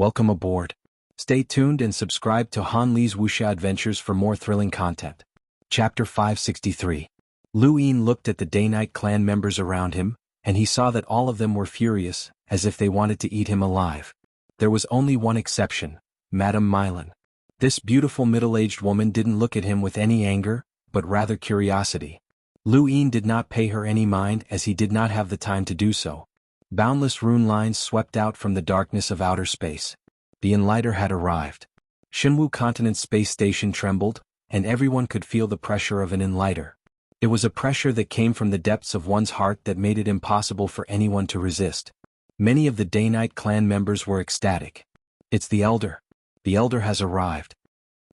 Welcome aboard. Stay tuned and subscribe to Han Li's Wuxia Adventures for more thrilling content. Chapter 563. Lu Yin looked at the Day-Night clan members around him, and he saw that all of them were furious, as if they wanted to eat him alive. There was only one exception, Madame Mylan. This beautiful middle-aged woman didn't look at him with any anger, but rather curiosity. Lu Yin did not pay her any mind as he did not have the time to do so. Boundless rune lines swept out from the darkness of outer space. The Enlighter had arrived. Shinwu Continent's space station trembled, and everyone could feel the pressure of an Enlighter. It was a pressure that came from the depths of one's heart that made it impossible for anyone to resist. Many of the Day-Night clan members were ecstatic. It's the Elder. The Elder has arrived.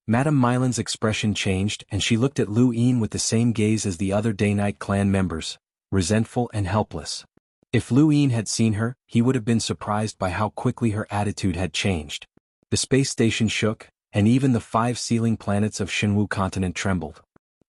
Madame Mylan's expression changed and she looked at Lu Yin with the same gaze as the other Day-Night clan members, resentful and helpless. If Lu Yin had seen her, he would have been surprised by how quickly her attitude had changed. The space station shook, and even the 5 sealing planets of Shinwu Continent trembled.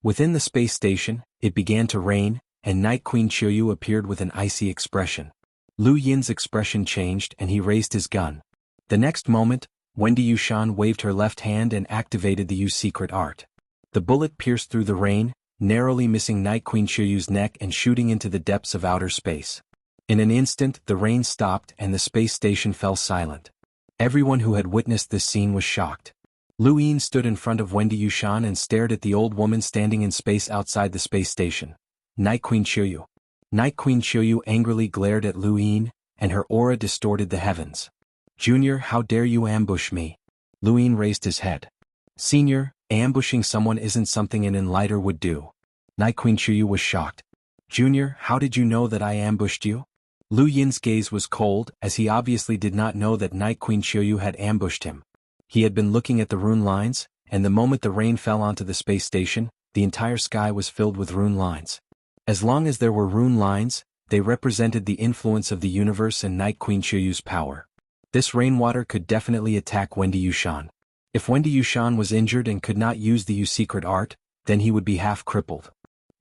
Within the space station, it began to rain, and Night Queen Qiuyu appeared with an icy expression. Lu Yin's expression changed and he raised his gun. The next moment, Wendy Yushan waved her left hand and activated the Yu secret art. The bullet pierced through the rain, narrowly missing Night Queen Qiuyu's neck and shooting into the depths of outer space. In an instant, the rain stopped and the space station fell silent. Everyone who had witnessed this scene was shocked. Lu Yin stood in front of Wendy Yushan and stared at the old woman standing in space outside the space station. Night Queen Qiuyu. Night Queen Qiuyu angrily glared at Lu Yin, and her aura distorted the heavens. Junior, how dare you ambush me? Lu Yin raised his head. Senior, ambushing someone isn't something an Enlighter would do. Night Queen Qiuyu was shocked. Junior, how did you know that I ambushed you? Lu Yin's gaze was cold, as he obviously did not know that Night Queen Qiuyu had ambushed him. He had been looking at the rune lines, and the moment the rain fell onto the space station, the entire sky was filled with rune lines. As long as there were rune lines, they represented the influence of the universe and Night Queen Qiuyu's power. This rainwater could definitely attack Wendy Yushan. If Wendy Yushan was injured and could not use the Yu secret art, then he would be half crippled.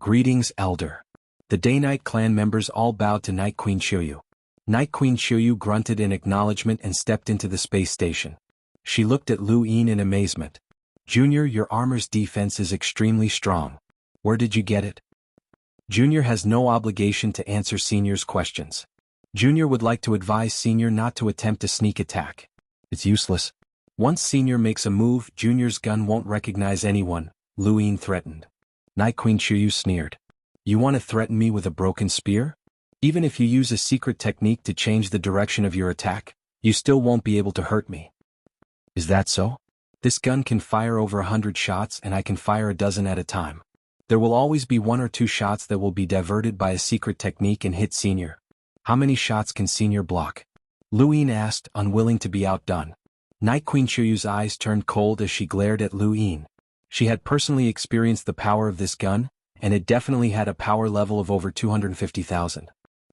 Greetings, Elder. The Day-Night clan members all bowed to Night Queen Qiuyu. Night Queen Qiuyu grunted in acknowledgement and stepped into the space station. She looked at Lu Yin in amazement. Junior, your armor's defense is extremely strong. Where did you get it? Junior has no obligation to answer Senior's questions. Junior would like to advise Senior not to attempt a sneak attack. It's useless. Once Senior makes a move, Junior's gun won't recognize anyone, Lu Yin threatened. Night Queen Qiuyu sneered. You want to threaten me with a broken spear? Even if you use a secret technique to change the direction of your attack, you still won't be able to hurt me. Is that so? This gun can fire over 100 shots and I can fire a dozen at a time. There will always be 1 or 2 shots that will be diverted by a secret technique and hit Senior. How many shots can Senior block? Lu Yin asked, unwilling to be outdone. Night Queen Qiuyu's eyes turned cold as she glared at Lu Yin. She had personally experienced the power of this gun, and it definitely had a power level of over 250,000.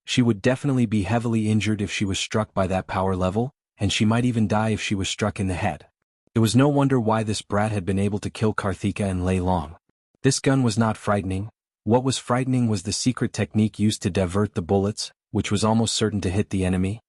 She would definitely be heavily injured if she was struck by that power level, and she might even die if she was struck in the head. It was no wonder why this brat had been able to kill Karthika and Lei Long. This gun was not frightening. What was frightening was the secret technique used to divert the bullets, which was almost certain to hit the enemy.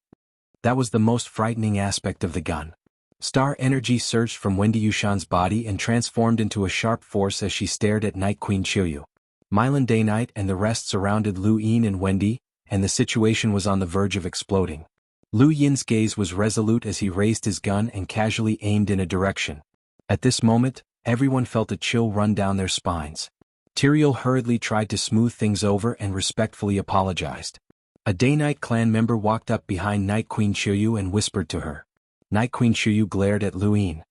That was the most frightening aspect of the gun. Star energy surged from Wendy Yushan's body and transformed into a sharp force as she stared at Night Queen Qiuyu. Mylan Day-Night and the rest surrounded Lu Yin and Wendy, and the situation was on the verge of exploding. Lu Yin's gaze was resolute as he raised his gun and casually aimed in a direction. At this moment, everyone felt a chill run down their spines. Tyrael hurriedly tried to smooth things over and respectfully apologized. A Day-Night clan member walked up behind Night Queen Qiuyu and whispered to her. Night Queen Qiuyu glared at Lu Yin.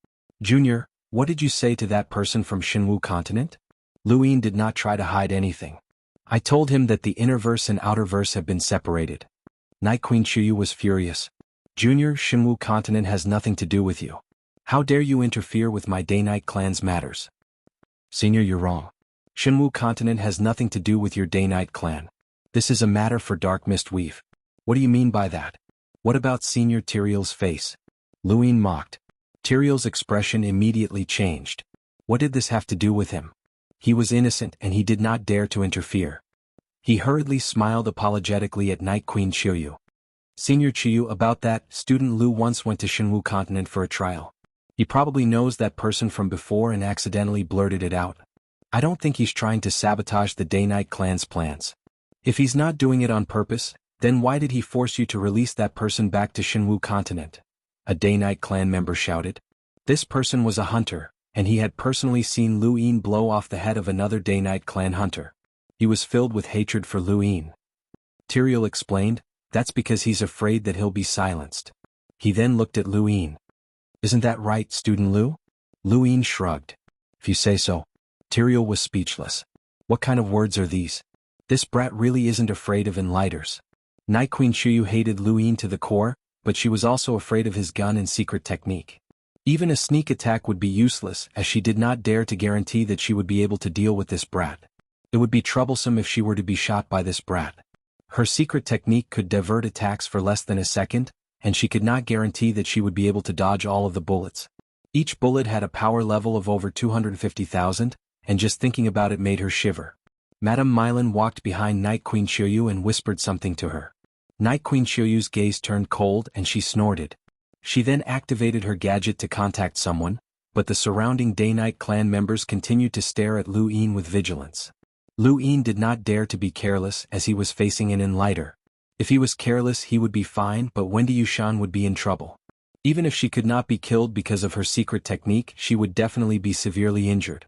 Junior, what did you say to that person from Shinwu Continent? Lu Yin did not try to hide anything. I told him that the innerverse and outerverse have been separated. Night Queen Qiuyu was furious. Junior, Shinwu Continent has nothing to do with you. How dare you interfere with my Day-Night clan's matters? Senior, you're wrong. Shinwu Continent has nothing to do with your Day-Night clan. This is a matter for Dark Mist Weave. What do you mean by that? What about Senior Tyrael's face? Lu Yin mocked. Tyrael's expression immediately changed. What did this have to do with him? He was innocent and he did not dare to interfere. He hurriedly smiled apologetically at Night Queen Qiuyu. Senior Chiyu, about that, Student Lu once went to Shinwu continent for a trial. He probably knows that person from before and accidentally blurted it out. I don't think he's trying to sabotage the Day-Night clan's plans. If he's not doing it on purpose, then why did he force you to release that person back to Shinwu continent? A Day-Night clan member shouted. This person was a hunter, and he had personally seen Lu Yin blow off the head of another Day-Night clan hunter. He was filled with hatred for Lu Yin. Tyrael explained, that's because he's afraid that he'll be silenced. He then looked at Lu Yin. Isn't that right, Student Lu? Lu Yin shrugged. If you say so. Tyrael was speechless. What kind of words are these? This brat really isn't afraid of Enlighters. Night Queen Chuyu hated Lu Yin to the core, but she was also afraid of his gun and secret technique. Even a sneak attack would be useless, as she did not dare to guarantee that she would be able to deal with this brat. It would be troublesome if she were to be shot by this brat. Her secret technique could divert attacks for less than a second, and she could not guarantee that she would be able to dodge all of the bullets. Each bullet had a power level of over 250,000, and just thinking about it made her shiver. Madame Mylan walked behind Night Queen Chuyu and whispered something to her. Night Queen Chuyu's gaze turned cold and she snorted. She then activated her gadget to contact someone, but the surrounding Day-Night clan members continued to stare at Lu Yin with vigilance. Lu Yin did not dare to be careless as he was facing an Enlighter. If he was careless he would be fine, but Wendy Yushan would be in trouble. Even if she could not be killed because of her secret technique, she would definitely be severely injured.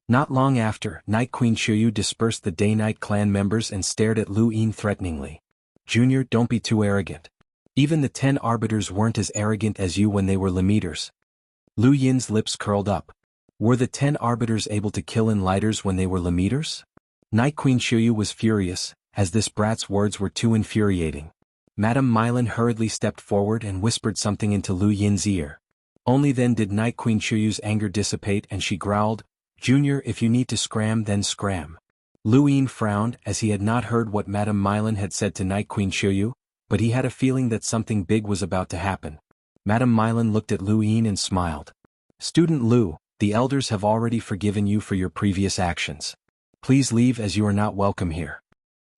Not long after, Night Queen Chuyu dispersed the Day-Night clan members and stared at Lu Yin threateningly. Junior, don't be too arrogant. Even the 10 arbiters weren't as arrogant as you when they were Limiters. Lu Yin's lips curled up. Were the 10 arbiters able to kill Enlighters when they were Limiters? Night Queen Chuyu was furious, as this brat's words were too infuriating. Madame Mylan hurriedly stepped forward and whispered something into Lu Yin's ear. Only then did Night Queen Chuyu's anger dissipate and she growled, Junior, if you need to scram then scram. Lu Yin frowned as he had not heard what Madame Mylan had said to Night Queen Chuyu, but he had a feeling that something big was about to happen. Madame Mylan looked at Lu Yin and smiled. Student Lu, the elders have already forgiven you for your previous actions. Please leave as you are not welcome here.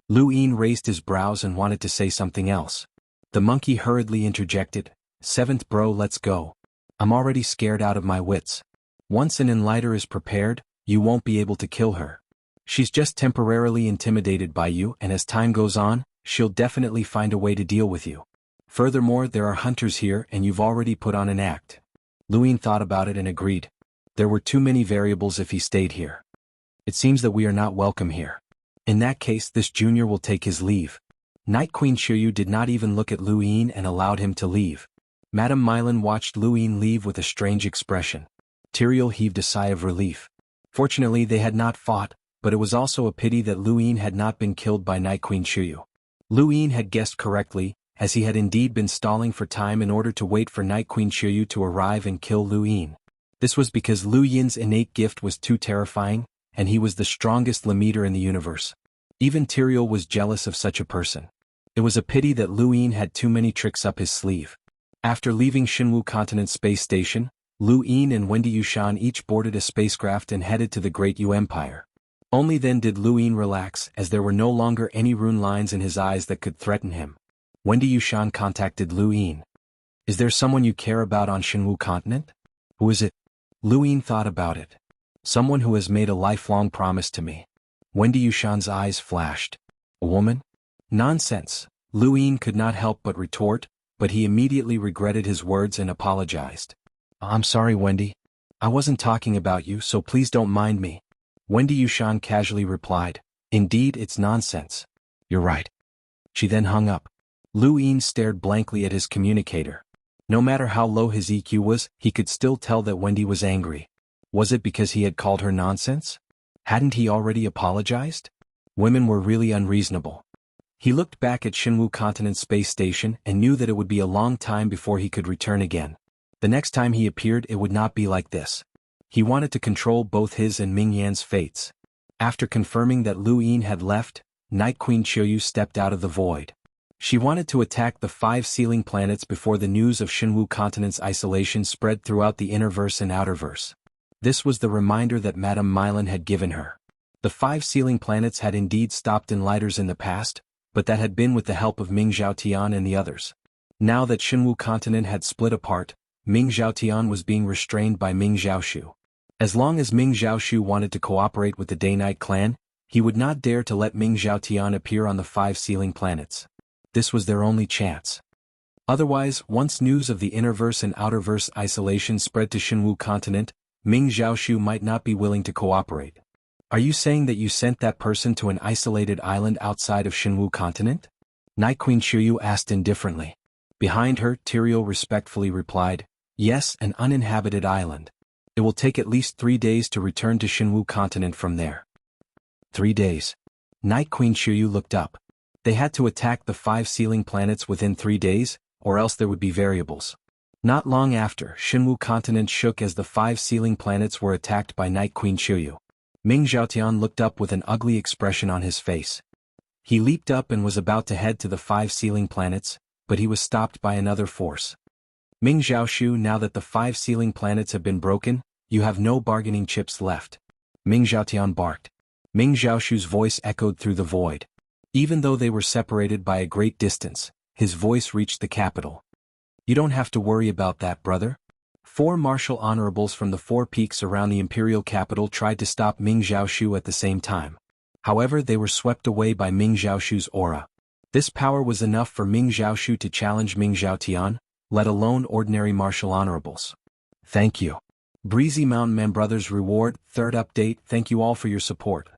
Lu Yin raised his brows and wanted to say something else. The monkey hurriedly interjected, 7th bro, let's go. I'm already scared out of my wits. Once an Enlighter is prepared, you won't be able to kill her. She's just temporarily intimidated by you, and as time goes on, she'll definitely find a way to deal with you. Furthermore, there are hunters here and you've already put on an act. Lu Yin thought about it and agreed. There were too many variables if he stayed here. It seems that we are not welcome here. In that case, this junior will take his leave. Night Queen Chuyu did not even look at Lu Yin and allowed him to leave. Madame Mylan watched Lu Yin leave with a strange expression. Tyrael heaved a sigh of relief. Fortunately they had not fought, but it was also a pity that Lu Yin had not been killed by Night Queen Chuyu. Lu Yin had guessed correctly, as he had indeed been stalling for time in order to wait for Night Queen Chuyu to arrive and kill Lu Yin. This was because Lu Yin's innate gift was too terrifying, and he was the strongest Limiter in the universe. Even Tyrael was jealous of such a person. It was a pity that Lu Yin had too many tricks up his sleeve. After leaving Shinwu Continent Space Station, Lu Yin and Wendy Yushan each boarded a spacecraft and headed to the Great Yu Empire. Only then did Lu Yin relax, as there were no longer any rune lines in his eyes that could threaten him. Wendy Yushan contacted Lu Yin. Is there someone you care about on Shinwu Continent? Who is it? Lu Yin thought about it. Someone who has made a lifelong promise to me. Wendy Yushan's eyes flashed. A woman? Nonsense. Lu Yin could not help but retort, but he immediately regretted his words and apologized. I'm sorry, Wendy. I wasn't talking about you, so please don't mind me. Wendy Yushan casually replied, Indeed, it's nonsense. You're right. She then hung up. Lu Yin stared blankly at his communicator. No matter how low his EQ was, he could still tell that Wendy was angry. Was it because he had called her nonsense? Hadn't he already apologized? Women were really unreasonable. He looked back at Shinwu Continent Space Station and knew that it would be a long time before he could return again. The next time he appeared it would not be like this. He wanted to control both his and Ming Yan's fates. After confirming that Lu Yin had left, Night Queen Chuyu stepped out of the void. She wanted to attack the 5 sealing planets before the news of Shinwu Continent's isolation spread throughout the innerverse and outerverse. This was the reminder that Madame Mylan had given her. The 5 sealing planets had indeed stopped Enlighters in the past, but that had been with the help of Ming Zhaotian and the others. Now that Xinwu continent had split apart, Ming Zhaotian was being restrained by Ming Zhaoshu. As long as Ming Zhaoshu wanted to cooperate with the Day-Night clan, he would not dare to let Ming Zhaotian appear on the 5 sealing planets. This was their only chance. Otherwise, once news of the innerverse and outerverse isolation spread to Xinwu continent, Ming Zhaoshu might not be willing to cooperate. Are you saying that you sent that person to an isolated island outside of Xinwu continent? Night Queen Qiuyu asked indifferently. Behind her, Tyrael respectfully replied, yes, an uninhabited island. It will take at least 3 days to return to Xinwu continent from there. 3 days. Night Queen Qiuyu looked up. They had to attack the 5 sealing planets within 3 days, or else there would be variables. Not long after, Xinwu continent shook as the 5 sealing planets were attacked by Night Queen Qiuyu. Ming Zhaotian looked up with an ugly expression on his face. He leaped up and was about to head to the 5 sealing planets, but he was stopped by another force. Ming Zhaoshu, now that the 5 sealing planets have been broken, you have no bargaining chips left. Ming Zhaotian barked. Ming Zhaoshu's voice echoed through the void. Even though they were separated by a great distance, his voice reached the capital. You don't have to worry about that, brother. 4 martial honorables from the 4 peaks around the imperial capital tried to stop Ming Zhaoshu at the same time. However, they were swept away by Ming Zhaoshu's aura. This power was enough for Ming Zhaoshu to challenge Ming Zhaotian, let alone ordinary martial honorables. Thank you. Breezy Mountain Man Brothers Reward, 3rd update. Thank you all for your support.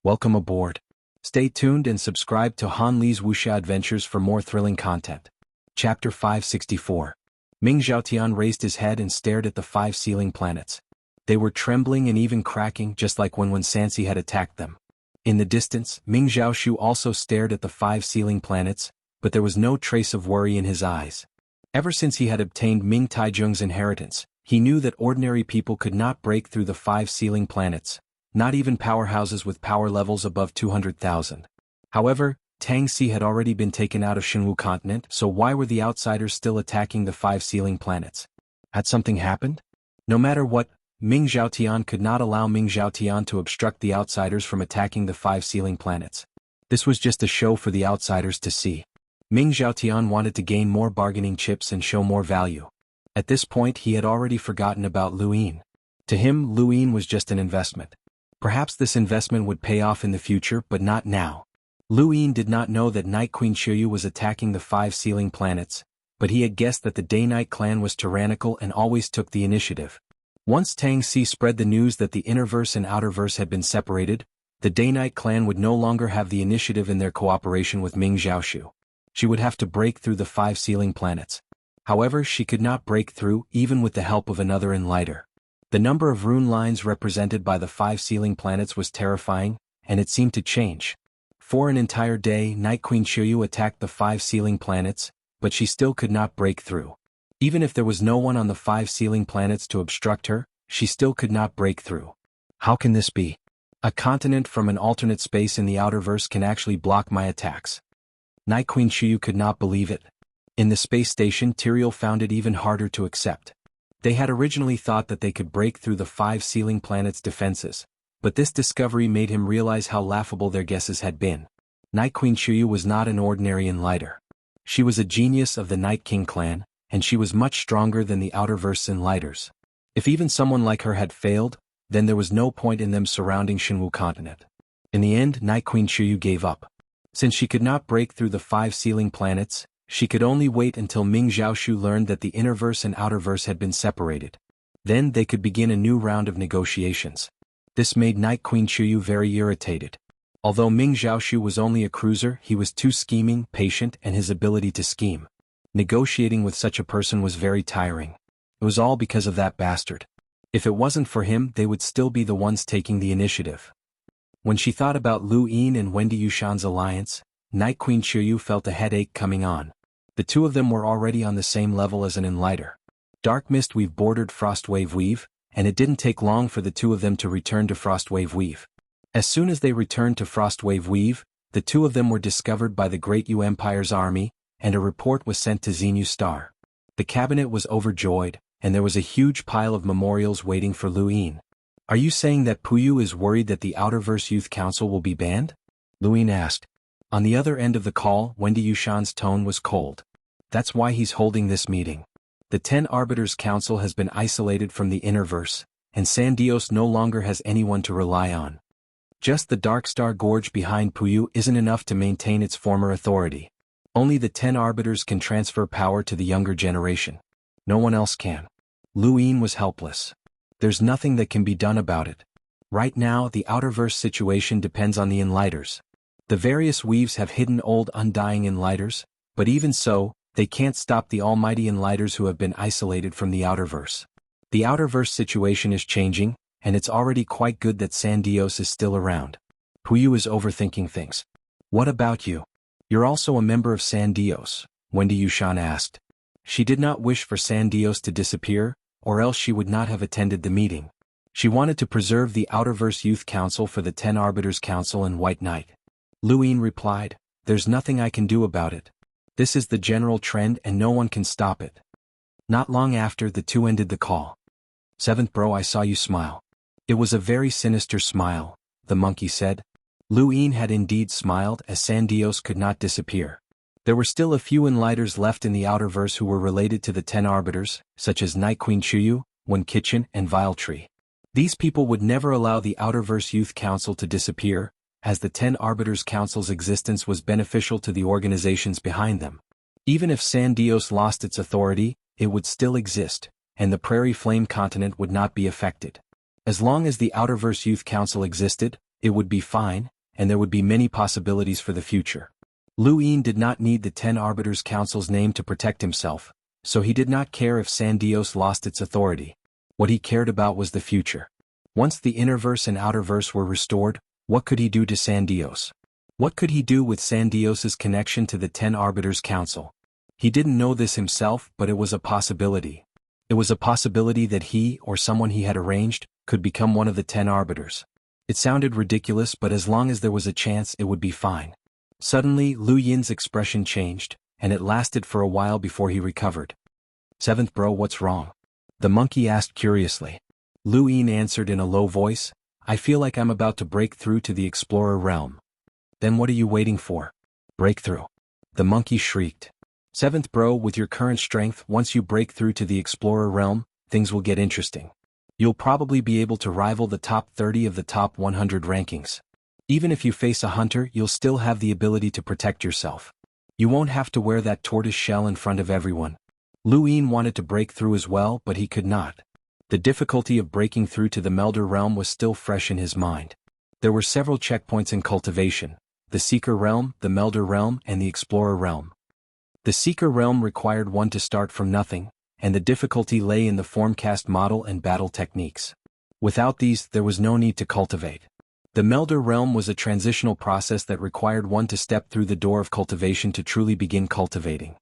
Welcome aboard. Stay tuned and subscribe to Han Li's Wuxia Adventures for more thrilling content. Chapter 564. Ming Zhaotian raised his head and stared at the 5 sealing planets. They were trembling and even cracking just like when Sansi had attacked them. In the distance, Ming Zhaoshu also stared at the 5 sealing planets, but there was no trace of worry in his eyes. Ever since he had obtained Ming Taizheng's inheritance, he knew that ordinary people could not break through the 5 sealing planets, not even powerhouses with power levels above 200,000. However, Tang Si had already been taken out of Xinwu continent, so why were the outsiders still attacking the 5 sealing planets? Had something happened? No matter what, Ming Zhaotian could not allow Ming Zhaotian to obstruct the outsiders from attacking the 5 sealing planets. This was just a show for the outsiders to see. Ming Zhaotian wanted to gain more bargaining chips and show more value. At this point he had already forgotten about Lu Yin. To him, Lu Yin was just an investment. Perhaps this investment would pay off in the future, but not now. Lu Yin did not know that Night Queen Qiuyu was attacking the 5 sealing planets, but he had guessed that the Day-Night clan was tyrannical and always took the initiative. Once Tang Si spread the news that the innerverse and outerverse had been separated, the Day-Night clan would no longer have the initiative in their cooperation with Ming Zhaoshu. She would have to break through the 5 sealing planets. However, she could not break through even with the help of another enlighter. The number of rune lines represented by the 5 sealing planets was terrifying, and it seemed to change. For an entire day, Night Queen Qiuyu attacked the 5 sealing planets, but she still could not break through. Even if there was no one on the 5 sealing planets to obstruct her, she still could not break through. How can this be? A continent from an alternate space in the outerverse can actually block my attacks. Night Queen Qiuyu could not believe it. In the space station, Tyrael found it even harder to accept. They had originally thought that they could break through the 5 sealing planets' defenses, but this discovery made him realize how laughable their guesses had been. Night Queen Qiuyu was not an ordinary enlighter. She was a genius of the Night King clan, and she was much stronger than the outerverse enlighters. If even someone like her had failed, then there was no point in them surrounding Xinwu continent. In the end, Night Queen Qiuyu gave up. Since she could not break through the 5 sealing planets, she could only wait until Ming Zhaoshu learned that the innerverse and outerverse had been separated. Then they could begin a new round of negotiations. This made Night Queen Qiuyu very irritated. Although Ming Zhaoshu was only a cruiser, he was too scheming, patient, and his ability to scheme. Negotiating with such a person was very tiring. It was all because of that bastard. If it wasn't for him, they would still be the ones taking the initiative. When she thought about Lu Yin and Wendy Yushan's alliance, Night Queen Qiuyu felt a headache coming on. The two of them were already on the same level as an enlighter. Dark Mist Weave bordered Frostwave Weave, and it didn't take long for the two of them to return to Frostwave Weave. As soon as they returned to Frostwave Weave, the two of them were discovered by the Great Yu Empire's army, and a report was sent to Xenu Star. The cabinet was overjoyed, and there was a huge pile of memorials waiting for Lu Yin. Are you saying that Puyu is worried that the Outerverse Youth Council will be banned? Luin asked. On the other end of the call, Wendy Yushan's tone was cold. That's why he's holding this meeting. The 10 Arbiters Council has been isolated from the Innerverse, and San Dios no longer has anyone to rely on. Just the Darkstar Gorge behind Puyu isn't enough to maintain its former authority. Only the 10 Arbiters can transfer power to the younger generation. No one else can. Luin was helpless. There's nothing that can be done about it. Right now, the Outerverse situation depends on the Enlighters. The various weaves have hidden old undying Enlighters, but even so, they can't stop the almighty Enlighters who have been isolated from the Outerverse. The Outerverse situation is changing, and it's already quite good that San Dios is still around. Puyu is overthinking things. What about you? You're also a member of San Dios, Wendy Yushan asked. She did not wish for San Dios to disappear, or else she would not have attended the meeting. She wanted to preserve the Outerverse Youth Council for the 10 Arbiters Council and White Knight. Luin replied, There's nothing I can do about it. This is the general trend and no one can stop it. Not long after, the two ended the call. Seventh bro, I saw you smile. It was a very sinister smile, the monkey said. Luin had indeed smiled as San Dios could not disappear. There were still a few Enlighters left in the Outerverse who were related to the 10 Arbiters, such as Night Queen Chuyu, One Kitchen, and Vile Tree. These people would never allow the Outerverse Youth Council to disappear, as the 10 Arbiters Council's existence was beneficial to the organizations behind them. Even if San Dios lost its authority, it would still exist, and the Prairie Flame continent would not be affected. As long as the Outerverse Youth Council existed, it would be fine, and there would be many possibilities for the future. Luin did not need the 10 Arbiters Council's name to protect himself, so he did not care if San Dios lost its authority. What he cared about was the future. Once the Innerverse and Outerverse were restored, what could he do to San Dios? What could he do with San Dios's connection to the 10 Arbiters Council? He didn't know this himself, but it was a possibility. It was a possibility that he, or someone he had arranged, could become one of the 10 Arbiters. It sounded ridiculous, but as long as there was a chance, it would be fine. Suddenly, Lu Yin's expression changed, and it lasted for a while before he recovered. Seventh bro, what's wrong? The monkey asked curiously. Lu Yin answered in a low voice, I feel like I'm about to break through to the Explorer realm. Then what are you waiting for? Breakthrough. The monkey shrieked. Seventh bro, with your current strength, once you break through to the Explorer realm, things will get interesting. You'll probably be able to rival the top 30 of the top 100 rankings. Even if you face a hunter, you'll still have the ability to protect yourself. You won't have to wear that tortoise shell in front of everyone. Lu Yin wanted to break through as well, but he could not. The difficulty of breaking through to the Melder realm was still fresh in his mind. There were several checkpoints in cultivation: the Seeker realm, the Melder realm, and the Explorer realm. The Seeker realm required one to start from nothing, and the difficulty lay in the formcast model and battle techniques. Without these, there was no need to cultivate. The Melder realm was a transitional process that required one to step through the door of cultivation to truly begin cultivating.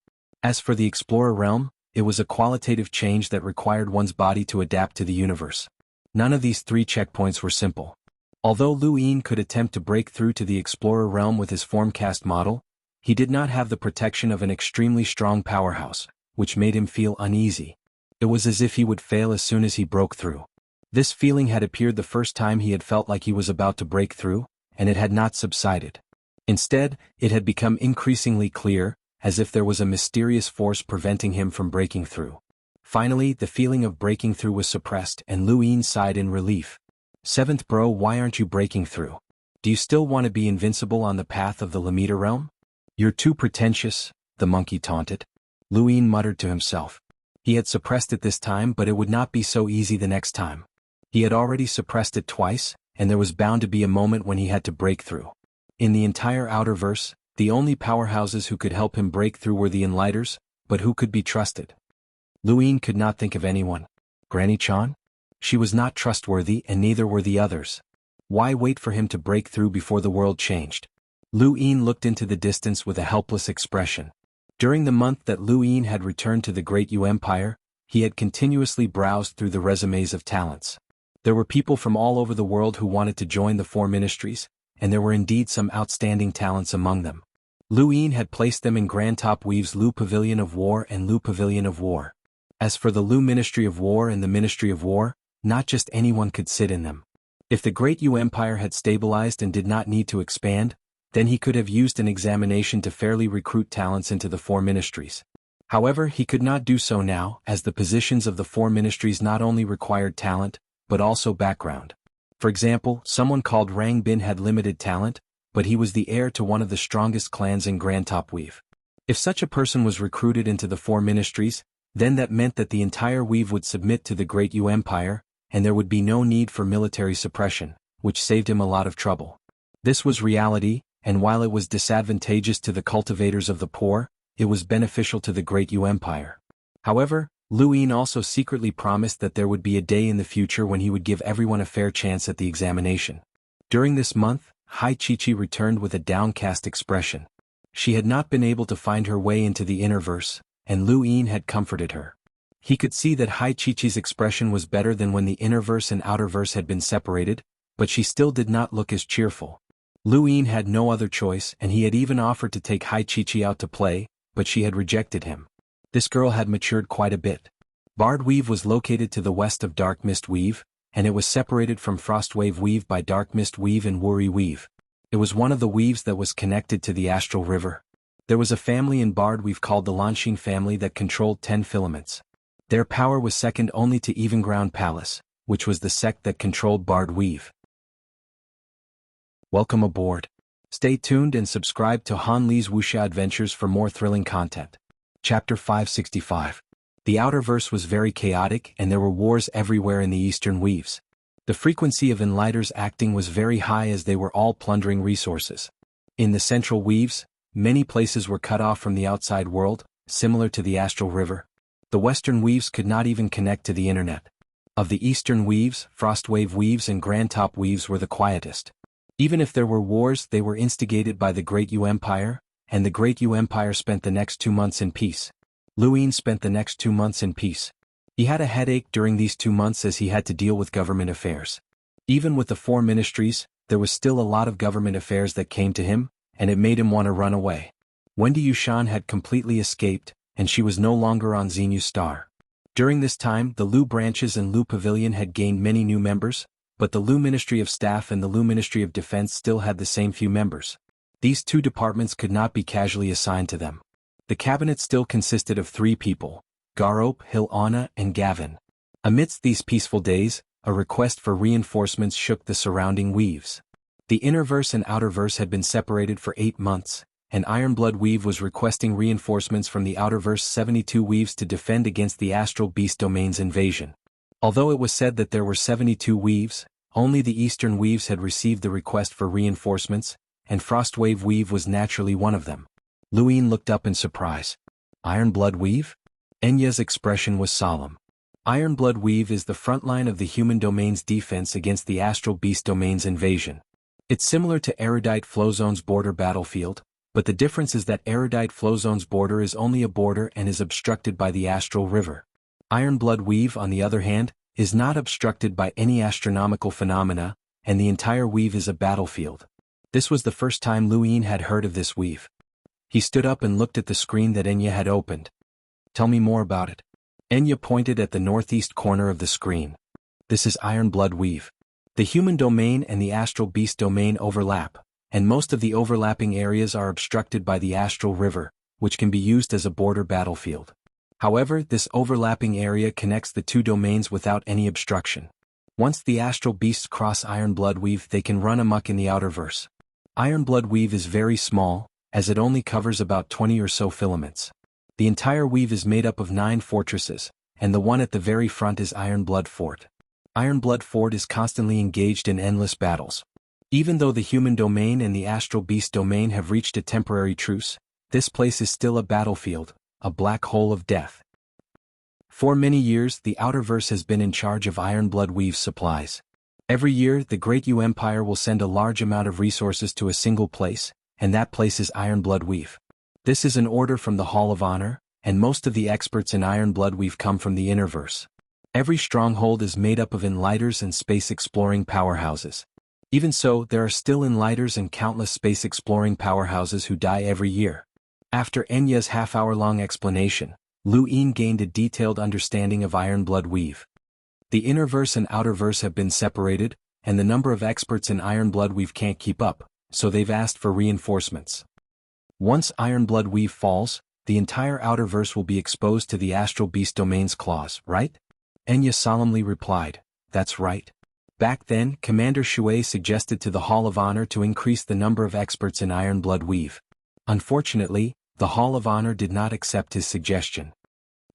As for the Explorer realm, it was a qualitative change that required one's body to adapt to the universe. None of these three checkpoints were simple. Although Lu Yin could attempt to break through to the Explorer realm with his formcast model, he did not have the protection of an extremely strong powerhouse, which made him feel uneasy. It was as if he would fail as soon as he broke through. This feeling had appeared the first time he had felt like he was about to break through, and it had not subsided. Instead, it had become increasingly clear, as if there was a mysterious force preventing him from breaking through. Finally, the feeling of breaking through was suppressed, and Lu Yin sighed in relief. Seventh bro, why aren't you breaking through? Do you still want to be invincible on the path of the Lamita realm? You're too pretentious, the monkey taunted. Lu Yin muttered to himself. He had suppressed it this time, but it would not be so easy the next time. He had already suppressed it twice, and there was bound to be a moment when he had to break through. In the entire Outerverse, the only powerhouses who could help him break through were the Enlighters, but who could be trusted? Lu Yin could not think of anyone. Granny Chan? She was not trustworthy, and neither were the others. Why wait for him to break through before the world changed? Lu Yin looked into the distance with a helpless expression. During the month that Lu Yin had returned to the Great Yu Empire, he had continuously browsed through the resumes of talents. There were people from all over the world who wanted to join the four ministries, and there were indeed some outstanding talents among them. Lu Yin had placed them in Grand Top Weave's Lu Pavilion of War and Lu Pavilion of War. As for the Lu Ministry of War and the Ministry of War, not just anyone could sit in them. If the Great Yu Empire had stabilized and did not need to expand, Then he could have used an examination to fairly recruit talents into the four ministries. However, he could not do so now, as the positions of the four ministries not only required talent, but also background. For example, someone called Rang Bin had limited talent, but he was the heir to one of the strongest clans in Grand Top Weave. If such a person was recruited into the four ministries, then that meant that the entire Weave would submit to the Great Yu Empire, and there would be no need for military suppression, which saved him a lot of trouble. This was reality, and while it was disadvantageous to the cultivators of the poor, it was beneficial to the Great Yu Empire. However, Lu Yin also secretly promised that there would be a day in the future when he would give everyone a fair chance at the examination. During this month, Hai Chi-Chi returned with a downcast expression. She had not been able to find her way into the inner verse, and Lu Yin had comforted her. He could see that Hai Chi-Chi's expression was better than when the inner verse and outer verse had been separated, but she still did not look as cheerful. Lu Yin had no other choice, and he had even offered to take Hai Chi-Chi out to play, but she had rejected him. This girl had matured quite a bit. Barred Weave was located to the west of Dark Mist Weave, and it was separated from Frostwave Weave by Dark Mist Weave and Wuri Weave. It was one of the weaves that was connected to the Astral River. There was a family in Barred Weave called the Lanshin family that controlled 10 filaments. Their power was second only to Evenground Palace, which was the sect that controlled Barred Weave. Welcome aboard. Stay tuned and subscribe to Han Li's Wuxia Adventures for more thrilling content. Chapter 565. The Outer Verse was very chaotic and there were wars everywhere in the Eastern Weaves. The frequency of Enlighters acting was very high as they were all plundering resources. In the Central Weaves, many places were cut off from the outside world, similar to the Astral River. The Western Weaves could not even connect to the internet. Of the Eastern Weaves, Frostwave Weaves and Grand Top Weaves were the quietest. Even if there were wars, they were instigated by the Great Yu Empire, and the Great Yu Empire spent the next 2 months in peace. Lu Yin spent the next 2 months in peace. He had a headache during these 2 months as he had to deal with government affairs. Even with the four ministries, there was still a lot of government affairs that came to him, and it made him want to run away. Wendy Yushan had completely escaped, and she was no longer on Xenu Star. During this time, the Lu branches and Lu Pavilion had gained many new members, but the Lu Ministry of Staff and the Lu Ministry of Defense still had the same few members. These two departments could not be casually assigned to them. The cabinet still consisted of 3 people, Garope, Hilana, and Gavin. Amidst these peaceful days, a request for reinforcements shook the surrounding weaves. The inner verse and outer verse had been separated for 8 months, and Ironblood Weave was requesting reinforcements from the outer verse 72 weaves to defend against the Astral Beast Domain's invasion. Although it was said that there were 72 weaves, only the Eastern Weaves had received the request for reinforcements, and Frostwave Weave was naturally one of them. Lu Yin looked up in surprise. Ironblood Weave? Enya's expression was solemn. Ironblood Weave is the front line of the human domain's defense against the Astral Beast Domain's invasion. It's similar to Erudite Flowzone's border battlefield, but the difference is that Erudite Flowzone's border is only a border and is obstructed by the Astral River. Ironblood Weave, on the other hand, is not obstructed by any astronomical phenomena, and the entire weave is a battlefield. This was the first time Lu Yin had heard of this weave. He stood up and looked at the screen that Enya had opened. Tell me more about it. Enya pointed at the northeast corner of the screen. This is Ironblood Weave. The human domain and the Astral Beast Domain overlap, and most of the overlapping areas are obstructed by the Astral River, which can be used as a border battlefield. However, this overlapping area connects the two domains without any obstruction. Once the Astral Beasts cross Ironblood Weave, they can run amok in the outer verse. Ironblood Weave is very small, as it only covers about 20 or so filaments. The entire weave is made up of 9 fortresses, and the one at the very front is Ironblood Fort. Ironblood Fort is constantly engaged in endless battles. Even though the human domain and the Astral Beast Domain have reached a temporary truce, this place is still a battlefield, a black hole of death. For many years, the Outerverse has been in charge of Ironblood Weave's supplies. Every year, the Great Yu Empire will send a large amount of resources to a single place, and that place is Ironblood Weave. This is an order from the Hall of Honor, and most of the experts in Ironblood Weave come from the Innerverse. Every stronghold is made up of enlighters and space-exploring powerhouses. Even so, there are still enlighters and countless space-exploring powerhouses who die every year. After Enya's half-hour-long explanation, Lu Yin gained a detailed understanding of Ironblood Weave. The Innerverse and Outerverse have been separated, and the number of experts in Ironblood Weave can't keep up, so they've asked for reinforcements. Once Ironblood Weave falls, the entire Outerverse will be exposed to the Astral Beast Domain's claws, right? Enya solemnly replied, "That's right." Back then, Commander Shui suggested to the Hall of Honor to increase the number of experts in Ironblood Weave. Unfortunately, the Hall of Honor did not accept his suggestion.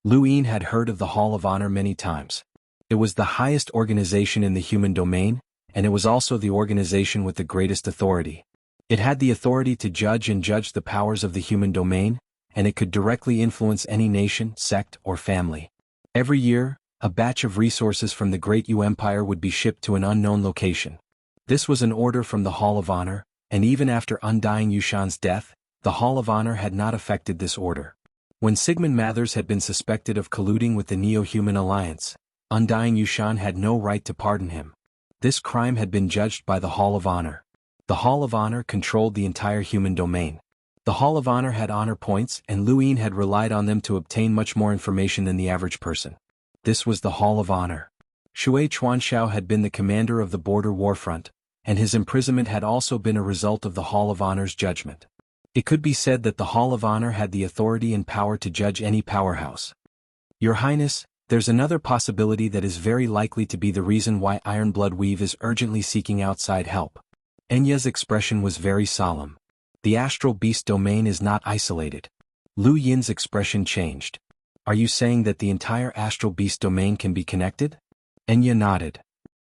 Lu Yin had heard of the Hall of Honor many times. It was the highest organization in the human domain, and it was also the organization with the greatest authority. It had the authority to judge the powers of the human domain, and it could directly influence any nation, sect, or family. Every year, a batch of resources from the Great Yu Empire would be shipped to an unknown location. This was an order from the Hall of Honor, and even after Undying Yushan's death, the Hall of Honor had not affected this order. When Sigmund Mathers had been suspected of colluding with the Neo-Human Alliance, Undying Yushan had no right to pardon him. This crime had been judged by the Hall of Honor. The Hall of Honor controlled the entire human domain. The Hall of Honor had honor points, and Lu Yin had relied on them to obtain much more information than the average person. This was the Hall of Honor. Shui Chuanxiao had been the commander of the border warfront, and his imprisonment had also been a result of the Hall of Honor's judgment. It could be said that the Hall of Honor had the authority and power to judge any powerhouse. Your Highness, there's another possibility that is very likely to be the reason why Ironblood Weave is urgently seeking outside help. Enya's expression was very solemn. The Astral Beast Domain is not isolated. Lu Yin's expression changed. Are you saying that the entire Astral Beast Domain can be connected? Enya nodded.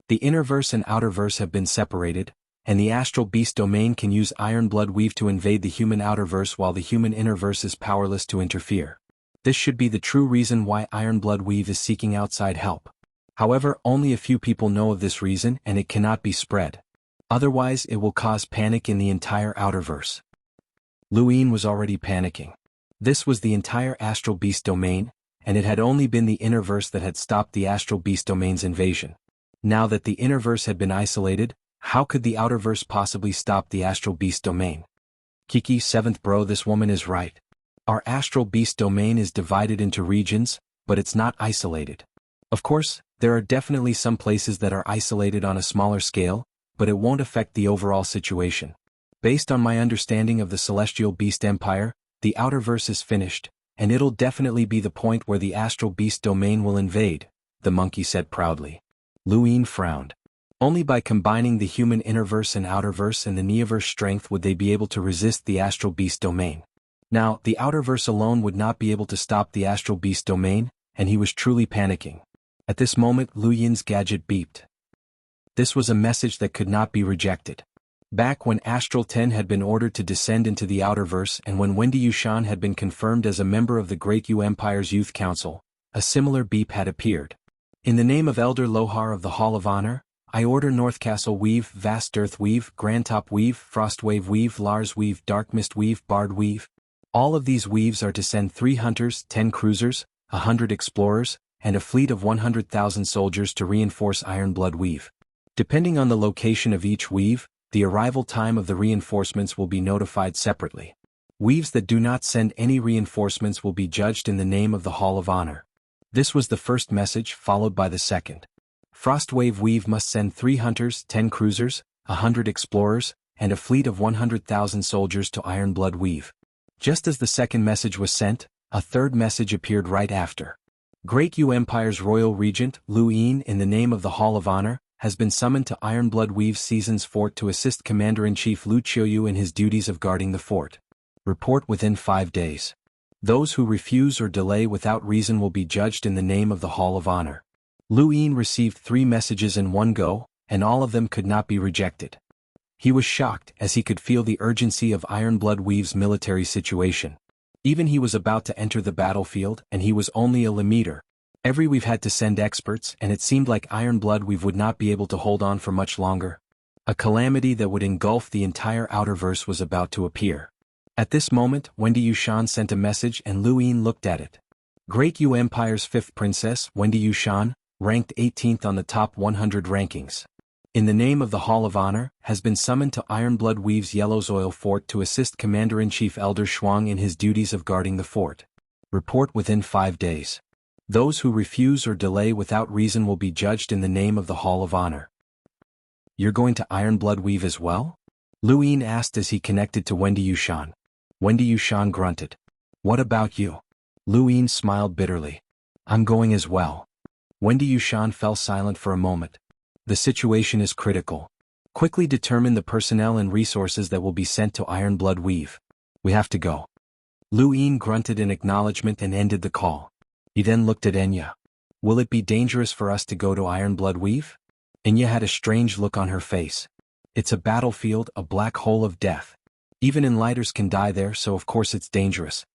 The Innerverse and Outerverse have been separated, and the Astral Beast Domain can use Ironblood Weave to invade the human Outerverse while the human Innerverse is powerless to interfere. This should be the true reason why Ironblood Weave is seeking outside help. However, only a few people know of this reason and it cannot be spread. Otherwise, it will cause panic in the entire Outerverse. Lu Yin was already panicking. This was the entire Astral Beast Domain, and it had only been the Innerverse that had stopped the Astral Beast Domain's invasion. Now that the Innerverse had been isolated, how could the Outerverse possibly stop the Astral Beast Domain? Kiki, 7th bro, this woman is right. Our Astral Beast Domain is divided into regions, but it's not isolated. Of course, there are definitely some places that are isolated on a smaller scale, but it won't affect the overall situation. Based on my understanding of the Celestial Beast Empire, the Outerverse is finished, and it'll definitely be the point where the Astral Beast Domain will invade, the monkey said proudly. Lu Yin frowned. Only by combining the human Innerverse and Outerverse and the Neoverse strength would they be able to resist the Astral Beast Domain. Now, the Outerverse alone would not be able to stop the Astral Beast Domain, and he was truly panicking. At this moment, Lu Yin's gadget beeped. This was a message that could not be rejected. Back when Astral 10 had been ordered to descend into the Outerverse and when Wendy Yushan had been confirmed as a member of the Great Yu Empire's Youth Council, a similar beep had appeared. In the name of Elder Lohar of the Hall of Honor, I order Northcastle Weave, Vast Earth Weave, Grandtop Weave, Frostwave Weave, Lars Weave, Darkmist Weave, Bard Weave. All of these weaves are to send 3 hunters, 10 cruisers, 100 explorers, and a fleet of 100,000 soldiers to reinforce Ironblood Weave. Depending on the location of each weave, the arrival time of the reinforcements will be notified separately. Weaves that do not send any reinforcements will be judged in the name of the Hall of Honor. This was the first message, followed by the second. Frostwave Weave must send 3 hunters, 10 cruisers, 100 explorers, and a fleet of 100,000 soldiers to Ironblood Weave. Just as the second message was sent, a third message appeared right after. Great Yu Empire's Royal Regent, Lu Yin, in the name of the Hall of Honor, has been summoned to Ironblood Weave's Seasons Fort to assist Commander-in-Chief Lu Qiuyu in his duties of guarding the fort. Report within 5 days. Those who refuse or delay without reason will be judged in the name of the Hall of Honor. Lu Yin received 3 messages in one go, and all of them could not be rejected. He was shocked as he could feel the urgency of Ironblood Weave's military situation. Even he was about to enter the battlefield and he was only a Lemiter. Every we've had to send experts and it seemed like Ironblood Weave would not be able to hold on for much longer. A calamity that would engulf the entire Outerverse was about to appear. At this moment, Wendy Yushan sent a message and Lu Yin looked at it. Great Yu Empire's 5th princess, Wendy Yushan, ranked 18th on the top 100 rankings. In the name of the Hall of Honor, has been summoned to Ironblood Weave's Yellowsoil Fort to assist Commander-in-Chief Elder Shuang in his duties of guarding the fort. Report within 5 days. Those who refuse or delay without reason will be judged in the name of the Hall of Honor. You're going to Ironblood Weave as well? Lu Yin asked as he connected to Wendy Yushan. Wendy Yushan grunted. What about you? Lu Yin smiled bitterly. I'm going as well. Wendy Yushan fell silent for a moment. The situation is critical. Quickly determine the personnel and resources that will be sent to Ironblood Weave. We have to go. Lu Yin grunted in acknowledgement and ended the call. He then looked at Enya. Will it be dangerous for us to go to Ironblood Weave? Enya had a strange look on her face. It's a battlefield, a black hole of death. Even enlighters can die there, so of course it's dangerous.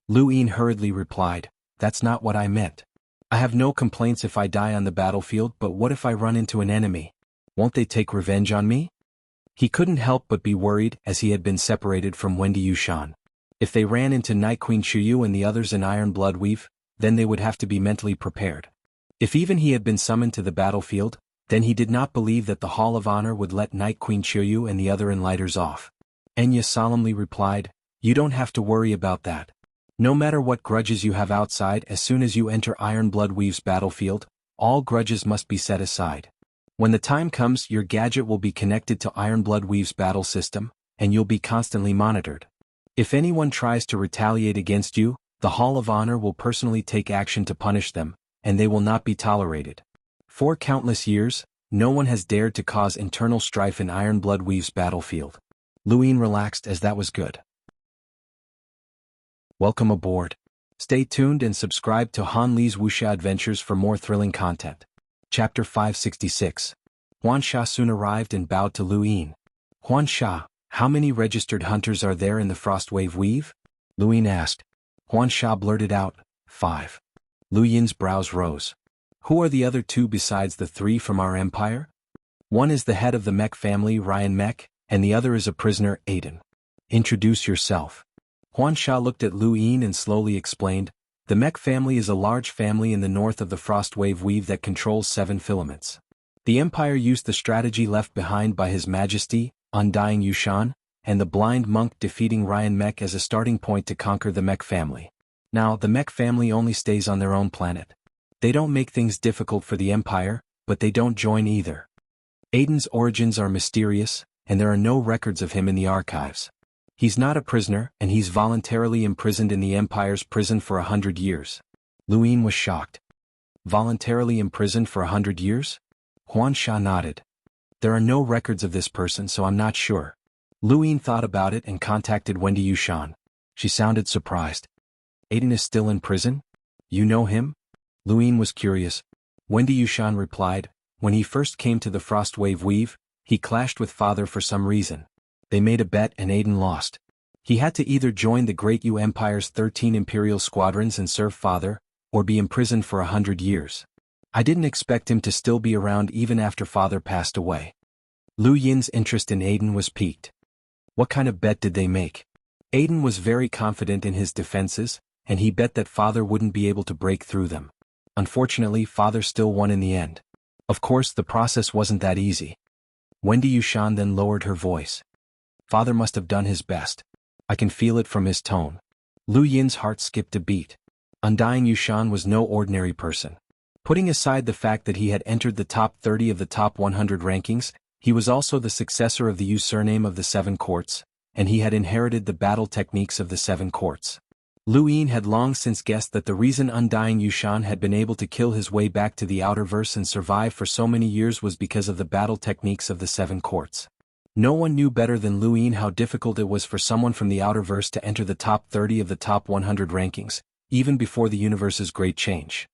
Lu Yin hurriedly replied, That's not what I meant. I have no complaints if I die on the battlefield, but what if I run into an enemy? Won't they take revenge on me? He couldn't help but be worried as he had been separated from Wendy Yushan. If they ran into Night Queen Chuyu and the others in Ironblood Weave, then they would have to be mentally prepared. If even he had been summoned to the battlefield, then he did not believe that the Hall of Honor would let Night Queen Chuyu and the other enlighters off. Enya solemnly replied, You don't have to worry about that. No matter what grudges you have outside, as soon as you enter Ironblood Weave's battlefield, all grudges must be set aside. When the time comes, your gadget will be connected to Ironblood Weave's battle system, and you'll be constantly monitored. If anyone tries to retaliate against you, the Hall of Honor will personally take action to punish them, and they will not be tolerated. For countless years, no one has dared to cause internal strife in Ironblood Weave's battlefield. Lu Yin relaxed as that was good. Welcome aboard. Stay tuned and subscribe to Han Li's Wuxia Adventures for more thrilling content. Chapter 566. Huan Sha soon arrived and bowed to Lu Yin. Huan Sha, how many registered hunters are there in the Frostwave Weave? Lu Yin asked. Huan Sha blurted out, 5. Lu Yin's brows rose. Who are the other 2 besides the 3 from our empire? One is the head of the Mech family, Ryan Mech, and the other is a prisoner, Aiden. Introduce yourself. Huan Sha looked at Lu Yin and slowly explained, The Mech family is a large family in the north of the Frostwave Weave that controls 7 filaments. The Empire used the strategy left behind by His Majesty, Undying Yushan, and the blind monk defeating Ryan Mech as a starting point to conquer the Mech family. Now, the Mech family only stays on their own planet. They don't make things difficult for the Empire, but they don't join either. Aiden's origins are mysterious, and there are no records of him in the archives. He's not a prisoner, and he's voluntarily imprisoned in the Empire's prison for 100 years. Lu Yin was shocked. Voluntarily imprisoned for 100 years? Huan Sha nodded. There are no records of this person, so I'm not sure. Lu Yin thought about it and contacted Wendy Yushan. She sounded surprised. Aiden is still in prison? You know him? Lu Yin was curious. Wendy Yushan replied, When he first came to the Frostwave Weave, he clashed with Father for some reason. They made a bet and Aiden lost. He had to either join the Great Yu Empire's 13 Imperial squadrons and serve Father, or be imprisoned for 100 years. I didn't expect him to still be around even after Father passed away. Lu Yin's interest in Aiden was piqued. What kind of bet did they make? Aiden was very confident in his defenses, and he bet that Father wouldn't be able to break through them. Unfortunately, Father still won in the end. Of course, the process wasn't that easy. Wendy Yushan then lowered her voice. Father must have done his best. I can feel it from his tone. Lu Yin's heart skipped a beat. Undying Yushan was no ordinary person. Putting aside the fact that he had entered the top 30 of the top 100 rankings, he was also the successor of the Yu surname of the 7 courts, and he had inherited the battle techniques of the 7 courts. Lu Yin had long since guessed that the reason Undying Yushan had been able to kill his way back to the Outerverse and survive for so many years was because of the battle techniques of the 7 courts. No one knew better than Lu Yin how difficult it was for someone from the Outerverse to enter the top 30 of the top 100 rankings, even before the universe's great change.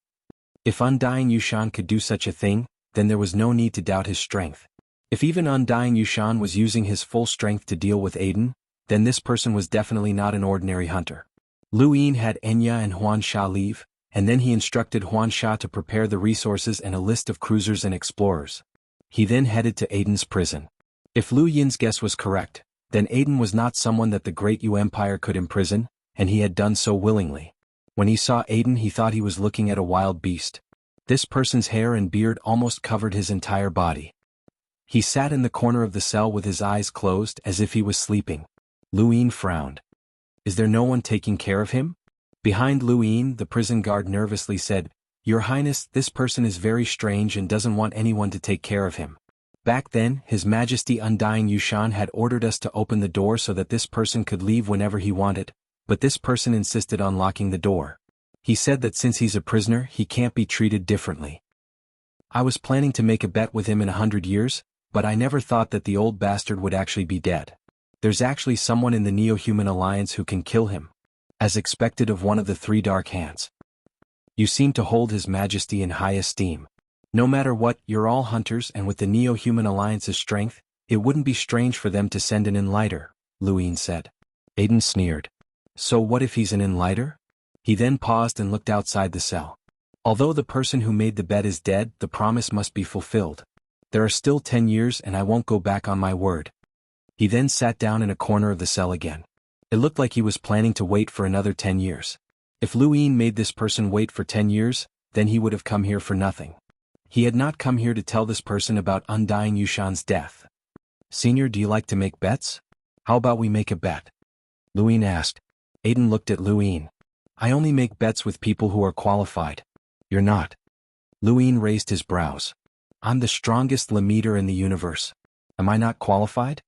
If Undying Yushan could do such a thing, then there was no need to doubt his strength. If even Undying Yushan was using his full strength to deal with Aiden, then this person was definitely not an ordinary hunter. Lu Yin had Enya and Huan Sha leave, and then he instructed Huan Sha to prepare the resources and a list of cruisers and explorers. He then headed to Aiden's prison. If Lu Yin's guess was correct, then Aiden was not someone that the Great Yu Empire could imprison, and he had done so willingly. When he saw Aiden, he thought he was looking at a wild beast. This person's hair and beard almost covered his entire body. He sat in the corner of the cell with his eyes closed as if he was sleeping. Lu Yin frowned. Is there no one taking care of him? Behind Lu Yin, the prison guard nervously said, Your Highness, this person is very strange and doesn't want anyone to take care of him. Back then, His Majesty Undying Yushan had ordered us to open the door so that this person could leave whenever he wanted, but this person insisted on locking the door. He said that since he's a prisoner, he can't be treated differently. I was planning to make a bet with him in 100 years, but I never thought that the old bastard would actually be dead. There's actually someone in the Neo-Human Alliance who can kill him, as expected of one of the three dark hands. You seem to hold His Majesty in high esteem. No matter what, you're all hunters, and with the Neo-Human Alliance's strength, it wouldn't be strange for them to send an enlighter, Luin said. Aiden sneered. So what if he's an enlighter? He then paused and looked outside the cell. Although the person who made the bet is dead, the promise must be fulfilled. There are still 10 years and I won't go back on my word. He then sat down in a corner of the cell again. It looked like he was planning to wait for another 10 years. If Luin made this person wait for 10 years, then he would have come here for nothing. He had not come here to tell this person about Undying Yushan's death. Senior, do you like to make bets? How about we make a bet? Luin asked. Aiden looked at Luin. I only make bets with people who are qualified. You're not. Luin raised his brows. I'm the strongest Lemeter in the universe. Am I not qualified?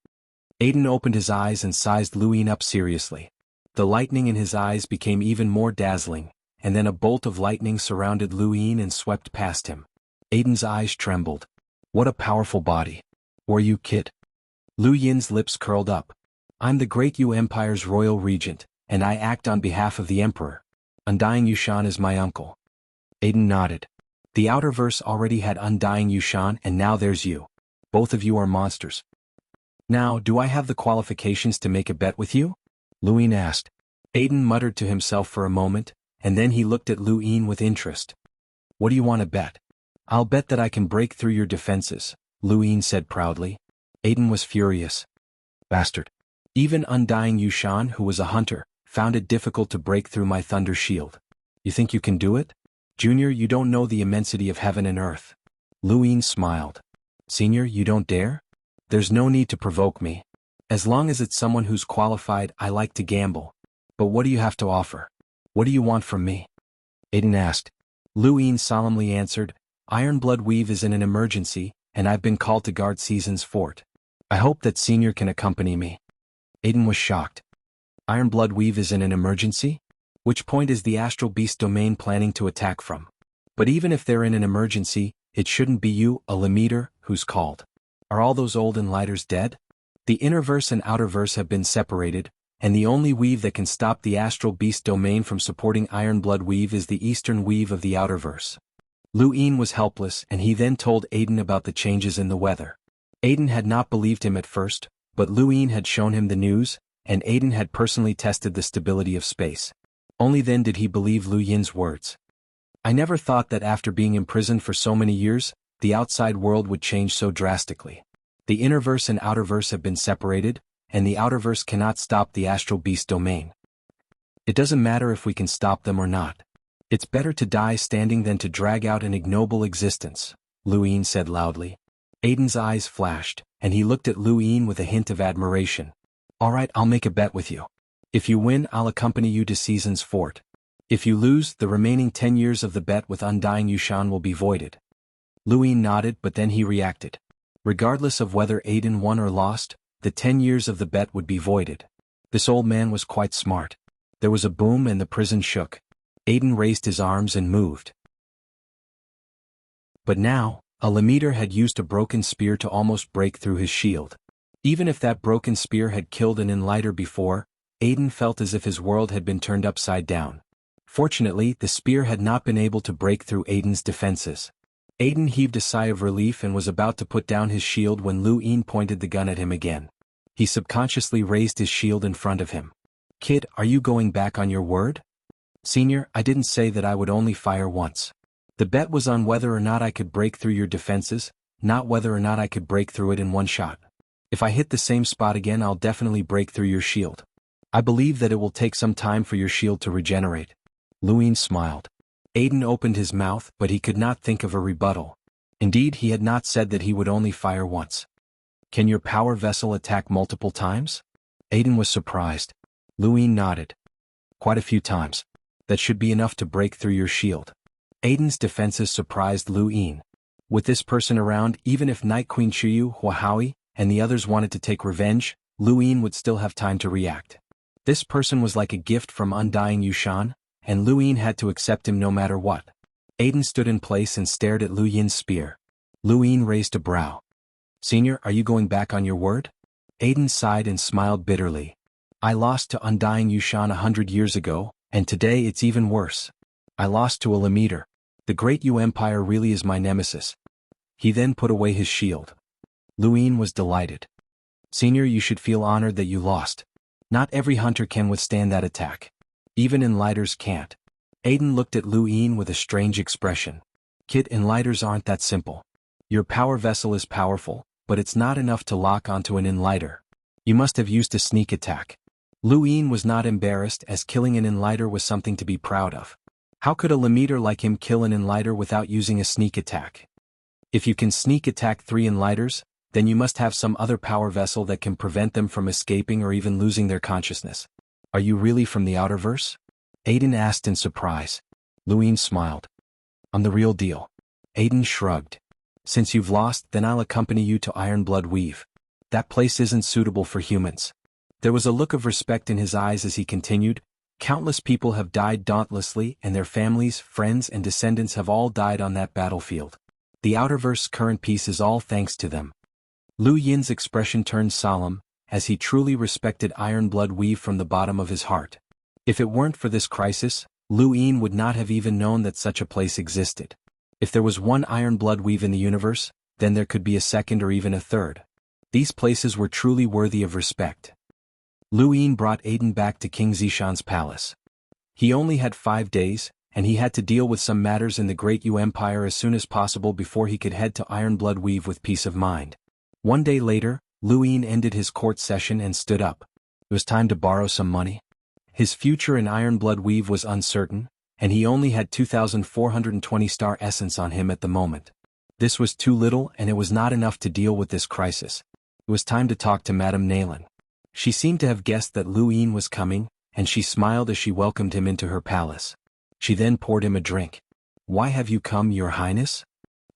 Aiden opened his eyes and sized Luin up seriously. The lightning in his eyes became even more dazzling, and then a bolt of lightning surrounded Luin and swept past him. Aiden's eyes trembled. What a powerful body. Were you Kit? Lu Yin's lips curled up. I'm the Great Yu Empire's royal regent, and I act on behalf of the Emperor. Undying Yushan is my uncle. Aiden nodded. The Outerverse already had Undying Yushan and now there's you. Both of you are monsters. Now, do I have the qualifications to make a bet with you? Luin asked. Aiden muttered to himself for a moment, and then he looked at Luin with interest. What do you want to bet? I'll bet that I can break through your defenses, Luin said proudly. Aiden was furious. Bastard. Even Undying Yushan, who was a hunter, found it difficult to break through my thunder shield. You think you can do it? Junior, you don't know the immensity of heaven and earth. Luin smiled. Senior, you don't dare? There's no need to provoke me. As long as it's someone who's qualified, I like to gamble. But what do you have to offer? What do you want from me? Aiden asked. Luin solemnly answered, Ironblood Weave is in an emergency, and I've been called to guard Season's fort. I hope that Senior can accompany me. Aiden was shocked. Ironblood Weave is in an emergency? Which point is the Astral Beast domain planning to attack from? But even if they're in an emergency, it shouldn't be you, a Lemeter, who's called. Are all those old enlighters dead? The Innerverse and Outerverse have been separated, and the only weave that can stop the Astral Beast domain from supporting Ironblood Weave is the Eastern Weave of the Outerverse. Luin was helpless, and he then told Aiden about the changes in the weather. Aiden had not believed him at first, but Luin had shown him the news, and Aiden had personally tested the stability of space. Only then did he believe Lu Yin's words. I never thought that after being imprisoned for so many years, the outside world would change so drastically. The Innerverse and Outerverse have been separated, and the Outerverse cannot stop the Astral Beast domain. It doesn't matter if we can stop them or not. It's better to die standing than to drag out an ignoble existence, Luin said loudly. Aiden's eyes flashed, and he looked at Luin with a hint of admiration. All right, I'll make a bet with you. If you win, I'll accompany you to Season's fort. If you lose, the remaining 10 years of the bet with Undying Yushan will be voided. Luin nodded, but then he reacted. Regardless of whether Aiden won or lost, the 10 years of the bet would be voided. This old man was quite smart. There was a boom and the prison shook. Aiden raised his arms and moved. But now, a Lemeter had used a broken spear to almost break through his shield. Even if that broken spear had killed an enlighter before, Aiden felt as if his world had been turned upside down. Fortunately, the spear had not been able to break through Aiden's defenses. Aiden heaved a sigh of relief and was about to put down his shield when Luin pointed the gun at him again. He subconsciously raised his shield in front of him. Kid, are you going back on your word? Senior, I didn't say that I would only fire once. The bet was on whether or not I could break through your defenses, not whether or not I could break through it in one shot. If I hit the same spot again, I'll definitely break through your shield. I believe that it will take some time for your shield to regenerate. Luin smiled. Aiden opened his mouth, but he could not think of a rebuttal. Indeed, he had not said that he would only fire once. Can your power vessel attack multiple times? Aiden was surprised. Luin nodded. Quite a few times. That should be enough to break through your shield. Aiden's defenses surprised Luin. With this person around, even if Night Queen Chuyu, Huahui, and the others wanted to take revenge, Lu Yin would still have time to react. This person was like a gift from undying Yushan, and Lu Yin had to accept him no matter what. Aiden stood in place and stared at Lu Yin's spear. Lu Yin raised a brow. "Senior, are you going back on your word?" Aiden sighed and smiled bitterly. "I lost to undying Yushan 100 years ago, and today it's even worse. I lost to a Lemiter. The Great Yu Empire really is my nemesis." He then put away his shield. Lu Yin was delighted. "Senior, you should feel honored that you lost. Not every hunter can withstand that attack. Even enlighters can't." Aiden looked at Lu Yin with a strange expression. "Kid, enlighters aren't that simple. Your power vessel is powerful, but it's not enough to lock onto an enlighter. You must have used a sneak attack." Lu Yin was not embarrassed, as killing an enlighter was something to be proud of. How could a Lemiter like him kill an enlighter without using a sneak attack? If you can sneak attack 3 enlighters, then you must have some other power vessel that can prevent them from escaping or even losing their consciousness. "Are you really from the Outerverse?" Aiden asked in surprise. Lu Yin smiled. "I'm the real deal." Aiden shrugged. "Since you've lost, then I'll accompany you to Ironblood Weave. That place isn't suitable for humans." There was a look of respect in his eyes as he continued. "Countless people have died dauntlessly, and their families, friends, and descendants have all died on that battlefield. The Outerverse's current peace is all thanks to them." Lu Yin's expression turned solemn, as he truly respected Ironblood Weave from the bottom of his heart. If it weren't for this crisis, Lu Yin would not have even known that such a place existed. If there was one Ironblood Weave in the universe, then there could be a second or even a third. These places were truly worthy of respect. Lu Yin brought Aiden back to King Zishan's palace. He only had 5 days, and he had to deal with some matters in the Great Yu Empire as soon as possible before he could head to Ironblood Weave with peace of mind. One day later, Lu Yin ended his court session and stood up. It was time to borrow some money. His future in Ironblood Weave was uncertain, and he only had 2,420 star essence on him at the moment. This was too little, and it was not enough to deal with this crisis. It was time to talk to Madame Naylan. She seemed to have guessed that Lu Yin was coming, and she smiled as she welcomed him into her palace. She then poured him a drink. "Why have you come, Your Highness?"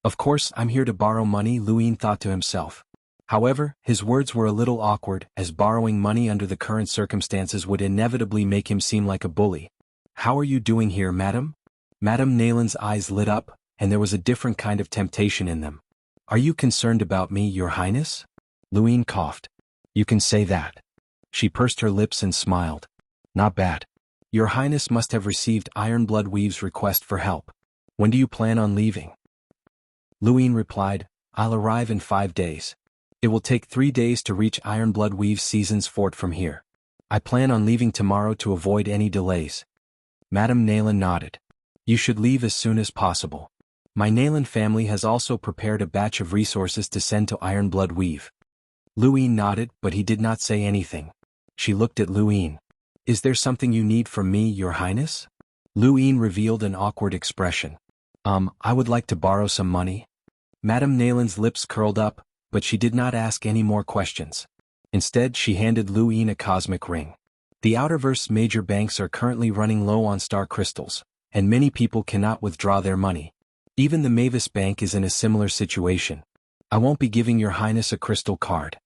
"Of course, I'm here to borrow money," Lu Yin thought to himself. However, his words were a little awkward, as borrowing money under the current circumstances would inevitably make him seem like a bully. "How are you doing here, madam?" Madame Naylan's eyes lit up, and there was a different kind of temptation in them. "Are you concerned about me, Your Highness?" Lu Yin coughed. "You can say that." She pursed her lips and smiled. "Not bad. Your Highness must have received Ironblood Weave's request for help. When do you plan on leaving?" Lu Yin replied, "I'll arrive in 5 days. It will take 3 days to reach Ironblood Weave's Season's Fort from here. I plan on leaving tomorrow to avoid any delays." Madame Naylan nodded. "You should leave as soon as possible. My Naylan family has also prepared a batch of resources to send to Ironblood Weave." Lu Yin nodded, but he did not say anything. She looked at Lu Yin. "Is there something you need from me, Your Highness?" Lu Yin revealed an awkward expression. I would like to borrow some money." Madame Naylan's lips curled up, but she did not ask any more questions. Instead, she handed Lu Yin a cosmic ring. The Outerverse major banks are currently running low on star crystals, and many people cannot withdraw their money. Even the Mavis Bank is in a similar situation. "I won't be giving Your Highness a crystal card."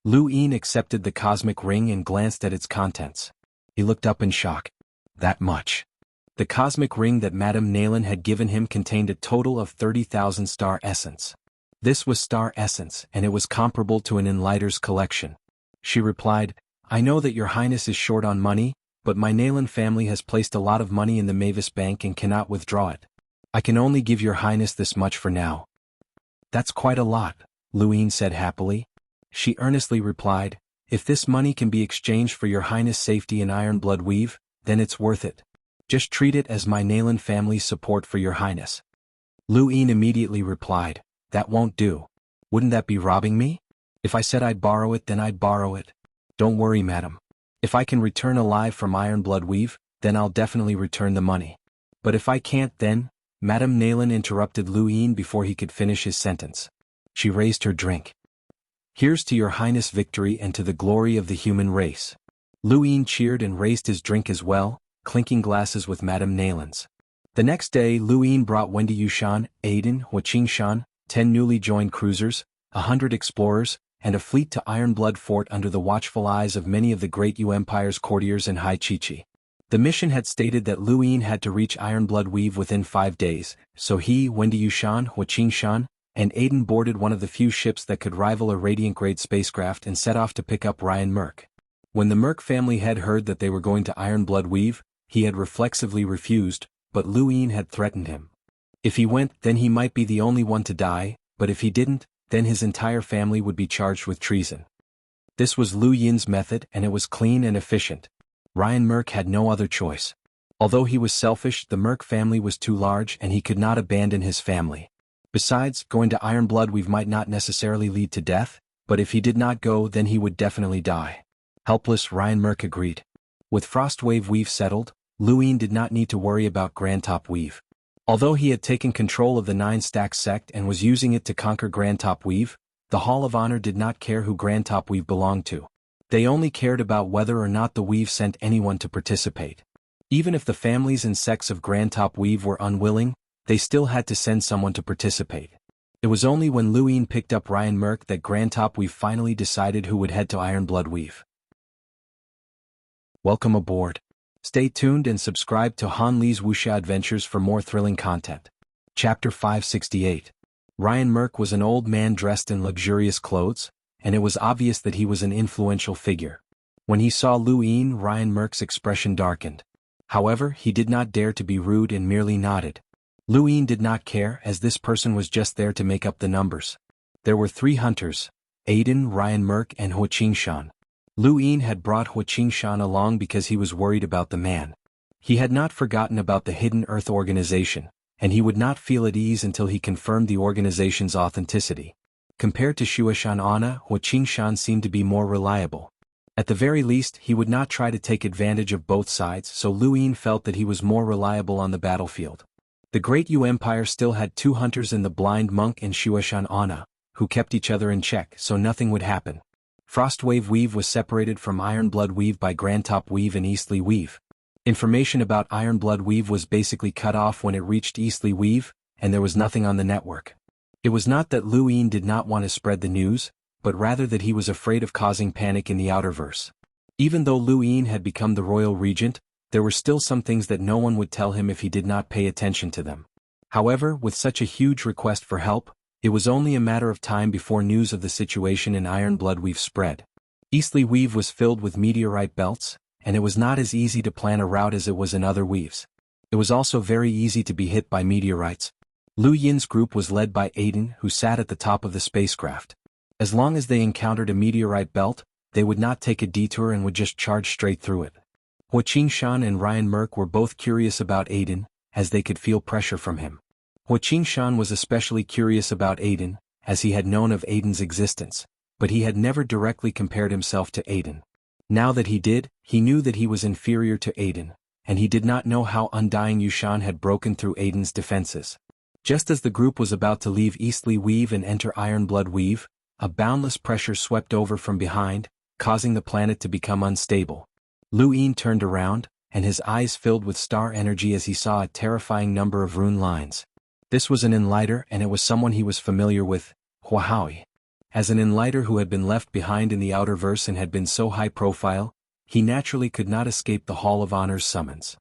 Lu Yin accepted the cosmic ring and glanced at its contents. He looked up in shock. That much. The cosmic ring that Madame Naylan had given him contained a total of 30,000 star essence. This was star essence, and it was comparable to an enlighter's collection. She replied, "I know that Your Highness is short on money, but my Naylan family has placed a lot of money in the Mavis Bank and cannot withdraw it. I can only give Your Highness this much for now." "That's quite a lot," Lu Yin said happily. She earnestly replied, "If this money can be exchanged for Your Highness' safety in Ironblood Weave, then it's worth it. Just treat it as my Naylan family's support for Your Highness." Lu Yin immediately replied, "That won't do. Wouldn't that be robbing me? If I said I'd borrow it, then I'd borrow it. Don't worry, madam. If I can return alive from Ironblood Weave, then I'll definitely return the money. But if I can't, then—" Madame Naylan interrupted Lu Yin before he could finish his sentence. She raised her drink. "Here's to Your Highness' victory and to the glory of the human race." Lu Yin cheered and raised his drink as well, clinking glasses with Madame Naylan's. The next day, Lu Yin brought Wendy Yushan, Aiden, Huaqingshan, 10 newly joined cruisers, 100 explorers, and a fleet to Ironblood Fort under the watchful eyes of many of the great Yu Empire's courtiers and high chichi. The mission had stated that Lu Yin had to reach Ironblood Weave within 5 days, so he, Wendy Yushan, Hua Qingshan, and Aiden boarded one of the few ships that could rival a Radiant-grade spacecraft and set off to pick up Ryan Merck. When the Merck family had heard that they were going to Ironblood Weave, he had reflexively refused, but Lu Yin had threatened him. If he went, then he might be the only one to die, but if he didn't, then his entire family would be charged with treason. This was Lu Yin's method, and it was clean and efficient. Ryan Merck had no other choice. Although he was selfish, the Merck family was too large and he could not abandon his family. Besides, going to Ironblood Weave might not necessarily lead to death, but if he did not go, then he would definitely die. Helpless, Ryan Merck agreed. With Frostwave Weave settled, Lu Yin did not need to worry about Grand Top Weave. Although he had taken control of the 9-stack sect and was using it to conquer Grand Top Weave, the Hall of Honor did not care who Grand Top Weave belonged to. They only cared about whether or not the Weave sent anyone to participate. Even if the families and sects of Grand Top Weave were unwilling, they still had to send someone to participate. It was only when Lu Yin picked up Ryan Merck that Grand Top Weave finally decided who would head to Ironblood Weave. Welcome aboard. Stay tuned and subscribe to Han Li's Wuxia Adventures for more thrilling content. Chapter 568. Ryan Merck was an old man dressed in luxurious clothes, and it was obvious that he was an influential figure. When he saw Lu Yin, Ryan Merck's expression darkened. However, he did not dare to be rude and merely nodded. Lu Yin did not care, as this person was just there to make up the numbers. There were 3 hunters: Aiden, Ryan Merck, and Hua Qingshan. Lu Yin had brought Hua Qingshan along because he was worried about the man. He had not forgotten about the Hidden Earth organization, and he would not feel at ease until he confirmed the organization's authenticity. Compared to Shuashan Anna, Hua Qingshan seemed to be more reliable. At the very least, he would not try to take advantage of both sides, so Lu Yin felt that he was more reliable on the battlefield. The Great Yu Empire still had 2 hunters in the Blind Monk and Shuashan Anna, who kept each other in check so nothing would happen. Frostwave Weave was separated from Ironblood Weave by Grand Top Weave and Eastleigh Weave. Information about Ironblood Weave was basically cut off when it reached Eastleigh Weave, and there was nothing on the network. It was not that Lu Yin did not want to spread the news, but rather that he was afraid of causing panic in the Outerverse. Even though Lu Yin had become the royal regent, there were still some things that no one would tell him if he did not pay attention to them. However, with such a huge request for help, it was only a matter of time before news of the situation in Ironblood Weave spread. Eastleigh Weave was filled with meteorite belts, and it was not as easy to plan a route as it was in other weaves. It was also very easy to be hit by meteorites. Lu Yin's group was led by Aiden, who sat at the top of the spacecraft. As long as they encountered a meteorite belt, they would not take a detour and would just charge straight through it. Hua Qingshan and Ryan Merck were both curious about Aiden, as they could feel pressure from him. Hua Qingshan was especially curious about Aiden, as he had known of Aiden's existence, but he had never directly compared himself to Aiden. Now that he did, he knew that he was inferior to Aiden, and he did not know how Undying Yushan had broken through Aiden's defenses. Just as the group was about to leave Eastleigh Weave and enter Ironblood Weave, a boundless pressure swept over from behind, causing the planet to become unstable. Lu Yin turned around, and his eyes filled with star energy as he saw a terrifying number of rune lines. This was an Enlighter, and it was someone he was familiar with, Huahui. As an Enlighter who had been left behind in the Outerverse and had been so high profile, he naturally could not escape the Hall of Honor's summons.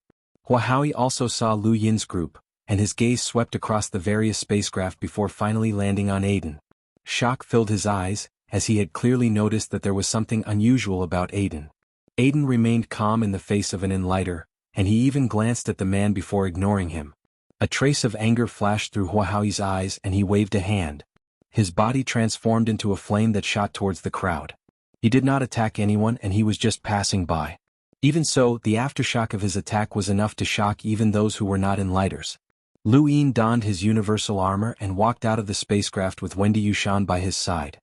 Huahui also saw Lu Yin's group, and his gaze swept across the various spacecraft before finally landing on Aiden. Shock filled his eyes, as he had clearly noticed that there was something unusual about Aiden. Aiden remained calm in the face of an Enlighter, and he even glanced at the man before ignoring him. A trace of anger flashed through Huahui's eyes and he waved a hand. His body transformed into a flame that shot towards the crowd. He did not attack anyone and he was just passing by. Even so, the aftershock of his attack was enough to shock even those who were not Enlighters. Lu Yin donned his universal armor and walked out of the spacecraft with Wendy Yushan by his side.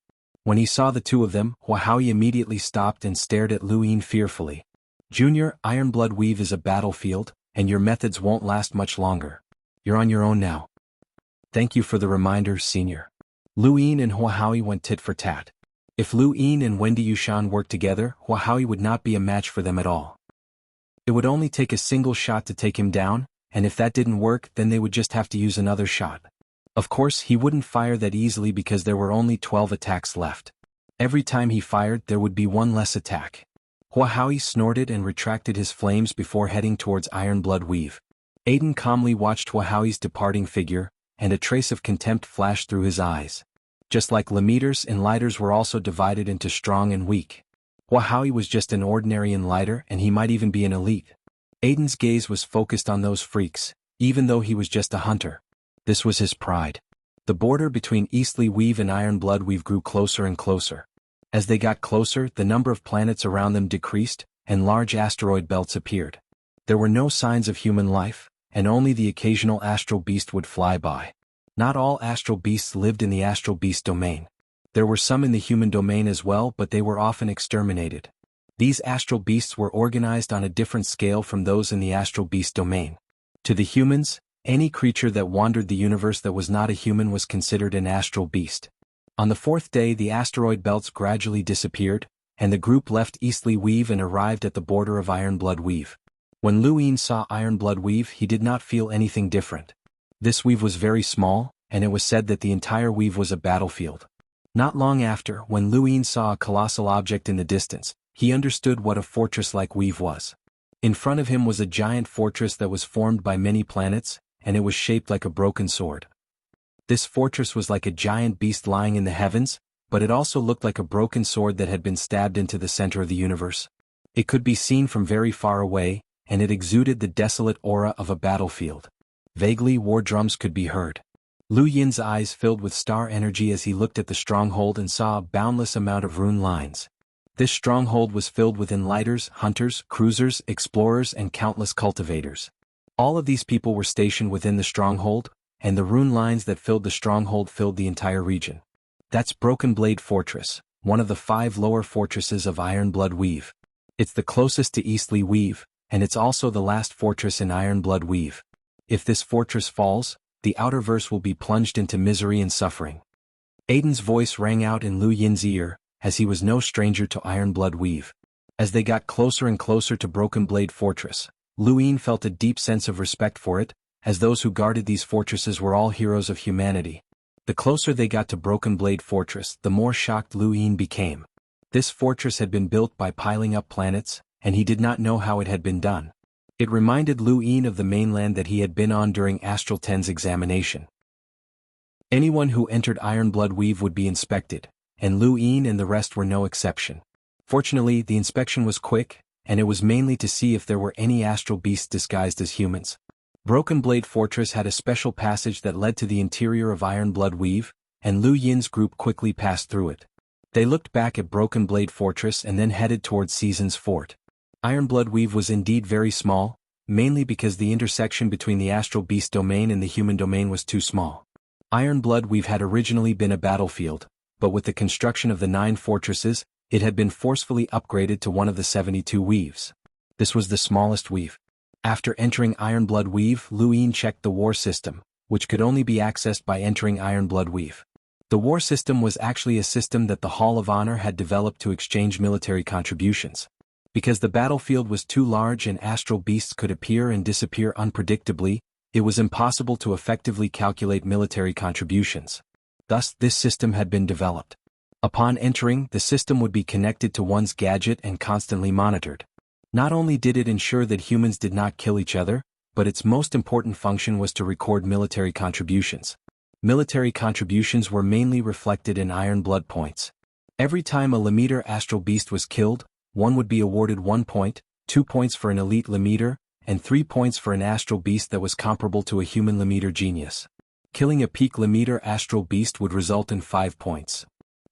When he saw the two of them, Huahui immediately stopped and stared at Lu Yin fearfully. "Junior, Ironblood Weave is a battlefield, and your methods won't last much longer. You're on your own now." "Thank you for the reminder, Senior." Lu Yin and Huahui went tit for tat. If Lu Yin and Wendy Yushan worked together, Huahui would not be a match for them at all. It would only take a single shot to take him down, and if that didn't work, then they would just have to use another shot. Of course, he wouldn't fire that easily because there were only 12 attacks left. Every time he fired, there would be one less attack. Huahui snorted and retracted his flames before heading towards Iron Blood Weave. Aiden calmly watched Huahui's departing figure, and a trace of contempt flashed through his eyes. Just like Lemeters, Enlighters were also divided into strong and weak. Huahui was just an ordinary Enlighter, and he might even be an elite. Aiden's gaze was focused on those freaks, even though he was just a hunter. This was his pride. The border between Eastly Weave and Iron Blood Weave grew closer and closer. As they got closer, the number of planets around them decreased, and large asteroid belts appeared. There were no signs of human life, and only the occasional astral beast would fly by. Not all astral beasts lived in the astral beast domain. There were some in the human domain as well, but they were often exterminated. These astral beasts were organized on a different scale from those in the astral beast domain. To the humans, any creature that wandered the universe that was not a human was considered an astral beast. On the fourth day, the asteroid belts gradually disappeared, and the group left Eastly Weave and arrived at the border of Iron Blood Weave. When Luin saw Iron Blood Weave, he did not feel anything different. This weave was very small, and it was said that the entire weave was a battlefield. Not long after, when Luin saw a colossal object in the distance, he understood what a fortress-like weave was. In front of him was a giant fortress that was formed by many planets, and it was shaped like a broken sword. This fortress was like a giant beast lying in the heavens, but it also looked like a broken sword that had been stabbed into the center of the universe. It could be seen from very far away, and it exuded the desolate aura of a battlefield. Vaguely, war drums could be heard. Lu Yin's eyes filled with star energy as he looked at the stronghold and saw a boundless amount of rune lines. This stronghold was filled with enlighters, hunters, cruisers, explorers, and countless cultivators. All of these people were stationed within the stronghold, and the rune lines that filled the stronghold filled the entire region. That's Broken Blade Fortress, one of the 5 lower fortresses of Iron Blood Weave. It's the closest to Eastly Weave, and it's also the last fortress in Iron Blood Weave. If this fortress falls, the Outerverse will be plunged into misery and suffering. Aiden's voice rang out in Lu Yin's ear, as he was no stranger to Iron Blood Weave. As they got closer and closer to Broken Blade Fortress, Lu Yin felt a deep sense of respect for it, as those who guarded these fortresses were all heroes of humanity. The closer they got to Broken Blade Fortress, the more shocked Lu Yin became. This fortress had been built by piling up planets, and he did not know how it had been done. It reminded Lu Yin of the mainland that he had been on during Astral 10's examination. Anyone who entered Iron Blood Weave would be inspected, and Lu Yin and the rest were no exception. Fortunately, the inspection was quick, and it was mainly to see if there were any astral beasts disguised as humans. Broken Blade Fortress had a special passage that led to the interior of Iron Blood Weave, and Lu Yin's group quickly passed through it. They looked back at Broken Blade Fortress and then headed towards Season's Fort. Iron Blood Weave was indeed very small, mainly because the intersection between the astral beast domain and the human domain was too small. Iron Blood Weave had originally been a battlefield, but with the construction of the 9 fortresses, it had been forcefully upgraded to one of the 72 weaves. This was the smallest weave. After entering Iron Blood Weave, Lu Yin checked the war system, which could only be accessed by entering Iron Blood Weave. The war system was actually a system that the Hall of Honor had developed to exchange military contributions. Because the battlefield was too large and astral beasts could appear and disappear unpredictably, it was impossible to effectively calculate military contributions. Thus, this system had been developed. Upon entering, the system would be connected to one's gadget and constantly monitored. Not only did it ensure that humans did not kill each other, but its most important function was to record military contributions. Military contributions were mainly reflected in Iron Blood points. Every time a Lemeter astral beast was killed, one would be awarded 1 point, 2 points for an elite Lemeter, and 3 points for an astral beast that was comparable to a human Lemeter genius. Killing a peak Lemeter astral beast would result in 5 points.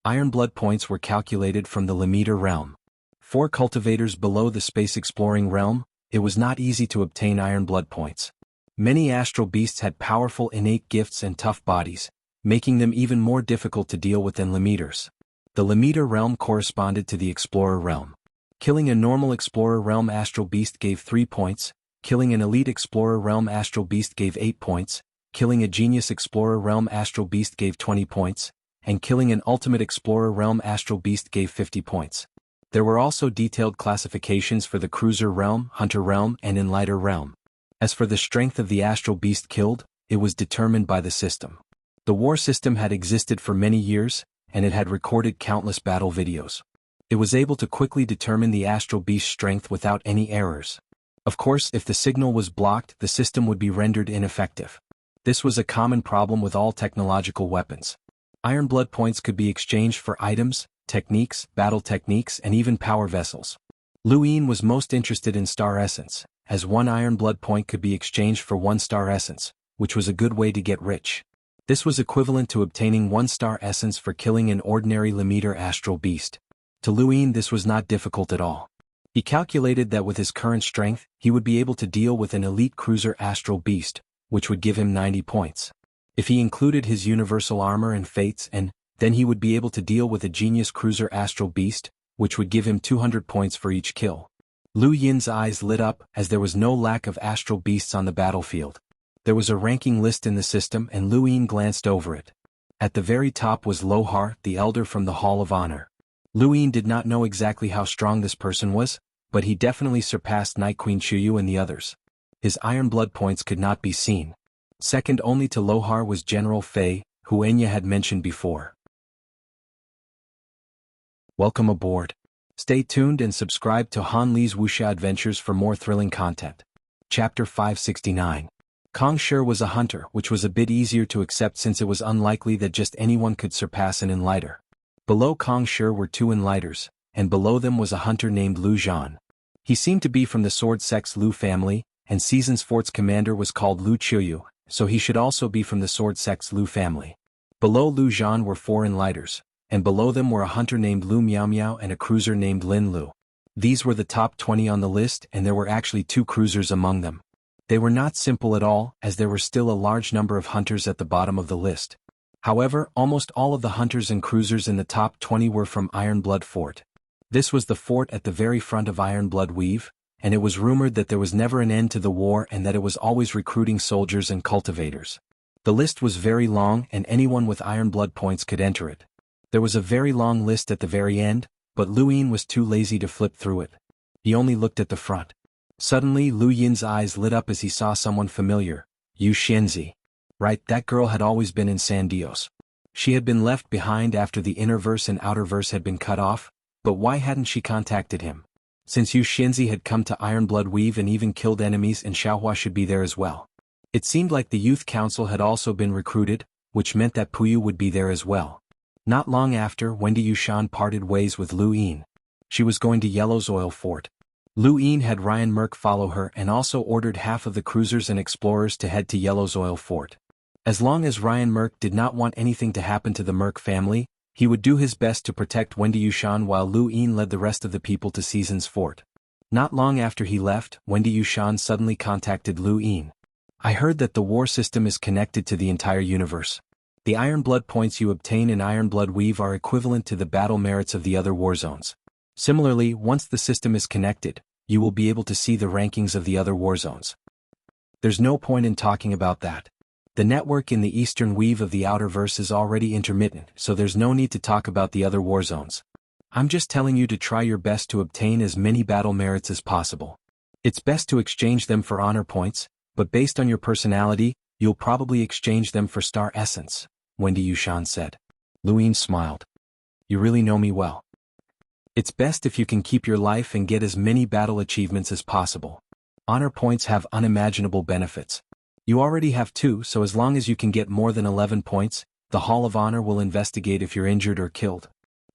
Iron Blood points were calculated from the Lemeter realm. For cultivators below the space-exploring realm, it was not easy to obtain Iron Blood points. Many astral beasts had powerful innate gifts and tough bodies, making them even more difficult to deal with than Lemeters. The Lemeter realm corresponded to the Explorer realm. Killing a normal Explorer realm astral beast gave 3 points, killing an elite Explorer realm astral beast gave 8 points, killing a genius Explorer realm astral beast gave 20 points, and killing an ultimate Explorer realm astral beast gave 50 points. There were also detailed classifications for the Cruiser realm, Hunter realm, and Enlighter realm. As for the strength of the astral beast killed, it was determined by the system. The war system had existed for many years, and it had recorded countless battle videos. It was able to quickly determine the astral beast's strength without any errors. Of course, if the signal was blocked, the system would be rendered ineffective. This was a common problem with all technological weapons. Iron blood points could be exchanged for items, techniques, battle techniques, and even power vessels. Luin was most interested in star essence, as one iron blood point could be exchanged for one star essence, which was a good way to get rich. This was equivalent to obtaining one star essence for killing an ordinary Limiter astral beast. To Luin, this was not difficult at all. He calculated that with his current strength, he would be able to deal with an elite cruiser astral beast, which would give him 90 points. If he included his universal armor and fates, and then he would be able to deal with a genius cruiser astral beast, which would give him 200 points for each kill. Lu Yin's eyes lit up, as there was no lack of astral beasts on the battlefield. There was a ranking list in the system, and Lu Yin glanced over it. At the very top was Lohar, the elder from the Hall of Honor. Lu Yin did not know exactly how strong this person was, but he definitely surpassed Night Queen Chuyu and the others. His iron blood points could not be seen. Second only to Lohar was General Fei, who Enya had mentioned before. Welcome aboard. Stay tuned and subscribe to Han Li's Wuxia Adventures for more thrilling content. Chapter 569. Kong Shi was a hunter, which was a bit easier to accept since it was unlikely that just anyone could surpass an enlighter. Below Kong Shi were two enlighters, and below them was a hunter named Lu Zhan. He seemed to be from the Sword Sex Lu family, and Season's Fort's commander was called Lu Chuyu, so he should also be from the Sword Sex Lu family. Below Lu Zhan were four enlighters, and below them were a hunter named Lu Miao Miao and a cruiser named Lin Lu. These were the top 20 on the list, and there were actually two cruisers among them. They were not simple at all, as there were still a large number of hunters at the bottom of the list. However, almost all of the hunters and cruisers in the top 20 were from Ironblood Fort. This was the fort at the very front of Ironblood Weave, and it was rumored that there was never an end to the war and that it was always recruiting soldiers and cultivators. The list was very long, and anyone with iron blood points could enter it. There was a very long list at the very end, but Lu Yin was too lazy to flip through it. He only looked at the front. Suddenly Lu Yin's eyes lit up as he saw someone familiar. Yu Xianzi. Right, that girl had always been in San Dios. She had been left behind after the inner verse and outer verse had been cut off, but why hadn't she contacted him? Since Yu Xianzi had come to Ironblood Weave and even killed enemies, and Xiaohua should be there as well. It seemed like the Youth Council had also been recruited, which meant that Puyu would be there as well. Not long after, Wendy Yushan parted ways with Lu Yin. She was going to Yellow's Oil Fort. Lu Yin had Ryan Merck follow her and also ordered half of the cruisers and explorers to head to Yellow's Oil Fort. As long as Ryan Merck did not want anything to happen to the Merck family, he would do his best to protect Wendy Yushan while Lu Yin led the rest of the people to Season's Fort. Not long after he left, Wendy Yushan suddenly contacted Lu Yin. I heard that the war system is connected to the entire universe. The iron blood points you obtain in Ironblood Weave are equivalent to the battle merits of the other war zones. Similarly, once the system is connected, you will be able to see the rankings of the other war zones. There's no point in talking about that. The network in the Eastern Weave of the Outer Verse is already intermittent, so there's no need to talk about the other war zones. I'm just telling you to try your best to obtain as many battle merits as possible. It's best to exchange them for honor points, but based on your personality, you'll probably exchange them for star essence, Wendy Yushan said. Lu Yin smiled. You really know me well. It's best if you can keep your life and get as many battle achievements as possible. Honor points have unimaginable benefits. You already have 2, so as long as you can get more than 11 points, the Hall of Honor will investigate if you're injured or killed.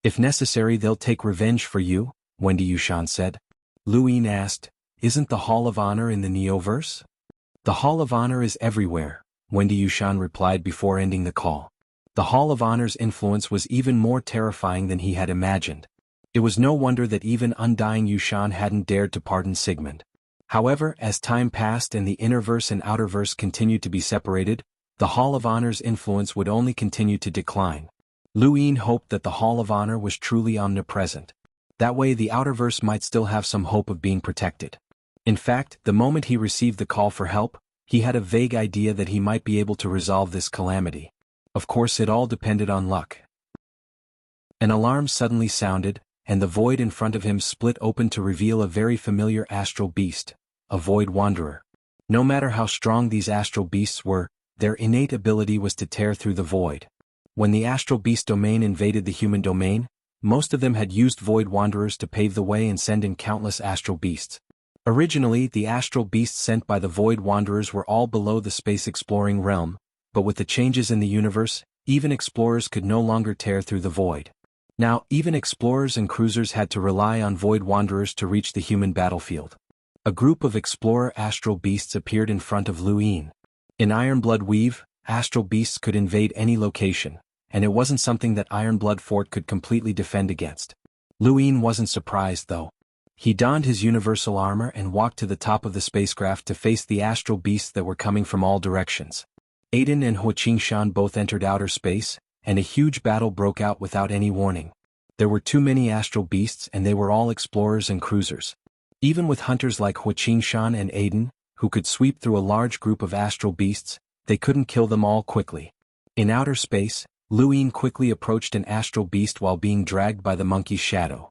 If necessary, they'll take revenge for you, Wendy Yushan said. Lu Yin asked, Isn't the Hall of Honor in the Neoverse? The Hall of Honor is everywhere, Wendy Yushan replied before ending the call. The Hall of Honor's influence was even more terrifying than he had imagined. It was no wonder that even undying Yushan hadn't dared to pardon Sigmund. However, as time passed and the inner verse and outer verse continued to be separated, the Hall of Honor's influence would only continue to decline. Lu Yin hoped that the Hall of Honor was truly omnipresent. That way the outer verse might still have some hope of being protected. In fact, the moment he received the call for help, he had a vague idea that he might be able to resolve this calamity. Of course, it all depended on luck. An alarm suddenly sounded, and the void in front of him split open to reveal a very familiar astral beast, a void wanderer. No matter how strong these astral beasts were, Their innate ability was to tear through the void. When the astral beast domain invaded the human domain, most of them had used void wanderers to pave the way and send in countless astral beasts. Originally, the astral beasts sent by the void wanderers were all below the space-exploring realm, but with the changes in the universe, even explorers could no longer tear through the void. Now, even explorers and cruisers had to rely on void wanderers to reach the human battlefield. A group of explorer astral beasts appeared in front of Lu Yin. In Ironblood Weave, astral beasts could invade any location, and it wasn't something that Ironblood Fort could completely defend against. Lu Yin wasn't surprised, though. He donned his universal armor and walked to the top of the spacecraft to face the astral beasts that were coming from all directions. Aiden and Hua Qingshan both entered outer space, and a huge battle broke out without any warning. There were too many astral beasts and they were all explorers and cruisers. Even with hunters like Hua Qingshan and Aiden, who could sweep through a large group of astral beasts, they couldn't kill them all quickly. In outer space, Lu Yin quickly approached an astral beast while being dragged by the monkey's shadow.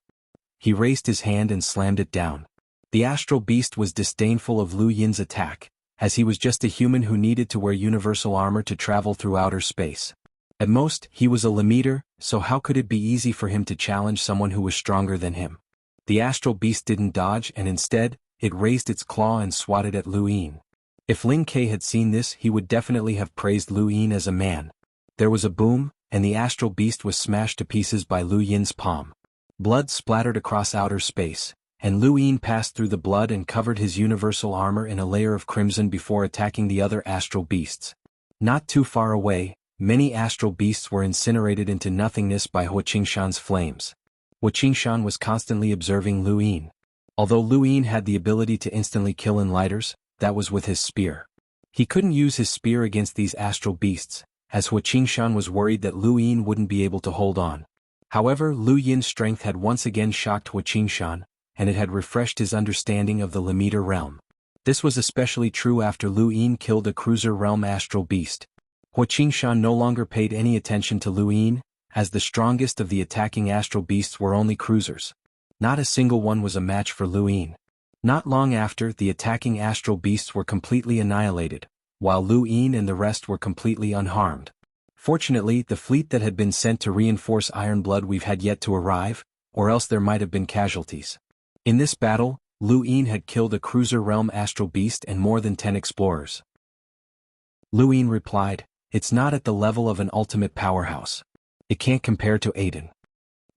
He raised his hand and slammed it down. The astral beast was disdainful of Lu Yin's attack, as he was just a human who needed to wear universal armor to travel through outer space. At most, he was a limiter, so how could it be easy for him to challenge someone who was stronger than him? The astral beast didn't dodge and instead, it raised its claw and swatted at Lu Yin. If Lin Ke had seen this, he would definitely have praised Lu Yin as a man. There was a boom, and the astral beast was smashed to pieces by Lu Yin's palm. Blood splattered across outer space, and Lu Yin passed through the blood and covered his universal armor in a layer of crimson before attacking the other astral beasts. Not too far away, many astral beasts were incinerated into nothingness by Hua Qingshan's flames. Hua Qingshan was constantly observing Lu Yin. Although Lu Yin had the ability to instantly kill enlighters, that was with his spear. He couldn't use his spear against these astral beasts, as Hua Qingshan was worried that Lu Yin wouldn't be able to hold on. However, Lu Yin's strength had once again shocked Hua Qingshan, and it had refreshed his understanding of the Limiter realm. This was especially true after Lu Yin killed a cruiser realm astral beast. Hua Qingshan no longer paid any attention to Lu Yin, as the strongest of the attacking astral beasts were only cruisers. Not a single one was a match for Lu Yin. Not long after, the attacking astral beasts were completely annihilated, while Lu Yin and the rest were completely unharmed. Fortunately, the fleet that had been sent to reinforce Ironblood Weave had yet to arrive, or else there might have been casualties. In this battle, Lu Yin had killed a cruiser realm astral beast and more than 10 explorers. Lu Yin replied, "It's not at the level of an ultimate powerhouse. It can't compare to Aiden."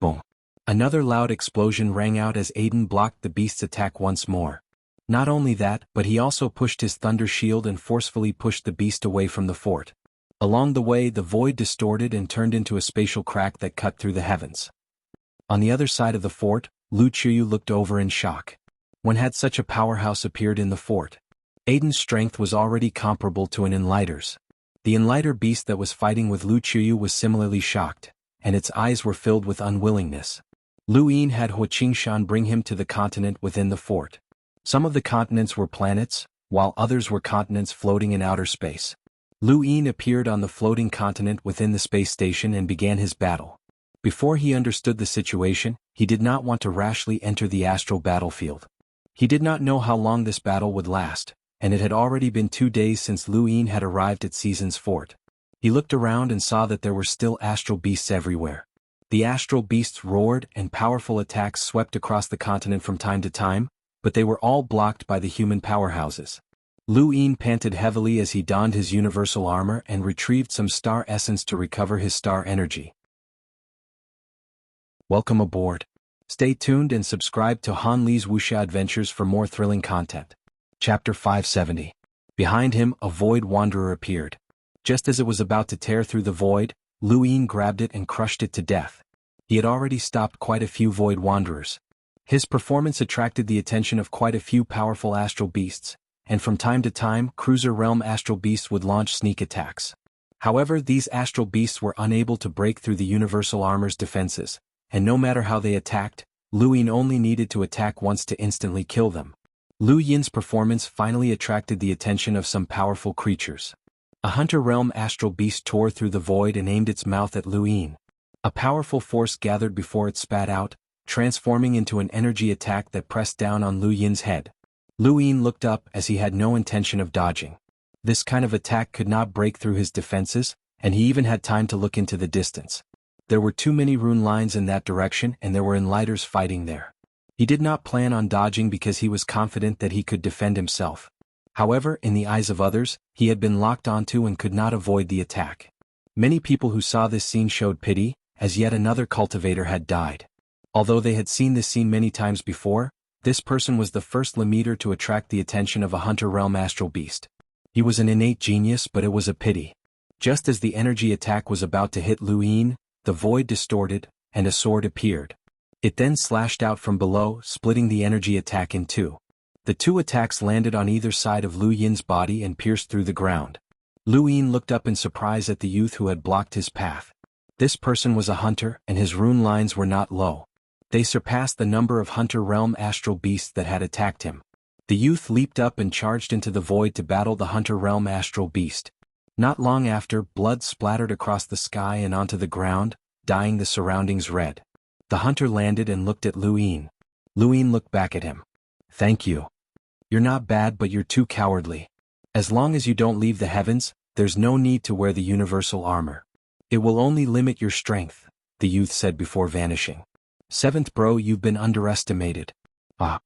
Boom. Another loud explosion rang out as Aiden blocked the beast's attack once more. Not only that, but he also pushed his thunder shield and forcefully pushed the beast away from the fort. Along the way, the void distorted and turned into a spatial crack that cut through the heavens. On the other side of the fort, Lu Qiyu looked over in shock. When had such a powerhouse appeared in the fort? Aiden's strength was already comparable to an enlighter's. The enlighter beast that was fighting with Lu Qiyu was similarly shocked, and its eyes were filled with unwillingness. Lu Yin had Hua Qingshan bring him to the continent within the fort. Some of the continents were planets, while others were continents floating in outer space. Lu Yin appeared on the floating continent within the space station and began his battle. Before he understood the situation, he did not want to rashly enter the astral battlefield. He did not know how long this battle would last, and it had already been 2 days since Lu Yin had arrived at Season's fort. He looked around and saw that there were still astral beasts everywhere. The astral beasts roared and powerful attacks swept across the continent from time to time, but they were all blocked by the human powerhouses. Lu Yin panted heavily as he donned his universal armor and retrieved some star essence to recover his star energy. Welcome aboard. Stay tuned and subscribe to Han Li's Wuxia Adventures for more thrilling content. Chapter 570. Behind him, a void wanderer appeared. Just as it was about to tear through the void, Lu Yin grabbed it and crushed it to death. He had already stopped quite a few void wanderers. His performance attracted the attention of quite a few powerful astral beasts, and from time to time, cruiser realm astral beasts would launch sneak attacks. However, these astral beasts were unable to break through the universal armor's defenses, and no matter how they attacked, Lu Yin only needed to attack once to instantly kill them. Lu Yin's performance finally attracted the attention of some powerful creatures. A hunter realm astral beast tore through the void and aimed its mouth at Lu Yin. A powerful force gathered before it spat out, transforming into an energy attack that pressed down on Lu Yin's head. Lu Yin looked up as he had no intention of dodging. This kind of attack could not break through his defenses, and he even had time to look into the distance. There were too many rune lines in that direction and there were enlighters fighting there. He did not plan on dodging because he was confident that he could defend himself. However, in the eyes of others, he had been locked onto and could not avoid the attack. Many people who saw this scene showed pity, as yet another cultivator had died. Although they had seen this scene many times before, this person was the first Lemeter to attract the attention of a Hunter Realm astral beast. He was an innate genius, but it was a pity. Just as the energy attack was about to hit Lu Yin, the void distorted, and a sword appeared. It then slashed out from below, splitting the energy attack in two. The two attacks landed on either side of Lu Yin's body and pierced through the ground. Lu Yin looked up in surprise at the youth who had blocked his path. This person was a hunter, and his rune lines were not low. They surpassed the number of Hunter Realm astral beasts that had attacked him. The youth leaped up and charged into the void to battle the Hunter Realm astral beast. Not long after, blood splattered across the sky and onto the ground, dyeing the surroundings red. The hunter landed and looked at Lu Yin. Lu Yin looked back at him. "Thank you. You're not bad, but you're too cowardly. As long as you don't leave the heavens, there's no need to wear the universal armor. It will only limit your strength," the youth said before vanishing. "Seventh bro, you've been underestimated." "Ah."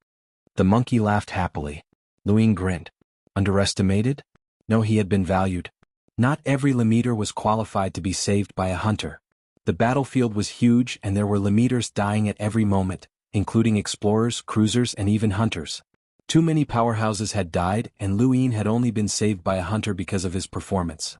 The monkey laughed happily. Lu Yin grinned. "Underestimated?" No, he had been valued. Not every Lemeter was qualified to be saved by a hunter. The battlefield was huge and there were Lemeters dying at every moment, including explorers, cruisers, and even hunters. Too many powerhouses had died and Lu Yin had only been saved by a hunter because of his performance.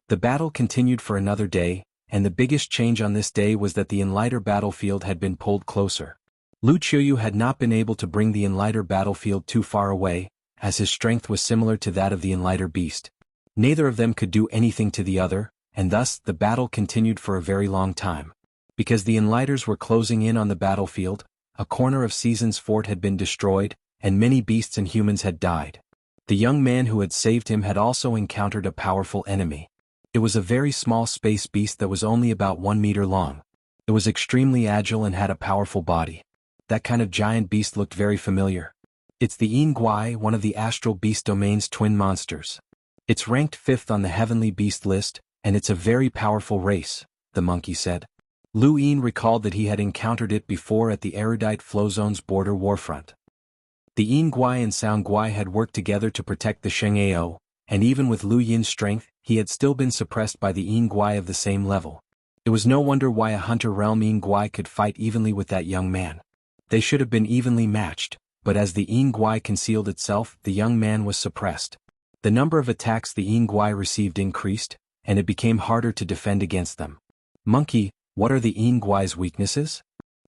The battle continued for another day, and the biggest change on this day was that the Enlighter battlefield had been pulled closer. Lu Qiuyu had not been able to bring the Enlighter battlefield too far away, as his strength was similar to that of the Enlighter beast. Neither of them could do anything to the other, and thus the battle continued for a very long time. Because the Enlighters were closing in on the battlefield, a corner of Season's fort had been destroyed, and many beasts and humans had died. The young man who had saved him had also encountered a powerful enemy. It was a very small space beast that was only about 1 meter long. It was extremely agile and had a powerful body. That kind of giant beast looked very familiar. It's the Yin Guai, one of the astral beast domain's twin monsters. It's ranked 5th on the heavenly beast list, and it's a very powerful race, the monkey said. Lu Yin recalled that he had encountered it before at the erudite Flowzone's border warfront. The Yin Guai and Sound Guai had worked together to protect the Sheng Ao, and even with Lu Yin's strength, he had still been suppressed by the Yin Guai of the same level. It was no wonder why a Hunter Realm Yin Guai could fight evenly with that young man. They should have been evenly matched, but as the Yin Guai concealed itself, the young man was suppressed. The number of attacks the Yin Guai received increased, and it became harder to defend against them. "Monkey, what are the Yin Guai's weaknesses?"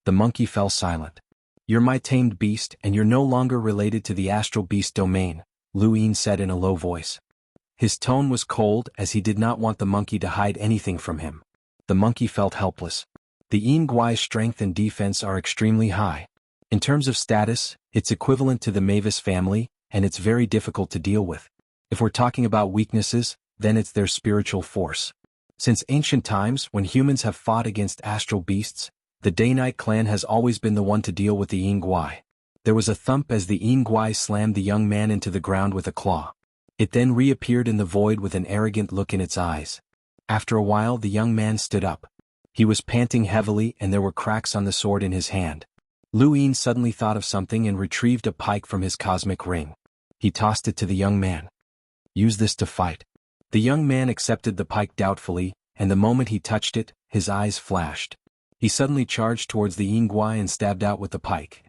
The monkey fell silent. "You're my tamed beast and you're no longer related to the astral beast domain," Lu Yin said in a low voice. His tone was cold as he did not want the monkey to hide anything from him. The monkey felt helpless. The Yin Guai's strength and defense are extremely high. In terms of status, it's equivalent to the Mavis family, and it's very difficult to deal with. If we're talking about weaknesses, then it's their spiritual force. Since ancient times, when humans have fought against astral beasts, the Day-Night clan has always been the one to deal with the Yin Guai. There was a thump as the Yin Guai slammed the young man into the ground with a claw. It then reappeared in the void with an arrogant look in its eyes. After a while, the young man stood up. He was panting heavily and there were cracks on the sword in his hand. Lu Yin suddenly thought of something and retrieved a pike from his cosmic ring. He tossed it to the young man. "Use this to fight." The young man accepted the pike doubtfully, and the moment he touched it, his eyes flashed. He suddenly charged towards the Yin Guai and stabbed out with the pike.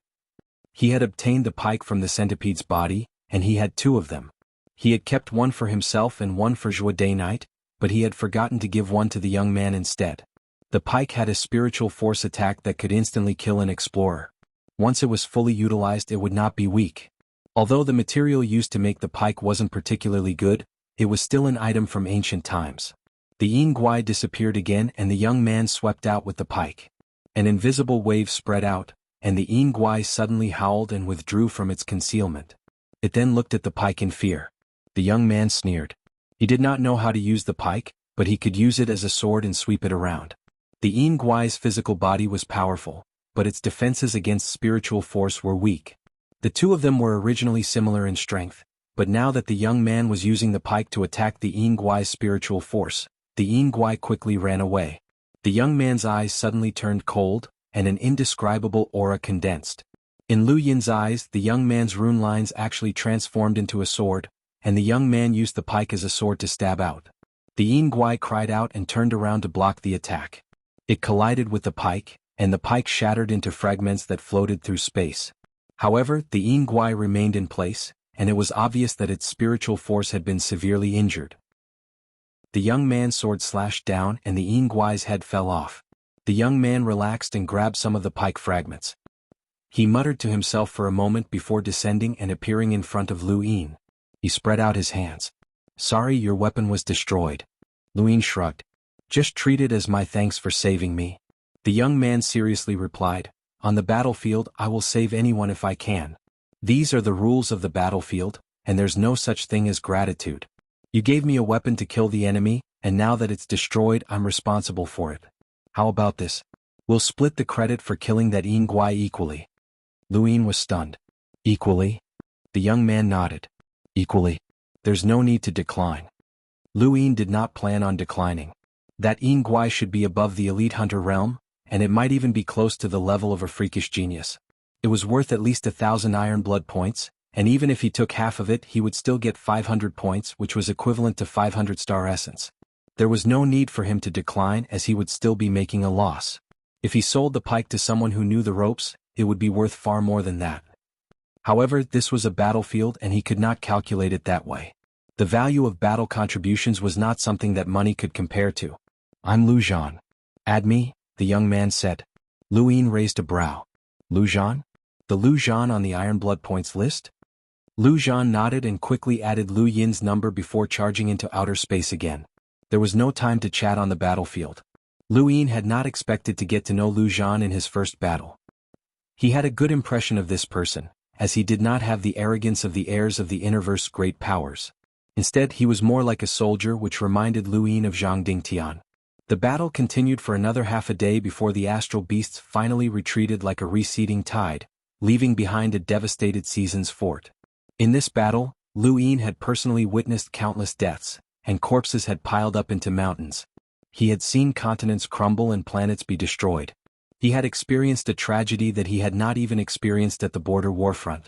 He had obtained the pike from the centipede's body, and he had 2 of them. He had kept one for himself and one for Zhua Day-Night, but he had forgotten to give one to the young man instead. The pike had a spiritual force attack that could instantly kill an explorer. Once it was fully utilized, it would not be weak. Although the material used to make the pike wasn't particularly good, it was still an item from ancient times. The Yin Guai disappeared again and the young man swept out with the pike. An invisible wave spread out, and the Yin Guai suddenly howled and withdrew from its concealment. It then looked at the pike in fear. The young man sneered. He did not know how to use the pike, but he could use it as a sword and sweep it around. The Yin Guai's physical body was powerful, but its defenses against spiritual force were weak. The 2 of them were originally similar in strength, but now that the young man was using the pike to attack the Ingwai's spiritual force, the Ingwai quickly ran away. The young man's eyes suddenly turned cold, and an indescribable aura condensed. In Lu Yin's eyes, the young man's rune lines actually transformed into a sword, and the young man used the pike as a sword to stab out. The Ingwai cried out and turned around to block the attack. It collided with the pike, and the pike shattered into fragments that floated through space. However, the Ingwai remained in place, and it was obvious that its spiritual force had been severely injured. The young man's sword slashed down and the Ingwai's head fell off. The young man relaxed and grabbed some of the pike fragments. He muttered to himself for a moment before descending and appearing in front of Lu Yin. He spread out his hands. "Sorry, your weapon was destroyed." Lu Yin shrugged. "Just treat it as my thanks for saving me." The young man seriously replied, "On the battlefield I will save anyone if I can. These are the rules of the battlefield, and there's no such thing as gratitude. You gave me a weapon to kill the enemy, and now that it's destroyed I'm responsible for it. How about this? We'll split the credit for killing that Ingwai equally." Lu Yin was stunned. "Equally?" The young man nodded. "Equally. There's no need to decline." Lu Yin did not plan on declining. That Ingwai should be above the elite hunter realm, and it might even be close to the level of a freakish genius. It was worth at least 1,000 iron blood points, and even if he took half of it he would still get 500 points, which was equivalent to 500 star essence. There was no need for him to decline as he would still be making a loss. If he sold the pike to someone who knew the ropes, it would be worth far more than that. However, this was a battlefield and he could not calculate it that way. The value of battle contributions was not something that money could compare to. "I'm Lu Zhan. Add me," the young man said. Lu Yin raised a brow. "Lu Zhan? The Lu Zhan on the iron blood points list?" Lu Zhan nodded and quickly added Lu Yin's number before charging into outer space again. There was no time to chat on the battlefield. Lu Yin had not expected to get to know Lu Zhan in his first battle. He had a good impression of this person, as he did not have the arrogance of the heirs of the Innerverse's great powers. Instead, he was more like a soldier, which reminded Lu Yin of Zhang Dingtian. The battle continued for another half a day before the astral beasts finally retreated like a receding tide, leaving behind a devastated Season's fort. In this battle, Lu Yin had personally witnessed countless deaths, and corpses had piled up into mountains. He had seen continents crumble and planets be destroyed. He had experienced a tragedy that he had not even experienced at the border warfront.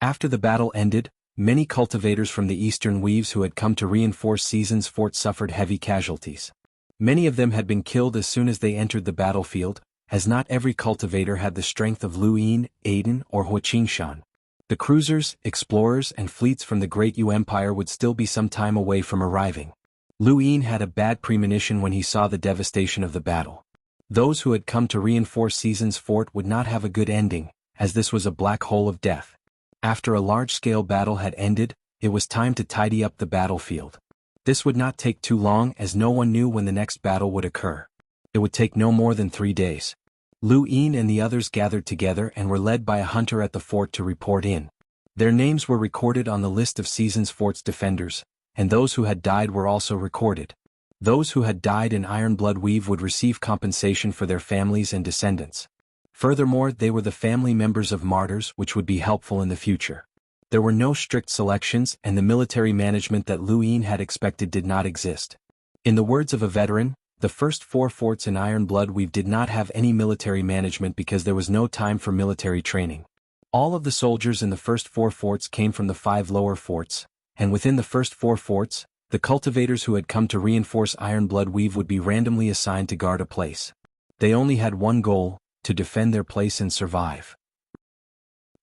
After the battle ended, many cultivators from the Eastern Weaves who had come to reinforce Season's fort suffered heavy casualties. Many of them had been killed as soon as they entered the battlefield, as not every cultivator had the strength of Lu Yin, Aiden, or Hua Qingshan. The cruisers, explorers, and fleets from the Great Yu Empire would still be some time away from arriving. Lu Yin had a bad premonition when he saw the devastation of the battle. Those who had come to reinforce Season's fort would not have a good ending, as this was a black hole of death. After a large-scale battle had ended, it was time to tidy up the battlefield. This would not take too long as no one knew when the next battle would occur. It would take no more than 3 days. Lu Yin and the others gathered together and were led by a hunter at the fort to report in. Their names were recorded on the list of Season's fort's defenders, and those who had died were also recorded. Those who had died in Iron Blood Weave would receive compensation for their families and descendants. Furthermore, they were the family members of martyrs, which would be helpful in the future. There were no strict selections, and the military management that Lu Yin had expected did not exist. In the words of a veteran, the first 4 forts in Iron Blood Weave did not have any military management because there was no time for military training. All of the soldiers in the first 4 forts came from the 5 lower forts, and within the first 4 forts, the cultivators who had come to reinforce Iron Blood Weave would be randomly assigned to guard a place. They only had one goal: to defend their place and survive.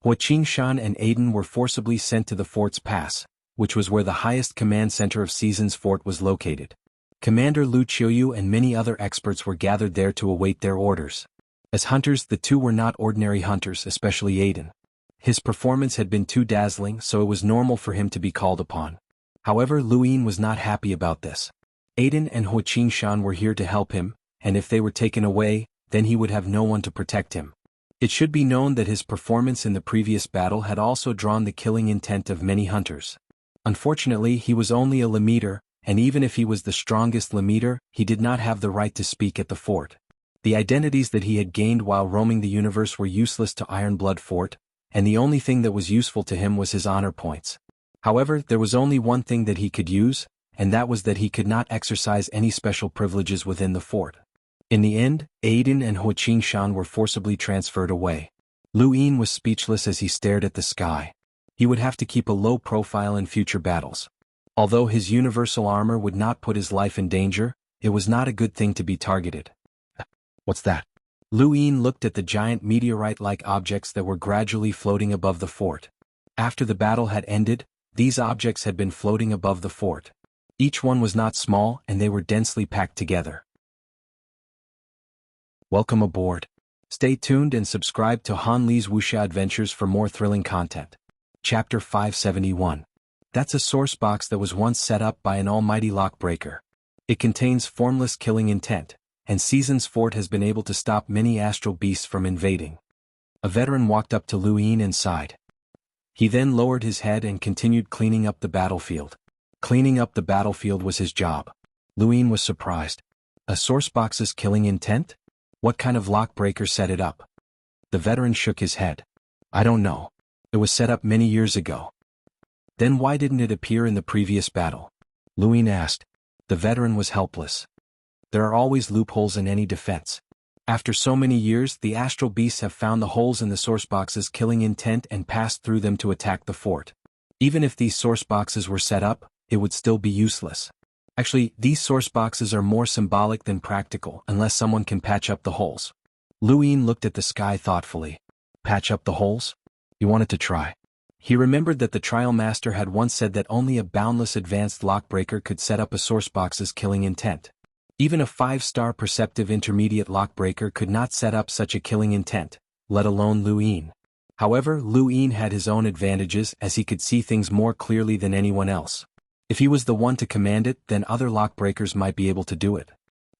Hua Qingshan and Aiden were forcibly sent to the fort's pass, which was where the highest command center of Season's fort was located. Commander Lu Qiuyu and many other experts were gathered there to await their orders. As hunters, the two were not ordinary hunters, especially Aiden. His performance had been too dazzling, so it was normal for him to be called upon. However, Lu Yin was not happy about this. Aiden and Hua Qingshan were here to help him, and if they were taken away, then he would have no one to protect him. It should be known that his performance in the previous battle had also drawn the killing intent of many hunters. Unfortunately, he was only a Lemeter, and even if he was the strongest Lemeter, he did not have the right to speak at the fort. The identities that he had gained while roaming the universe were useless to Iron Blood Fort, and the only thing that was useful to him was his honor points. However, there was only one thing that he could use, and that was that he could not exercise any special privileges within the fort. In the end, Aiden and Ho Shan were forcibly transferred away. Lu Yin was speechless as he stared at the sky. He would have to keep a low profile in future battles. Although his universal armor would not put his life in danger, it was not a good thing to be targeted. What's that? Lu Yin looked at the giant meteorite-like objects that were gradually floating above the fort. After the battle had ended, these objects had been floating above the fort. Each one was not small, and they were densely packed together. Welcome aboard. Stay tuned and subscribe to Han Li's Wuxia Adventures for more thrilling content. Chapter 571. That's a source box that was once set up by an almighty lockbreaker. It contains formless killing intent, and Season's fort has been able to stop many astral beasts from invading. A veteran walked up to Lu Yin and sighed. He then lowered his head and continued cleaning up the battlefield. Cleaning up the battlefield was his job. Lu Yin was surprised. A source box's killing intent? What kind of lockbreaker set it up? The veteran shook his head. I don't know. It was set up many years ago. Then why didn't it appear in the previous battle? Lu Yin asked. The veteran was helpless. There are always loopholes in any defense. After so many years, the astral beasts have found the holes in the source box's killing intent and passed through them to attack the fort. Even if these source boxes were set up, it would still be useless. Actually, these source boxes are more symbolic than practical unless someone can patch up the holes. Lu Yin looked at the sky thoughtfully. Patch up the holes? He wanted to try. He remembered that the trial master had once said that only a boundless advanced lockbreaker could set up a source box's killing intent. Even a 5-star perceptive intermediate lockbreaker could not set up such a killing intent, let alone Lu Yin. However, Lu Yin had his own advantages as he could see things more clearly than anyone else. If he was the one to command it, then other lockbreakers might be able to do it.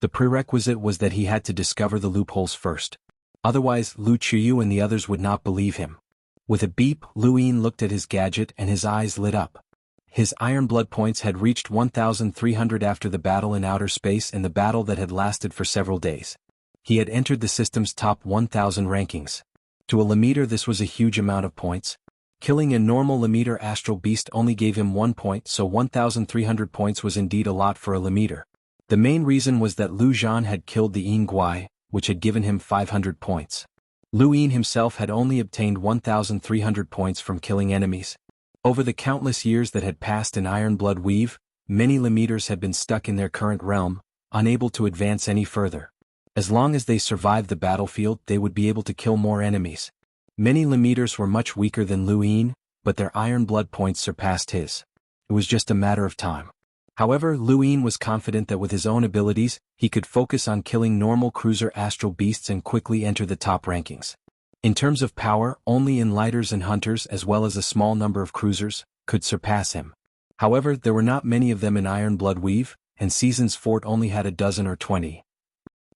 The prerequisite was that he had to discover the loopholes first. Otherwise, Lu Qiyu and the others would not believe him. With a beep, Lu Yin looked at his gadget and his eyes lit up. His iron blood points had reached 1,300 after the battle in outer space and the battle that had lasted for several days. He had entered the system's top 1,000 rankings. To a Lemeter, this was a huge amount of points. Killing a normal Lemeter astral beast only gave him 1 point, so 1,300 points was indeed a lot for a Lemeter. The main reason was that Lu Zhan had killed the Yin Guai, which had given him 500 points. Lu Yin himself had only obtained 1,300 points from killing enemies. Over the countless years that had passed in Iron Blood Weave, many Lemeters had been stuck in their current realm, unable to advance any further. As long as they survived the battlefield, they would be able to kill more enemies. Many Lemeters were much weaker than Lu Yin, but their iron blood points surpassed his. It was just a matter of time. However, Lu Yin was confident that with his own abilities, he could focus on killing normal cruiser astral beasts and quickly enter the top rankings. In terms of power, only Enlighters and Hunters as well as a small number of cruisers could surpass him. However, there were not many of them in Iron Blood Weave, and Season's fort only had a dozen or 20.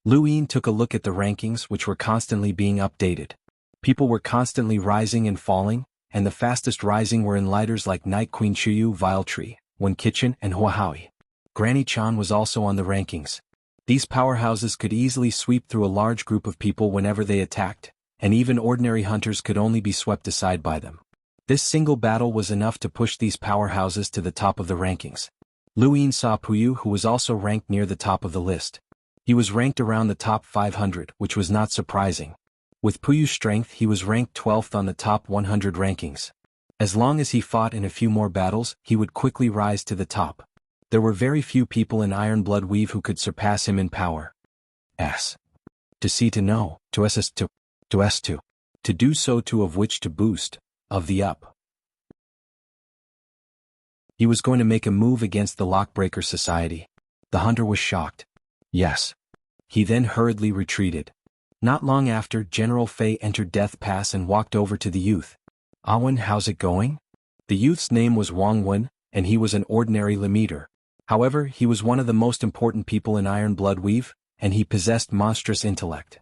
Lu Yin took a look at the rankings, which were constantly being updated. People were constantly rising and falling, and the fastest rising were Enlighters like Night Queen Chuyu, Viletree, Wen Kitchen, and Huahui. Granny Chan was also on the rankings. These powerhouses could easily sweep through a large group of people whenever they attacked, and even ordinary hunters could only be swept aside by them. This single battle was enough to push these powerhouses to the top of the rankings. Lu Yin saw Puyu, who was also ranked near the top of the list. He was ranked around the top 500, which was not surprising. With Puyu's strength, he was ranked 12th on the top 100 rankings. As long as he fought in a few more battles, he would quickly rise to the top. There were very few people in Iron Blood Weave who could surpass him in power. S. To see to know, to SS to S2. To do so to of which to boost, of the up. He was going to make a move against the Lockbreaker Society. The hunter was shocked. Yes. He then hurriedly retreated. Not long after, General Fei entered Death Pass and walked over to the youth. Awen, how's it going? The youth's name was Wang Wen, and he was an ordinary Lemeter. However, he was one of the most important people in Iron Blood Weave, and he possessed monstrous intellect.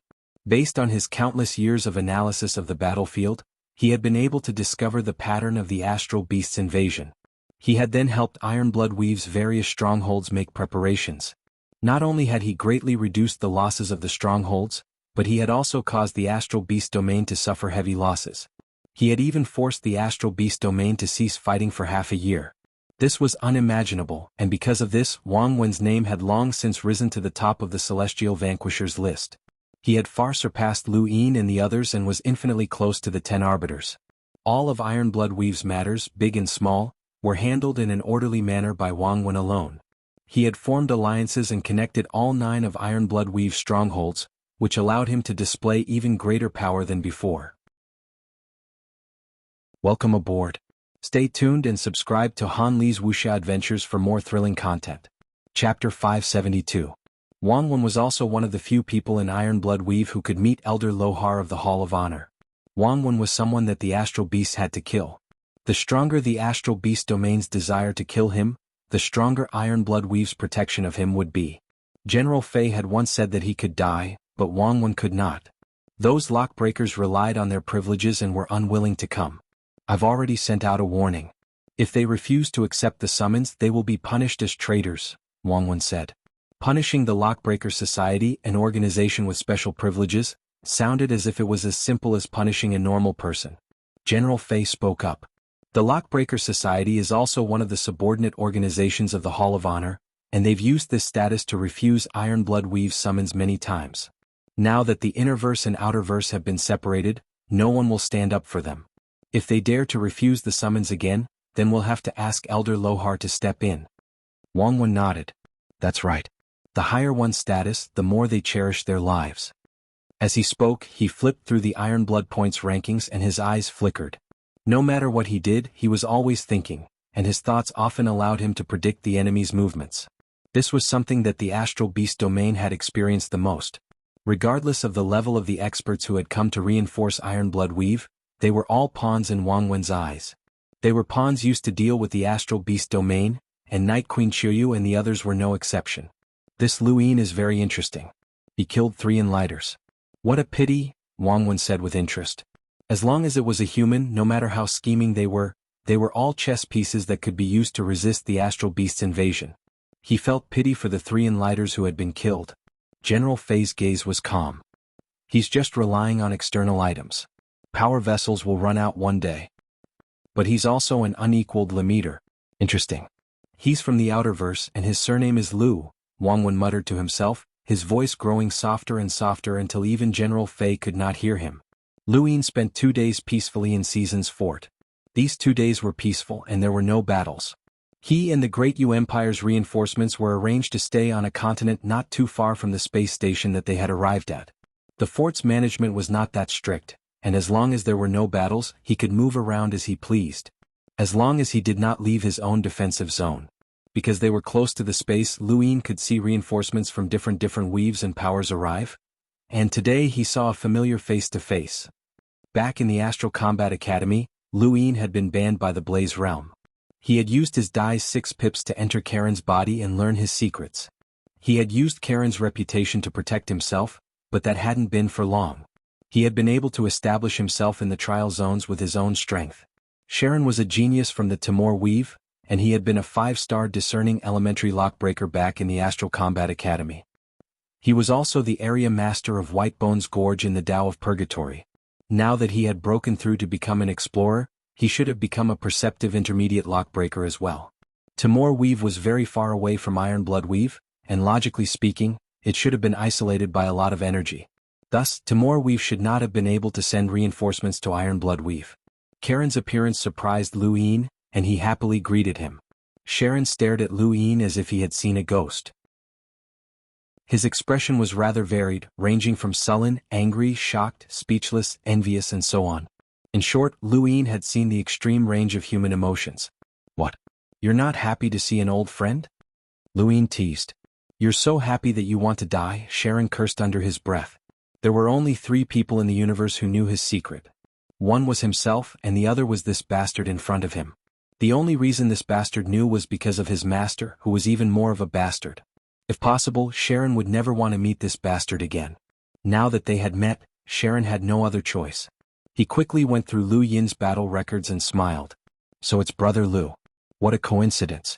Based on his countless years of analysis of the battlefield, he had been able to discover the pattern of the Astral Beast's invasion. He had then helped Iron Blood Weave's various strongholds make preparations. Not only had he greatly reduced the losses of the strongholds, but he had also caused the Astral Beast domain to suffer heavy losses. He had even forced the astral beast domain to cease fighting for half a year. This was unimaginable, and because of this, Wang Wen's name had long since risen to the top of the celestial vanquishers list. He had far surpassed Lu Yin and the others and was infinitely close to the 10 arbiters. All of Iron Blood Weave's matters, big and small, were handled in an orderly manner by Wang Wen alone. He had formed alliances and connected all 9 of Iron Blood Weave's strongholds, which allowed him to display even greater power than before. Welcome aboard. Stay tuned and subscribe to Han Li's Wuxia Adventures for more thrilling content. Chapter 572. Wang Wen was also one of the few people in Iron Blood Weave who could meet Elder Lohar of the Hall of Honor. Wang Wen was someone that the Astral Beast had to kill. The stronger the Astral Beast domain's desire to kill him, the stronger Iron Blood Weave's protection of him would be. General Fei had once said that he could die, but Wang Wen could not. Those lockbreakers relied on their privileges and were unwilling to come. I've already sent out a warning. If they refuse to accept the summons, they will be punished as traitors, Wang Wen said. Punishing the Lockbreaker Society, an organization with special privileges, sounded as if it was as simple as punishing a normal person. General Fei spoke up. The Lockbreaker Society is also one of the subordinate organizations of the Hall of Honor, and they've used this status to refuse Iron Blood Weave's summons many times. Now that the Innerverse and Outerverse have been separated, no one will stand up for them. If they dare to refuse the summons again, then we'll have to ask Elder Lohar to step in. Wang Wen nodded. That's right. The higher one's status, the more they cherish their lives. As he spoke, he flipped through the Iron Blood Points rankings and his eyes flickered. No matter what he did, he was always thinking, and his thoughts often allowed him to predict the enemy's movements. This was something that the Astral Beast domain had experienced the most. Regardless of the level of the experts who had come to reinforce Iron Blood Weave, they were all pawns in Wang Wen's eyes. They were pawns used to deal with the Astral Beast domain, and Night Queen Qiuyu and the others were no exception. This Lu Yin is very interesting. He killed 3 Enlighters. What a pity, Wang Wen said with interest. As long as it was a human, no matter how scheming they were all chess pieces that could be used to resist the Astral Beast's invasion. He felt pity for the 3 Enlighters who had been killed. General Fei's gaze was calm. He's just relying on external items. Power vessels will run out one day. But he's also an unequaled limiter. Interesting. He's from the Outerverse and his surname is Lu, Wang Wen muttered to himself, his voice growing softer and softer until even General Fei could not hear him. Lu Yin spent 2 days peacefully in Season's fort. These 2 days were peaceful and there were no battles. He and the Great Yu Empire's reinforcements were arranged to stay on a continent not too far from the space station that they had arrived at. The fort's management was not that strict, and as long as there were no battles, he could move around as he pleased. As long as he did not leave his own defensive zone. Because they were close to the space, Lu Yin could see reinforcements from different weaves and powers arrive. And today he saw a familiar face to face. Back in the Astral Combat Academy, Lu Yin had been banned by the Blaze Realm. He had used his Dai's 6 pips to enter Karen's body and learn his secrets. He had used Karen's reputation to protect himself, but that hadn't been for long. He had been able to establish himself in the trial zones with his own strength. Sharon was a genius from the Timor Weave, and he had been a 5-star discerning elementary lockbreaker back in the Astral Combat Academy. He was also the area master of Whitebone's Gorge in the Tao of Purgatory. Now that he had broken through to become an explorer, he should have become a perceptive intermediate lockbreaker as well. Timor Weave was very far away from Iron Blood Weave, and logically speaking, it should have been isolated by a lot of energy. Thus, Timor Weave should not have been able to send reinforcements to Iron Blood Weave. Karen's appearance surprised Lu Yin, and he happily greeted him. Sharon stared at Lu Yin as if he had seen a ghost. His expression was rather varied, ranging from sullen, angry, shocked, speechless, envious and so on. In short, Lu Yin had seen the extreme range of human emotions. What? You're not happy to see an old friend? Lu Yin teased. You're so happy that you want to die, Sharon cursed under his breath. There were only 3 people in the universe who knew his secret. One was himself and the other was this bastard in front of him. The only reason this bastard knew was because of his master, who was even more of a bastard. If possible, Sharon would never want to meet this bastard again. Now that they had met, Sharon had no other choice. He quickly went through Lu Yin's battle records and smiled. So it's Brother Lu. What a coincidence.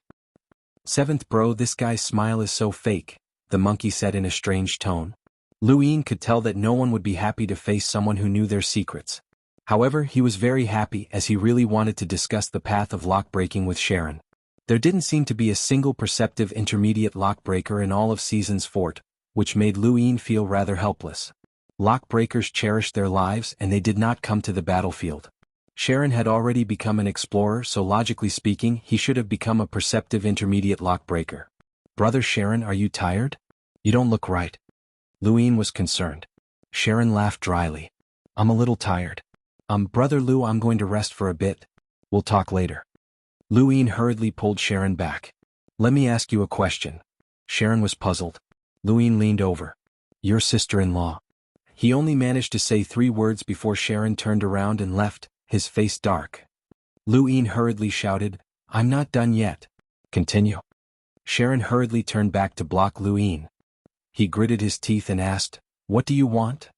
7th bro, this guy's smile is so fake, the monkey said in a strange tone. Lu Yin could tell that no one would be happy to face someone who knew their secrets. However, he was very happy as he really wanted to discuss the path of lock-breaking with Sharon. There didn't seem to be a single perceptive intermediate lock-breaker in all of Season's Fort, which made Luin feel rather helpless. Lock-breakers cherished their lives and they did not come to the battlefield. Sharon had already become an explorer, so logically speaking, he should have become a perceptive intermediate lock-breaker. Brother Sharon, are you tired? You don't look right. Luin was concerned. Sharon laughed dryly. I'm a little tired. Brother Lu, I'm going to rest for a bit. We'll talk later. Luin hurriedly pulled Sharon back. Let me ask you a question. Sharon was puzzled. Luin leaned over. Your sister-in-law. He only managed to say 3 words before Sharon turned around and left, his face dark. Luin hurriedly shouted, I'm not done yet. Continue. Sharon hurriedly turned back to block Luin. He gritted his teeth and asked, What do you want?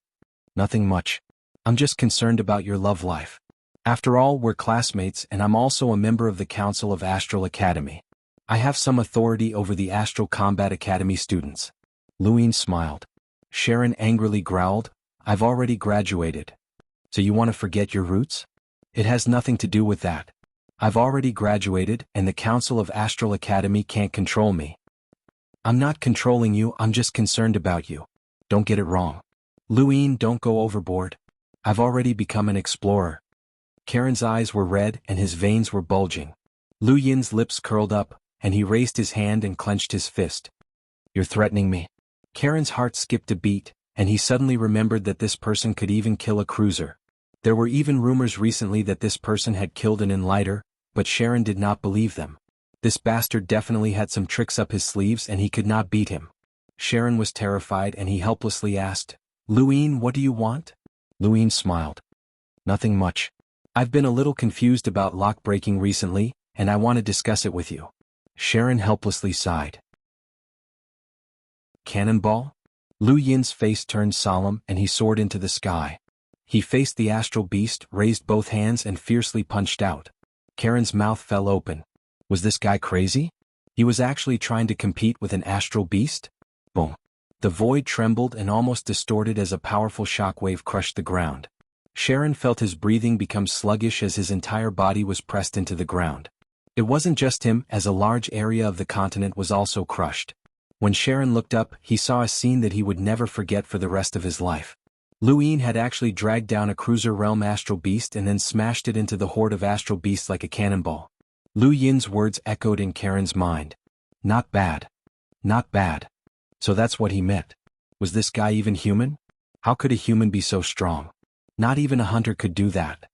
Nothing much. I'm just concerned about your love life. After all, we're classmates and I'm also a member of the Council of Astral Academy. I have some authority over the Astral Combat Academy students. Luin smiled. Sharon angrily growled, I've already graduated. So you want to forget your roots? It has nothing to do with that. I've already graduated and the Council of Astral Academy can't control me. I'm not controlling you, I'm just concerned about you. Don't get it wrong. Luin, don't go overboard. I've already become an explorer. Karen's eyes were red and his veins were bulging. Lu Yin's lips curled up, and he raised his hand and clenched his fist. You're threatening me. Karen's heart skipped a beat, and he suddenly remembered that this person could even kill a cruiser. There were even rumors recently that this person had killed an enlighter, but Sharon did not believe them. This bastard definitely had some tricks up his sleeves and he could not beat him. Sharon was terrified and he helplessly asked, Luin, what do you want? Luin smiled. Nothing much. I've been a little confused about lock-breaking recently, and I want to discuss it with you. Sharon helplessly sighed. Cannonball? Lu Yin's face turned solemn and he soared into the sky. He faced the astral beast, raised both hands and fiercely punched out. Karen's mouth fell open. Was this guy crazy? He was actually trying to compete with an astral beast? Boom. The void trembled and almost distorted as a powerful shockwave crushed the ground. Sharon felt his breathing become sluggish as his entire body was pressed into the ground. It wasn't just him, as a large area of the continent was also crushed. When Sharon looked up, he saw a scene that he would never forget for the rest of his life. Luin had actually dragged down a cruiser realm astral beast and then smashed it into the horde of astral beasts like a cannonball. Lu Yin's words echoed in Karen's mind. Not bad. Not bad. So that's what he meant. Was this guy even human? How could a human be so strong? Not even a hunter could do that.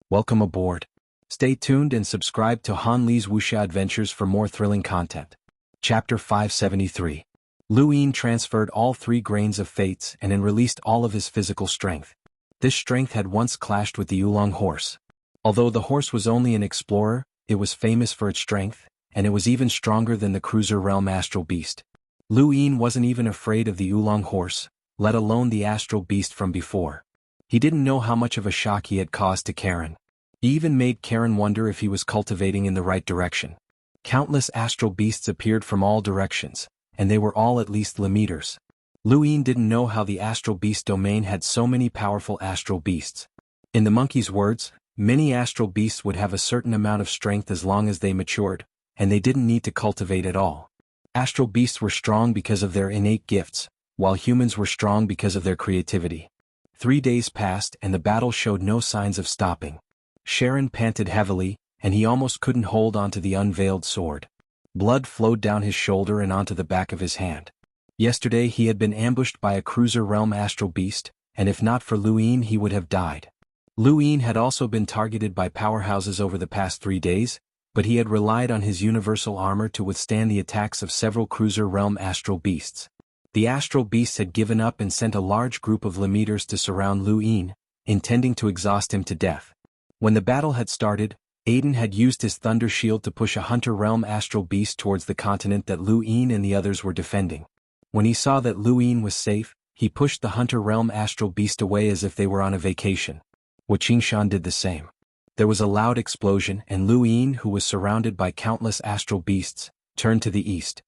Welcome aboard. Stay tuned and subscribe to Han Li's Wuxia Adventures for more thrilling content. Chapter 573. Luin transferred all 3 grains of fates and then released all of his physical strength. This strength had once clashed with the Oolong horse. Although the horse was only an explorer, it was famous for its strength, and it was even stronger than the cruiser realm astral beast. Luin wasn't even afraid of the Oolong horse, let alone the astral beast from before. He didn't know how much of a shock he had caused to Karen. He even made Karen wonder if he was cultivating in the right direction. Countless astral beasts appeared from all directions, and they were all at least Lemeters. Luin didn't know how the astral beast domain had so many powerful astral beasts. In the monkey's words, many astral beasts would have a certain amount of strength as long as they matured, and they didn't need to cultivate at all. Astral beasts were strong because of their innate gifts, while humans were strong because of their creativity. 3 days passed and the battle showed no signs of stopping. Sharon panted heavily, and he almost couldn't hold onto the unveiled sword. Blood flowed down his shoulder and onto the back of his hand. Yesterday he had been ambushed by a cruiser realm astral beast, and if not for Luin he would have died. Luin had also been targeted by powerhouses over the past 3 days, but he had relied on his universal armor to withstand the attacks of several cruiser realm astral beasts. The astral beasts had given up and sent a large group of Lemeters to surround Luin, intending to exhaust him to death. When the battle had started, Aiden had used his thunder shield to push a hunter realm astral beast towards the continent that Luin and the others were defending. When he saw that Luin was safe, he pushed the hunter realm astral beast away as if they were on a vacation. Waqingshan did the same. There was a loud explosion and Luin, who was surrounded by countless astral beasts, turned to the east.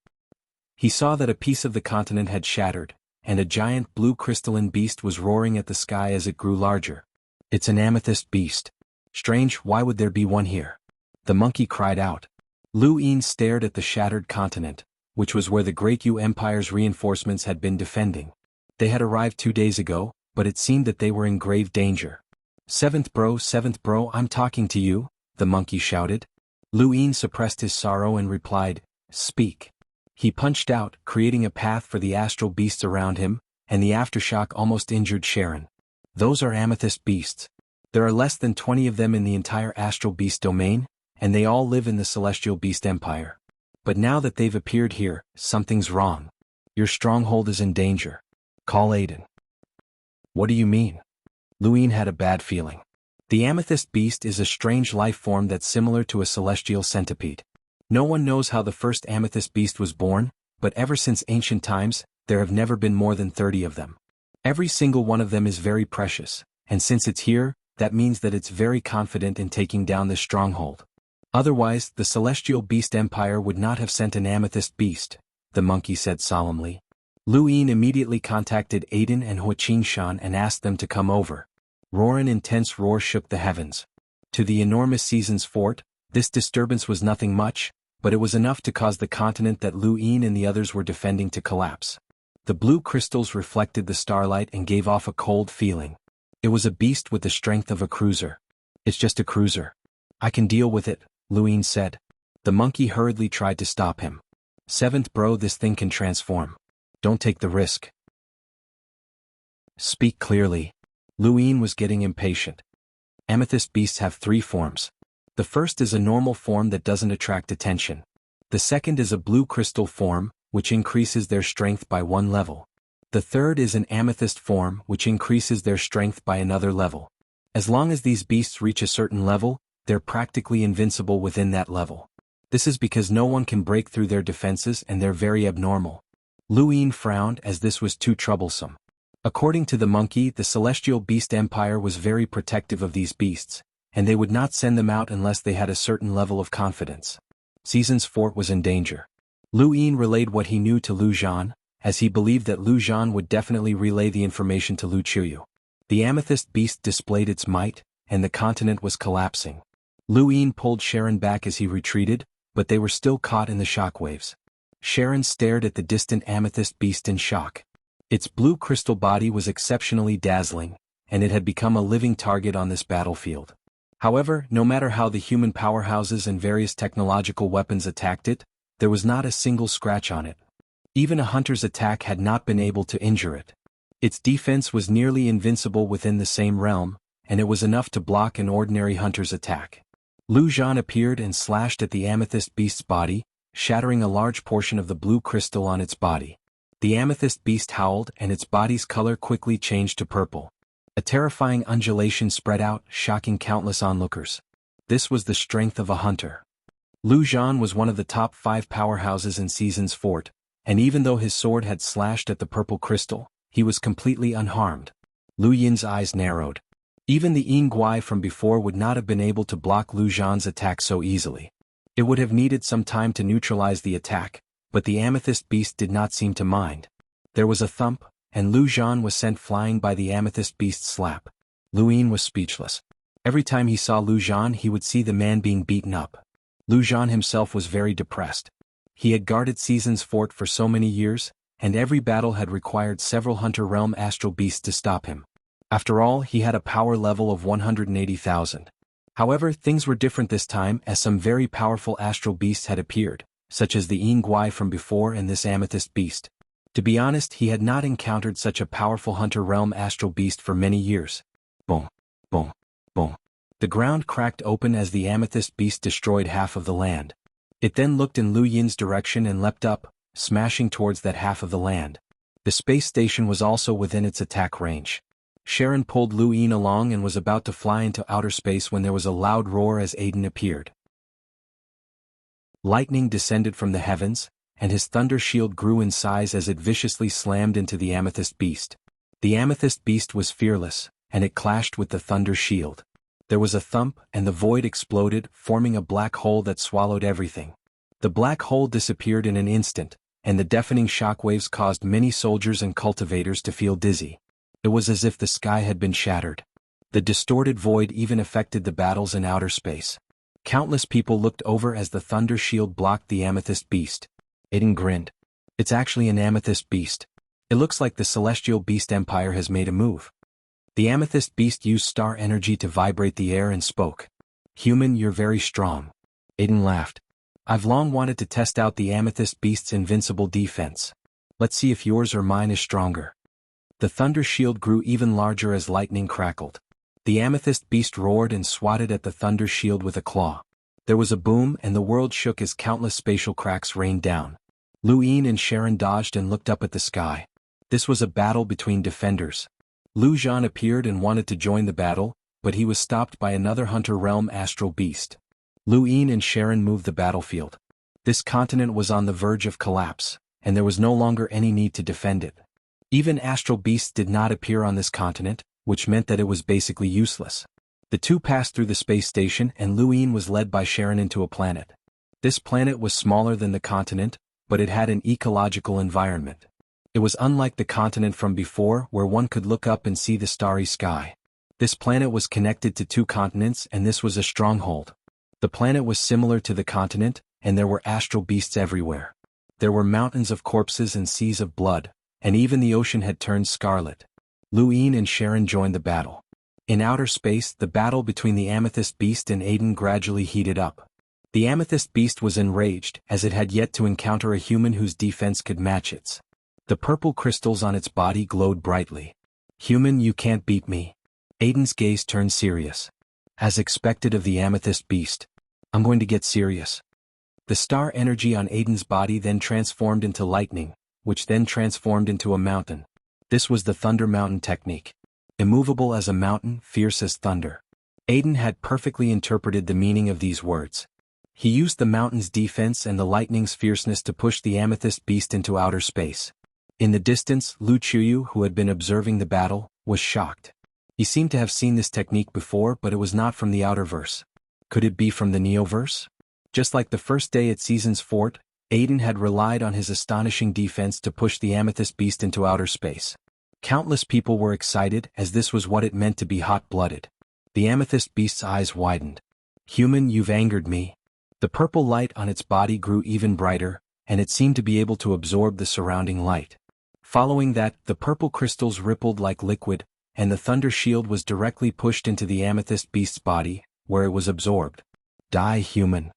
He saw that a piece of the continent had shattered, and a giant blue crystalline beast was roaring at the sky as it grew larger. It's an amethyst beast. Strange, why would there be one here? The monkey cried out. Lu Yin stared at the shattered continent, which was where the Great Yu Empire's reinforcements had been defending. They had arrived 2 days ago, but it seemed that they were in grave danger. Seventh bro, I'm talking to you," the monkey shouted. Lu Yin suppressed his sorrow and replied, "Speak." He punched out, creating a path for the astral beasts around him, and the aftershock almost injured Sharon. "Those are amethyst beasts. There are less than 20 of them in the entire astral beast domain, and they all live in the celestial beast empire. But now that they've appeared here, something's wrong. Your stronghold is in danger. Call Aiden." "What do you mean?" Lu Yin had a bad feeling. The amethyst beast is a strange life form that's similar to a celestial centipede. No one knows how the first amethyst beast was born, but ever since ancient times, there have never been more than 30 of them. Every single one of them is very precious, and since it's here, that means that it's very confident in taking down this stronghold. Otherwise, the celestial beast empire would not have sent an amethyst beast, the monkey said solemnly. Lu Yin immediately contacted Aiden and Hua Qingshan and asked them to come over. An intense roar shook the heavens. To the enormous Seasons Fort, this disturbance was nothing much, but it was enough to cause the continent that Lu Yin and the others were defending to collapse. The blue crystals reflected the starlight and gave off a cold feeling. It was a beast with the strength of a cruiser. "It's just a cruiser. I can deal with it," Lu Yin said. The monkey hurriedly tried to stop him. "Seventh bro, this thing can transform. Don't take the risk." "Speak clearly." Lu Yin was getting impatient. Amethyst beasts have 3 forms. The first is a normal form that doesn't attract attention. The second is a blue crystal form, which increases their strength by 1 level. The third is an amethyst form, which increases their strength by another level. As long as these beasts reach a certain level, they're practically invincible within that level. This is because no one can break through their defenses and they're very abnormal. Lu Yin frowned as this was too troublesome. According to the monkey, the celestial beast empire was very protective of these beasts, and they would not send them out unless they had a certain level of confidence. Seasons Fort was in danger. Lu Yin relayed what he knew to Lu Zhan, as he believed that Lu Zhan would definitely relay the information to Lu Chuyu. The amethyst beast displayed its might, and the continent was collapsing. Lu Yin pulled Sharon back as he retreated, but they were still caught in the shockwaves. Sharon stared at the distant amethyst beast in shock. Its blue crystal body was exceptionally dazzling, and it had become a living target on this battlefield. However, no matter how the human powerhouses and various technological weapons attacked it, there was not a single scratch on it. Even a hunter's attack had not been able to injure it. Its defense was nearly invincible within the same realm, and it was enough to block an ordinary hunter's attack. Lu Zhan appeared and slashed at the amethyst beast's body, shattering a large portion of the blue crystal on its body. The amethyst beast howled and its body's color quickly changed to purple. A terrifying undulation spread out, shocking countless onlookers. This was the strength of a hunter. Lu Zhan was one of the top 5 powerhouses in Seasons Fort, and even though his sword had slashed at the purple crystal, he was completely unharmed. Lu Yin's eyes narrowed. Even the Yin Guai from before would not have been able to block Lu Zhan's attack so easily. It would have needed some time to neutralize the attack, but the amethyst beast did not seem to mind. There was a thump, and Lu Zhan was sent flying by the amethyst beast's slap. Lu Yin was speechless. Every time he saw Lu Zhan, he would see the man being beaten up. Lu Zhan himself was very depressed. He had guarded Seasons Fort for so many years, and every battle had required several Hunter Realm astral beasts to stop him. After all, he had a power level of 180,000. However, things were different this time as some very powerful astral beasts had appeared, such as the Yin Guai from before and this amethyst beast. To be honest, he had not encountered such a powerful Hunter Realm astral beast for many years. Boom, boom, boom. The ground cracked open as the amethyst beast destroyed half of the land. It then looked in Lu Yin's direction and leapt up, smashing towards that half of the land. The space station was also within its attack range. Sharon pulled Lu Yin along and was about to fly into outer space when there was a loud roar as Aiden appeared. Lightning descended from the heavens, and his thunder shield grew in size as it viciously slammed into the amethyst beast. The amethyst beast was fearless, and it clashed with the thunder shield. There was a thump, and the void exploded, forming a black hole that swallowed everything. The black hole disappeared in an instant, and the deafening shockwaves caused many soldiers and cultivators to feel dizzy. It was as if the sky had been shattered. The distorted void even affected the battles in outer space. Countless people looked over as the thunder shield blocked the amethyst beast. Aiden grinned. It's actually an amethyst beast. It looks like the celestial beast empire has made a move. The amethyst beast used star energy to vibrate the air and spoke. Human, you're very strong. Aiden laughed. I've long wanted to test out the amethyst beast's invincible defense. Let's see if yours or mine is stronger. The thunder shield grew even larger as lightning crackled. The amethyst beast roared and swatted at the thunder shield with a claw. There was a boom and the world shook as countless spatial cracks rained down. Luin and Sharon dodged and looked up at the sky. This was a battle between defenders. Lu Zhan appeared and wanted to join the battle, but he was stopped by another Hunter Realm Astral Beast. Luin and Sharon moved the battlefield. This continent was on the verge of collapse, and there was no longer any need to defend it. Even Astral Beasts did not appear on this continent, which meant that it was basically useless. The two passed through the space station and Luin was led by Sharon into a planet. This planet was smaller than the continent, but it had an ecological environment. It was unlike the continent from before where one could look up and see the starry sky. This planet was connected to two continents and this was a stronghold. The planet was similar to the continent, and there were astral beasts everywhere. There were mountains of corpses and seas of blood, and even the ocean had turned scarlet. Luin and Sharon joined the battle. In outer space, the battle between the amethyst beast and Aiden gradually heated up. The amethyst beast was enraged, as it had yet to encounter a human whose defense could match its. The purple crystals on its body glowed brightly. Human, you can't beat me. Aiden's gaze turned serious. As expected of the amethyst beast. I'm going to get serious. The star energy on Aiden's body then transformed into lightning, which then transformed into a mountain. This was the Thunder Mountain technique. Immovable as a mountain, fierce as thunder. Aiden had perfectly interpreted the meaning of these words. He used the mountain's defense and the lightning's fierceness to push the amethyst beast into outer space. In the distance, Lu Chuyu, who had been observing the battle, was shocked. He seemed to have seen this technique before, but it was not from the Outerverse. Could it be from the Neoverse? Just like the first day at Season's Fort, Aiden had relied on his astonishing defense to push the amethyst beast into outer space. Countless people were excited as this was what it meant to be hot-blooded. The amethyst beast's eyes widened. Human, you've angered me. The purple light on its body grew even brighter, and it seemed to be able to absorb the surrounding light. Following that, the purple crystals rippled like liquid, and the thunder shield was directly pushed into the amethyst beast's body, where it was absorbed. Die, human.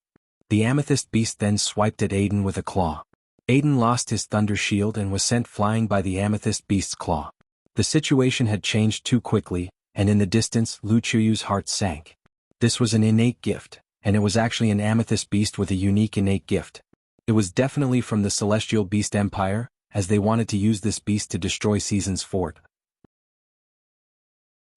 The amethyst beast then swiped at Aiden with a claw. Aiden lost his thunder shield and was sent flying by the amethyst beast's claw. The situation had changed too quickly, and in the distance, Lu Chuyu's heart sank. This was an innate gift, and it was actually an amethyst beast with a unique innate gift. It was definitely from the Celestial Beast Empire, as they wanted to use this beast to destroy Season's Fort.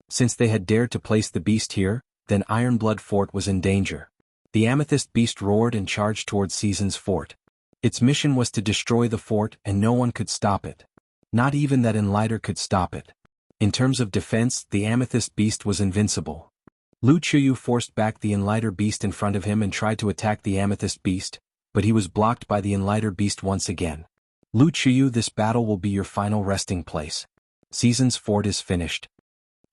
Since they had dared to place the beast here, then Ironblood Fort was in danger. The amethyst beast roared and charged towards Season's Fort. Its mission was to destroy the fort and no one could stop it. Not even that Enlighter could stop it. In terms of defense, the amethyst beast was invincible. Lu Chuyu forced back the Enlighter beast in front of him and tried to attack the amethyst beast, but he was blocked by the Enlighter beast once again. Lu Chuyu, this battle will be your final resting place. Season's Fort is finished.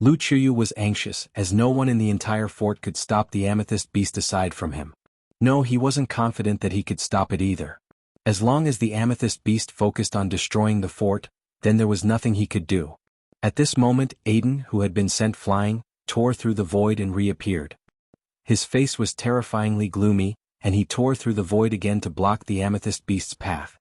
Lu Chuyu was anxious, as no one in the entire fort could stop the amethyst beast aside from him. No, he wasn't confident that he could stop it either. As long as the amethyst beast focused on destroying the fort, then there was nothing he could do. At this moment, Aiden, who had been sent flying, tore through the void and reappeared. His face was terrifyingly gloomy, and he tore through the void again to block the amethyst beast's path.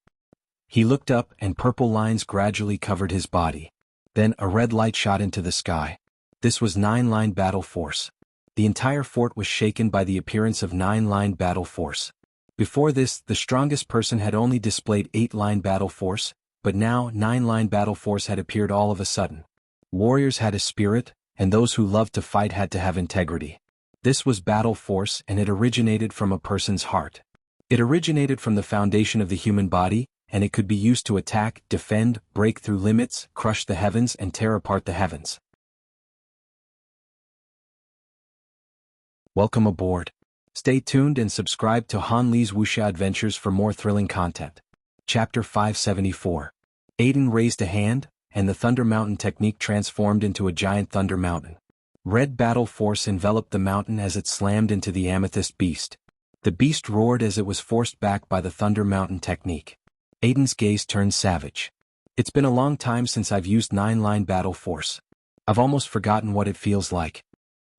He looked up and purple lines gradually covered his body. Then a red light shot into the sky. This was 9-line battle force. The entire fort was shaken by the appearance of 9-line battle force. Before this, the strongest person had only displayed 8-line battle force, but now 9-line battle force had appeared all of a sudden. Warriors had a spirit, and those who loved to fight had to have integrity. This was battle force and it originated from a person's heart. It originated from the foundation of the human body, and it could be used to attack, defend, break through limits, crush the heavens and tear apart the heavens. Welcome aboard. Stay tuned and subscribe to Han Lee's Wuxia Adventures for more thrilling content. Chapter 574. Aiden raised a hand, and the Thunder Mountain technique transformed into a giant Thunder Mountain. Red battle force enveloped the mountain as it slammed into the Amethyst Beast. The beast roared as it was forced back by the Thunder Mountain technique. Aiden's gaze turned savage. It's been a long time since I've used 9-line battle force. I've almost forgotten what it feels like.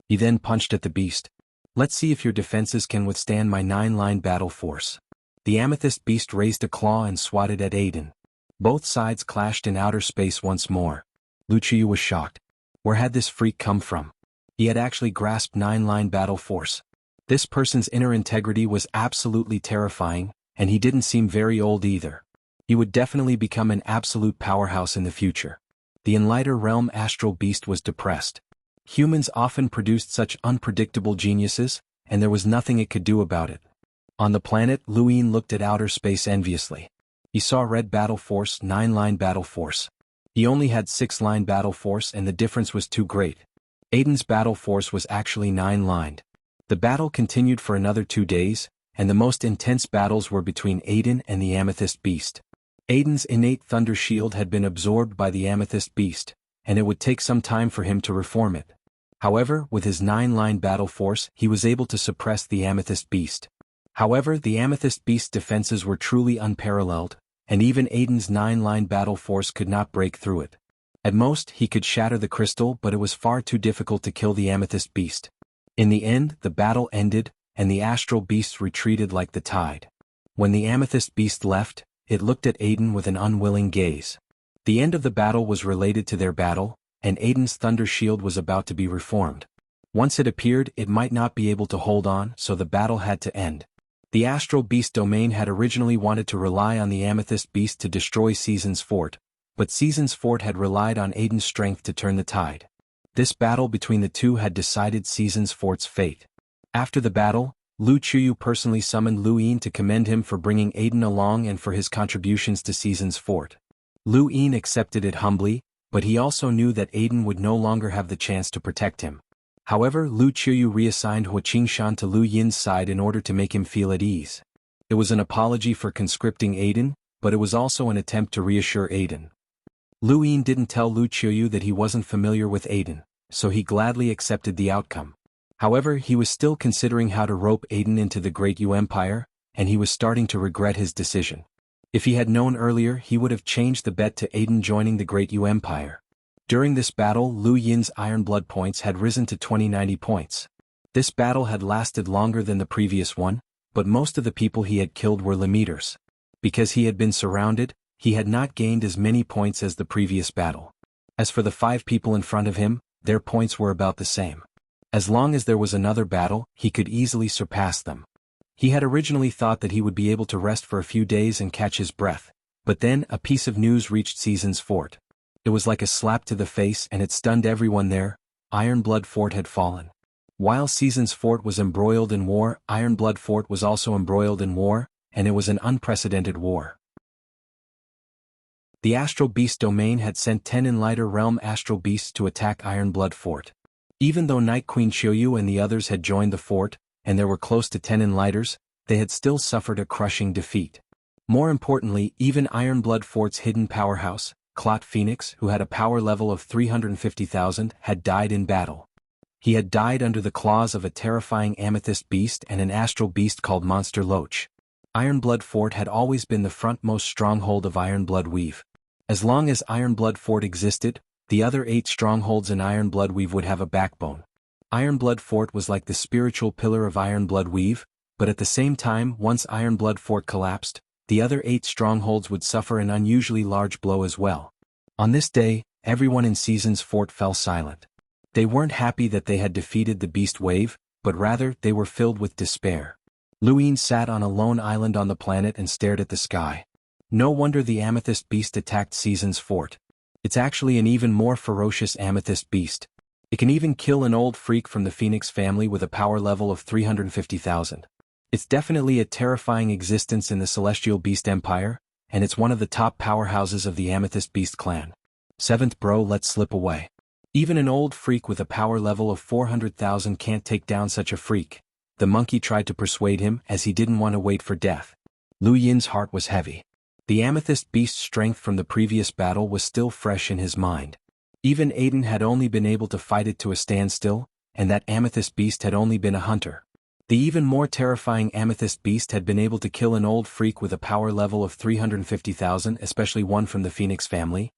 He then punched at the beast. Let's see if your defenses can withstand my 9-line battle force. The Amethyst Beast raised a claw and swatted at Aiden. Both sides clashed in outer space once more. Lu Qiyu was shocked. Where had this freak come from? He had actually grasped 9-line battle force. This person's inner integrity was absolutely terrifying, and he didn't seem very old either. He would definitely become an absolute powerhouse in the future. The Enlighter realm Astral Beast was depressed. Humans often produced such unpredictable geniuses, and there was nothing it could do about it. On the planet, Luin looked at outer space enviously. He saw red battle force, 9-line battle force. He only had 6-line battle force, and the difference was too great. Aiden's battle force was actually 9-lined. The battle continued for another 2 days, and the most intense battles were between Aiden and the Amethyst Beast. Aiden's innate thunder shield had been absorbed by the Amethyst Beast, and it would take some time for him to reform it. However, with his 9-line battle force, he was able to suppress the Amethyst Beast. However, the Amethyst Beast's defenses were truly unparalleled, and even Aiden's 9-line battle force could not break through it. At most, he could shatter the crystal, but it was far too difficult to kill the Amethyst Beast. In the end, the battle ended, and the Astral Beasts retreated like the tide. When the Amethyst Beast left, it looked at Aiden with an unwilling gaze. The end of the battle was related to their battle, and Aiden's thunder shield was about to be reformed. Once it appeared, it might not be able to hold on, so the battle had to end. The Astral Beast domain had originally wanted to rely on the Amethyst Beast to destroy Season's fort, but Season's fort had relied on Aiden's strength to turn the tide. This battle between the two had decided Season's fort's fate. After the battle, Lu Qiyu personally summoned Luin to commend him for bringing Aiden along and for his contributions to Season's fort. Luin accepted it humbly, but he also knew that Aiden would no longer have the chance to protect him. However, Lu Qiyu reassigned Hua Qingshan to Lu Yin's side in order to make him feel at ease. It was an apology for conscripting Aiden, but it was also an attempt to reassure Aiden. Lu Yin didn't tell Lu Qiyu that he wasn't familiar with Aiden, so he gladly accepted the outcome. However, he was still considering how to rope Aiden into the Great Yu Empire, and he was starting to regret his decision. If he had known earlier, he would have changed the bet to Aiden joining the Great Yu Empire. During this battle, Lu Yin's Iron Blood points had risen to 2090 points. This battle had lasted longer than the previous one, but most of the people he had killed were limiters. Because he had been surrounded, he had not gained as many points as the previous battle. As for the 5 people in front of him, their points were about the same. As long as there was another battle, he could easily surpass them. He had originally thought that he would be able to rest for a few days and catch his breath, but then a piece of news reached Season's fort. It was like a slap to the face and it stunned everyone there. Iron Blood Fort had fallen. While Season's fort was embroiled in war, Iron Blood Fort was also embroiled in war, and it was an unprecedented war. The Astral Beast domain had sent 10 Enlighter realm Astral Beasts to attack Iron Blood Fort. Even though Night Queen Qiyu and the others had joined the fort, and there were close to 10 Enlighters, they had still suffered a crushing defeat. More importantly, even Iron Blood Fort's hidden powerhouse, Clot Phoenix, who had a power level of 350,000, had died in battle. He had died under the claws of a terrifying Amethyst Beast and an Astral Beast called Monster Loach. Iron Blood Fort had always been the frontmost stronghold of Iron Blood Weave. As long as Iron Blood Fort existed, the other 8 strongholds in Iron Blood Weave would have a backbone. Iron Blood Fort was like the spiritual pillar of Iron Blood Weave, but at the same time, once Iron Blood Fort collapsed, the other 8 strongholds would suffer an unusually large blow as well. On this day, everyone in Season's fort fell silent. They weren't happy that they had defeated the Beast Wave, but rather, they were filled with despair. Luin sat on a lone island on the planet and stared at the sky. No wonder the Amethyst Beast attacked Season's fort. It's actually an even more ferocious Amethyst Beast. It can even kill an old freak from the Phoenix family with a power level of 350,000. It's definitely a terrifying existence in the Celestial Beast Empire, and it's one of the top powerhouses of the Amethyst Beast clan. 7th bro, let's slip away. Even an old freak with a power level of 400,000 can't take down such a freak. The monkey tried to persuade him as he didn't want to wait for death. Lu Yin's heart was heavy. The amethyst beast's strength from the previous battle was still fresh in his mind. Even Aiden had only been able to fight it to a standstill, and that amethyst beast had only been a hunter. The even more terrifying amethyst beast had been able to kill an old freak with a power level of 350,000, especially one from the Phoenix family.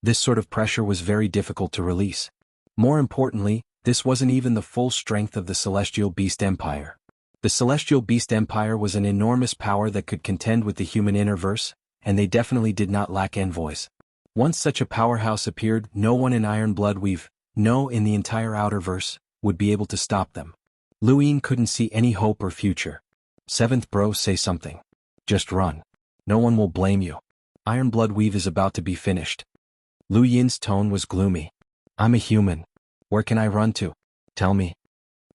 This sort of pressure was very difficult to release. More importantly, this wasn't even the full strength of the Celestial Beast Empire. The Celestial Beast Empire was an enormous power that could contend with the human innerverse, and they definitely did not lack envoys. Once such a powerhouse appeared, no one in in the entire Outerverse, would be able to stop them. Luin couldn't see any hope or future. Seventh bro, say something. Just run. No one will blame you. Iron Blood Weave is about to be finished. Lu Yin's tone was gloomy. I'm a human. Where can I run to? Tell me.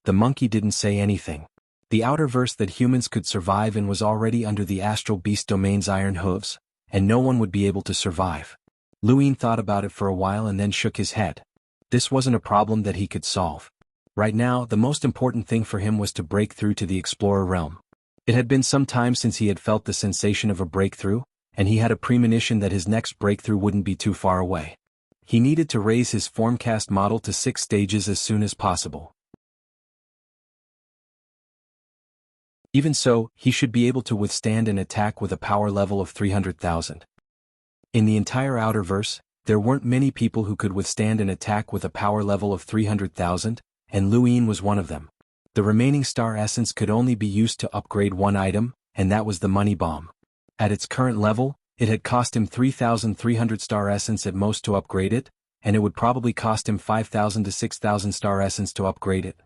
The monkey didn't say anything. The Outerverse that humans could survive in was already under the Astral Beast Domain's iron hooves, and no one would be able to survive. Luin thought about it for a while and then shook his head. This wasn't a problem that he could solve. Right now, the most important thing for him was to break through to the Explorer realm. It had been some time since he had felt the sensation of a breakthrough, and he had a premonition that his next breakthrough wouldn't be too far away. He needed to raise his Formcast model to 6 stages as soon as possible. Even so, he should be able to withstand an attack with a power level of 300,000. In the entire Outerverse, there weren't many people who could withstand an attack with a power level of 300,000, and Luin was one of them. The remaining star essence could only be used to upgrade one item, and that was the money bomb. At its current level, it had cost him 3,300 star essence at most to upgrade it, and it would probably cost him 5,000 to 6,000 star essence to upgrade it.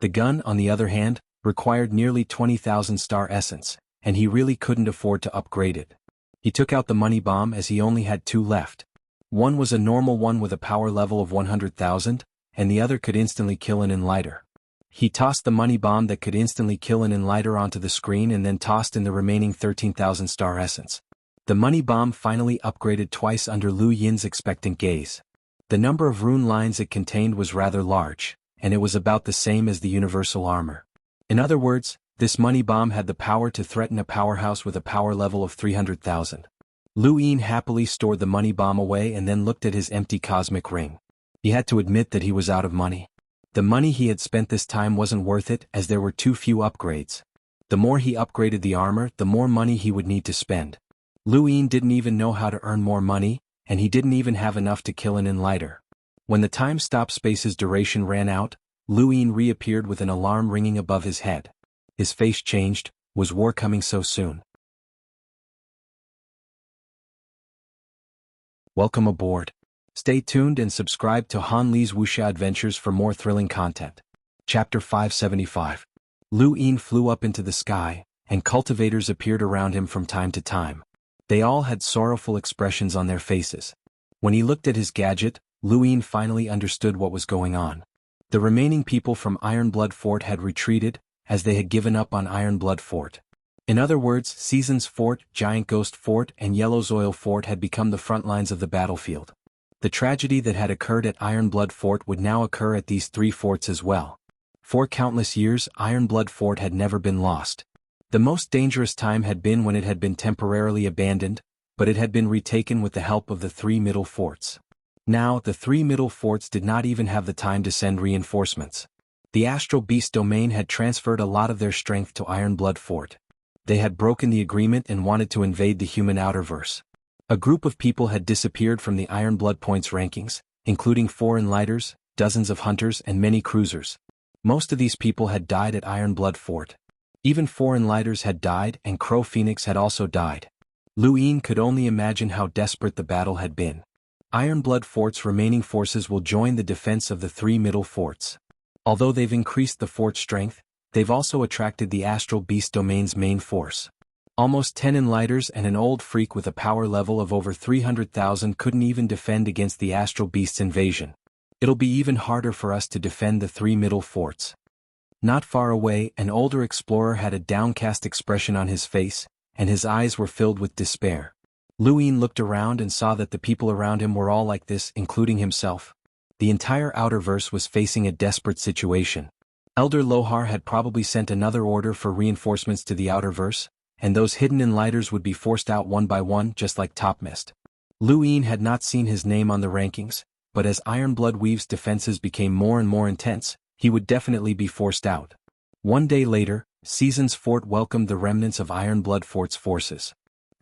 The gun, on the other hand, required nearly 20,000 star essence, and he really couldn't afford to upgrade it. He took out the money bomb as he only had 2 left. One was a normal one with a power level of 100,000, and the other could instantly kill an enlighter. He tossed the money bomb that could instantly kill an enlighter onto the screen and then tossed in the remaining 13,000 star essence. The money bomb finally upgraded twice under Lu Yin's expectant gaze. The number of rune lines it contained was rather large, and it was about the same as the universal armor. In other words, this money bomb had the power to threaten a powerhouse with a power level of 300,000. Lu Yin happily stored the money bomb away and then looked at his empty cosmic ring. He had to admit that he was out of money. The money he had spent this time wasn't worth it as there were too few upgrades. The more he upgraded the armor, the more money he would need to spend. Lu Yin didn't even know how to earn more money, and he didn't even have enough to kill an enlighter. When the time-stop space's duration ran out, Lu Yin reappeared with an alarm ringing above his head. His face changed. Was war coming so soon? Welcome aboard. Stay tuned and subscribe to Han Li's Wuxia Adventures for more thrilling content. Chapter 575. Lu Yin flew up into the sky, and cultivators appeared around him from time to time. They all had sorrowful expressions on their faces. When he looked at his gadget, Lu Yin finally understood what was going on. The remaining people from Ironblood Fort had retreated, as they had given up on Ironblood Fort. In other words, Seasons Fort, Giant Ghost Fort, and Yellow's Oil Fort had become the front lines of the battlefield. The tragedy that had occurred at Ironblood Fort would now occur at these 3 forts as well. For countless years, Ironblood Fort had never been lost. The most dangerous time had been when it had been temporarily abandoned, but it had been retaken with the help of the 3 middle forts. Now, the 3 middle forts did not even have the time to send reinforcements. The Astral Beast Domain had transferred a lot of their strength to Ironblood Fort. They had broken the agreement and wanted to invade the human Outerverse. A group of people had disappeared from the Ironblood Points rankings, including 4 enlighters, dozens of hunters and many cruisers. Most of these people had died at Ironblood Fort. Even 4 enlighters had died and Crow Phoenix had also died. Lu Yin could only imagine how desperate the battle had been. Ironblood Fort's remaining forces will join the defense of the 3 middle forts. Although they've increased the fort's strength, they've also attracted the Astral Beast Domain's main force. Almost 10 enlighters and an old freak with a power level of over 300,000 couldn't even defend against the Astral Beast's invasion. It'll be even harder for us to defend the 3 middle forts. Not far away, an older explorer had a downcast expression on his face, and his eyes were filled with despair. Lu Yin looked around and saw that the people around him were all like this, including himself. The entire Outerverse was facing a desperate situation. Elder Lohar had probably sent another order for reinforcements to the Outerverse, and those hidden enlighters would be forced out one by one just like top mist. Lu Yin had not seen his name on the rankings, but as Ironblood Weave's defenses became more and more intense, he would definitely be forced out. One day later, Seasons Fort welcomed the remnants of Ironblood Fort's forces.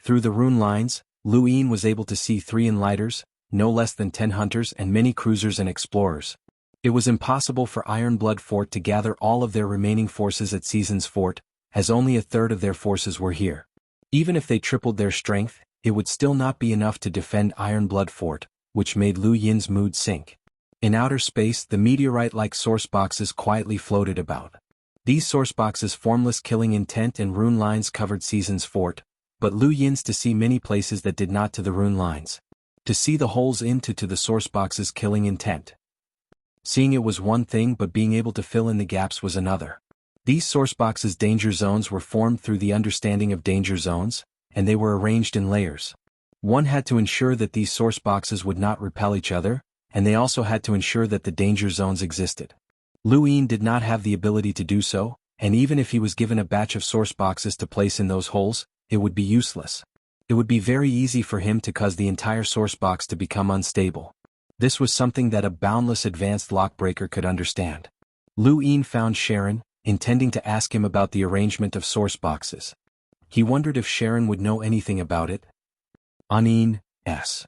Through the rune lines, Lu Yin was able to see 3 enlighters, no less than 10 hunters and many cruisers and explorers. It was impossible for Ironblood Fort to gather all of their remaining forces at Seasons Fort, as only a third of their forces were here. Even if they tripled their strength, it would still not be enough to defend Ironblood Fort, which made Lu Yin's mood sink. In outer space, the meteorite-like source boxes quietly floated about. These source boxes' formless killing intent and rune lines covered Seasons Fort, but Lu Yin's to see many places that did not to the rune lines. To see the holes into the source box's killing intent. Seeing it was one thing, but being able to fill in the gaps was another. These source boxes' danger zones were formed through the understanding of danger zones, and they were arranged in layers. One had to ensure that these source boxes would not repel each other, and they also had to ensure that the danger zones existed. Lu Yin did not have the ability to do so, and even if he was given a batch of source boxes to place in those holes, it would be useless. It would be very easy for him to cause the entire source box to become unstable. This was something that a boundless advanced lockbreaker could understand. Lu Yin found Sharon, intending to ask him about the arrangement of source boxes. He wondered if Sharon would know anything about it. Anin, S.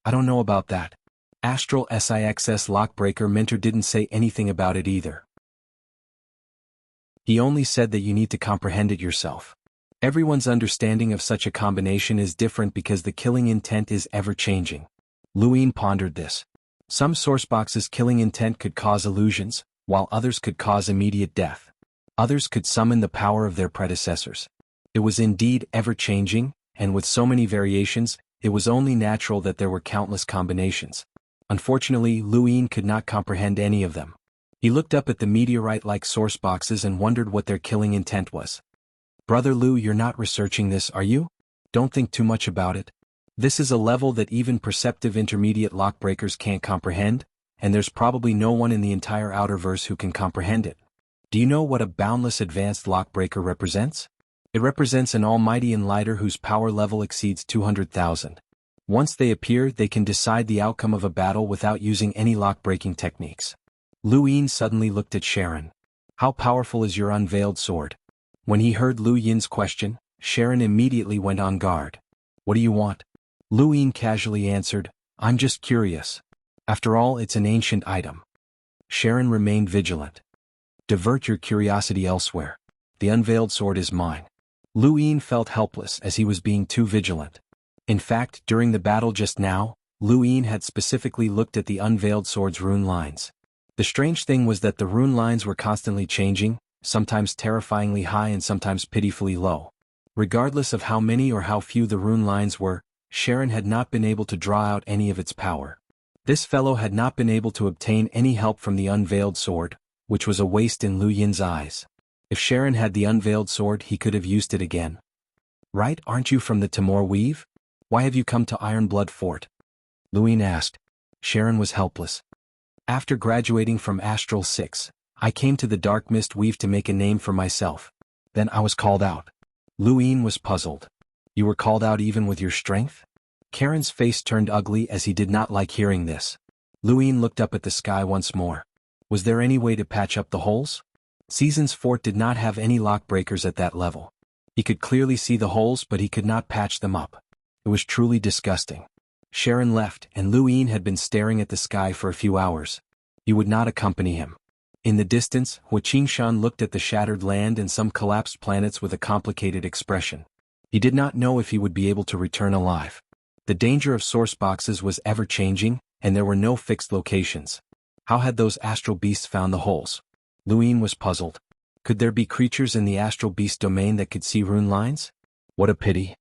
I don't know about that. Astral SIXS lockbreaker mentor didn't say anything about it either. He only said that you need to comprehend it yourself. Everyone's understanding of such a combination is different because the killing intent is ever-changing. Lu Yin pondered this. Some source boxes' killing intent could cause illusions, while others could cause immediate death. Others could summon the power of their predecessors. It was indeed ever-changing, and with so many variations, it was only natural that there were countless combinations. Unfortunately, Lu Yin could not comprehend any of them. He looked up at the meteorite-like source boxes and wondered what their killing intent was. Brother Lu, you're not researching this, are you? Don't think too much about it. This is a level that even perceptive intermediate lockbreakers can't comprehend, and there's probably no one in the entire Outerverse who can comprehend it. Do you know what a boundless advanced lockbreaker represents? It represents an almighty enlighter whose power level exceeds 200,000. Once they appear, they can decide the outcome of a battle without using any lock-breaking techniques. Lu Yin suddenly looked at Sharon. How powerful is your unveiled sword? When he heard Lu Yin's question, Sharon immediately went on guard. What do you want? Lu Yin casually answered, I'm just curious. After all, it's an ancient item. Sharon remained vigilant. Divert your curiosity elsewhere. The unveiled sword is mine. Lu Yin felt helpless as he was being too vigilant. In fact, during the battle just now, Lu Yin had specifically looked at the unveiled sword's rune lines. The strange thing was that the rune lines were constantly changing, sometimes terrifyingly high and sometimes pitifully low. Regardless of how many or how few the rune lines were, Sharon had not been able to draw out any of its power. This fellow had not been able to obtain any help from the unveiled sword, which was a waste in Lu Yin's eyes. If Sharon had the unveiled sword, he could have used it again. Right, aren't you from the Timor Weave? Why have you come to Ironblood Fort? Lu Yin asked. Sharon was helpless. After graduating from Astral 6, I came to the Dark Mist Weave to make a name for myself. Then I was called out. Lu Yin was puzzled. You were called out even with your strength? Karen's face turned ugly as he did not like hearing this. Lu Yin looked up at the sky once more. Was there any way to patch up the holes? Seasons Fort did not have any lock breakers at that level. He could clearly see the holes, but he could not patch them up. It was truly disgusting. Sharon left, and Lu Yin had been staring at the sky for a few hours. He would not accompany him. In the distance, Hua Qingshan looked at the shattered land and some collapsed planets with a complicated expression. He did not know if he would be able to return alive. The danger of source boxes was ever-changing, and there were no fixed locations. How had those astral beasts found the holes? Lu Yin was puzzled. Could there be creatures in the astral beast domain that could see rune lines? What a pity.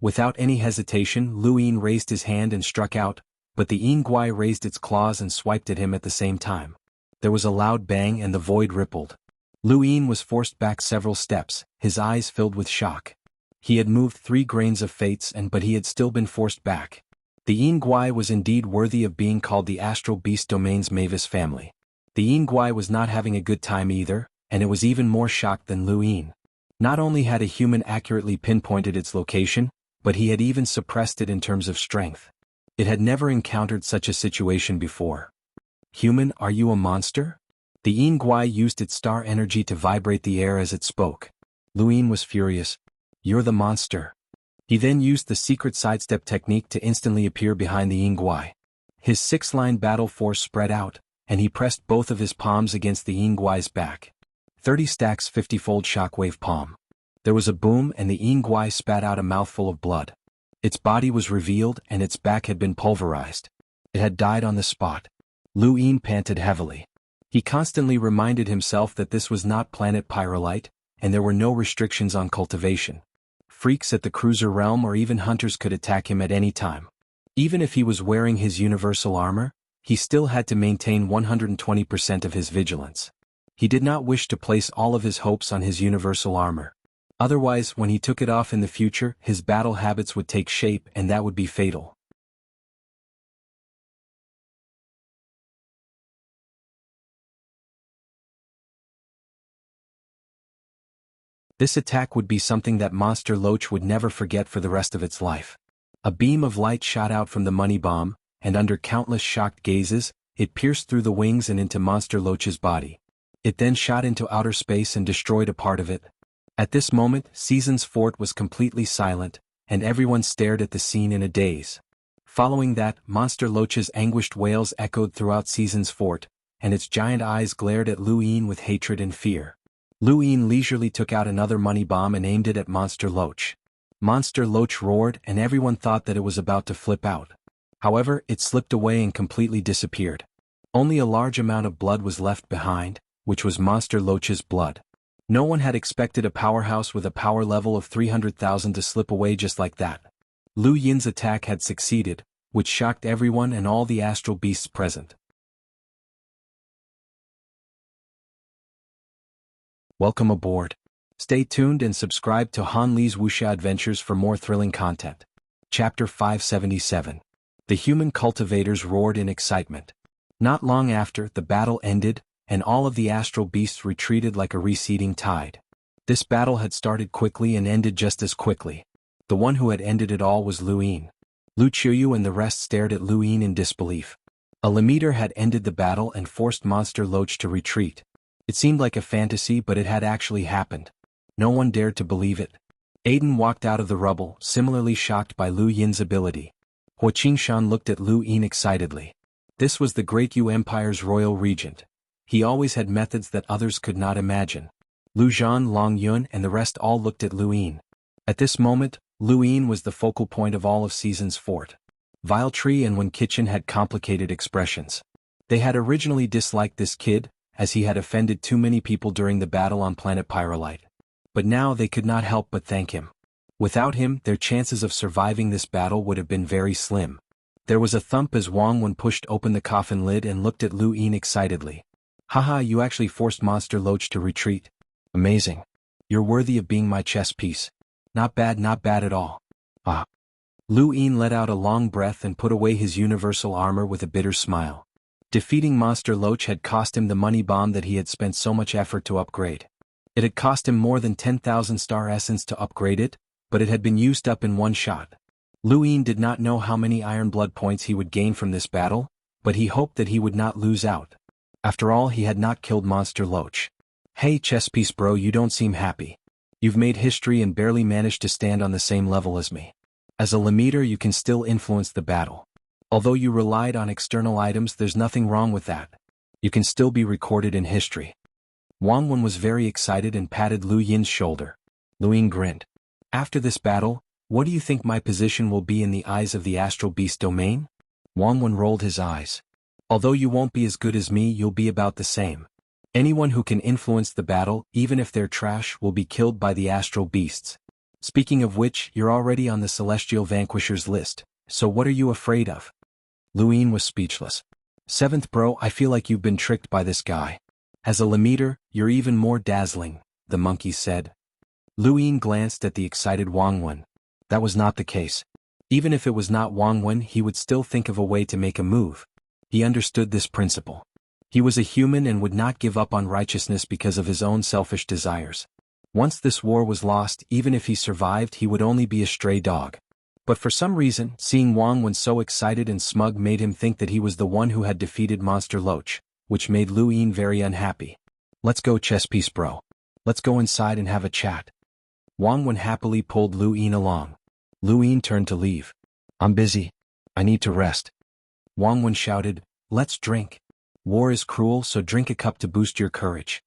Without any hesitation, Lu Yin raised his hand and struck out, but the Yin Guai raised its claws and swiped at him at the same time. There was a loud bang and the void rippled. Lu Yin was forced back several steps, his eyes filled with shock. He had moved 3 grains of fates but he had still been forced back. The Yin Guai was indeed worthy of being called the Astral Beast Domain's Mavis family. The Yin Guai was not having a good time either, and it was even more shocked than Lu Yin. Not only had a human accurately pinpointed its location, but he had even suppressed it in terms of strength. It had never encountered such a situation before. Human, are you a monster? The Yin Guai used its star energy to vibrate the air as it spoke. Lu Yin was furious. You're the monster. He then used the secret sidestep technique to instantly appear behind the Yin Guai. His 6-line battle force spread out, and he pressed both of his palms against the Yin Guai's back. 30 stacks 50-fold shockwave palm. There was a boom and the Yin Guai spat out a mouthful of blood. Its body was revealed and its back had been pulverized. It had died on the spot. Lu Yin panted heavily. He constantly reminded himself that this was not planet Pyrolite, and there were no restrictions on cultivation. Freaks at the cruiser realm or even hunters could attack him at any time. Even if he was wearing his universal armor, he still had to maintain 120% of his vigilance. He did not wish to place all of his hopes on his universal armor. Otherwise, when he took it off in the future, his battle habits would take shape and that would be fatal. This attack would be something that Monster Loach would never forget for the rest of its life. A beam of light shot out from the money bomb, and under countless shocked gazes, it pierced through the wings and into Monster Loach's body. It then shot into outer space and destroyed a part of it. At this moment, Season's fort was completely silent, and everyone stared at the scene in a daze. Following that, Monster Loach's anguished wails echoed throughout Season's fort, and its giant eyes glared at Lu Yin with hatred and fear. Lu Yin leisurely took out another money bomb and aimed it at Monster Loach. Monster Loach roared and everyone thought that it was about to flip out. However, it slipped away and completely disappeared. Only a large amount of blood was left behind, which was Monster Loach's blood. No one had expected a powerhouse with a power level of 300,000 to slip away just like that. Lu Yin's attack had succeeded, which shocked everyone and all the astral beasts present. Welcome aboard. Stay tuned and subscribe to Han Li's Wuxia Adventures for more thrilling content. Chapter 577. The human cultivators roared in excitement. Not long after, the battle ended, and all of the astral beasts retreated like a receding tide. This battle had started quickly and ended just as quickly. The one who had ended it all was Lu Yin. Lu Qiuyu and the rest stared at Lu Yin in disbelief. A Lemmeter had ended the battle and forced Monster Loach to retreat. It seemed like a fantasy, but it had actually happened. No one dared to believe it. Aiden walked out of the rubble, similarly shocked by Lu Yin's ability. Hua Qingshan looked at Lu Yin excitedly. This was the Great Yu Empire's royal regent. He always had methods that others could not imagine. Lu Zhan, Long Yun and the rest all looked at Lu Yin. At this moment, Lu Yin was the focal point of all of Season's fort. Vile Tree and Wen Kitchen had complicated expressions. They had originally disliked this kid, as he had offended too many people during the battle on planet Pyrolite. But now they could not help but thank him. Without him, their chances of surviving this battle would have been very slim. There was a thump as Wang Wen pushed open the coffin lid and looked at Lu Yin excitedly. Haha, you actually forced Monster Loach to retreat. Amazing. You're worthy of being my chess piece. Not bad at all. Ah. Lu Yin let out a long breath and put away his universal armor with a bitter smile. Defeating Monster Loach had cost him the money bomb that he had spent so much effort to upgrade. It had cost him more than 10,000 star essence to upgrade it, but it had been used up in one shot. Lu Yin did not know how many Iron Blood points he would gain from this battle, but he hoped that he would not lose out. After all, he had not killed Monster Loach. Hey chess piece bro, you don't seem happy. You've made history and barely managed to stand on the same level as me. As a Lemmeter you can still influence the battle. Although you relied on external items, there's nothing wrong with that. You can still be recorded in history. Wang Wen was very excited and patted Lu Yin's shoulder. Lu Yin grinned. After this battle, what do you think my position will be in the eyes of the Astral Beast domain? Wang Wen rolled his eyes. Although you won't be as good as me, you'll be about the same. Anyone who can influence the battle, even if they're trash, will be killed by the Astral Beasts. Speaking of which, you're already on the Celestial Vanquishers list, so what are you afraid of? Lu Yin was speechless. Seventh bro, I feel like you've been tricked by this guy. As a Lemmeter, you're even more dazzling, the monkey said. Lu Yin glanced at the excited Wang Wen. That was not the case. Even if it was not Wang Wen, he would still think of a way to make a move. He understood this principle. He was a human and would not give up on righteousness because of his own selfish desires. Once this war was lost, even if he survived, he would only be a stray dog. But for some reason, seeing Wang Wen so excited and smug made him think that he was the one who had defeated Monster Loach, which made Lu Yin very unhappy. "Let's go, chess piece bro. Let's go inside and have a chat." Wang Wen happily pulled Lu Yin along. Lu Yin turned to leave. "I'm busy. I need to rest." Wang Wen shouted, "Let's drink. War is cruel, so drink a cup to boost your courage."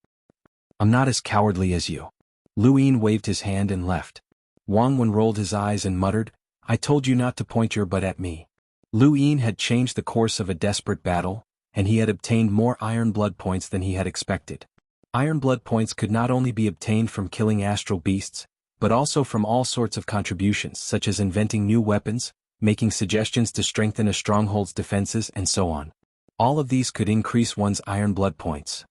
"I'm not as cowardly as you." Lu Yin waved his hand and left. Wang Wen rolled his eyes and muttered, "I told you not to point your butt at me." Lu Yin had changed the course of a desperate battle, and he had obtained more Iron Blood points than he had expected. Iron Blood points could not only be obtained from killing astral beasts, but also from all sorts of contributions such as inventing new weapons, making suggestions to strengthen a stronghold's defenses and so on. All of these could increase one's Iron Blood points.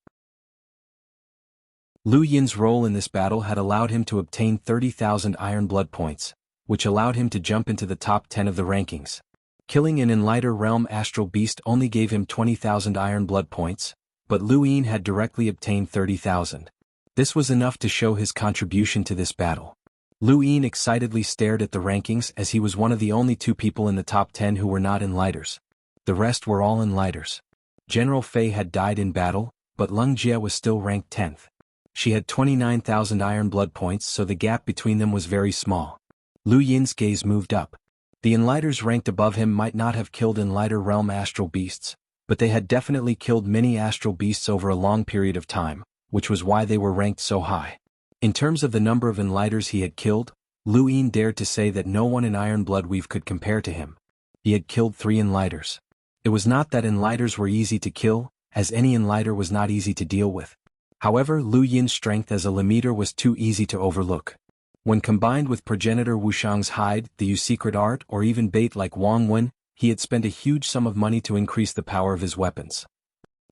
Lu Yin's role in this battle had allowed him to obtain 30,000 Iron Blood points, which allowed him to jump into the top 10 of the rankings. Killing an Enlighter Realm astral beast only gave him 20,000 Iron Blood points, but Lu Yin had directly obtained 30,000. This was enough to show his contribution to this battle. Lu Yin excitedly stared at the rankings as he was one of the only 2 people in the top 10 who were not Enlighters. The rest were all Enlighters. General Fei had died in battle, but Lung Jie was still ranked 10th. She had 29,000 Iron Blood points, so the gap between them was very small. Lu Yin's gaze moved up. The Enlighters ranked above him might not have killed Enlighter Realm astral beasts, but they had definitely killed many astral beasts over a long period of time, which was why they were ranked so high. In terms of the number of Enlighters he had killed, Lu Yin dared to say that no one in Iron Blood Weave could compare to him. He had killed 3 Enlighters. It was not that Enlighters were easy to kill, as any Enlighter was not easy to deal with. However, Lu Yin's strength as a limiter was too easy to overlook. When combined with progenitor Wushang's hide, the Yu secret art, or even bait like Wang Wen, he had spent a huge sum of money to increase the power of his weapons.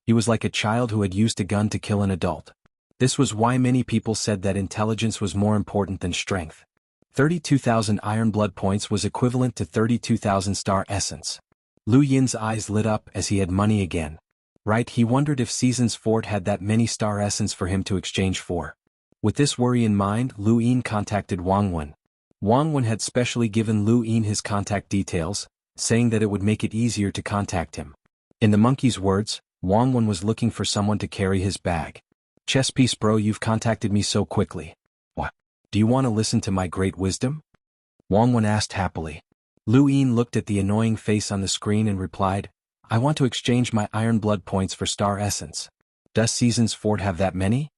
He was like a child who had used a gun to kill an adult. This was why many people said that intelligence was more important than strength. 32,000 Iron Blood points was equivalent to 32,000 star essence. Lu Yin's eyes lit up as he had money again. Right, he wondered if Season's Fort had that many star essence for him to exchange for. With this worry in mind, Lu Yin contacted Wang Wen. Wang Wen had specially given Lu Yin his contact details, saying that it would make it easier to contact him. In the monkey's words, Wang Wen was looking for someone to carry his bag. "Chess piece bro, you've contacted me so quickly. What? Do you want to listen to my great wisdom?" Wang Wen asked happily. Lu Yin looked at the annoying face on the screen and replied, "I want to exchange my Iron Blood points for star essence. Does Season's Fort have that many?"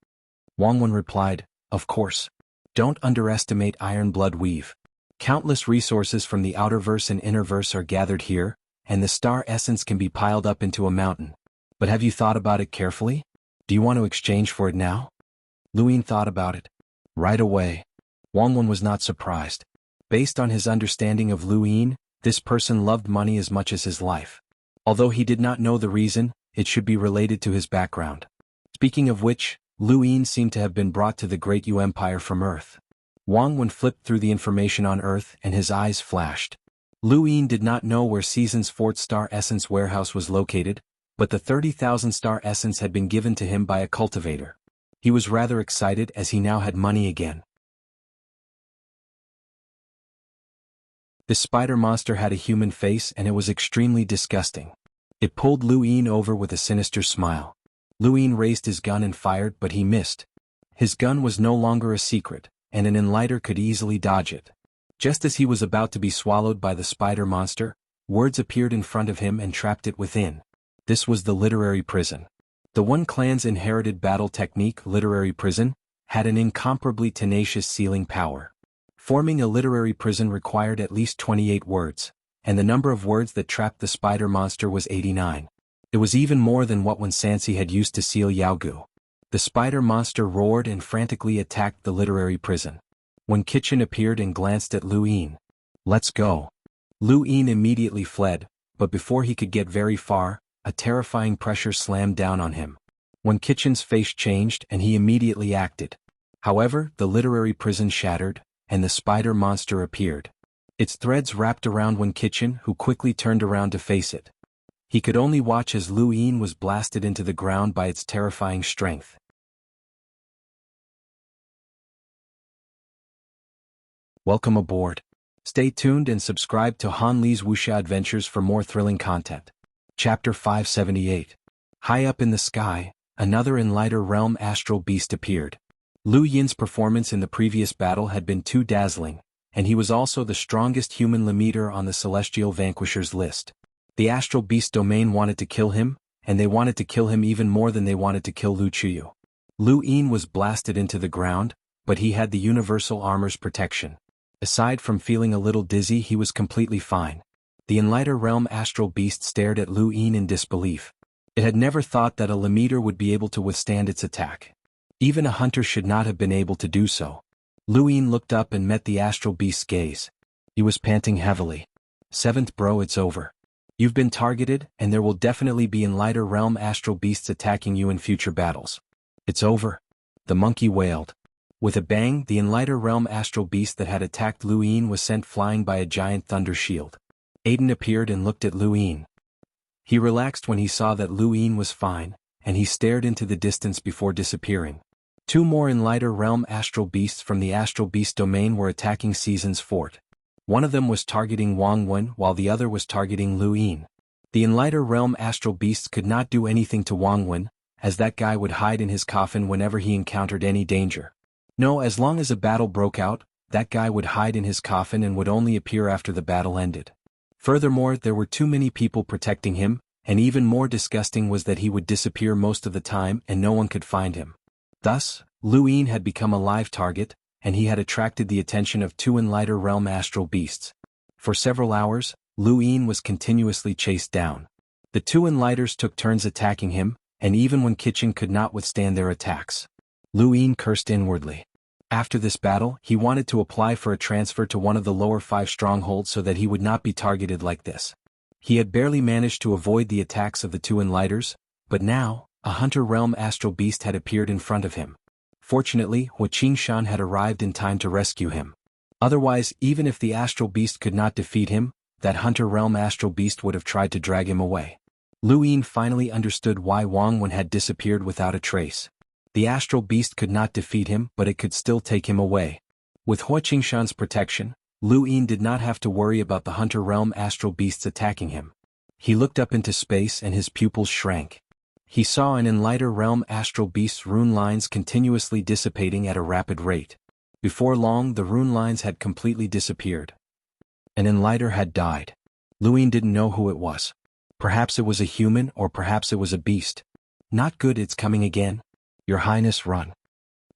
Wang Wen replied, "Of course. Don't underestimate Iron Blood Weave. Countless resources from the outerverse and innerverse are gathered here, and the star essence can be piled up into a mountain. But have you thought about it carefully? Do you want to exchange for it now?" Lu Yin thought about it. Right away. Wang Wen was not surprised. Based on his understanding of Lu Yin, this person loved money as much as his life. Although he did not know the reason, it should be related to his background. Speaking of which, Lu Yin seemed to have been brought to the Great Yu Empire from Earth. Wang Wen flipped through the information on Earth and his eyes flashed. Lu Yin did not know where Season's Fort Star Essence warehouse was located, but the 30,000 star essence had been given to him by a cultivator. He was rather excited as he now had money again. The spider monster had a human face and it was extremely disgusting. It pulled Lu Yin over with a sinister smile. Lu Yin raised his gun and fired, but he missed. His gun was no longer a secret, and an Enlighter could easily dodge it. Just as he was about to be swallowed by the spider monster, words appeared in front of him and trapped it within. This was the literary prison. The One Clan's inherited battle technique, literary prison, had an incomparably tenacious sealing power. Forming a literary prison required at least 28 words, and the number of words that trapped the spider monster was 89. It was even more than what Wen Sansi had used to seal Yaogu. The spider monster roared and frantically attacked the literary prison. When Kitchen appeared and glanced at Lu Yin. "Let's go." Lu Yin immediately fled, but before he could get very far, a terrifying pressure slammed down on him. When Kitchen's face changed and he immediately acted. However, the literary prison shattered, and the spider monster appeared. Its threads wrapped around Wen Kitchen, who quickly turned around to face it. He could only watch as Lu Yin was blasted into the ground by its terrifying strength. Welcome aboard. Stay tuned and subscribe to Han Li's Wuxia Adventures for more thrilling content. Chapter 578. High up in the sky, another in lighter realm astral beast appeared. Lu Yin's performance in the previous battle had been too dazzling, and he was also the strongest human limiter on the celestial vanquishers list. The astral beast domain wanted to kill him, and they wanted to kill him even more than they wanted to kill Lu Chuyu. Lu Yin was blasted into the ground, but he had the universal armor's protection. Aside from feeling a little dizzy, he was completely fine. The in lighter realm astral beast stared at Lu Yin in disbelief. It had never thought that a limiter would be able to withstand its attack. Even a hunter should not have been able to do so. Lu Yin looked up and met the astral beast's gaze. He was panting heavily. "Seventh bro, it's over. You've been targeted, and there will definitely be in lighter realm astral beasts attacking you in future battles." "It's over?" the monkey wailed. With a bang, the in lighter realm astral beast that had attacked Lu Yin was sent flying by a giant thunder shield. Aiden appeared and looked at Lu Yin. He relaxed when he saw that Lu Yin was fine, and he stared into the distance before disappearing. Two more in lighter realm astral beasts from the astral beast domain were attacking Season's fort. One of them was targeting Wang Wen while the other was targeting Lu Yin. The in lighter realm astral beasts could not do anything to Wang Wen, as that guy would hide in his coffin whenever he encountered any danger. No, as long as a battle broke out, that guy would hide in his coffin and would only appear after the battle ended. Furthermore, there were too many people protecting him, and even more disgusting was that he would disappear most of the time and no one could find him. Thus, Lu Yin had become a live target, and he had attracted the attention of two in lighter realm astral beasts. For several hours, Lu Yin was continuously chased down. The two in lighters took turns attacking him, and even when Kitchen could not withstand their attacks. Lu Yin cursed inwardly. After this battle, he wanted to apply for a transfer to one of the lower 5 strongholds so that he would not be targeted like this. He had barely managed to avoid the attacks of the two in lighters, but now, a hunter realm astral beast had appeared in front of him. Fortunately, Hua Qingshan had arrived in time to rescue him. Otherwise, even if the astral beast could not defeat him, that hunter realm astral beast would have tried to drag him away. Lu Yin finally understood why Wang Wen had disappeared without a trace. The astral beast could not defeat him, but it could still take him away. With Hua Qingshan's protection, Lu Yin did not have to worry about the hunter realm astral beasts attacking him. He looked up into space and his pupils shrank. He saw an in lighter realm astral beast's rune lines continuously dissipating at a rapid rate. Before long, the rune lines had completely disappeared. An in lighter had died. Lu Yin didn't know who it was. Perhaps it was a human, or perhaps it was a beast. "Not good, it's coming again. Your Highness, run."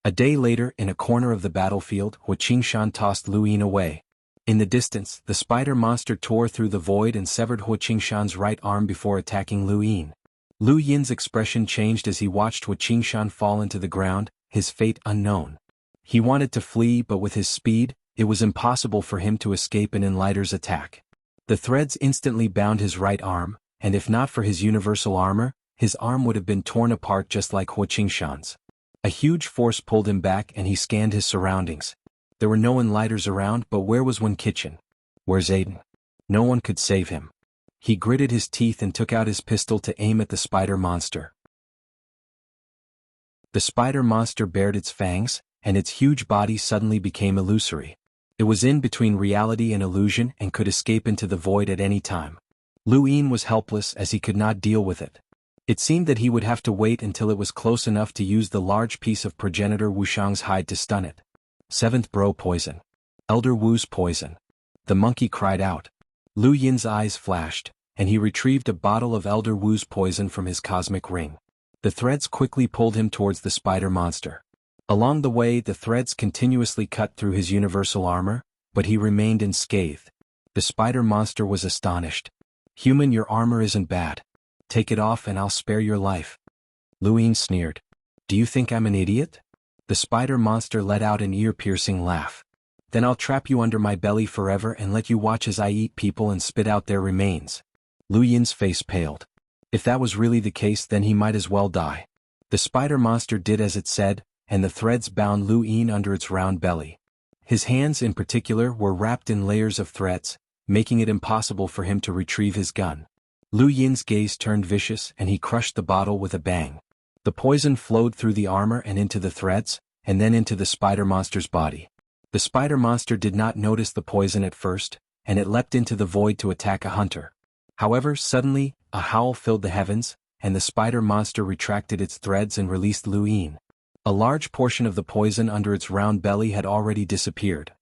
A day later, in a corner of the battlefield, Hua Qingshan tossed Lu Yin away. In the distance, the spider monster tore through the void and severed Hua Qingshan's right arm before attacking Lu Yin. Lu Yin's expression changed as he watched Hua Qingshan fall into the ground, his fate unknown. He wanted to flee, but with his speed, it was impossible for him to escape an enlighter's attack. The threads instantly bound his right arm, and if not for his universal armor, his arm would have been torn apart just like Hua Qingshan's. A huge force pulled him back and he scanned his surroundings. There were no enlighters around, but where was one Kitchen? Where's Aiden? No one could save him. He gritted his teeth and took out his pistol to aim at the spider monster. The spider monster bared its fangs, and its huge body suddenly became illusory. It was in between reality and illusion and could escape into the void at any time. Lu Yin was helpless as he could not deal with it. It seemed that he would have to wait until it was close enough to use the large piece of progenitor Wushang's hide to stun it. "Seventh bro poison. Elder Wu's poison." The monkey cried out. Lu Yin's eyes flashed, and he retrieved a bottle of Elder Wu's poison from his cosmic ring. The threads quickly pulled him towards the spider monster. Along the way, the threads continuously cut through his universal armor, but he remained unscathed. The spider monster was astonished. "Human, your armor isn't bad. Take it off and I'll spare your life." Lu Yin sneered. "Do you think I'm an idiot?" The spider monster let out an ear-piercing laugh. "Then I'll trap you under my belly forever and let you watch as I eat people and spit out their remains." Lu Yin's face paled. If that was really the case, then he might as well die. The spider monster did as it said, and the threads bound Lu Yin under its round belly. His hands in particular were wrapped in layers of threads, making it impossible for him to retrieve his gun. Lu Yin's gaze turned vicious and he crushed the bottle with a bang. The poison flowed through the armor and into the threads, and then into the spider monster's body. The spider monster did not notice the poison at first, and it leapt into the void to attack a hunter. However, suddenly, a howl filled the heavens, and the spider monster retracted its threads and released Lu Yin. A large portion of the poison under its round belly had already disappeared.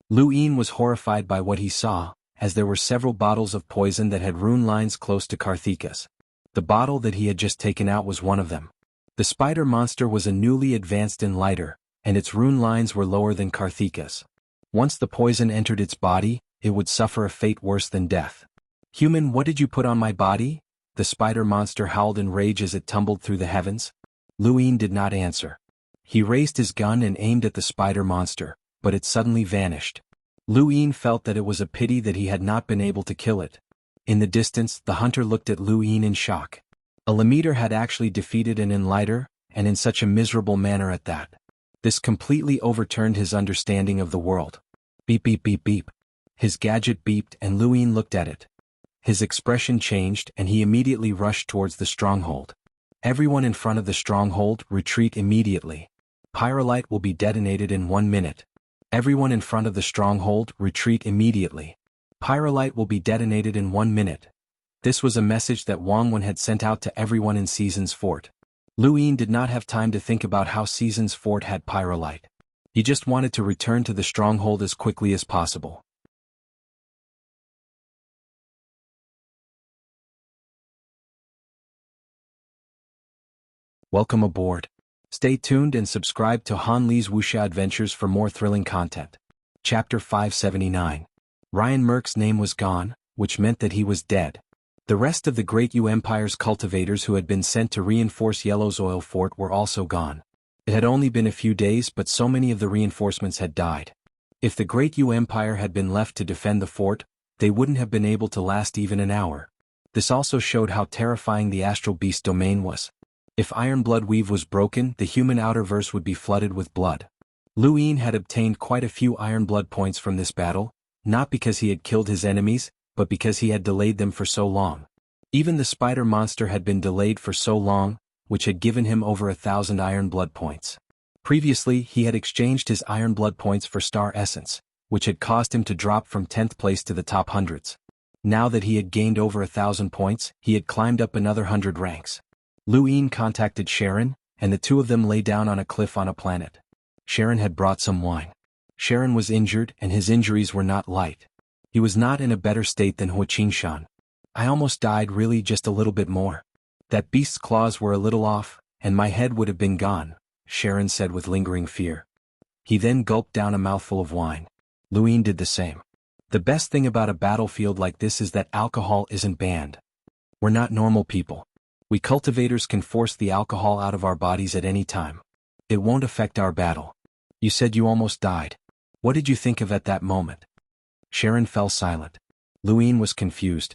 Lu Yin was horrified by what he saw, as there were several bottles of poison that had rune lines close to Karthika's. The bottle that he had just taken out was one of them. The spider monster was a newly advanced enlighter, and its rune lines were lower than Karthika's. Once the poison entered its body, it would suffer a fate worse than death. "Human, what did you put on my body?" The spider monster howled in rage as it tumbled through the heavens. Lu Yin did not answer. He raised his gun and aimed at the spider monster, but it suddenly vanished. Lu Yin felt that it was a pity that he had not been able to kill it. In the distance, the hunter looked at Lu Yin in shock. A Lemeter had actually defeated an enlighter, and in such a miserable manner at that. This completely overturned his understanding of the world. Beep beep beep beep. His gadget beeped and Lu Yin looked at it. His expression changed and he immediately rushed towards the stronghold. "Everyone in front of the stronghold, retreat immediately. Pyrolite will be detonated in 1 minute. Everyone in front of the stronghold, retreat immediately. Pyrolite will be detonated in 1 minute." This was a message that Wang Wen had sent out to everyone in Season's fort. Lu Yin did not have time to think about how Season's fort had pyrolite. He just wanted to return to the stronghold as quickly as possible. Welcome aboard. Stay tuned and subscribe to Han Li's Wuxia Adventures for more thrilling content. Chapter 579. Ryan Merck's name was gone, which meant that he was dead. The rest of the Great Yu Empire's cultivators who had been sent to reinforce Yellow's oil fort were also gone. It had only been a few days but so many of the reinforcements had died. If the Great Yu Empire had been left to defend the fort, they wouldn't have been able to last even an hour. This also showed how terrifying the Astral Beast domain was. If Iron Blood Weave was broken, the human outerverse would be flooded with blood. Lu Yin had obtained quite a few Iron Blood points from this battle, not because he had killed his enemies, but because he had delayed them for so long. Even the spider monster had been delayed for so long, which had given him over 1,000 Iron Blood points. Previously, he had exchanged his Iron Blood points for Star Essence, which had caused him to drop from 10th place to the top hundreds. Now that he had gained over 1,000 points, he had climbed up another 100 ranks. Lu Yin contacted Sharon, and the two of them lay down on a cliff on a planet. Sharon had brought some wine. Sharon was injured and his injuries were not light. He was not in a better state than Hua Qingshan. "I almost died, really just a little bit more. That beast's claws were a little off, and my head would have been gone," Sharon said with lingering fear. He then gulped down a mouthful of wine. Lu Yin did the same. "The best thing about a battlefield like this is that alcohol isn't banned. We're not normal people. We cultivators can force the alcohol out of our bodies at any time. It won't affect our battle. You said you almost died. What did you think of at that moment?" Sharon fell silent. Lu Yin was confused.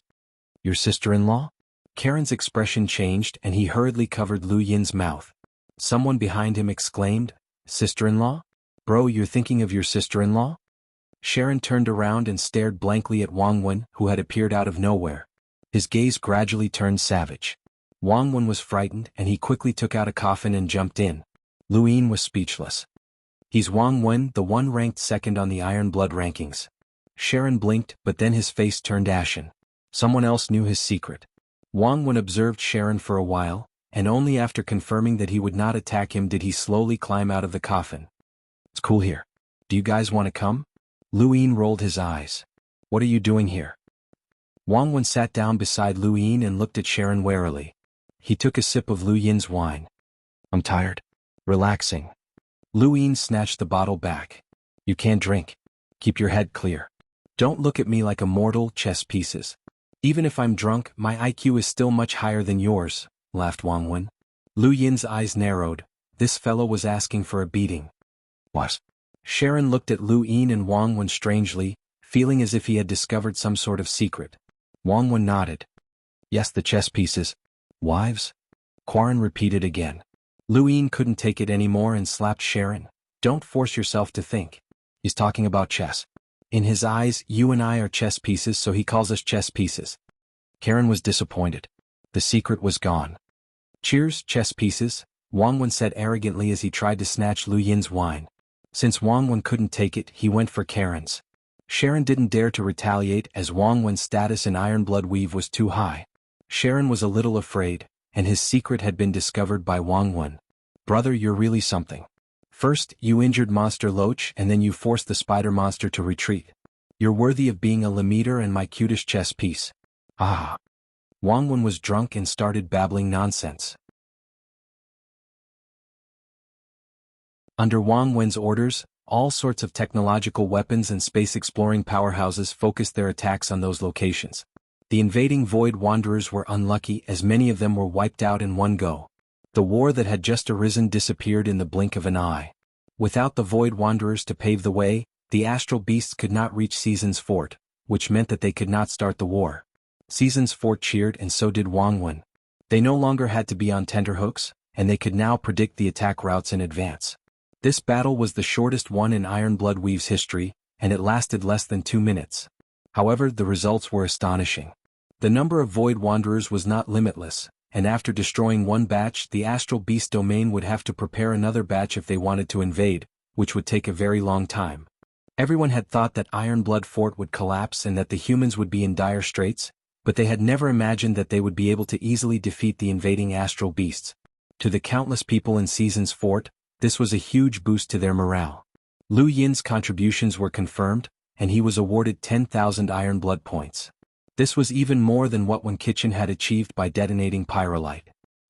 "Your sister-in-law?" Karen's expression changed and he hurriedly covered Lu Yin's mouth. Someone behind him exclaimed, "Sister-in-law? Bro, you're thinking of your sister-in-law?" Sharon turned around and stared blankly at Wang Wen, who had appeared out of nowhere. His gaze gradually turned savage. Wang Wen was frightened and he quickly took out a coffin and jumped in. Lu Yin was speechless. "He's Wang Wen, the one ranked second on the Iron Blood rankings." Sharon blinked, but then his face turned ashen. Someone else knew his secret. Wang Wen observed Sharon for a while, and only after confirming that he would not attack him did he slowly climb out of the coffin. "It's cool here. Do you guys want to come?" Lu Yin rolled his eyes. "What are you doing here?" Wang Wen sat down beside Lu Yin and looked at Sharon warily. He took a sip of Lu Yin's wine. "I'm tired. Relaxing." Lu Yin snatched the bottle back. "You can't drink. Keep your head clear. Don't look at me like a mortal, chess pieces. Even if I'm drunk, my IQ is still much higher than yours," laughed Wang Wen. Lu Yin's eyes narrowed. This fellow was asking for a beating. "What?" Sharon looked at Lu Yin and Wang Wen strangely, feeling as if he had discovered some sort of secret. Wang Wen nodded. "Yes, the chess pieces. Wives?" Quarren repeated again. Lu Yin couldn't take it anymore and slapped Sharon. "Don't force yourself to think. He's talking about chess. In his eyes, you and I are chess pieces, so he calls us chess pieces. Karen was disappointed. The secret was gone. Cheers, chess pieces, Wang Wen said arrogantly as he tried to snatch Lu Yin's wine. Since Wang Wen couldn't take it, he went for Karen's. Sharon didn't dare to retaliate as Wang Wen's status in Iron Blood Weave was too high. Sharon was a little afraid, and his secret had been discovered by Wang Wen. Brother, you're really something. First, you injured Monster Loach and then you forced the spider monster to retreat. You're worthy of being a Lemeter and my cutest chess piece. Ah. Wang Wen was drunk and started babbling nonsense. Under Wang Wen's orders, all sorts of technological weapons and space-exploring powerhouses focused their attacks on those locations. The invading Void Wanderers were unlucky as many of them were wiped out in one go. The war that had just arisen disappeared in the blink of an eye. Without the Void Wanderers to pave the way, the Astral Beasts could not reach Season's fort, which meant that they could not start the war. Season's fort cheered and so did Wang Wen. They no longer had to be on tenterhooks, and they could now predict the attack routes in advance. This battle was the shortest one in Iron Blood Weave's history, and it lasted less than 2 minutes. However, the results were astonishing. The number of Void Wanderers was not limitless, and after destroying one batch, the Astral Beast domain would have to prepare another batch if they wanted to invade, which would take a very long time. Everyone had thought that Iron Blood Fort would collapse and that the humans would be in dire straits, but they had never imagined that they would be able to easily defeat the invading Astral Beasts. To the countless people in Season's fort, this was a huge boost to their morale. Lu Yin's contributions were confirmed, and he was awarded 10,000 Iron Blood points. This was even more than what Wen Kitchen had achieved by detonating Pyrolite.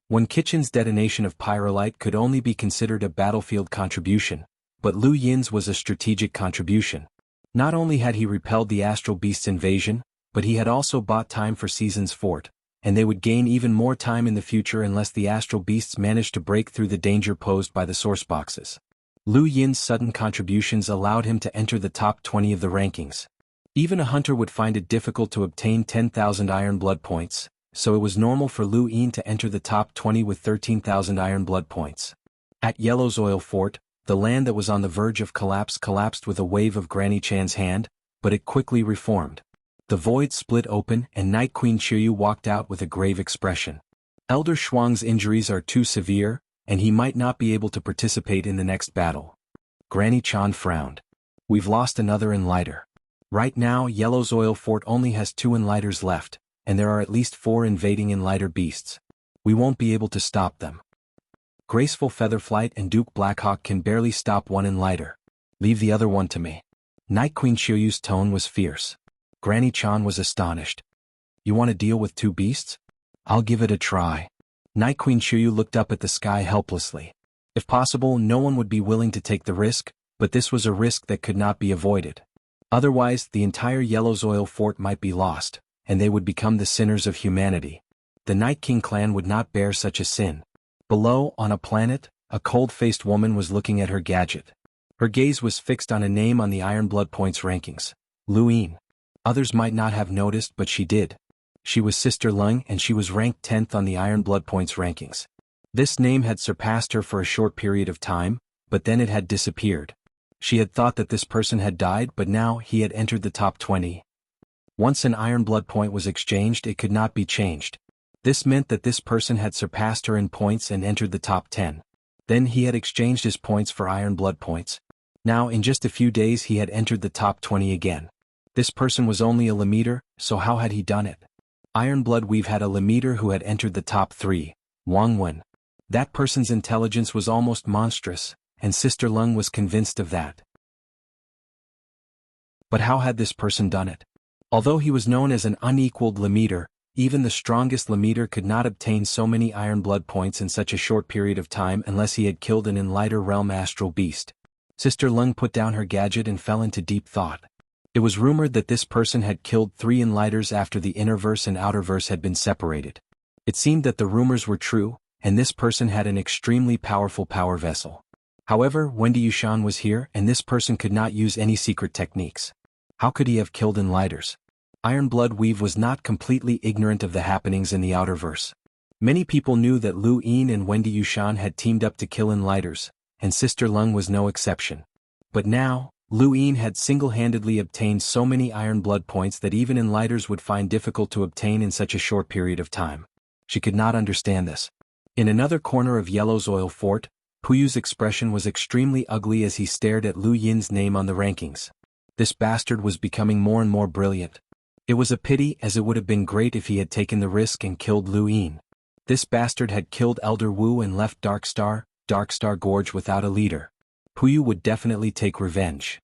Wen Kitchen's detonation of Pyrolite could only be considered a battlefield contribution, but Lu Yin's was a strategic contribution. Not only had he repelled the Astral Beast's invasion, but he had also bought time for Season's fort, and they would gain even more time in the future unless the Astral Beasts managed to break through the danger posed by the source boxes. Lu Yin's sudden contributions allowed him to enter the top 20 of the rankings. Even a hunter would find it difficult to obtain 10,000 Iron Blood points, so it was normal for Lu Yin to enter the top 20 with 13,000 Iron Blood points. At Yellow's Oil Fort, the land that was on the verge of collapse collapsed with a wave of Granny Chan's hand, but it quickly reformed. The void split open and Night Queen Chiyu walked out with a grave expression. Elder Shuang's injuries are too severe, and he might not be able to participate in the next battle. Granny Chan frowned. We've lost another Enlighter. Right now Yellow's Oil Fort only has 2 Enlighters left, and there are at least 4 invading Enlighter beasts. We won't be able to stop them. Graceful Featherflight and Duke Blackhawk can barely stop one Enlighter. Leave the other one to me. Night Queen Chiyu's tone was fierce. Granny Chan was astonished. You want to deal with 2 beasts? I'll give it a try. Night Queen Chiyu looked up at the sky helplessly. If possible, no one would be willing to take the risk, but this was a risk that could not be avoided. Otherwise, the entire Yellow's Oil Fort might be lost, and they would become the sinners of humanity. The Night King clan would not bear such a sin. Below, on a planet, a cold-faced woman was looking at her gadget. Her gaze was fixed on a name on the Iron Blood Points rankings. Lu Yin. Others might not have noticed, but she did. She was Sister Lung and she was ranked 10th on the Iron Blood Points rankings. This name had surpassed her for a short period of time, but then it had disappeared. She had thought that this person had died, but now he had entered the top 20. Once an Iron Blood Point was exchanged, it could not be changed. This meant that this person had surpassed her in points and entered the top 10. Then he had exchanged his points for Iron Blood Points. Now in just a few days he had entered the top 20 again. This person was only a Lemeter, so how had he done it? Iron Blood Weave had a Lemeter who had entered the top 3, Wang Wen. That person's intelligence was almost monstrous, and Sister Lung was convinced of that. But how had this person done it? Although he was known as an unequaled Lemeter, even the strongest Lemeter could not obtain so many Iron Blood Points in such a short period of time unless he had killed an Enlighter Realm Astral Beast. Sister Lung put down her gadget and fell into deep thought. It was rumored that this person had killed 3 Enlighters after the Innerverse and Outerverse had been separated. It seemed that the rumors were true, and this person had an extremely powerful power vessel. However, Wendy Yushan was here and this person could not use any secret techniques. How could he have killed Enlighters? Iron Blood Weave was not completely ignorant of the happenings in the Outerverse. Many people knew that Lu Yin and Wendy Yushan had teamed up to kill Enlighters, and Sister Lung was no exception. But now, Lu Yin had single-handedly obtained so many iron blood points that even enlighters would find difficult to obtain in such a short period of time. She could not understand this. In another corner of Yellow's oil fort, Puyu's expression was extremely ugly as he stared at Lu Yin's name on the rankings. This bastard was becoming more and more brilliant. It was a pity, as it would have been great if he had taken the risk and killed Lu Yin. This bastard had killed Elder Wu and left Darkstar Gorge without a leader. Puyu would definitely take revenge.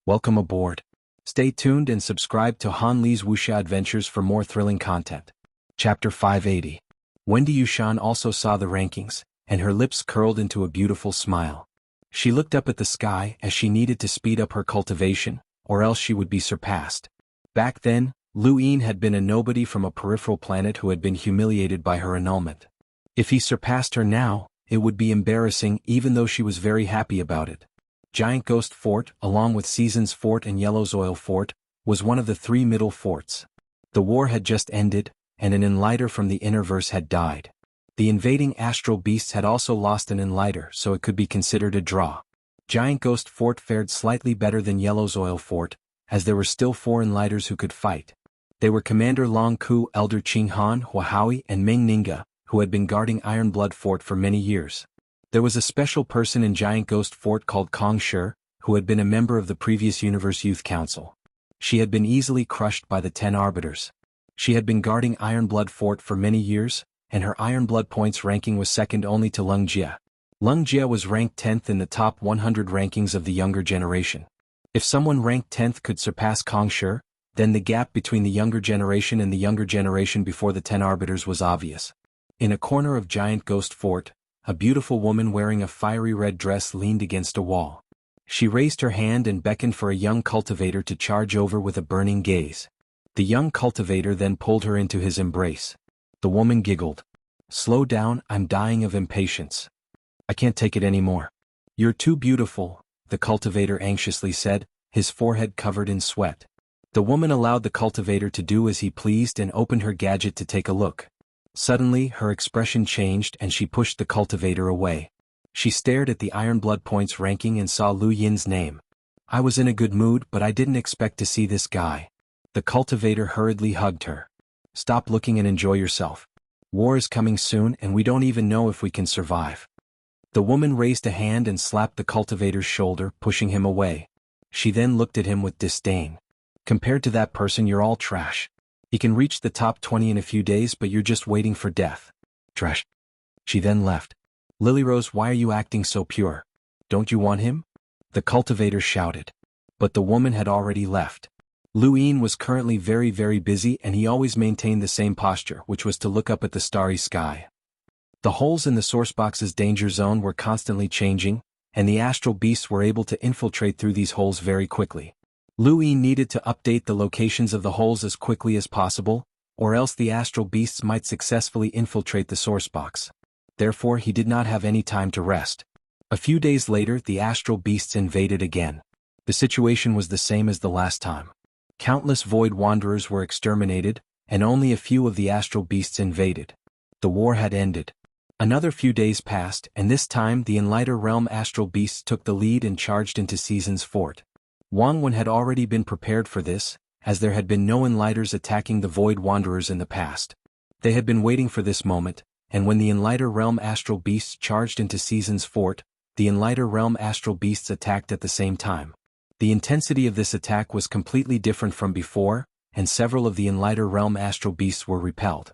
Welcome aboard. Stay tuned and subscribe to Han Li's Wuxia Adventures for more thrilling content. Chapter 580. Wendy Yushan also saw the rankings, and her lips curled into a beautiful smile. She looked up at the sky as she needed to speed up her cultivation, or else she would be surpassed. Back then, Lu Yin had been a nobody from a peripheral planet who had been humiliated by her annulment. If he surpassed her now, it would be embarrassing even though she was very happy about it. Giant Ghost Fort, along with Seasons Fort and Yellow's Oil Fort, was one of the three middle forts. The war had just ended, and an enlighter from the Innerverse had died. The invading astral beasts had also lost an enlighter, so it could be considered a draw. Giant Ghost Fort fared slightly better than Yellow's Oil Fort, as there were still 4 enlighters who could fight. They were Commander Long Ku, Elder Qing Han, Huahui, and Meng Ninga, who had been guarding Iron Blood Fort for many years. There was a special person in Giant Ghost Fort called Kong Shi, who had been a member of the previous Universe Youth Council. She had been easily crushed by the 10 Arbiters. She had been guarding Iron Blood Fort for many years, and her Iron Blood points ranking was second only to Leng Jie. Leng Jie was ranked 10th in the top 100 rankings of the younger generation. If someone ranked 10th could surpass Kong Shi, then the gap between the younger generation and the younger generation before the 10 Arbiters was obvious. In a corner of Giant Ghost Fort, a beautiful woman wearing a fiery red dress leaned against a wall. She raised her hand and beckoned for a young cultivator to charge over with a burning gaze. The young cultivator then pulled her into his embrace. The woman giggled. "Slow down, I'm dying of impatience. I can't take it anymore." "You're too beautiful," the cultivator anxiously said, his forehead covered in sweat. The woman allowed the cultivator to do as he pleased and opened her gadget to take a look. Suddenly, her expression changed and she pushed the cultivator away. She stared at the Iron Blood points ranking and saw Lu Yin's name. "I was in a good mood, but I didn't expect to see this guy." The cultivator hurriedly hugged her. "Stop looking and enjoy yourself. War is coming soon and we don't even know if we can survive." The woman raised a hand and slapped the cultivator's shoulder, pushing him away. She then looked at him with disdain. "Compared to that person, you're all trash. He can reach the top 20 in a few days, but you're just waiting for death. Trash." She then left. "Lilyrose, why are you acting so pure? Don't you want him?" the cultivator shouted. But the woman had already left. Lu Yin was currently very busy and he always maintained the same posture, which was to look up at the starry sky. The holes in the sourcebox's danger zone were constantly changing, and the astral beasts were able to infiltrate through these holes very quickly. Lu Yin needed to update the locations of the holes as quickly as possible, or else the astral beasts might successfully infiltrate the sourcebox. Therefore he did not have any time to rest. A few days later the astral beasts invaded again. The situation was the same as the last time. Countless void wanderers were exterminated, and only a few of the astral beasts invaded. The war had ended. Another few days passed, and this time the Enlighter Realm astral beasts took the lead and charged into Seasons Fort. Wang Wen had already been prepared for this, as there had been no Enlighters attacking the void wanderers in the past. They had been waiting for this moment, and when the Enlighter Realm astral beasts charged into Seasons Fort, the Enlighter Realm astral beasts attacked at the same time. The intensity of this attack was completely different from before, and several of the Enlighter Realm astral beasts were repelled.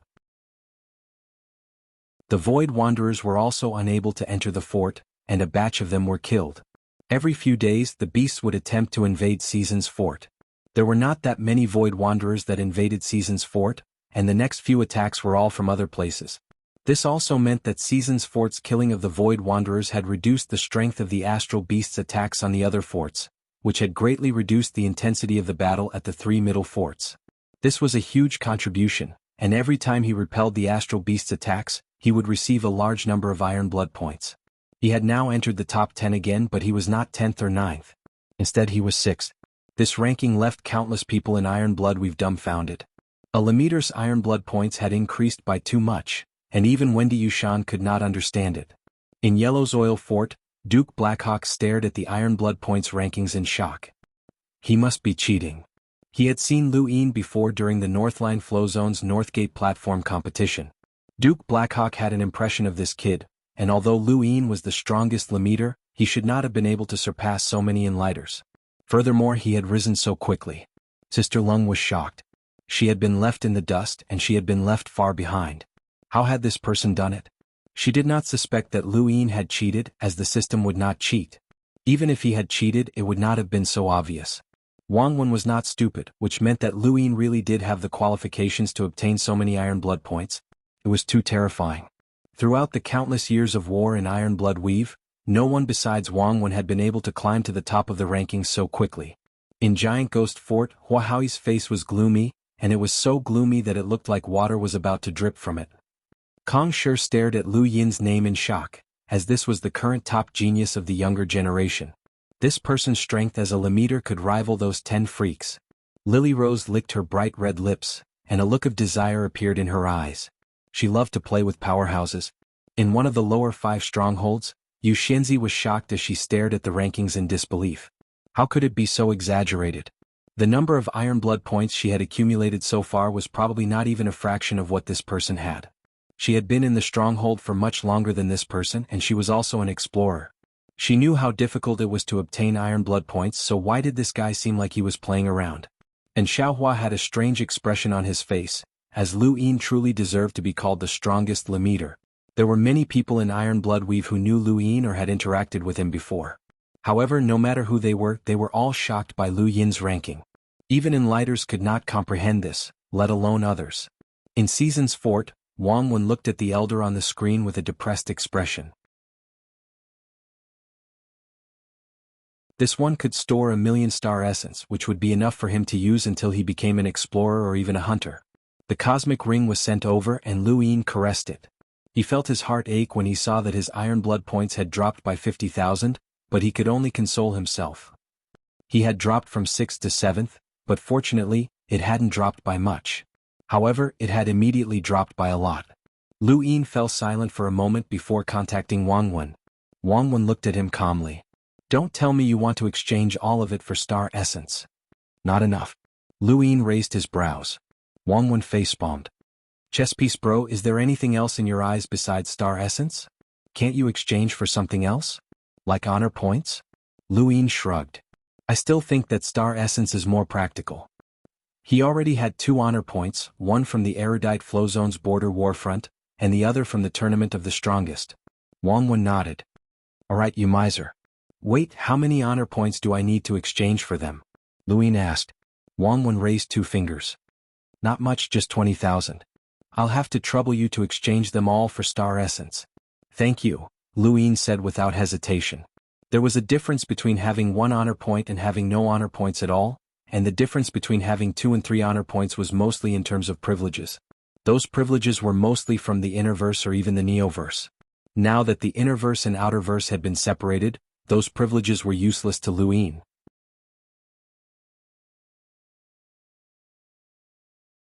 The void wanderers were also unable to enter the fort, and a batch of them were killed. Every few days the beasts would attempt to invade Seasons Fort. There were not that many void wanderers that invaded Seasons Fort, and the next few attacks were all from other places. This also meant that Seasons Fort's killing of the void wanderers had reduced the strength of the astral beasts' attacks on the other forts, which had greatly reduced the intensity of the battle at the 3 middle forts. This was a huge contribution, and every time he repelled the astral beasts' attacks, he would receive a large number of Iron Blood points. He had now entered the top 10 again, but he was not 10th or 9th. Instead he was 6th. This ranking left countless people in Iron Blood we've dumbfounded. A Lemaitr's Iron Blood points had increased by too much, and even Wendy Yushan could not understand it. In Yellow's oil fort, Duke Blackhawk stared at the Iron Blood points rankings in shock. He must be cheating. He had seen Lu Ying before during the Northline Flow Zone's Northgate platform competition. Duke Blackhawk had an impression of this kid, and although Lu Ying was the strongest leader, he should not have been able to surpass so many enlighters. Furthermore, he had risen so quickly. Sister Lung was shocked. She had been left in the dust and she had been left far behind. How had this person done it? She did not suspect that Lu Ying had cheated, as the system would not cheat. Even if he had cheated, it would not have been so obvious. Wang Wen was not stupid, which meant that Lu Ying really did have the qualifications to obtain so many Iron Blood points. It was too terrifying. Throughout the countless years of war in Iron Blood Weave, no one besides Wang Wen had been able to climb to the top of the rankings so quickly. In Giant Ghost Fort, Hua Haoi's face was gloomy, and it was so gloomy that it looked like water was about to drip from it. Kong Shi stared at Lu Yin's name in shock, as this was the current top genius of the younger generation. This person's strength as a leader could rival those 10 freaks. Lily Rose licked her bright red lips, and a look of desire appeared in her eyes. She loved to play with powerhouses. In one of the lower 5 strongholds, Yu Xianzi was shocked as she stared at the rankings in disbelief. How could it be so exaggerated? The number of Iron Blood points she had accumulated so far was probably not even a fraction of what this person had. She had been in the stronghold for much longer than this person, and she was also an explorer. She knew how difficult it was to obtain Iron Blood points, so why did this guy seem like he was playing around? And Xiaohua had a strange expression on his face, as Lu Ying truly deserved to be called the strongest leader. There were many people in Iron Blood Weave who knew Lu Ying or had interacted with him before. However, no matter who they were all shocked by Lu Yin's ranking. Even enlighters could not comprehend this, let alone others. In Season's Fort, Wang Wen looked at the elder on the screen with a depressed expression. This one could store 1,000,000 star essence, which would be enough for him to use until he became an explorer or even a hunter. The cosmic ring was sent over and Lu Ying caressed it. He felt his heart ache when he saw that his Iron Blood points had dropped by 50,000, but he could only console himself. He had dropped from 6th to 7th, but fortunately, it hadn't dropped by much. However, it had immediately dropped by a lot. Lu Ying fell silent for a moment before contacting Wang Wen. Wang Wen looked at him calmly. Don't tell me you want to exchange all of it for star essence. Not enough. Lu Ying raised his brows. Wang Wen facepalmed. Chess piece bro, is there anything else in your eyes besides star essence? Can't you exchange for something else? Like honor points? Lu Ying shrugged. I still think that star essence is more practical. He already had 2 honor points, one from the Erudite Flow Zone's border warfront, and the other from the Tournament of the Strongest. Wang Wen nodded. Alright, you miser. Wait, how many honor points do I need to exchange for them? Lu Ying asked. Wang Wen raised 2 fingers. Not much, just 20,000. I'll have to trouble you to exchange them all for star essence. Thank you, Lu Ying said without hesitation. There was a difference between having 1 honor point and having no honor points at all, and the difference between having 2 and 3 honor points was mostly in terms of privileges. Those privileges were mostly from the Innerverse or even the Neoverse. Now that the Innerverse and Outerverse had been separated, those privileges were useless to Lu Ying.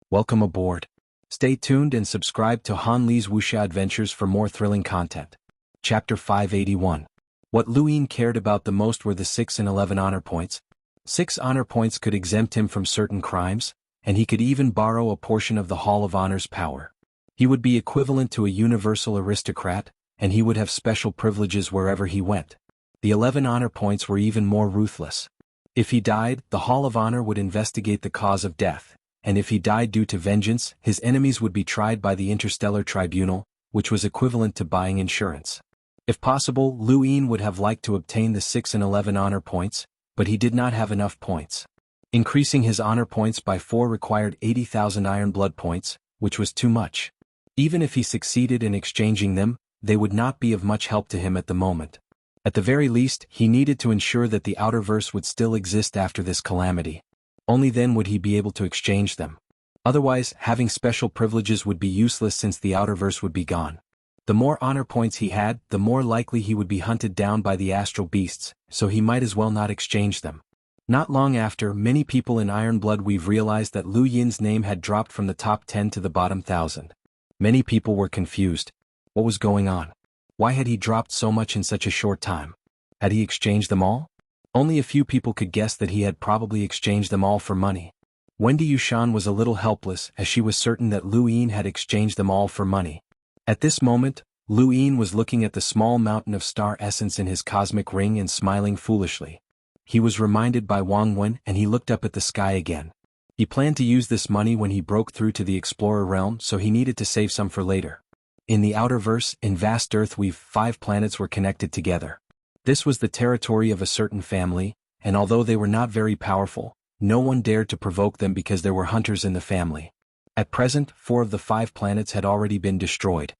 Welcome aboard. Stay tuned and subscribe to Han Li's Wuxia Adventures for more thrilling content. Chapter 581. What Lu Ying cared about the most were the 6 and 11 honor points. 6 honor points could exempt him from certain crimes, and he could even borrow a portion of the Hall of Honor's power. He would be equivalent to a universal aristocrat, and he would have special privileges wherever he went. The 11 honor points were even more ruthless. If he died, the Hall of Honor would investigate the cause of death, and if he died due to vengeance, his enemies would be tried by the Interstellar Tribunal, which was equivalent to buying insurance. If possible, Lu Ying would have liked to obtain the 6 and 11 honor points, but he did not have enough points. Increasing his honor points by 4 required 80,000 Iron Blood points, which was too much. Even if he succeeded in exchanging them, they would not be of much help to him at the moment. At the very least, he needed to ensure that the Outerverse would still exist after this calamity. Only then would he be able to exchange them. Otherwise, having special privileges would be useless since the Outerverse would be gone. The more honor points he had, the more likely he would be hunted down by the astral beasts, so he might as well not exchange them. Not long after, many people in Iron Blood Weave realized that Lu Yin's name had dropped from the top 10 to the bottom 1,000. Many people were confused. What was going on? Why had he dropped so much in such a short time? Had he exchanged them all? Only a few people could guess that he had probably exchanged them all for money. Wendy Yushan was a little helpless as she was certain that Lu Yin had exchanged them all for money. At this moment, Lu Yin was looking at the small mountain of star essence in his cosmic ring and smiling foolishly. He was reminded by Wang Wen and he looked up at the sky again. He planned to use this money when he broke through to the Explorer realm, so he needed to save some for later. In the outer verse, in vast Earthweave, 5 planets were connected together. This was the territory of a certain family, and although they were not very powerful, no one dared to provoke them because there were hunters in the family. At present, 4 of the 5 planets had already been destroyed.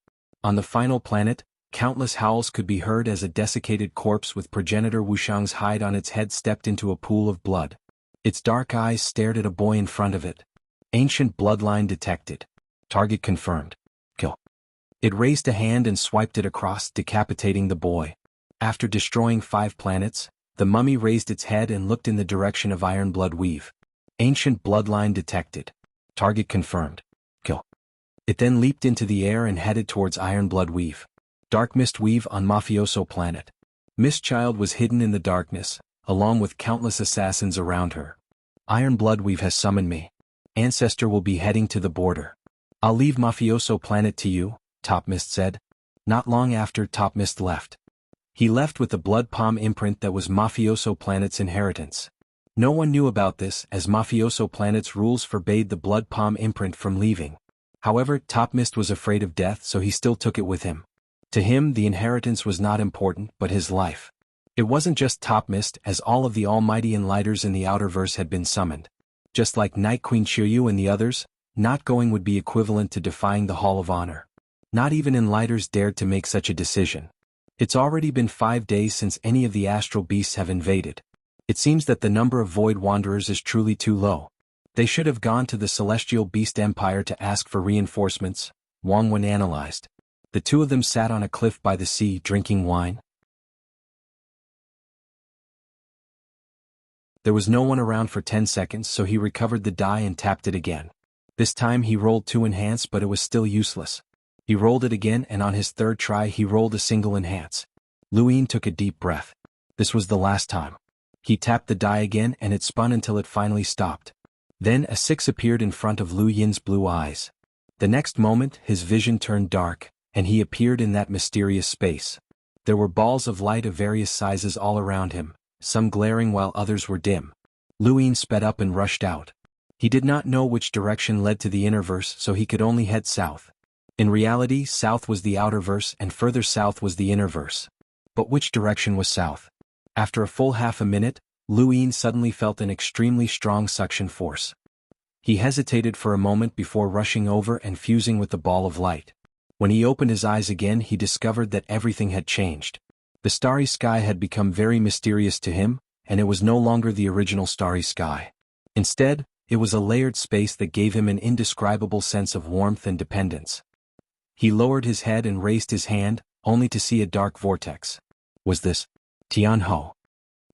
On the final planet, countless howls could be heard as a desiccated corpse with progenitor Wushang's hide on its head stepped into a pool of blood. Its dark eyes stared at a boy in front of it. Ancient bloodline detected. Target confirmed. Kill. It raised a hand and swiped it across, decapitating the boy. After destroying 5 planets, the mummy raised its head and looked in the direction of Iron Blood Weave. Ancient bloodline detected. Target confirmed. Kill. It then leaped into the air and headed towards Iron Blood Weave. Dark Mist Weave on Mafioso planet. Mistchild was hidden in the darkness, along with countless assassins around her. Iron Blood Weave has summoned me. Ancestor will be heading to the border. I'll leave Mafioso planet to you, Top Mist said. Not long after, Top Mist left. He left with the blood palm imprint that was Mafioso planet's inheritance. No one knew about this as Mafioso planet's rules forbade the blood palm imprint from leaving. However, Top Mist was afraid of death, so he still took it with him. To him, the inheritance was not important, but his life. It wasn't just Top Mist, as all of the almighty Enlighters in the Outerverse had been summoned. Just like Night Queen Qiuyu and the others, not going would be equivalent to defying the Hall of Honor. Not even Enlighters dared to make such a decision. It's already been 5 days since any of the astral beasts have invaded. It seems that the number of Void Wanderers is truly too low. They should have gone to the Celestial Beast Empire to ask for reinforcements, Wang Wen analyzed. The two of them sat on a cliff by the sea drinking wine. There was no one around for 10 seconds, so he recovered the die and tapped it again. This time he rolled 2 enhance, but it was still useless. He rolled it again, and on his 3rd try he rolled a single enhance. Lu Yin took a deep breath. This was the last time. He tapped the die again and it spun until it finally stopped. Then a 6 appeared in front of Lu Yin's blue eyes. The next moment his vision turned dark, and he appeared in that mysterious space. There were balls of light of various sizes all around him, some glaring while others were dim. Lu Yin sped up and rushed out. He did not know which direction led to the innerverse, so he could only head south. In reality, south was the outerverse and further south was the innerverse. But which direction was south? After a full half a minute, Lu Yin suddenly felt an extremely strong suction force. He hesitated for a moment before rushing over and fusing with the ball of light. When he opened his eyes again, he discovered that everything had changed. The starry sky had become very mysterious to him, and it was no longer the original starry sky. Instead, it was a layered space that gave him an indescribable sense of warmth and dependence. He lowered his head and raised his hand, only to see a dark vortex. Was this Tianhou?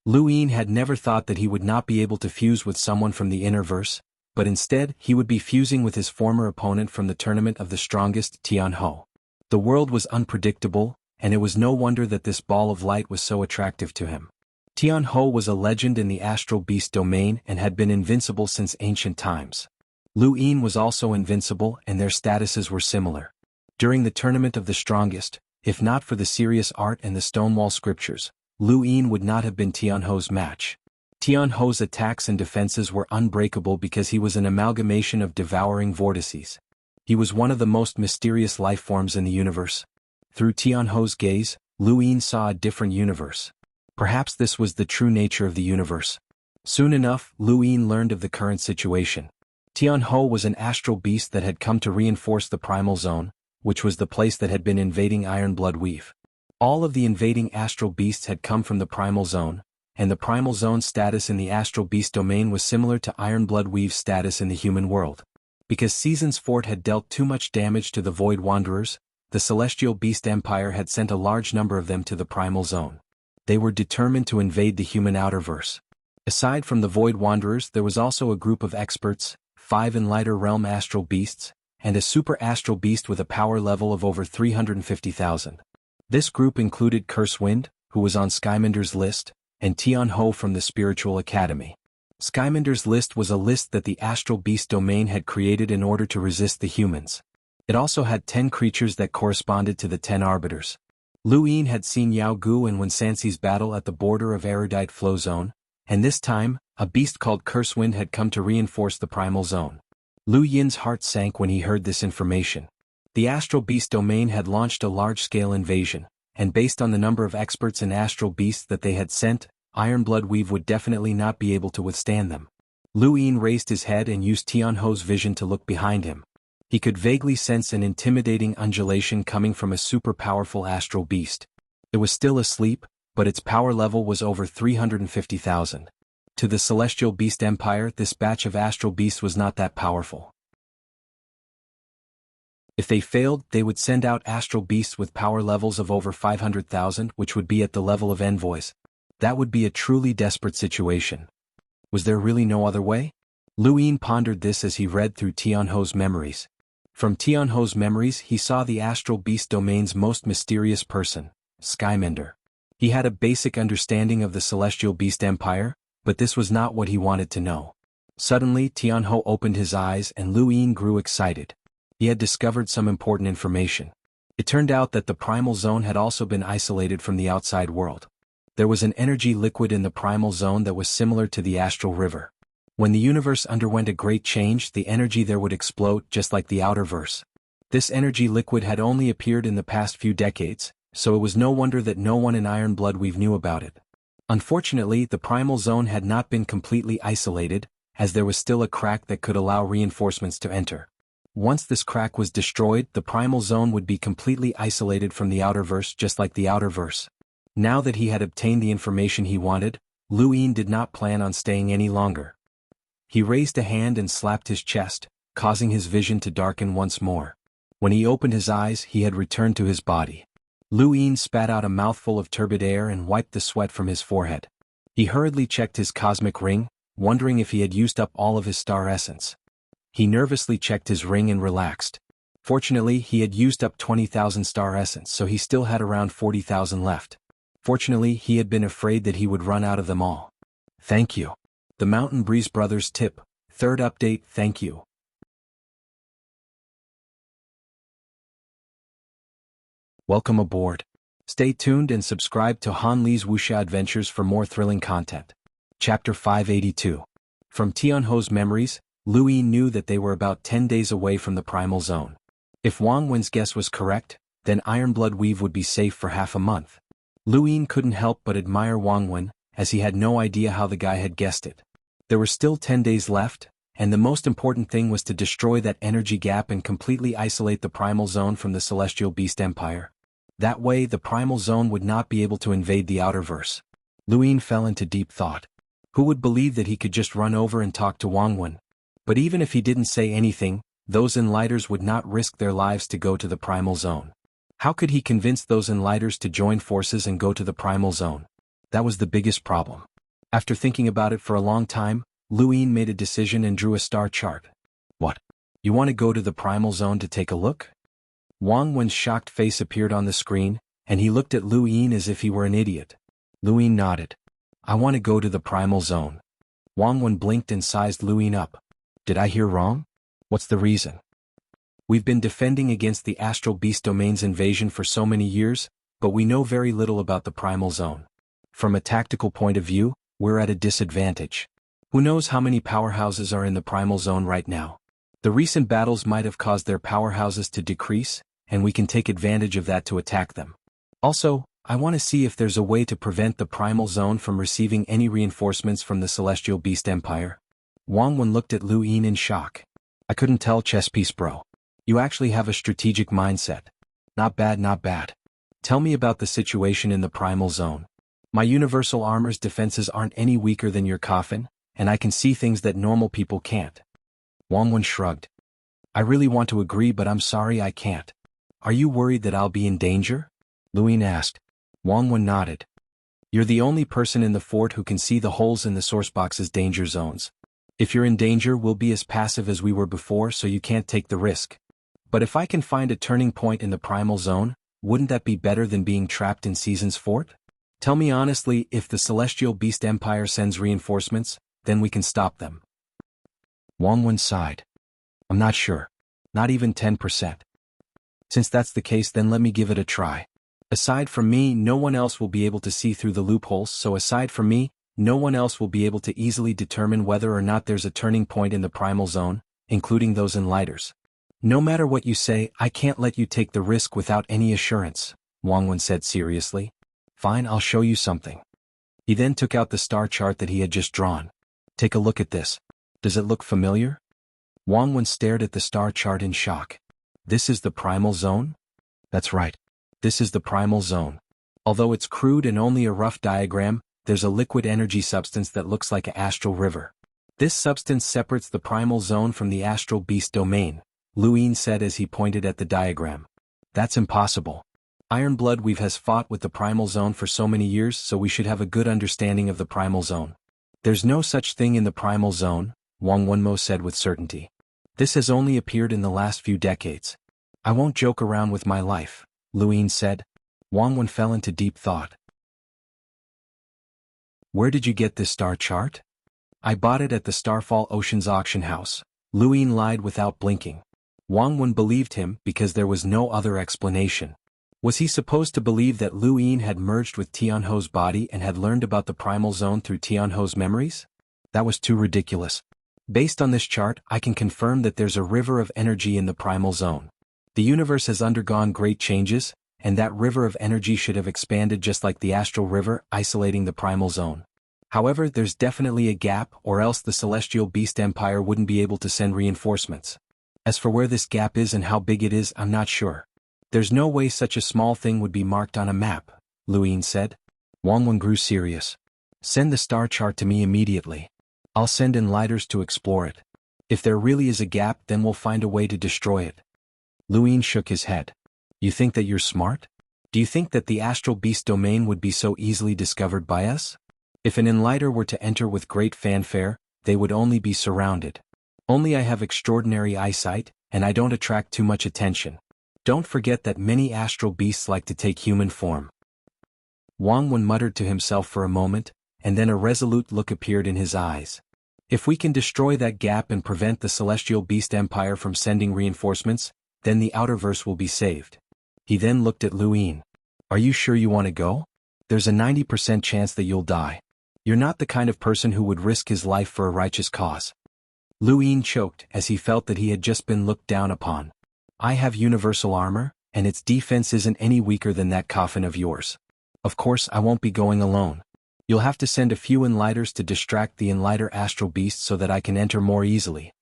Lu Yin had never thought that he would not be able to fuse with someone from the innerverse, but instead he would be fusing with his former opponent from the Tournament of the Strongest, Tianhou. The world was unpredictable, and it was no wonder that this ball of light was so attractive to him. Tianhou was a legend in the astral beast domain and had been invincible since ancient times. Lu Yin was also invincible and their statuses were similar. During the Tournament of the Strongest, if not for the serious art and the Stonewall scriptures, Lu Yin would not have been Tianhou's match. Tianhou's attacks and defenses were unbreakable because he was an amalgamation of devouring vortices. He was one of the most mysterious life forms in the universe. Through Tianhou's gaze, Lu Yin saw a different universe. Perhaps this was the true nature of the universe. Soon enough, Lu Yin learned of the current situation. Tianhou was an astral beast that had come to reinforce the primal zone, which was the place that had been invading Iron Blood Weave. All of the invading astral beasts had come from the primal zone, and the primal zone's status in the astral beast domain was similar to Iron Blood Weave's status in the human world. Because Season's Fort had dealt too much damage to the Void Wanderers, the Celestial Beast Empire had sent a large number of them to the primal zone. They were determined to invade the human outerverse. Aside from the Void Wanderers, there was also a group of experts, 5 Enlighter realm astral beasts, and a super astral beast with a power level of over 350,000. This group included Cursewind, who was on Skyminder's list, and Tian Ho from the Spiritual Academy. Skyminder's list was a list that the Astral Beast domain had created in order to resist the humans. It also had 10 creatures that corresponded to the 10 arbiters. Lu Yin had seen Yao Gu and Wensanxi's battle at the border of Erudite Flow Zone, and this time, a beast called Cursewind had come to reinforce the Primal Zone. Lu Yin's heart sank when he heard this information. The Astral Beast domain had launched a large-scale invasion, and based on the number of experts in Astral Beasts that they had sent, Ironblood Weave would definitely not be able to withstand them. Lu Yin raised his head and used Tian Ho's vision to look behind him. He could vaguely sense an intimidating undulation coming from a super-powerful astral beast. It was still asleep, but its power level was over 350,000. To the Celestial Beast Empire, this batch of astral beasts was not that powerful. If they failed, they would send out astral beasts with power levels of over 500,000, which would be at the level of envoys. That would be a truly desperate situation. Was there really no other way? Lu Yin pondered this as he read through Tian Ho's memories. From Tian Ho's memories, he saw the Astral Beast domain's most mysterious person, Skyminder. He had a basic understanding of the Celestial Beast Empire, but this was not what he wanted to know. Suddenly, Tian Ho opened his eyes and Lu Yin grew excited. He had discovered some important information. It turned out that the Primal Zone had also been isolated from the outside world. There was an energy liquid in the Primal Zone that was similar to the Astral River. When the universe underwent a great change, the energy there would explode just like the outer verse. This energy liquid had only appeared in the past few decades, so it was no wonder that no one in Ironblood Weave knew about it. Unfortunately, the Primal Zone had not been completely isolated, as there was still a crack that could allow reinforcements to enter. Once this crack was destroyed, the Primal Zone would be completely isolated from the outer verse just like the outer verse. Now that he had obtained the information he wanted, Lu Yin did not plan on staying any longer. He raised a hand and slapped his chest, causing his vision to darken once more. When he opened his eyes, he had returned to his body. Lu Yin spat out a mouthful of turbid air and wiped the sweat from his forehead. He hurriedly checked his cosmic ring, wondering if he had used up all of his star essence. He nervously checked his ring and relaxed. Fortunately, he had used up 20,000 star essence, so he still had around 40,000 left. Fortunately, he had been afraid that he would run out of them all. Thank you. The Mountain Breeze Brothers tip. Third update, thank you. Welcome aboard. Stay tuned and subscribe to Han Li's Wuxia Adventures for more thrilling content. Chapter 582. From Tian Ho's memories, Lu Yin knew that they were about 10 days away from the Primal Zone. If Wang Wen's guess was correct, then Ironblood Weave would be safe for half a month. Lu Yin couldn't help but admire Wang Wen, as he had no idea how the guy had guessed it. There were still 10 days left, and the most important thing was to destroy that energy gap and completely isolate the Primal Zone from the Celestial Beast Empire. That way, the Primal Zone would not be able to invade the outer verse. Lu Yin fell into deep thought. Who would believe that he could just run over and talk to Wang Wen? But even if he didn't say anything, those Enlighters would not risk their lives to go to the Primal Zone. How could he convince those Enlighters to join forces and go to the Primal Zone? That was the biggest problem. After thinking about it for a long time, Lu Yin made a decision and drew a star chart. What? You want to go to the Primal Zone to take a look? Wang Wen's shocked face appeared on the screen, and he looked at Lu Yin as if he were an idiot. Lu Yin nodded. I want to go to the Primal Zone. Wang Wen blinked and sized Lu Yin up. Did I hear wrong? What's the reason? We've been defending against the Astral Beast Domain's invasion for so many years, but we know very little about the Primal Zone. From a tactical point of view, we're at a disadvantage. Who knows how many powerhouses are in the Primal Zone right now? The recent battles might have caused their powerhouses to decrease, and we can take advantage of that to attack them. Also, I want to see if there's a way to prevent the Primal Zone from receiving any reinforcements from the Celestial Beast Empire. Wang Wen looked at Lu Yin in shock. I couldn't tell, chess piece bro. You actually have a strategic mindset. Not bad, not bad. Tell me about the situation in the Primal Zone. My universal armor's defenses aren't any weaker than your coffin, and I can see things that normal people can't. Wang Wen shrugged. I really want to agree, but I'm sorry I can't. Are you worried that I'll be in danger? Lu Yin asked. Wang Wen nodded. You're the only person in the fort who can see the holes in the sourcebox's danger zones. If you're in danger, we'll be as passive as we were before, so you can't take the risk. But if I can find a turning point in the Primal Zone, Wouldn't that be better than being trapped in Season's fort? Tell me honestly, if the Celestial Beast Empire sends reinforcements, then we can stop them. Wang Wen sighed. I'm not sure. Not even 10%. Since that's the case, then let me give it a try. Aside from me, no one else will be able to see through the loopholes, so aside from me, no one else will be able to easily determine whether or not there's a turning point in the primal zone, including those enlighters. No matter what you say, I can't let you take the risk without any assurance, Wang Wen said seriously. Fine, I'll show you something. He then took out the star chart that he had just drawn. Take a look at this. Does it look familiar? Wang Wen stared at the star chart in shock. This is the primal zone? That's right. This is the primal zone. Although it's crude and only a rough diagram, there's a liquid energy substance that looks like an astral river. This substance separates the primal zone from the astral beast domain, Lu Yin said as he pointed at the diagram. That's impossible. Ironblood Weave has fought with the primal zone for so many years, so we should have a good understanding of the primal zone. There's no such thing in the primal zone, Wang Wenmo said with certainty. This has only appeared in the last few decades. I won't joke around with my life, Lu Yin said. Wang Wen fell into deep thought. Where did you get this star chart? I bought it at the Starfall Oceans auction house, Lu Yin lied without blinking. Wang Wen believed him because there was no other explanation. Was he supposed to believe that Lu Yin had merged with Tianho's body and had learned about the primal zone through Tianho's memories? That was too ridiculous. Based on this chart, I can confirm that there's a river of energy in the primal zone. The universe has undergone great changes, and that river of energy should have expanded just like the astral river, isolating the primal zone. However, there's definitely a gap, or else the Celestial Beast Empire wouldn't be able to send reinforcements. As for where this gap is and how big it is, I'm not sure. There's no way such a small thing would be marked on a map, Lu Yin said. Wang Wen grew serious. Send the star chart to me immediately. I'll send enlighters to explore it. If there really is a gap, then we'll find a way to destroy it. Lu Yin shook his head. You think that you're smart? Do you think that the astral beast domain would be so easily discovered by us? If an enlighter were to enter with great fanfare, they would only be surrounded. Only I have extraordinary eyesight, and I don't attract too much attention. Don't forget that many astral beasts like to take human form. Wang Wen muttered to himself for a moment, and then a resolute look appeared in his eyes. If we can destroy that gap and prevent the Celestial Beast Empire from sending reinforcements, then the Outerverse will be saved. He then looked at Lu Yin. Are you sure you want to go? There's a 90% chance that you'll die. You're not the kind of person who would risk his life for a righteous cause. Lu Yin choked as he felt that he had just been looked down upon. I have universal armor, and its defense isn't any weaker than that coffin of yours. Of course, I won't be going alone. You'll have to send a few enlighters to distract the enlighter astral beast so that I can enter more easily.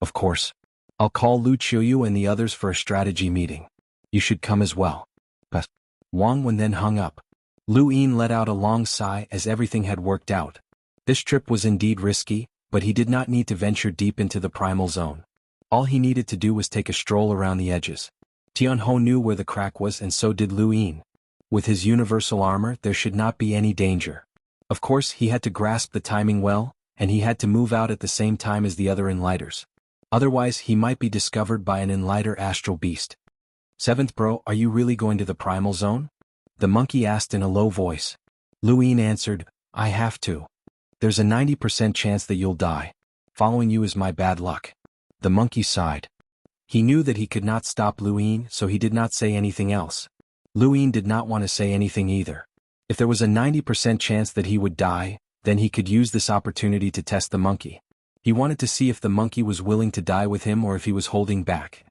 Of course. I'll call Lu Qiuyu and the others for a strategy meeting. You should come as well. But Wang Wen then hung up. Lu Yin let out a long sigh as everything had worked out. This trip was indeed risky, but he did not need to venture deep into the primal zone. All he needed to do was take a stroll around the edges. Tianho knew where the crack was, and so did Lu Yin. With his universal armor, there should not be any danger. Of course, he had to grasp the timing well, and he had to move out at the same time as the other enlighters. Otherwise, he might be discovered by an enlighter astral beast. Seventh bro, are you really going to the primal zone? The monkey asked in a low voice. Lu Yin answered, I have to. There's a 90% chance that you'll die. Following you is my bad luck. The monkey sighed. He knew that he could not stop Lu Yin, so he did not say anything else. Lu Yin did not want to say anything either. If there was a 90% chance that he would die, then he could use this opportunity to test the monkey. He wanted to see if the monkey was willing to die with him or if he was holding back.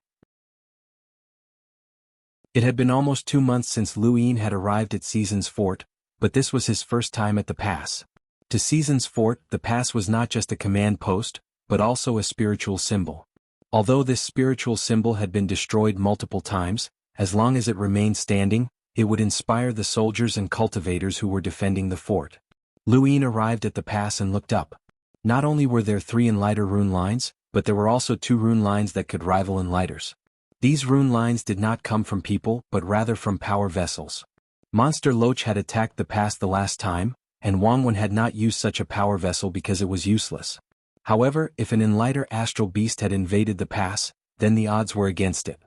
It had been almost 2 months since Lu Yin had arrived at Season's fort, but this was his first time at the pass. To Season's fort, the pass was not just a command post, but also a spiritual symbol. Although this spiritual symbol had been destroyed multiple times, as long as it remained standing, it would inspire the soldiers and cultivators who were defending the fort. Lu Yin arrived at the pass and looked up. Not only were there 3 enlighter rune lines, but there were also 2 rune lines that could rival enlighters. These rune lines did not come from people but rather from power vessels. Monster Loach had attacked the pass the last time, and Wang Wen had not used such a power vessel because it was useless. However, if an enlighter astral beast had invaded the pass, then the odds were against it.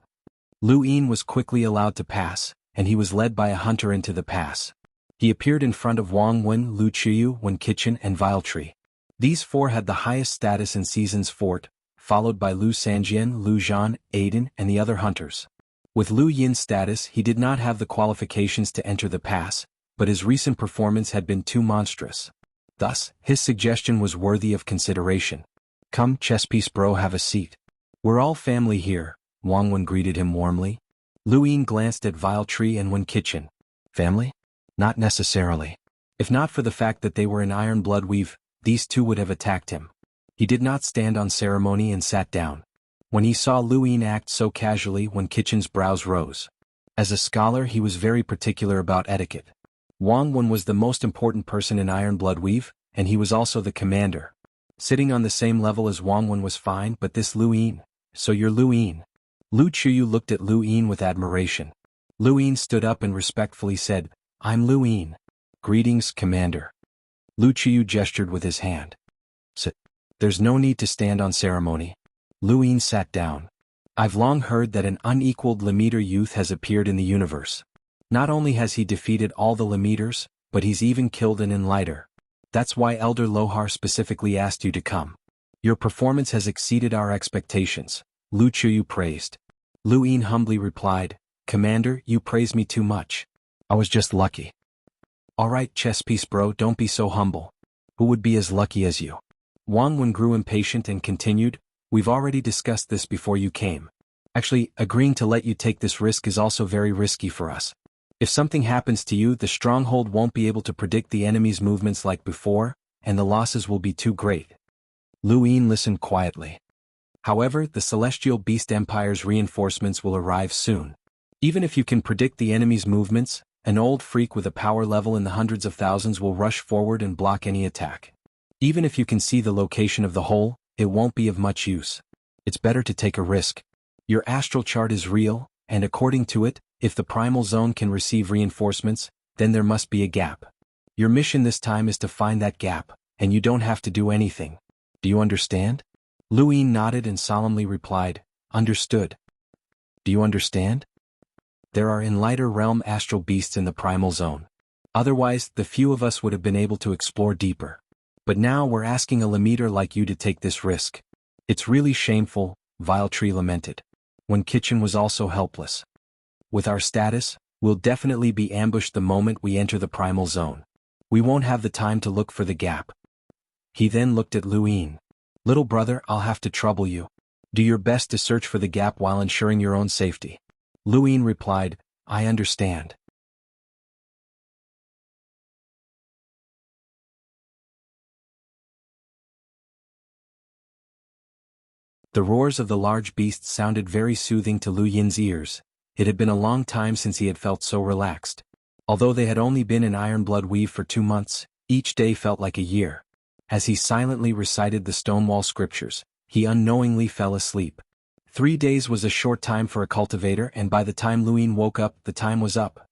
Lu Yin was quickly allowed to pass, and he was led by a hunter into the pass. He appeared in front of Wang Wen, Lu Qiyu, Wen Qichen, and Vile Tree. These four had the highest status in Season's fort, followed by Lu Sanjian, Lu Zhan, Aiden, and the other hunters. With Lu Yin's status, he did not have the qualifications to enter the pass, but his recent performance had been too monstrous. Thus, his suggestion was worthy of consideration. "Come, chess piece bro, have a seat. We're all family here," Wang Wen greeted him warmly. Lu Yin glanced at Vile Tree and Wen Qichen. "Family? Not necessarily. If not for the fact that they were in Iron Blood Weave, these two would have attacked him." He did not stand on ceremony and sat down. When he saw Lu Yin act so casually, Wen Qichen's brows rose. As a scholar, he was very particular about etiquette. Wang Wen was the most important person in Iron Blood Weave, and he was also the commander. Sitting on the same level as Wang Wen was fine, but this Lu Yin. "So you're Lu Yin." Lu Qiyu looked at Lu Yin with admiration. Lu Yin stood up and respectfully said, "I'm Lu Yin. Greetings, Commander." Lu Qiyu gestured with his hand. "Sit. There's no need to stand on ceremony." Lu Yin sat down. "I've long heard that an unequaled Lemeter youth has appeared in the universe. Not only has he defeated all the Lemeters, but he's even killed an Enlighter. That's why Elder Lohar specifically asked you to come. Your performance has exceeded our expectations," Lu Qiyu praised. Lu Yin humbly replied, "Commander, you praise me too much. I was just lucky." "Alright, chess piece bro, don't be so humble. Who would be as lucky as you?" Wang Wen grew impatient and continued, "We've already discussed this before you came. Actually, agreeing to let you take this risk is also very risky for us. If something happens to you, the stronghold won't be able to predict the enemy's movements like before, and the losses will be too great." Lu Yin listened quietly. "However, the Celestial Beast Empire's reinforcements will arrive soon. Even if you can predict the enemy's movements, an old freak with a power level in the hundreds of thousands will rush forward and block any attack. Even if you can see the location of the hole, it won't be of much use. It's better to take a risk. Your astral chart is real, and according to it, if the primal zone can receive reinforcements, then there must be a gap. Your mission this time is to find that gap, and you don't have to do anything. Do you understand?" Lu Yin nodded and solemnly replied, "Understood." "Do you understand? There are in lighter realm astral beasts in the primal zone. Otherwise, the few of us would have been able to explore deeper. But now we're asking a Lemeter like you to take this risk. It's really shameful," Vile Tree lamented. Wen Qichen was also helpless. "With our status, we'll definitely be ambushed the moment we enter the primal zone. We won't have the time to look for the gap." He then looked at Lu Yin. "Little brother, I'll have to trouble you. Do your best to search for the gap while ensuring your own safety." Lu Yin replied, "I understand." The roars of the large beasts sounded very soothing to Lu Yin's ears. It had been a long time since he had felt so relaxed. Although they had only been in Iron Blood Weave for 2 months, each day felt like a year. As he silently recited the Stonewall scriptures, he unknowingly fell asleep. 3 days was a short time for a cultivator, and by the time Lu Yin woke up, the time was up.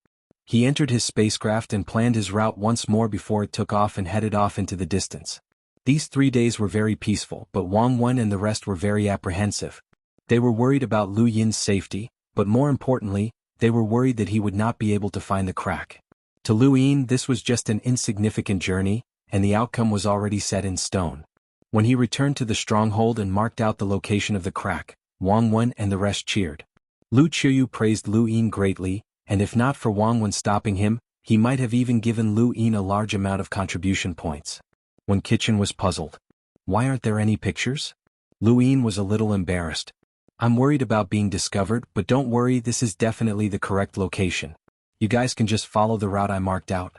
He entered his spacecraft and planned his route once more before it took off and headed off into the distance. These 3 days were very peaceful, but Wang Wen and the rest were very apprehensive. They were worried about Lu Yin's safety, but more importantly, they were worried that he would not be able to find the crack. To Lu Yin, this was just an insignificant journey, and the outcome was already set in stone. When he returned to the stronghold and marked out the location of the crack, Wang Wen and the rest cheered. Lu Qiyu praised Lu Yin greatly, and if not for Wang Wen stopping him, he might have even given Lu Yin a large amount of contribution points. Wen Qichen was puzzled. "Why aren't there any pictures?" Lu Yin was a little embarrassed. "I'm worried about being discovered, but don't worry, this is definitely the correct location. You guys can just follow the route I marked out."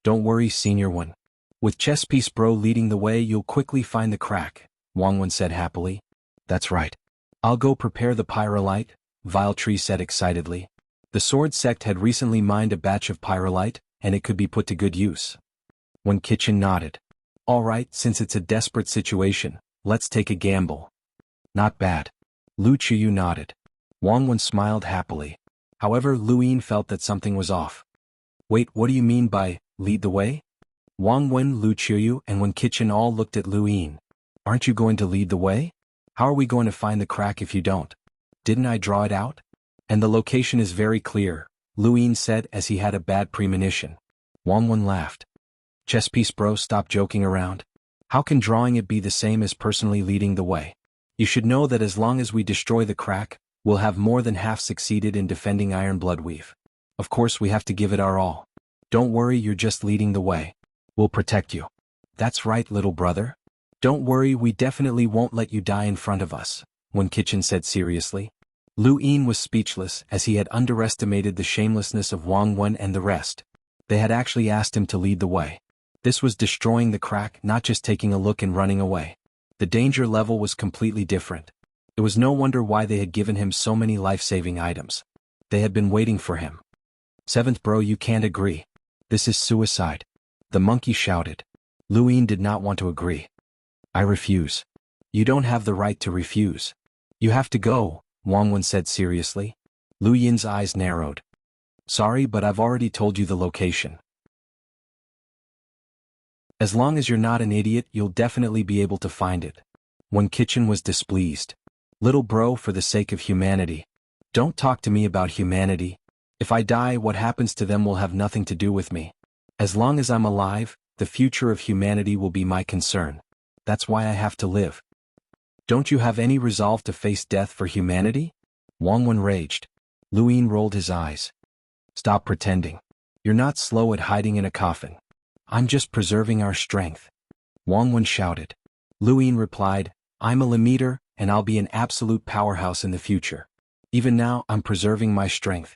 "Don't worry, Senior One. With Chess Piece Bro leading the way, you'll quickly find the crack," Wang Wen said happily. "That's right. I'll go prepare the pyrolite," Vile Tree said excitedly. The Sword Sect had recently mined a batch of pyrolite, and it could be put to good use. Wen Qichen nodded. "All right, since it's a desperate situation, let's take a gamble." "Not bad." Lu Qiyu nodded. Wang Wen smiled happily. However, Lu Yin felt that something was off. "Wait, what do you mean by, lead the way?" Wang Wen, Lu Qiyu, and Wen Qichen all looked at Lu Yin. "Aren't you going to lead the way? How are we going to find the crack if you don't? Didn't I draw it out? And the location is very clear," Luin said as he had a bad premonition. Wang Wen laughed. Chess piece bro, stop joking around. How can drawing it be the same as personally leading the way? You should know that as long as we destroy the crack, we'll have more than half succeeded in defending Iron Bloodweave. Of course we have to give it our all. Don't worry, you're just leading the way. We'll protect you. That's right, little brother. Don't worry, we definitely won't let you die in front of us, Wen Kitchen said seriously. Luin was speechless as he had underestimated the shamelessness of Wang Wen and the rest. They had actually asked him to lead the way. This was destroying the crack, not just taking a look and running away. The danger level was completely different. It was no wonder why they had given him so many life-saving items. They had been waiting for him. Seventh bro, you can't agree. This is suicide. The monkey shouted. Luin did not want to agree. I refuse. You don't have the right to refuse. You have to go, Wang Wen said seriously. Lu Yin's eyes narrowed. Sorry, but I've already told you the location. As long as you're not an idiot, you'll definitely be able to find it. Wen Kitchen was displeased. Little bro, for the sake of humanity. Don't talk to me about humanity. If I die, what happens to them will have nothing to do with me. As long as I'm alive, the future of humanity will be my concern. That's why I have to live. Don't you have any resolve to face death for humanity? Wang Wen raged. Luin rolled his eyes. Stop pretending. You're not slow at hiding in a coffin. I'm just preserving our strength. Wang Wen shouted. Luin replied, I'm a Lemmeter, and I'll be an absolute powerhouse in the future. Even now, I'm preserving my strength.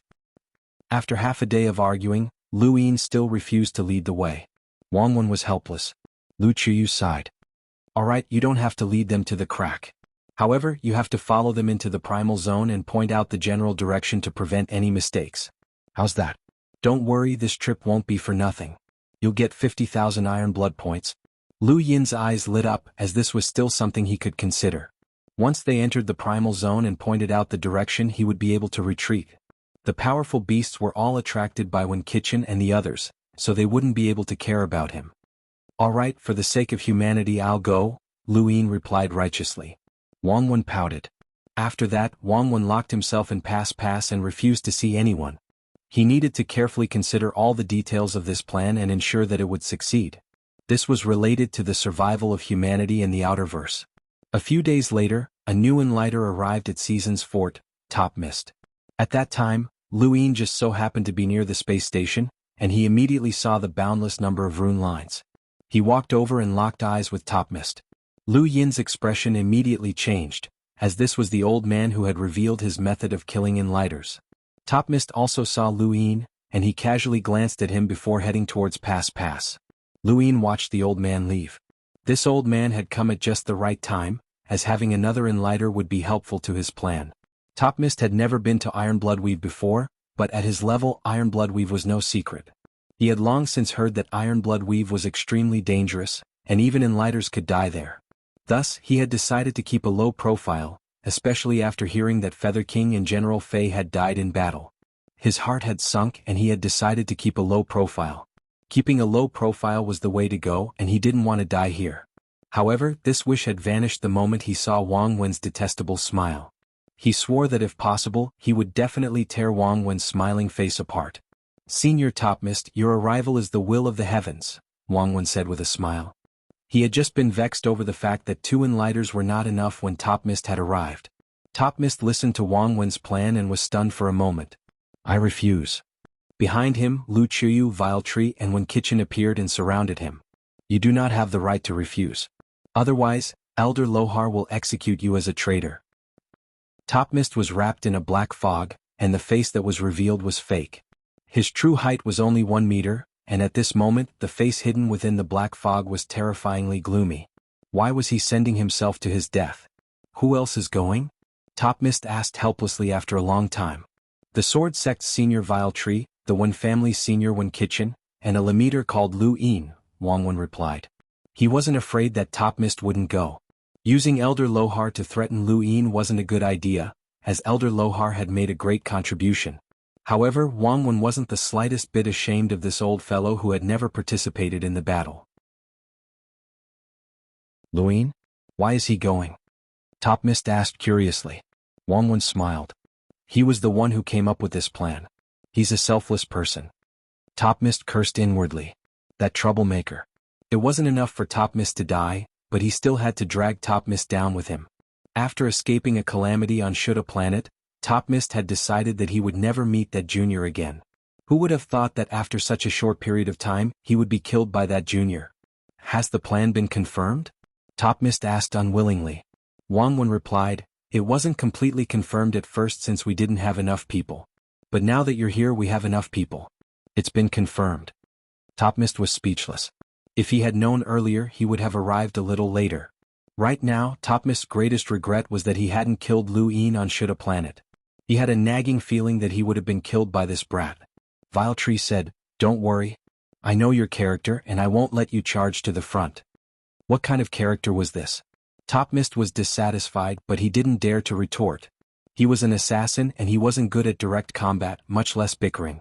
After half a day of arguing, Luin still refused to lead the way. Wang Wen was helpless. Lu Chuyu sighed. Alright, you don't have to lead them to the crack. However, you have to follow them into the primal zone and point out the general direction to prevent any mistakes. How's that? Don't worry, this trip won't be for nothing. You'll get 50,000 iron blood points. Lu Yin's eyes lit up as this was still something he could consider. Once they entered the primal zone and pointed out the direction, he would be able to retreat. The powerful beasts were all attracted by Wen Kitchen and the others, so they wouldn't be able to care about him. Alright, for the sake of humanity I'll go, Luin replied righteously. Wang Wen pouted. After that, Wang Wen locked himself in Pass and refused to see anyone. He needed to carefully consider all the details of this plan and ensure that it would succeed. This was related to the survival of humanity in the Outerverse. A few days later, a new enlighter arrived at Season's fort, Top Mist. At that time, Luin just so happened to be near the space station, and he immediately saw the boundless number of rune lines. He walked over and locked eyes with Top Mist. Lu Yin's expression immediately changed, as this was the old man who had revealed his method of killing enlighters. Top Mist also saw Luin, and he casually glanced at him before heading towards Pass. Luin watched the old man leave. This old man had come at just the right time, as having another enlighter would be helpful to his plan. Top Mist had never been to Iron Bloodweave before, but at his level Iron Bloodweave was no secret. He had long since heard that Iron Bloodweave was extremely dangerous, and even enlighters could die there. Thus, he had decided to keep a low profile, especially after hearing that Feather King and General Fei had died in battle. His heart had sunk and he had decided to keep a low profile. Keeping a low profile was the way to go, and he didn't want to die here. However, this wish had vanished the moment he saw Wang Wen's detestable smile. He swore that if possible, he would definitely tear Wang Wen's smiling face apart. Senior Top Mist, your arrival is the will of the heavens, Wang Wen said with a smile. He had just been vexed over the fact that 2 enlighters were not enough when Top Mist had arrived. Top Mist listened to Wang Wen's plan and was stunned for a moment. I refuse. Behind him, Lu Chuyu, Vile Tree and Wen Kitchen appeared and surrounded him. You do not have the right to refuse. Otherwise, Elder Lohar will execute you as a traitor. Top Mist was wrapped in a black fog, and the face that was revealed was fake. His true height was only 1 meter, and at this moment, the face hidden within the black fog was terrifyingly gloomy. Why was he sending himself to his death? Who else is going? Top Mist asked helplessly after a long time. The Sword Sect's senior Vile Tree, the Wen family's senior Wen Kitchen, and a Lemmeter called Lu Yin, Wang Wen replied. He wasn't afraid that Top Mist wouldn't go. Using Elder Lohar to threaten Lu Yin wasn't a good idea, as Elder Lohar had made a great contribution. However, Wang Wen wasn't the slightest bit ashamed of this old fellow who had never participated in the battle. Luin? Why is he going? Top Mist asked curiously. Wang Wen smiled. He was the one who came up with this plan. He's a selfless person. Top Mist cursed inwardly. That troublemaker. It wasn't enough for Top Mist to die, but he still had to drag Top Mist down with him. After escaping a calamity on Shoulda Planet, Top Mist had decided that he would never meet that junior again. Who would have thought that after such a short period of time, he would be killed by that junior? Has the plan been confirmed? Top Mist asked unwillingly. Wang Wen replied, it wasn't completely confirmed at first since we didn't have enough people. But now that you're here we have enough people. It's been confirmed. Top Mist was speechless. If he had known earlier he would have arrived a little later. Right now, Top Mist's greatest regret was that he hadn't killed Lu Yin on Shoulda Planet. He had a nagging feeling that he would have been killed by this brat. Vile Tree said, don't worry. I know your character and I won't let you charge to the front. What kind of character was this? Top Mist was dissatisfied but he didn't dare to retort. He was an assassin and he wasn't good at direct combat, much less bickering.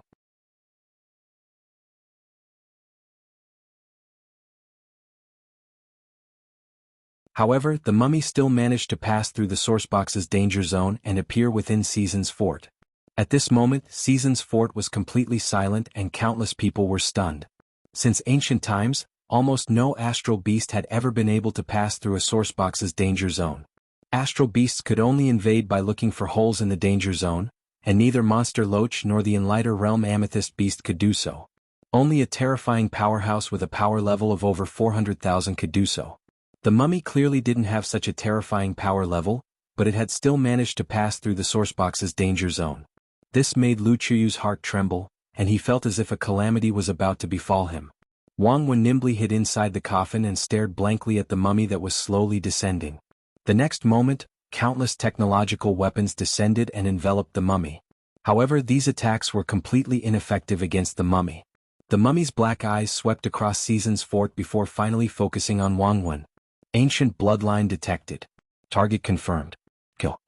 However, the mummy still managed to pass through the sourcebox's danger zone and appear within Season's fort. At this moment, Season's fort was completely silent and countless people were stunned. Since ancient times, almost no astral beast had ever been able to pass through a sourcebox's danger zone. Astral beasts could only invade by looking for holes in the danger zone, and neither Monster Loach nor the Enlighter Realm Amethyst beast could do so. Only a terrifying powerhouse with a power level of over 400,000 could do so. The mummy clearly didn't have such a terrifying power level, but it had still managed to pass through the sourcebox's danger zone. This made Lu Chuyu's heart tremble, and he felt as if a calamity was about to befall him. Wang Wen nimbly hid inside the coffin and stared blankly at the mummy that was slowly descending. The next moment, countless technological weapons descended and enveloped the mummy. However, these attacks were completely ineffective against the mummy. The mummy's black eyes swept across Season's fort before finally focusing on Wang Wen. Ancient bloodline detected. Target confirmed. Kill.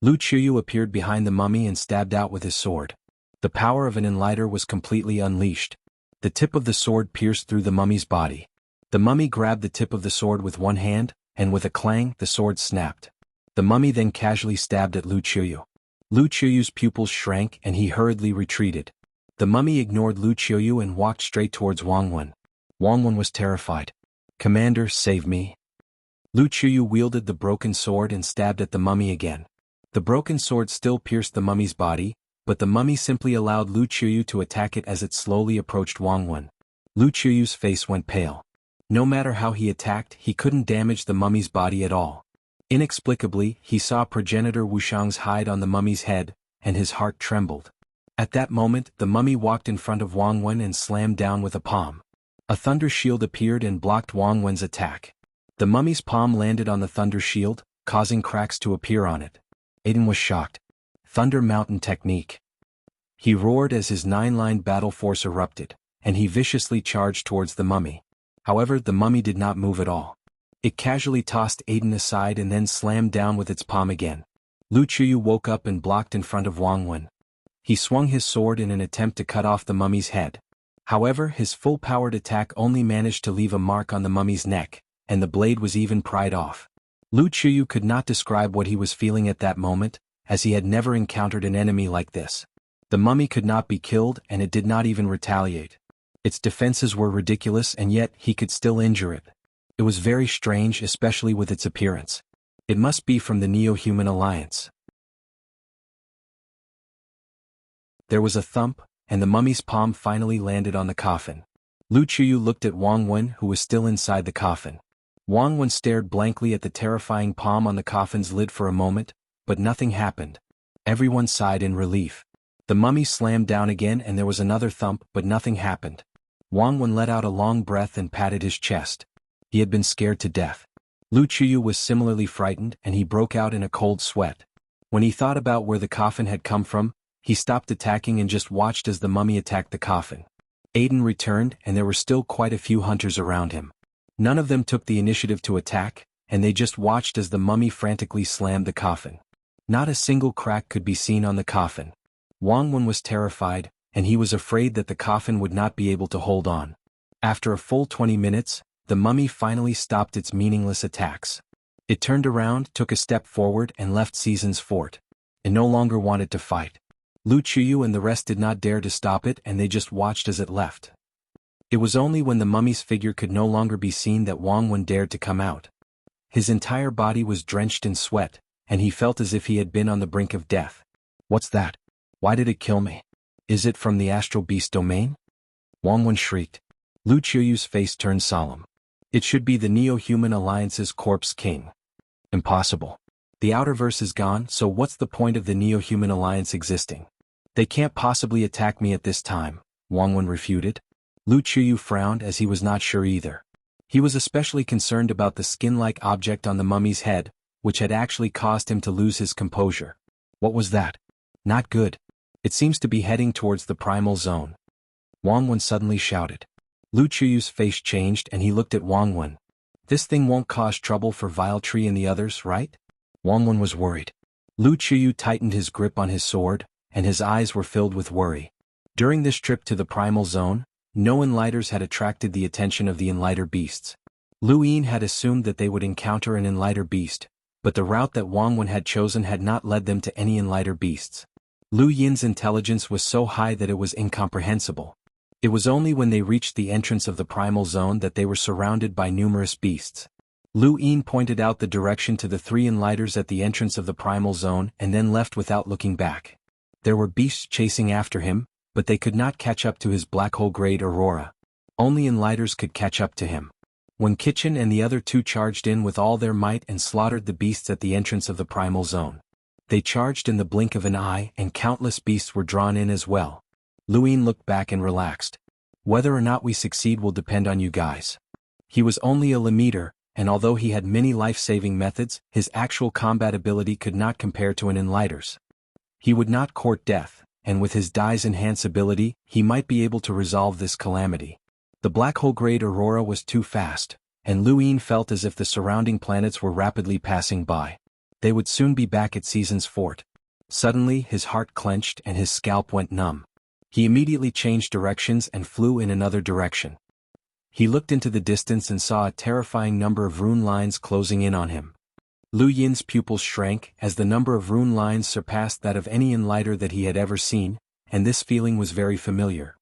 Lu Chuyu appeared behind the mummy and stabbed out with his sword. The power of an enlighter was completely unleashed. The tip of the sword pierced through the mummy's body. The mummy grabbed the tip of the sword with one hand, and with a clang, the sword snapped. The mummy then casually stabbed at Lu Chuyu. Lu Chuyu's pupils shrank and he hurriedly retreated. The mummy ignored Lu Chuyu and walked straight towards Wang Wen. Wang Wen was terrified. Commander, save me. Lu Chuyu wielded the broken sword and stabbed at the mummy again. The broken sword still pierced the mummy's body, but the mummy simply allowed Lu Chuyu to attack it as it slowly approached Wang Wen. Lu Chuyu's face went pale. No matter how he attacked, he couldn't damage the mummy's body at all. Inexplicably, he saw progenitor Wushang's hide on the mummy's head, and his heart trembled. At that moment, the mummy walked in front of Wang Wen and slammed down with a palm. A thunder shield appeared and blocked Wang Wen's attack. The mummy's palm landed on the thunder shield, causing cracks to appear on it. Aiden was shocked. Thunder Mountain technique. He roared as his 9-line battle force erupted, and he viciously charged towards the mummy. However, the mummy did not move at all. It casually tossed Aiden aside and then slammed down with its palm again. Lu Chuyu woke up and blocked in front of Wang Wen. He swung his sword in an attempt to cut off the mummy's head. However, his full-powered attack only managed to leave a mark on the mummy's neck, and the blade was even pried off. Lu Chuyu could not describe what he was feeling at that moment, as he had never encountered an enemy like this. The mummy could not be killed and it did not even retaliate. Its defenses were ridiculous and yet he could still injure it. It was very strange, especially with its appearance. It must be from the Neo-Human Alliance. There was a thump, and the mummy's palm finally landed on the coffin. Lu Chuyu looked at Wang Wen, who was still inside the coffin. Wang Wen stared blankly at the terrifying palm on the coffin's lid for a moment, but nothing happened. Everyone sighed in relief. The mummy slammed down again and there was another thump, but nothing happened. Wang Wen let out a long breath and patted his chest. He had been scared to death. Lu Chuyu was similarly frightened and he broke out in a cold sweat. When he thought about where the coffin had come from, he stopped attacking and just watched as the mummy attacked the coffin. Aiden returned and there were still quite a few hunters around him. None of them took the initiative to attack, and they just watched as the mummy frantically slammed the coffin. Not a single crack could be seen on the coffin. Wang Wen was terrified, and he was afraid that the coffin would not be able to hold on. After a full 20 minutes, the mummy finally stopped its meaningless attacks. It turned around, took a step forward and left Season's fort. It no longer wanted to fight. Lu Chuyu and the rest did not dare to stop it, and they just watched as it left. It was only when the mummy's figure could no longer be seen that Wang Wen dared to come out. His entire body was drenched in sweat, and he felt as if he had been on the brink of death. What's that? Why did it kill me? Is it from the astral beast domain? Wang Wen shrieked. Lu Chuyu's face turned solemn. It should be the Neo-Human Alliance's corpse king. Impossible. The Outerverse is gone, so what's the point of the Neo-Human Alliance existing? They can't possibly attack me at this time, Wang Wen refuted. Lu Chuyu frowned as he was not sure either. He was especially concerned about the skin-like object on the mummy's head, which had actually caused him to lose his composure. What was that? Not good. It seems to be heading towards the primal zone. Wang Wen suddenly shouted. Lu Chuyu's face changed and he looked at Wang Wen. This thing won't cause trouble for Vile Tree and the others, right? Wang Wen was worried. Lu Chuyu tightened his grip on his sword, and his eyes were filled with worry. During this trip to the primal zone, no Enlighters had attracted the attention of the Enlighter beasts. Lu Yin had assumed that they would encounter an Enlighter beast, but the route that Wang Wen had chosen had not led them to any Enlighter beasts. Lu Yin's intelligence was so high that it was incomprehensible. It was only when they reached the entrance of the primal zone that they were surrounded by numerous beasts. Lu Yin pointed out the direction to the 3 Enlighters at the entrance of the primal zone and then left without looking back. There were beasts chasing after him, but they could not catch up to his black hole-grade aurora. Only Enlighters could catch up to him. When Kitchen and the other 2 charged in with all their might and slaughtered the beasts at the entrance of the primal zone. They charged in the blink of an eye and countless beasts were drawn in as well. Lu Yin looked back and relaxed. Whether or not we succeed will depend on you guys. He was only a Limiter, and although he had many life-saving methods, his actual combat ability could not compare to an Enlighter's. He would not court death, and with his Dai's enhance ability, he might be able to resolve this calamity. The black hole-grade aurora was too fast, and Lu Yin felt as if the surrounding planets were rapidly passing by. They would soon be back at Season's fort. Suddenly his heart clenched and his scalp went numb. He immediately changed directions and flew in another direction. He looked into the distance and saw a terrifying number of rune lines closing in on him. Lu Yin's pupils shrank as the number of rune lines surpassed that of any Enlighter that he had ever seen, and this feeling was very familiar.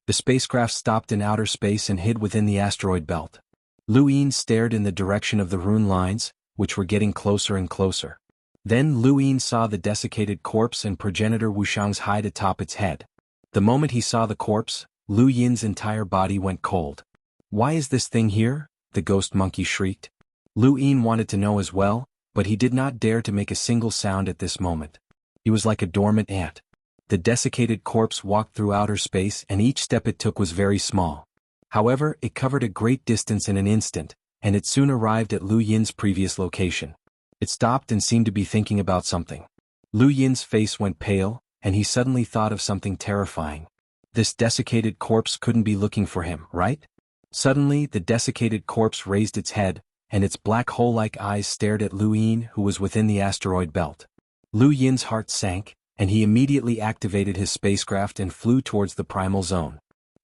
The spacecraft stopped in outer space and hid within the asteroid belt. Lu Yin stared in the direction of the rune lines, which were getting closer and closer. Then Lu Yin saw the desiccated corpse and progenitor Wushang's hide atop its head. The moment he saw the corpse, Lu Yin's entire body went cold. Why is this thing here? The ghost monkey shrieked. Lu Yin wanted to know as well, but he did not dare to make a single sound at this moment. He was like a dormant ant. The desiccated corpse walked through outer space and each step it took was very small. However, it covered a great distance in an instant, and it soon arrived at Lu Yin's previous location. It stopped and seemed to be thinking about something. Lu Yin's face went pale, and he suddenly thought of something terrifying. This desiccated corpse couldn't be looking for him, right? Suddenly, the desiccated corpse raised its head, and its black hole-like eyes stared at Lu Yin, who was within the asteroid belt. Lu Yin's heart sank, and he immediately activated his spacecraft and flew towards the primal zone.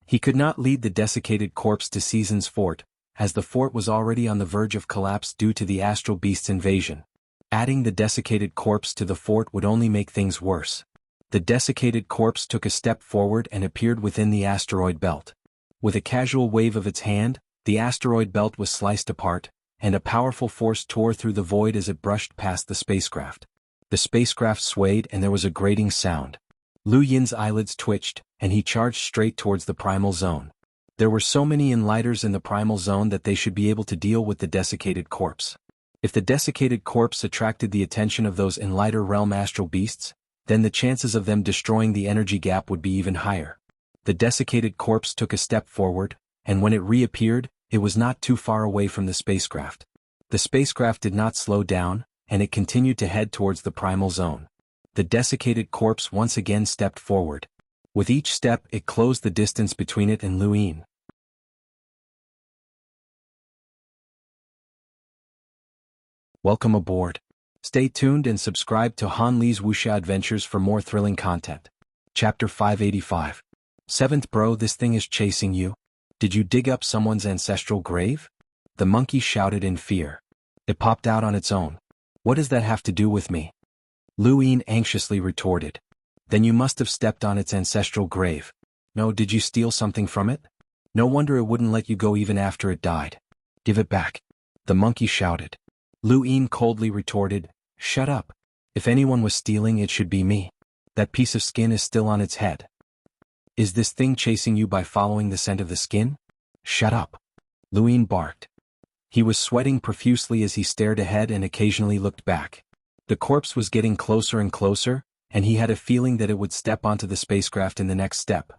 He could not lead the desiccated corpse to Season's fort, as the fort was already on the verge of collapse due to the astral beast's invasion. Adding the desiccated corpse to the fort would only make things worse. The desiccated corpse took a step forward and appeared within the asteroid belt. With a casual wave of its hand, the asteroid belt was sliced apart, and a powerful force tore through the void as it brushed past the spacecraft. The spacecraft swayed and there was a grating sound. Lu Yin's eyelids twitched, and he charged straight towards the primal zone. There were so many Enlighters in the primal zone that they should be able to deal with the desiccated corpse. If the desiccated corpse attracted the attention of those Enlighter realm astral beasts, then the chances of them destroying the energy gap would be even higher. The desiccated corpse took a step forward, and when it reappeared, it was not too far away from the spacecraft. The spacecraft did not slow down, and it continued to head towards the primal zone. The desiccated corpse once again stepped forward. With each step, it closed the distance between it and Lu Yin. Welcome aboard. Stay tuned and subscribe to Han Li's Wuxia Adventures for more thrilling content. Chapter 585. 7th Bro, this thing is chasing you? Did you dig up someone's ancestral grave? The monkey shouted in fear. It popped out on its own. What does that have to do with me? Luine anxiously retorted. Then you must have stepped on its ancestral grave. No, did you steal something from it? No wonder it wouldn't let you go even after it died. Give it back. The monkey shouted. Luine coldly retorted, shut up. If anyone was stealing, it should be me. That piece of skin is still on its head. Is this thing chasing you by following the scent of the skin? Shut up. Luine barked. He was sweating profusely as he stared ahead and occasionally looked back. The corpse was getting closer and closer, and he had a feeling that it would step onto the spacecraft in the next step.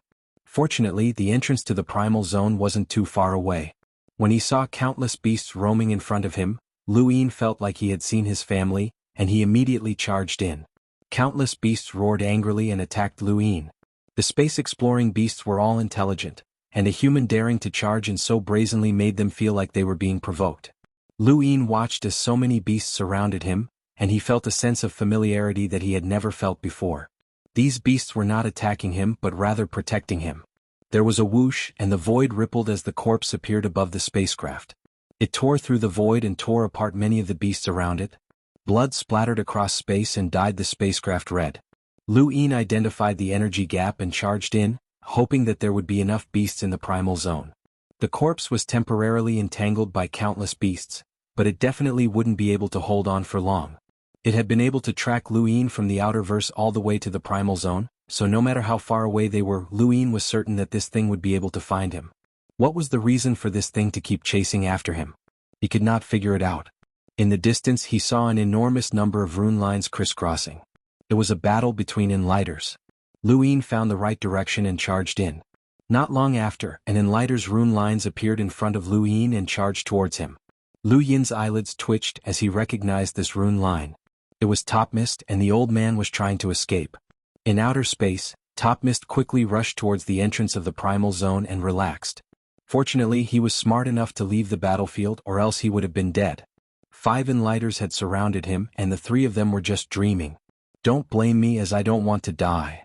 Fortunately, the entrance to the primal zone wasn't too far away. When he saw countless beasts roaming in front of him, Luine felt like he had seen his family, and he immediately charged in. Countless beasts roared angrily and attacked Luine. The space-exploring beasts were all intelligent, and a human daring to charge in so brazenly made them feel like they were being provoked. Luine watched as so many beasts surrounded him, and he felt a sense of familiarity that he had never felt before. These beasts were not attacking him but rather protecting him. There was a whoosh and the void rippled as the corpse appeared above the spacecraft. It tore through the void and tore apart many of the beasts around it. Blood splattered across space and dyed the spacecraft red. Luine identified the energy gap and charged in, hoping that there would be enough beasts in the primal zone. The corpse was temporarily entangled by countless beasts, but it definitely wouldn't be able to hold on for long. It had been able to track Luine from the outer verse all the way to the primal zone, so no matter how far away they were, Luine was certain that this thing would be able to find him. What was the reason for this thing to keep chasing after him? He could not figure it out. In the distance he saw an enormous number of rune lines crisscrossing. It was a battle between enlighters. Luine found the right direction and charged in. Not long after, an enlighter's rune lines appeared in front of Luine and charged towards him. Luine's eyelids twitched as he recognized this rune line. It was Topmist, and the old man was trying to escape. In outer space, Topmist quickly rushed towards the entrance of the primal zone and relaxed. Fortunately, he was smart enough to leave the battlefield or else he would have been dead. 5 enlighters had surrounded him and the 3 of them were just dreaming. Don't blame me as I don't want to die.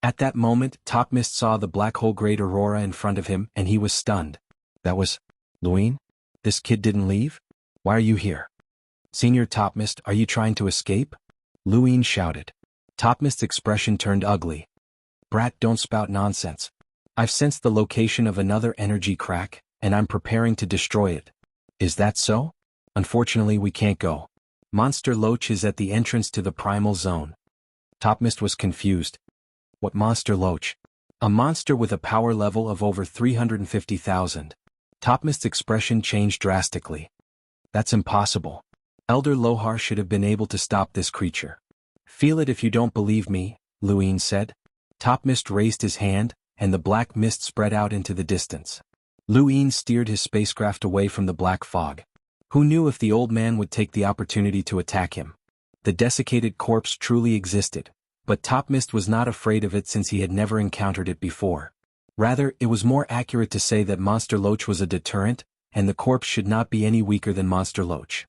At that moment, Topmist saw the black hole Great Aurora in front of him and he was stunned. That was... Luine? This kid didn't leave? Why are you here? Senior Topmist, are you trying to escape? Luine shouted. Topmist's expression turned ugly. Brat, don't spout nonsense. I've sensed the location of another energy crack, and I'm preparing to destroy it. Is that so? Unfortunately, we can't go. Monster Loach is at the entrance to the primal zone. Topmist was confused. What Monster Loach? A monster with a power level of over 350,000. Topmist's expression changed drastically. That's impossible. Elder Lohar should have been able to stop this creature. Feel it if you don't believe me, Luine said. Topmist raised his hand, and the black mist spread out into the distance. Luine steered his spacecraft away from the black fog. Who knew if the old man would take the opportunity to attack him? The desiccated corpse truly existed, but Topmist was not afraid of it since he had never encountered it before. Rather, it was more accurate to say that Monster Loach was a deterrent, and the corpse should not be any weaker than Monster Loach.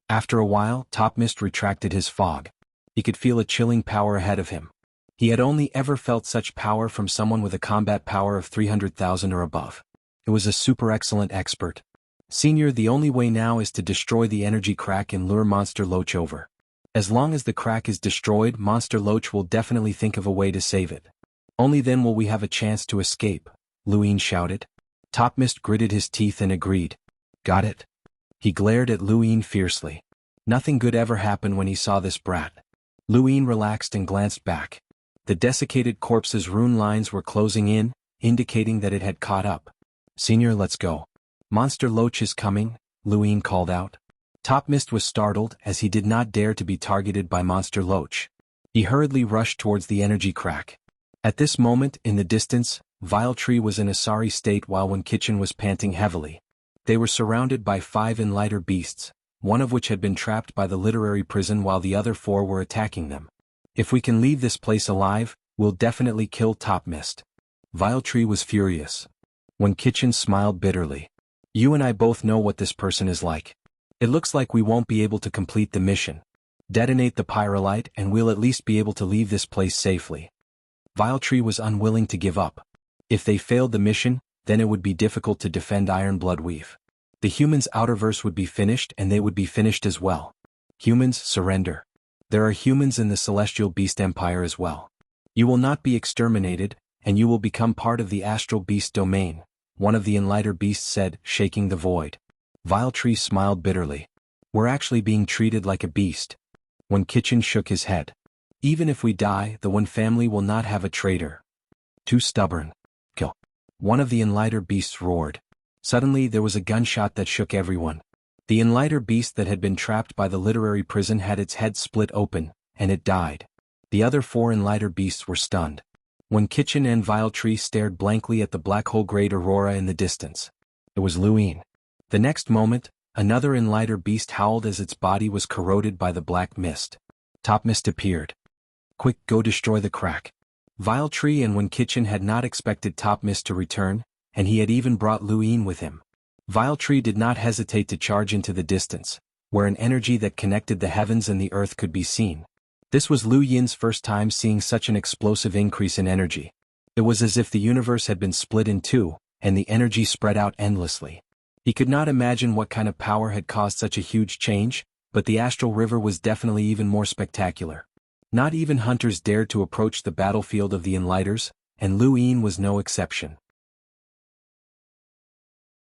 After a while, Topmist retracted his fog. He could feel a chilling power ahead of him. He had only ever felt such power from someone with a combat power of 300,000 or above. It was a super excellent expert. Senior, the only way now is to destroy the energy crack and lure Monster Loach over. As long as the crack is destroyed, Monster Loach will definitely think of a way to save it. Only then will we have a chance to escape, Luine shouted. Topmist gritted his teeth and agreed. Got it? He glared at Luine fiercely. Nothing good ever happened when he saw this brat. Luine relaxed and glanced back. The desiccated corpse's rune lines were closing in, indicating that it had caught up. Senior, let's go. Monster Loach is coming, Luine called out. Topmist was startled as he did not dare to be targeted by Monster Loach. He hurriedly rushed towards the energy crack. At this moment, in the distance, Viletree was in a sorry state while One Kitchen was panting heavily. They were surrounded by 5 enlighter beasts, one of which had been trapped by the literary prison while the other 4 were attacking them. If we can leave this place alive, we'll definitely kill Topmist. Viletree was furious. One Kitchen smiled bitterly. You and I both know what this person is like. It looks like we won't be able to complete the mission. Detonate the pyrolite and we'll at least be able to leave this place safely. Viletree was unwilling to give up. If they failed the mission, then it would be difficult to defend Iron Bloodweave. The humans' outerverse would be finished and they would be finished as well. Humans, surrender. There are humans in the Celestial Beast Empire as well. You will not be exterminated, and you will become part of the Astral Beast domain, one of the Enlighter beasts said, shaking the void. Vile Tree smiled bitterly. We're actually being treated like a beast. When Kitchen shook his head. Even if we die, the One family will not have a traitor. Too stubborn. Kill. One of the Enlighter beasts roared. Suddenly there was a gunshot that shook everyone. The Enlighter beast that had been trapped by the literary prison had its head split open, and it died. The other 4 Enlighter beasts were stunned. When Kitchen and Vile Tree stared blankly at the black hole great aurora in the distance. It was Luine. The next moment, another Enlighter beast howled as its body was corroded by the black mist. Top Mist appeared. Quick, go destroy the crack. Vile Tree and When Kitchen had not expected Top Mist to return, and he had even brought Luine with him. Vile Tree did not hesitate to charge into the distance, where an energy that connected the heavens and the earth could be seen. This was Lu Yin's first time seeing such an explosive increase in energy. It was as if the universe had been split in two, and the energy spread out endlessly. He could not imagine what kind of power had caused such a huge change, but the Astral River was definitely even more spectacular. Not even hunters dared to approach the battlefield of the Enlighters, and Lu Yin was no exception.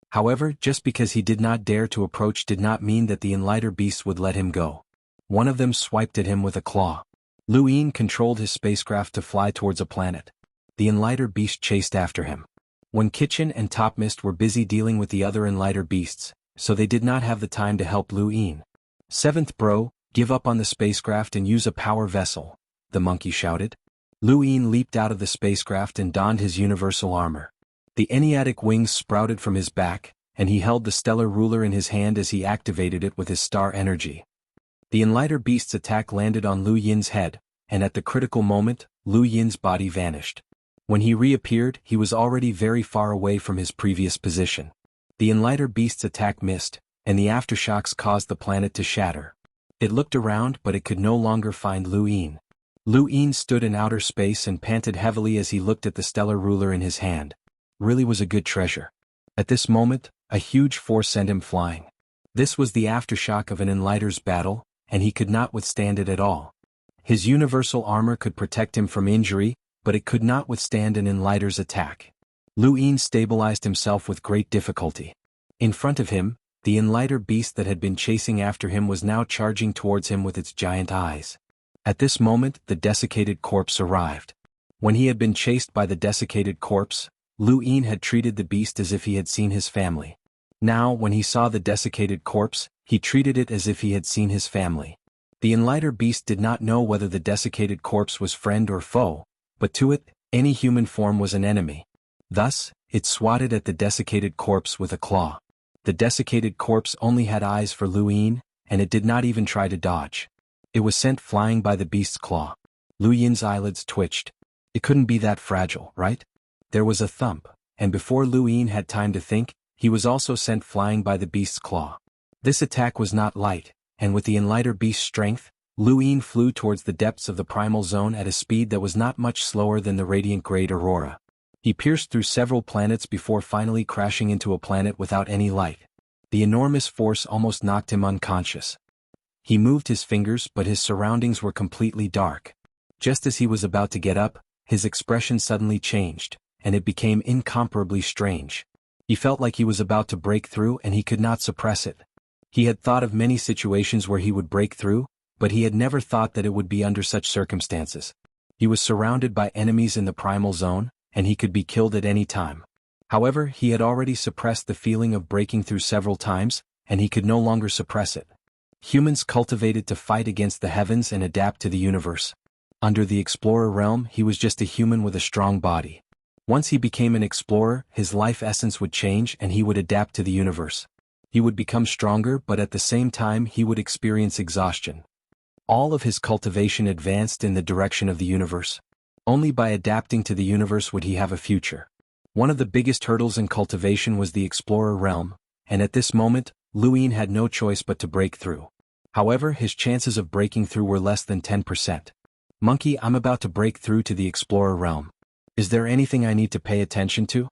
However, just because he did not dare to approach did not mean that the Enlighter beasts would let him go. One of them swiped at him with a claw. Lu Yin controlled his spacecraft to fly towards a planet. The Enlighter beast chased after him. When Kitchen and Top Mist were busy dealing with the other Enlighter beasts, so they did not have the time to help Lu Yin. "Seventh bro, give up on the spacecraft and use a power vessel," the monkey shouted. Lu Yin leaped out of the spacecraft and donned his universal armor. The Enneatic wings sprouted from his back, and he held the stellar ruler in his hand as he activated it with his star energy. The Enlighter beast's attack landed on Lu Yin's head, and at the critical moment, Lu Yin's body vanished. When he reappeared, he was already very far away from his previous position. The Enlighter beast's attack missed, and the aftershocks caused the planet to shatter. It looked around, but it could no longer find Lu Yin. Lu Yin stood in outer space and panted heavily as he looked at the stellar ruler in his hand. Really was a good treasure. At this moment, a huge force sent him flying. This was the aftershock of an Enlighter's battle, and he could not withstand it at all. His universal armor could protect him from injury, but it could not withstand an Enlighter's attack. Lu Yin stabilized himself with great difficulty. In front of him, the Enlighter beast that had been chasing after him was now charging towards him with its giant eyes. At this moment, the desiccated corpse arrived. When he had been chased by the desiccated corpse, Lu Yin had treated the beast as if he had seen his family. Now, when he saw the desiccated corpse, he treated it as if he had seen his family. The Enlighter beast did not know whether the desiccated corpse was friend or foe, but to it, any human form was an enemy. Thus, it swatted at the desiccated corpse with a claw. The desiccated corpse only had eyes for Lu Yin, and it did not even try to dodge. It was sent flying by the beast's claw. Lu Yin's eyelids twitched. It couldn't be that fragile, right? There was a thump, and before Lu Yin had time to think, he was also sent flying by the beast's claw. This attack was not light, and with the Enlighter beast's strength, Lu Yin flew towards the depths of the primal zone at a speed that was not much slower than the radiant great aurora. He pierced through several planets before finally crashing into a planet without any light. The enormous force almost knocked him unconscious. He moved his fingers, but his surroundings were completely dark. Just as he was about to get up, his expression suddenly changed, and it became incomparably strange. He felt like he was about to break through and he could not suppress it. He had thought of many situations where he would break through, but he had never thought that it would be under such circumstances. He was surrounded by enemies in the primal zone, and he could be killed at any time. However, he had already suppressed the feeling of breaking through several times, and he could no longer suppress it. Humans cultivated to fight against the heavens and adapt to the universe. Under the explorer realm, he was just a human with a strong body. Once he became an explorer, his life essence would change and he would adapt to the universe. He would become stronger, but at the same time he would experience exhaustion. All of his cultivation advanced in the direction of the universe. Only by adapting to the universe would he have a future. One of the biggest hurdles in cultivation was the explorer realm, and at this moment, Lu Yin had no choice but to break through. However, his chances of breaking through were less than 10%. "Monkey, I'm about to break through to the explorer realm. Is there anything I need to pay attention to?"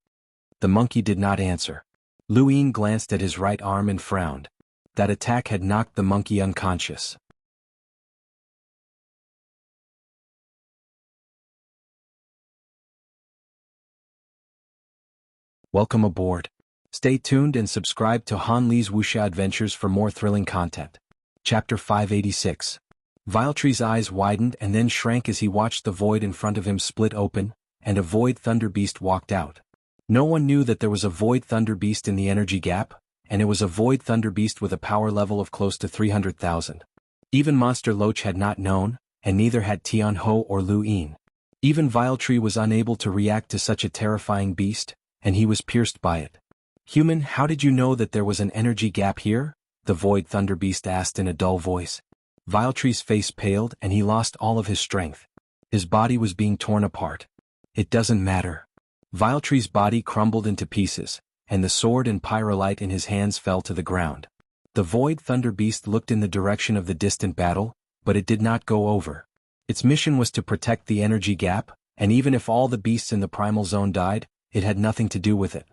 The monkey did not answer. Lu Yin glanced at his right arm and frowned. That attack had knocked the monkey unconscious. Welcome aboard. Stay tuned and subscribe to Han Li's Wuxia Adventures for more thrilling content. Chapter 586. Viletree's eyes widened and then shrank as he watched the void in front of him split open, and a void thunder beast walked out. No one knew that there was a void thunder beast in the energy gap, and it was a void thunder beast with a power level of close to 300,000. Even Monster Loach had not known, and neither had Tian Ho or Lu Yin. Even Viletree was unable to react to such a terrifying beast, and he was pierced by it. "Human, how did you know that there was an energy gap here?" the void thunder beast asked in a dull voice. Viletree's face paled and he lost all of his strength. His body was being torn apart. "It doesn't matter." Viletree's body crumbled into pieces, and the sword and pyrolite in his hands fell to the ground. The void thunder beast looked in the direction of the distant battle, but it did not go over. Its mission was to protect the energy gap, and even if all the beasts in the primal zone died, it had nothing to do with it.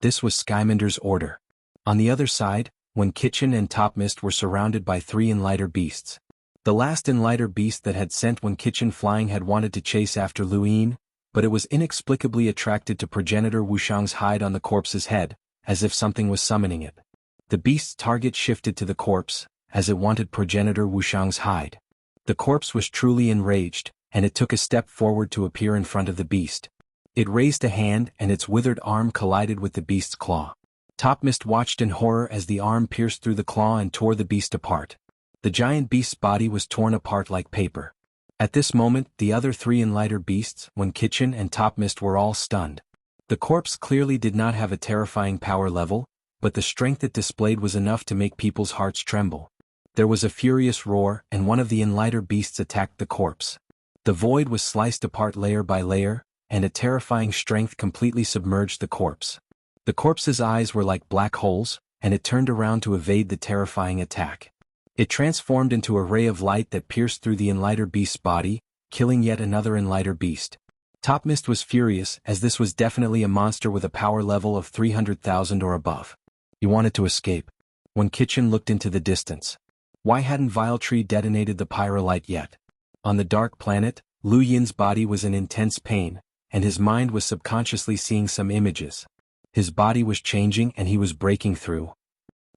This was Skymander's order. On the other side, when Kitchen and Topmist were surrounded by 3 Enlighter beasts. The last Enlighter beast that had sent when Kitchen flying had wanted to chase after Lu Yin, but it was inexplicably attracted to Progenitor Wushang's hide on the corpse's head, as if something was summoning it. The beast's target shifted to the corpse, as it wanted Progenitor Wushang's hide. The corpse was truly enraged, and it took a step forward to appear in front of the beast. It raised a hand and its withered arm collided with the beast's claw. Topmist watched in horror as the arm pierced through the claw and tore the beast apart. The giant beast's body was torn apart like paper. At this moment, the other 3 Enlighter beasts, when Kitchen and Topmist, were all stunned. The corpse clearly did not have a terrifying power level, but the strength it displayed was enough to make people's hearts tremble. There was a furious roar, and one of the Enlighter beasts attacked the corpse. The void was sliced apart layer by layer, and a terrifying strength completely submerged the corpse. The corpse's eyes were like black holes, and it turned around to evade the terrifying attack. It transformed into a ray of light that pierced through the Enlighter beast's body, killing yet another Enlighter beast. Topmist was furious, as this was definitely a monster with a power level of 300,000 or above. He wanted to escape. When Kitchen looked into the distance. Why hadn't Viletree detonated the pyrolite yet? On the dark planet, Lu Yin's body was in intense pain, and his mind was subconsciously seeing some images. His body was changing and he was breaking through.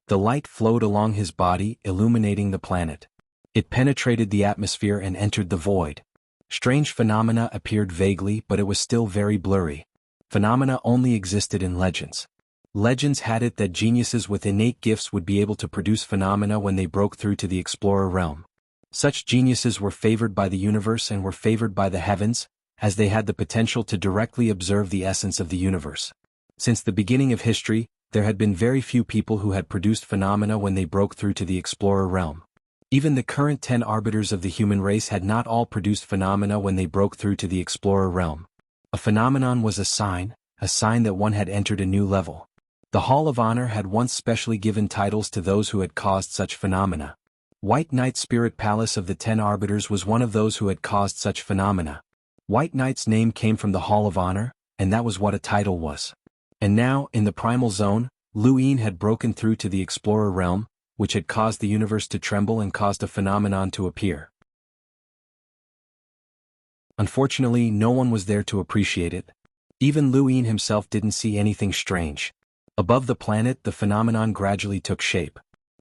The light flowed along his body, illuminating the planet. It penetrated the atmosphere and entered the void. Strange phenomena appeared vaguely, but it was still very blurry. Phenomena only existed in legends. Legends had it that geniuses with innate gifts would be able to produce phenomena when they broke through to the explorer realm. Such geniuses were favored by the universe and were favored by the heavens, as they had the potential to directly observe the essence of the universe. Since the beginning of history, there had been very few people who had produced phenomena when they broke through to the explorer realm. Even the current 10 arbiters of the human race had not all produced phenomena when they broke through to the explorer realm. A phenomenon was a sign that one had entered a new level. The Hall of Honor had once specially given titles to those who had caused such phenomena. White Knight Spirit Palace of the 10 Arbiters was one of those who had caused such phenomena. White Knight's name came from the Hall of Honor, and that was what a title was. And now, in the primal zone, Lu Yin had broken through to the explorer realm, which had caused the universe to tremble and caused a phenomenon to appear. Unfortunately, no one was there to appreciate it. Even Lu Yin himself didn't see anything strange. Above the planet, the phenomenon gradually took shape.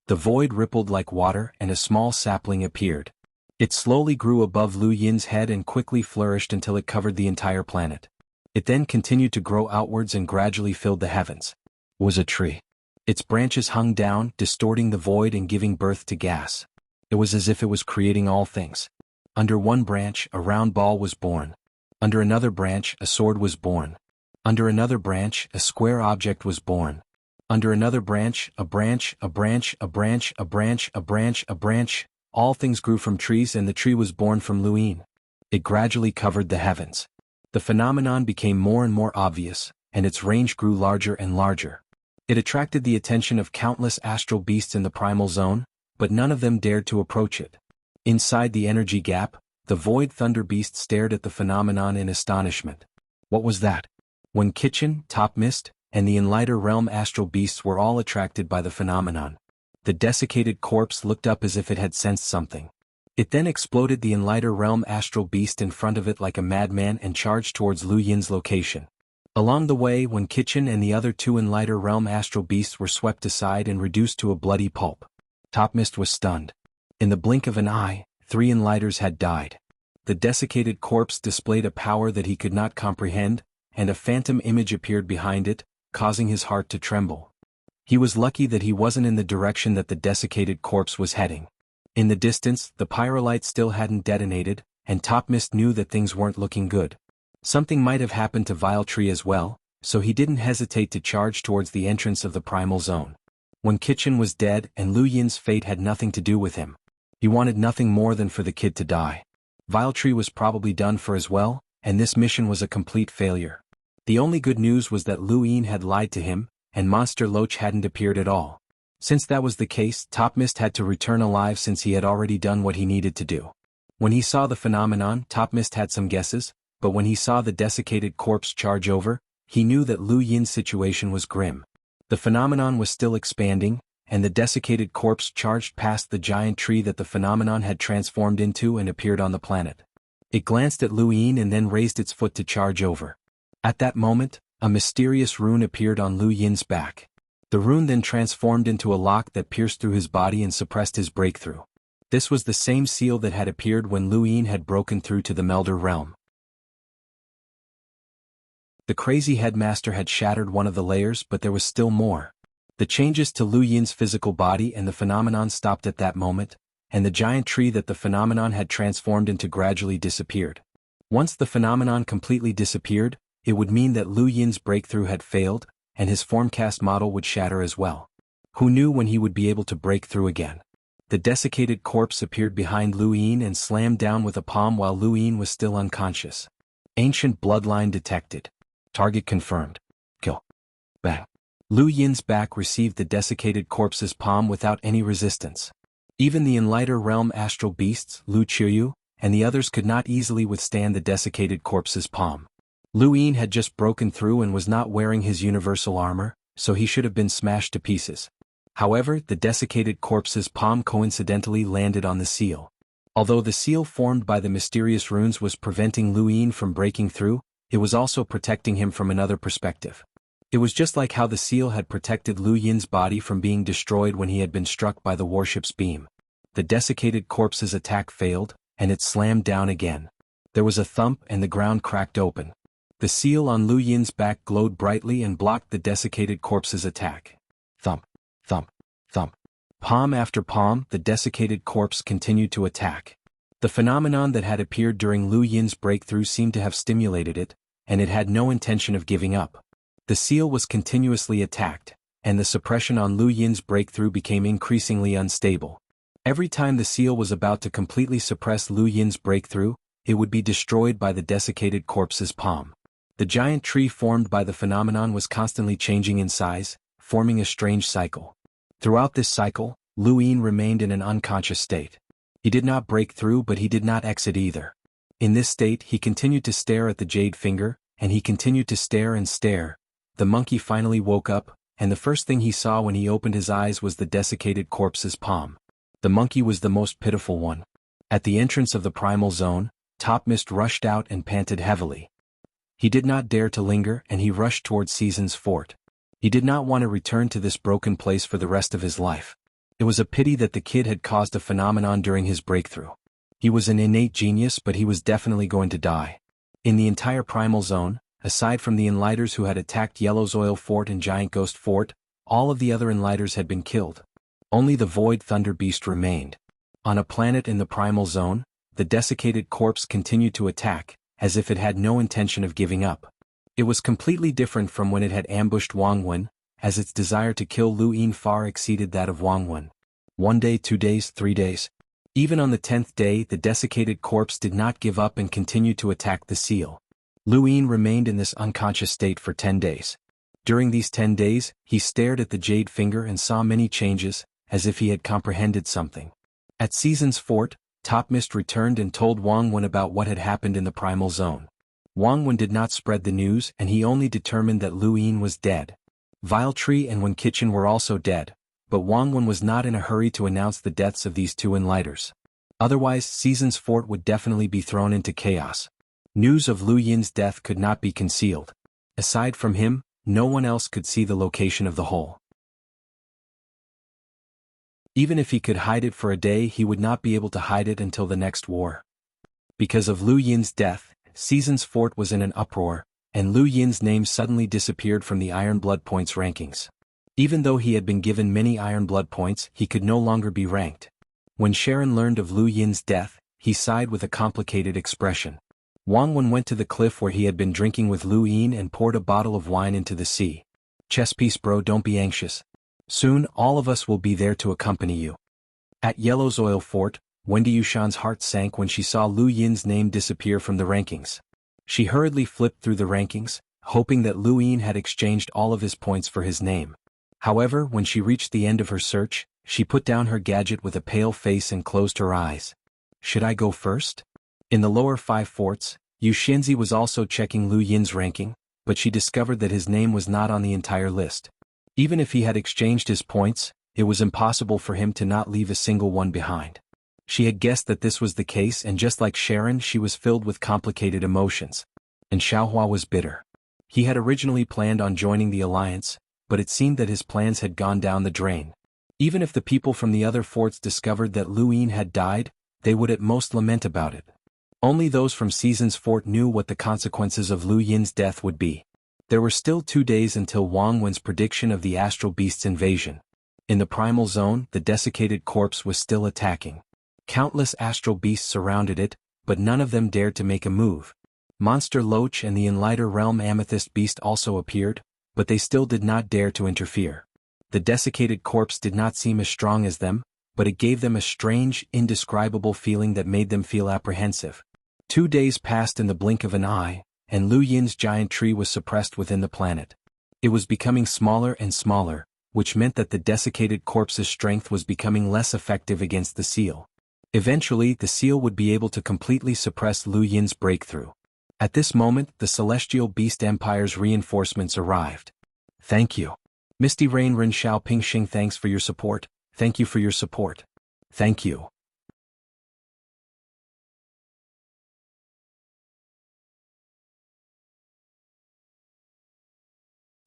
The void rippled like water and a small sapling appeared. It slowly grew above Lu Yin's head and quickly flourished until it covered the entire planet. It then continued to grow outwards and gradually filled the heavens. It was a tree. Its branches hung down, distorting the void and giving birth to gas. It was as if it was creating all things. Under one branch, a round ball was born. Under another branch, a sword was born. Under another branch, a square object was born. Under another branch, a branch, a branch, a branch, a branch, a branch, a branch. All things grew from trees and the tree was born from Lu Yin. It gradually covered the heavens. The phenomenon became more and more obvious, and its range grew larger and larger. It attracted the attention of countless astral beasts in the primal zone, but none of them dared to approach it. Inside the energy gap, the void thunder beast stared at the phenomenon in astonishment. What was that? When Kitchen, Topmist, and the Enlighter realm astral beasts were all attracted by the phenomenon. The desiccated corpse looked up as if it had sensed something. It then exploded the Enlighter realm astral beast in front of it like a madman and charged towards Lu Yin's location. Along the way, when Kitchen and the other two Enlighter Realm astral beasts were swept aside and reduced to a bloody pulp, Topmist was stunned. In the blink of an eye, 3 Enlighters had died. The desiccated corpse displayed a power that he could not comprehend, and a phantom image appeared behind it, causing his heart to tremble. He was lucky that he wasn't in the direction that the desiccated corpse was heading. In the distance, the pyrolite still hadn't detonated, and Topmist knew that things weren't looking good. Something might have happened to Viletree as well, so he didn't hesitate to charge towards the entrance of the primal zone. When Kitchen was dead and Lu Yin's fate had nothing to do with him, he wanted nothing more than for the kid to die. Viletree was probably done for as well, and this mission was a complete failure. The only good news was that Lu Yin had lied to him, and Monster Loach hadn't appeared at all. Since that was the case, Topmist had to return alive since he had already done what he needed to do. When he saw the phenomenon, Topmist had some guesses, but when he saw the desiccated corpse charge over, he knew that Lu Yin's situation was grim. The phenomenon was still expanding, and the desiccated corpse charged past the giant tree that the phenomenon had transformed into and appeared on the planet. It glanced at Lu Yin and then raised its foot to charge over. At that moment, a mysterious rune appeared on Lu Yin's back. The rune then transformed into a lock that pierced through his body and suppressed his breakthrough. This was the same seal that had appeared when Lu Yin had broken through to the Melder realm. The crazy headmaster had shattered one of the layers, but there was still more. The changes to Lu Yin's physical body and the phenomenon stopped at that moment, and the giant tree that the phenomenon had transformed into gradually disappeared. Once the phenomenon completely disappeared, it would mean that Lu Yin's breakthrough had failed, and his formcast model would shatter as well. Who knew when he would be able to break through again? The desiccated corpse appeared behind Lu Yin and slammed down with a palm while Lu Yin was still unconscious. Ancient bloodline detected. Target confirmed. Kill. Bang. Lu Yin's back received the desiccated corpse's palm without any resistance. Even the Enlighter Realm astral beasts, Lu Qiyu, and the others could not easily withstand the desiccated corpse's palm. Lu Yin had just broken through and was not wearing his universal armor, so he should have been smashed to pieces. However, the desiccated corpse's palm coincidentally landed on the seal. Although the seal formed by the mysterious runes was preventing Lu Yin from breaking through, it was also protecting him from another perspective. It was just like how the seal had protected Lu Yin's body from being destroyed when he had been struck by the warship's beam. The desiccated corpse's attack failed, and it slammed down again. There was a thump and the ground cracked open. The seal on Lu Yin's back glowed brightly and blocked the desiccated corpse's attack. Thump, thump, thump. Palm after palm, the desiccated corpse continued to attack. The phenomenon that had appeared during Lu Yin's breakthrough seemed to have stimulated it, and it had no intention of giving up. The seal was continuously attacked, and the suppression on Lu Yin's breakthrough became increasingly unstable. Every time the seal was about to completely suppress Lu Yin's breakthrough, it would be destroyed by the desiccated corpse's palm. The giant tree formed by the phenomenon was constantly changing in size, forming a strange cycle. Throughout this cycle, Lu Yin remained in an unconscious state. He did not break through, but he did not exit either. In this state, he continued to stare at the jade finger, and he continued to stare and stare. The monkey finally woke up, and the first thing he saw when he opened his eyes was the desiccated corpse's palm. The monkey was the most pitiful one. At the entrance of the primal zone, Topmist rushed out and panted heavily. He did not dare to linger, and he rushed towards Season's fort. He did not want to return to this broken place for the rest of his life. It was a pity that the kid had caused a phenomenon during his breakthrough. He was an innate genius, but he was definitely going to die. In the entire primal zone, aside from the Enlighters who had attacked Yellow's Oil Fort and Giant Ghost Fort, all of the other Enlighters had been killed. Only the Void Thunder Beast remained. On a planet in the primal zone, the desiccated corpse continued to attack, as if it had no intention of giving up. It was completely different from when it had ambushed Wang Wen, as its desire to kill Lu Yin far exceeded that of Wang Wen. 1 day, 2 days, 3 days. Even on the 10th day, the desiccated corpse did not give up and continued to attack the seal. Lu Yin remained in this unconscious state for 10 days. During these 10 days, he stared at the jade finger and saw many changes, as if he had comprehended something. At Season's fort, Topmist returned and told Wang Wen about what had happened in the primal zone. Wang Wen did not spread the news, and he only determined that Lu Yin was dead. Viletree and Wen Kitchen were also dead, but Wang Wen was not in a hurry to announce the deaths of these two Enlighters. Otherwise, Season's fort would definitely be thrown into chaos. News of Lu Yin's death could not be concealed. Aside from him, no one else could see the location of the hole. Even if he could hide it for a day, he would not be able to hide it until the next war. Because of Lu Yin's death, Seasons Fort was in an uproar, and Lu Yin's name suddenly disappeared from the Iron Blood Points rankings. Even though he had been given many Iron Blood Points, he could no longer be ranked. When Sharon learned of Lu Yin's death, he sighed with a complicated expression. Wang Wen went to the cliff where he had been drinking with Lu Yin and poured a bottle of wine into the sea. Chess piece bro, don't be anxious. Soon all of us will be there to accompany you. At Yellow's Oil Fort, Wendy Yushan's heart sank when she saw Lu Yin's name disappear from the rankings. She hurriedly flipped through the rankings, hoping that Lu Yin had exchanged all of his points for his name. However, when she reached the end of her search, she put down her gadget with a pale face and closed her eyes. Should I go first? In the lower 5 forts, Yu Shenzi was also checking Lu Yin's ranking, but she discovered that his name was not on the entire list. Even if he had exchanged his points, it was impossible for him to not leave a single one behind. She had guessed that this was the case, and just like Sharon, she was filled with complicated emotions. And Xiaohua was bitter. He had originally planned on joining the alliance, but it seemed that his plans had gone down the drain. Even if the people from the other forts discovered that Lu Yin had died, they would at most lament about it. Only those from Seasons Fort knew what the consequences of Lu Yin's death would be. There were still 2 days until Wang Wen's prediction of the Astral Beast's invasion. In the Primal Zone, the desiccated corpse was still attacking. Countless Astral Beasts surrounded it, but none of them dared to make a move. Monster Loach and the Enlighter Realm Amethyst Beast also appeared, but they still did not dare to interfere. The desiccated corpse did not seem as strong as them, but it gave them a strange, indescribable feeling that made them feel apprehensive. 2 days passed in the blink of an eye, and Lu Yin's giant tree was suppressed within the planet. It was becoming smaller and smaller, which meant that the desiccated corpse's strength was becoming less effective against the seal. Eventually, the seal would be able to completely suppress Lu Yin's breakthrough. At this moment, the Celestial Beast Empire's reinforcements arrived. Thank you. Misty Rain Rin Xiao Ping Xing, thanks for your support. Thank you for your support. Thank you.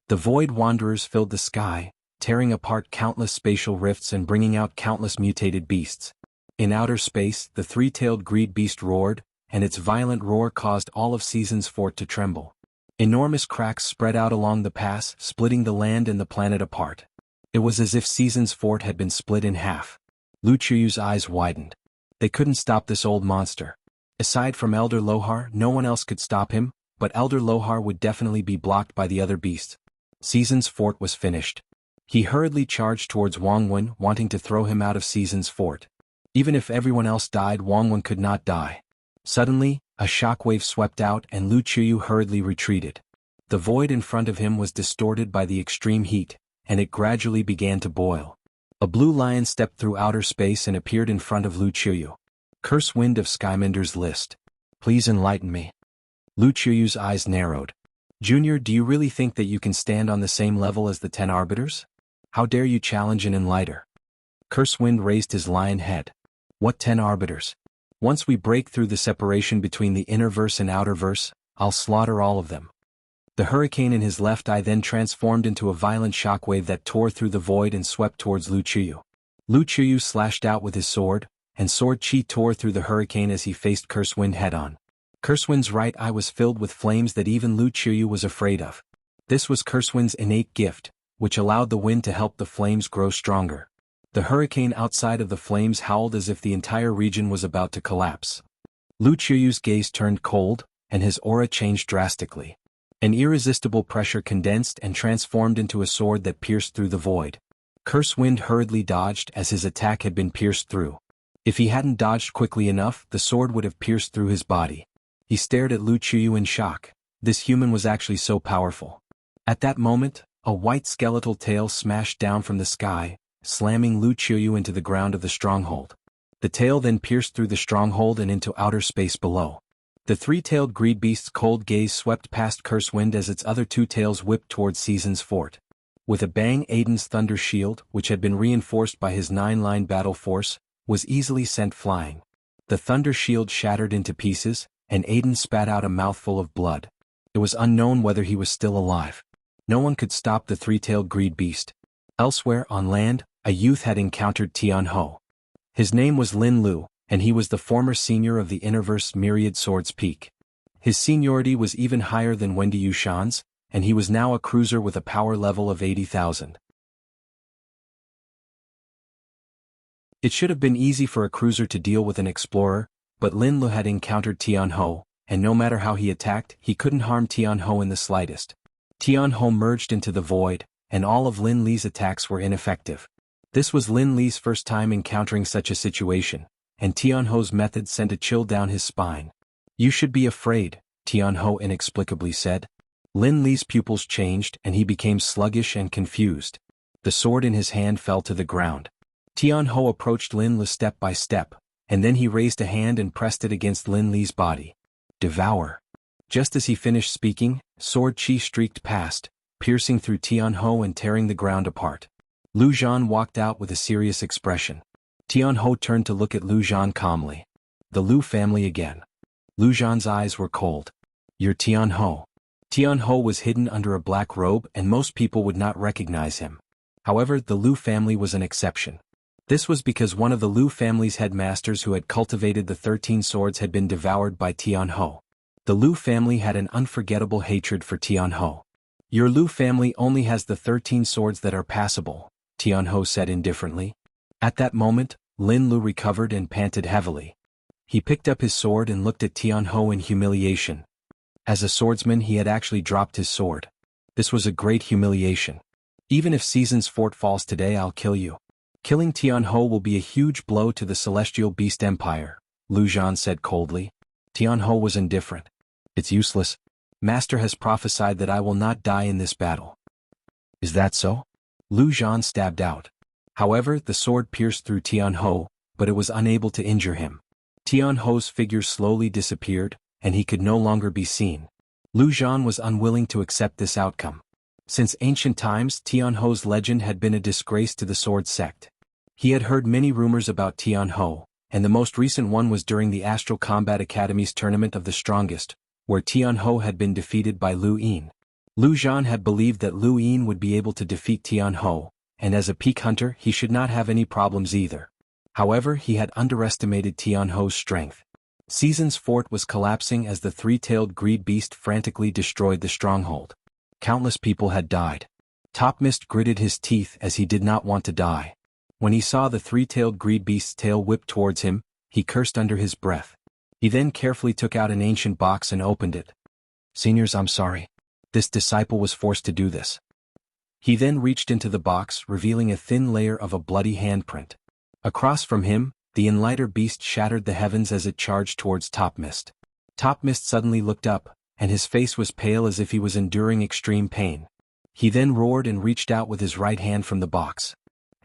The Void Wanderers filled the sky, tearing apart countless spatial rifts and bringing out countless mutated beasts. In outer space, the 3-tailed greed beast roared, and its violent roar caused all of Seasons Fort to tremble. Enormous cracks spread out along the pass, splitting the land and the planet apart. It was as if Seasons Fort had been split in half. Lu Chuyu's eyes widened. They couldn't stop this old monster. Aside from Elder Lohar, no one else could stop him, but Elder Lohar would definitely be blocked by the other beasts. Seasons Fort was finished. He hurriedly charged towards Wang Wen, wanting to throw him out of Seasons Fort. Even if everyone else died, Wang Wen could not die. Suddenly, a shockwave swept out and Lu Chuyu hurriedly retreated. The void in front of him was distorted by the extreme heat, and it gradually began to boil. A blue lion stepped through outer space and appeared in front of Lu Chuyu. Curse Wind of Skyminder's list. Please enlighten me. Lu Chuyu's eyes narrowed. Junior, do you really think that you can stand on the same level as the 10 Arbiters? How dare you challenge an Enlighter? Cursewind raised his lion head. What 10 Arbiters? Once we break through the separation between the inner verse and outer verse, I'll slaughter all of them. The hurricane in his left eye then transformed into a violent shockwave that tore through the void and swept towards Lu Chuyu. Lu Chuyu slashed out with his sword, and sword chi tore through the hurricane as he faced Cursewind head-on. Cursewind's right eye was filled with flames that even Lu Chuyu was afraid of. This was Cursewind's innate gift, which allowed the wind to help the flames grow stronger. The hurricane outside of the flames howled as if the entire region was about to collapse. Lu Chuyu's gaze turned cold, and his aura changed drastically. An irresistible pressure condensed and transformed into a sword that pierced through the void. Cursewind hurriedly dodged as his attack had been pierced through. If he hadn't dodged quickly enough, the sword would have pierced through his body. He stared at Lu Chuyu in shock. This human was actually so powerful. At that moment, a white skeletal tail smashed down from the sky, slamming Lu Chuyu into the ground of the stronghold. The tail then pierced through the stronghold and into outer space below. The 3-tailed greed beast's cold gaze swept past Cursewind as its other 2 tails whipped towards Seasons Fort. With a bang, Aiden's thunder shield, which had been reinforced by his 9-line battle force, was easily sent flying. The thunder shield shattered into pieces, and Aiden spat out a mouthful of blood. It was unknown whether he was still alive. No one could stop the three-tailed greed beast. Elsewhere, on land, a youth had encountered Tian-Ho. His name was Lin Lu, and he was the former senior of the Innerverse Myriad Swords Peak. His seniority was even higher than Wendy Yushan's, and he was now a cruiser with a power level of 80,000. It should have been easy for a cruiser to deal with an explorer, but Lin Lu had encountered Tian-Ho, and no matter how he attacked, he couldn't harm Tian-Ho in the slightest. Tian-Ho merged into the void, and all of Lin Li's attacks were ineffective. This was Lin Li's first time encountering such a situation, and Tian-Ho's method sent a chill down his spine. "You should be afraid," Tian-Ho inexplicably said. Lin Li's pupils changed and he became sluggish and confused. The sword in his hand fell to the ground. Tian-Ho approached Lin Li step by step, and then he raised a hand and pressed it against Lin Li's body. "Devour." Just as he finished speaking, sword chi streaked past, piercing through Tian-Ho and tearing the ground apart. Lu Zhan walked out with a serious expression. Tian-Ho turned to look at Lu Zhan calmly. "The Lu family again." Lu Zhan's eyes were cold. "You're Tian-Ho." Tian-Ho was hidden under a black robe and most people would not recognize him. However, the Lu family was an exception. This was because one of the Lu family's headmasters who had cultivated the 13 swords had been devoured by Tian-Ho. The Lu family had an unforgettable hatred for Tian-Ho. "Your Lu family only has the 13 swords that are passable," Tian-Ho said indifferently. At that moment, Lin Lu recovered and panted heavily. He picked up his sword and looked at Tian-Ho in humiliation. As a swordsman he had actually dropped his sword. This was a great humiliation. "Even if Season's fort falls today, I'll kill you." "Killing Tian-Ho will be a huge blow to the Celestial Beast Empire," Lu Zhan said coldly. Tian-Ho was indifferent. "It's useless. Master has prophesied that I will not die in this battle." "Is that so?" Lu Zhan stabbed out. However, the sword pierced through Tian-Ho, but it was unable to injure him. Tian-Ho's figure slowly disappeared, and he could no longer be seen. Lu Zhan was unwilling to accept this outcome. Since ancient times, Tian-Ho's legend had been a disgrace to the sword sect. He had heard many rumors about Tian-Ho, and the most recent one was during the Astral Combat Academy's Tournament of the Strongest, where Tian-Ho had been defeated by Lu Yin. Lu Zhan had believed that Lu Yin would be able to defeat Tian-Ho, and as a peak hunter he should not have any problems either. However, he had underestimated Tian-Ho's strength. Season's fort was collapsing as the three-tailed greed beast frantically destroyed the stronghold. Countless people had died. Topmist gritted his teeth as he did not want to die. When he saw the three-tailed greed beast's tail whip towards him, he cursed under his breath. He then carefully took out an ancient box and opened it. "Seniors, I'm sorry. This disciple was forced to do this." He then reached into the box, revealing a thin layer of a bloody handprint. Across from him, the Enlighter beast shattered the heavens as it charged towards Topmist. Topmist suddenly looked up, and his face was pale as if he was enduring extreme pain. He then roared and reached out with his right hand from the box.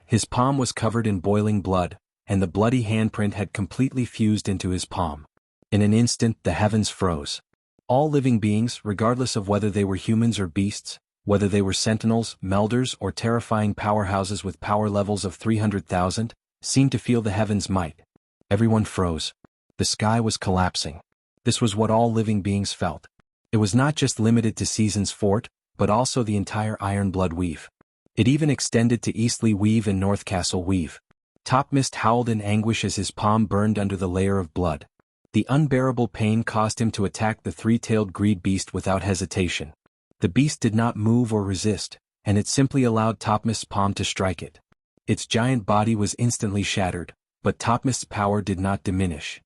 His palm was covered in boiling blood, and the bloody handprint had completely fused into his palm. In an instant, the heavens froze. All living beings, regardless of whether they were humans or beasts, whether they were sentinels, melders, or terrifying powerhouses with power levels of 300,000, seemed to feel the heavens' might. Everyone froze. The sky was collapsing. This was what all living beings felt. It was not just limited to Season's fort, but also the entire Ironblood Weave. It even extended to Eastleigh Weave and Northcastle Weave. Topmist howled in anguish as his palm burned under the layer of blood. The unbearable pain caused him to attack the three-tailed greed beast without hesitation. The beast did not move or resist, and it simply allowed Topmist's palm to strike it. Its giant body was instantly shattered, but Topmist's power did not diminish.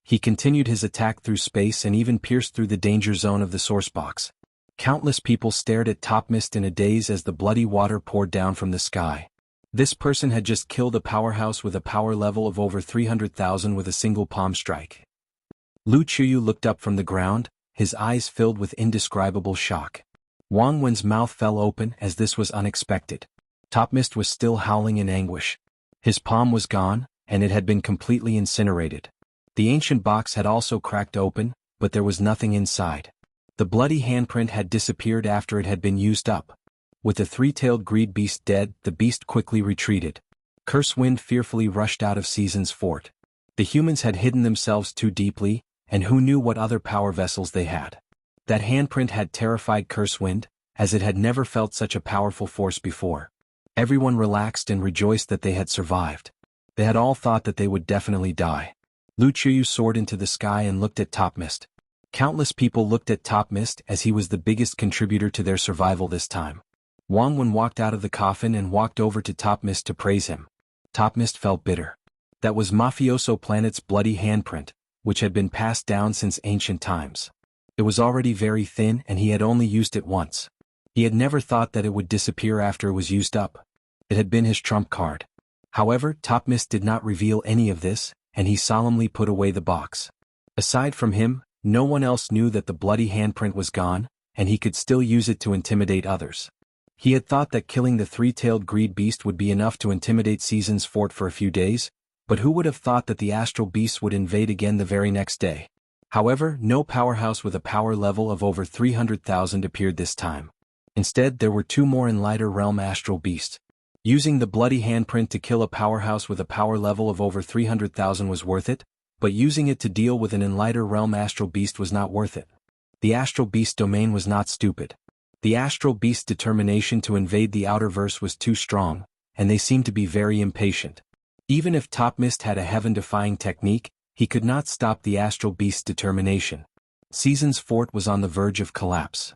He continued his attack through space and even pierced through the danger zone of the source box. Countless people stared at Topmist in a daze as the bloody water poured down from the sky. This person had just killed a powerhouse with a power level of over 300,000 with a single palm strike. Lu Chuyu looked up from the ground, his eyes filled with indescribable shock. Wang Wen's mouth fell open as this was unexpected. Topmist was still howling in anguish. His palm was gone, and it had been completely incinerated. The ancient box had also cracked open, but there was nothing inside. The bloody handprint had disappeared after it had been used up. With the three-tailed greed beast dead, the beast quickly retreated. Curse Wind fearfully rushed out of Season's fort. The humans had hidden themselves too deeply, and who knew what other power vessels they had. That handprint had terrified Cursewind, as it had never felt such a powerful force before. Everyone relaxed and rejoiced that they had survived. They had all thought that they would definitely die. Lu Qiyu soared into the sky and looked at Topmist. Countless people looked at Topmist as he was the biggest contributor to their survival this time. Wang Wen walked out of the coffin and walked over to Topmist to praise him. Topmist felt bitter. That was Mafioso Planet's bloody handprint, which had been passed down since ancient times. It was already very thin and he had only used it once. He had never thought that it would disappear after it was used up. It had been his trump card. However, Topmist did not reveal any of this, and he solemnly put away the box. Aside from him, no one else knew that the bloody handprint was gone, and he could still use it to intimidate others. He had thought that killing the three-tailed greed beast would be enough to intimidate Season's fort for a few days, but who would have thought that the astral beasts would invade again the very next day? However, no powerhouse with a power level of over 300,000 appeared this time. Instead, there were two more in lighter realm astral beasts. Using the bloody handprint to kill a powerhouse with a power level of over 300,000 was worth it, but using it to deal with an in lighter realm astral beast was not worth it. The astral beast domain was not stupid. The astral beast's determination to invade the outer verse was too strong, and they seemed to be very impatient. Even if Topmist had a heaven-defying technique, he could not stop the astral beast's determination. Season's fort was on the verge of collapse.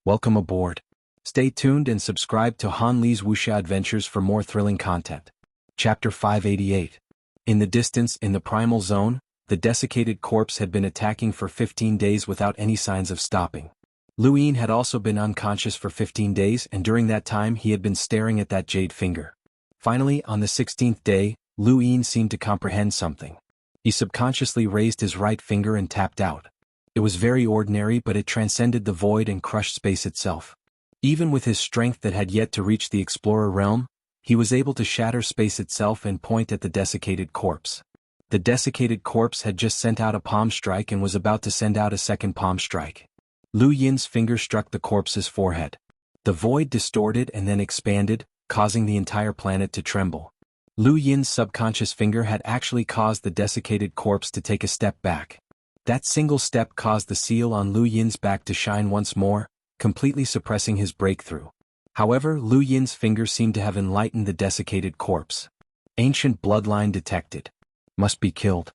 Welcome aboard. Stay tuned and subscribe to Han Li's Wuxia Adventures for more thrilling content. Chapter 588. In the distance, in the primal zone, the desiccated corpse had been attacking for 15 days without any signs of stopping. Lu Yin had also been unconscious for 15 days, and during that time he had been staring at that jade finger. Finally, on the 16th day, Lu Yin seemed to comprehend something. He subconsciously raised his right finger and tapped out. It was very ordinary, but it transcended the void and crushed space itself. Even with his strength that had yet to reach the explorer realm, he was able to shatter space itself and point at the desiccated corpse. The desiccated corpse had just sent out a palm strike and was about to send out a second palm strike. Lu Yin's finger struck the corpse's forehead. The void distorted and then expanded, causing the entire planet to tremble. Lu Yin's subconscious finger had actually caused the desiccated corpse to take a step back. That single step caused the seal on Lu Yin's back to shine once more, completely suppressing his breakthrough. However, Lu Yin's finger seemed to have enlightened the desiccated corpse. Ancient bloodline detected. Must be killed.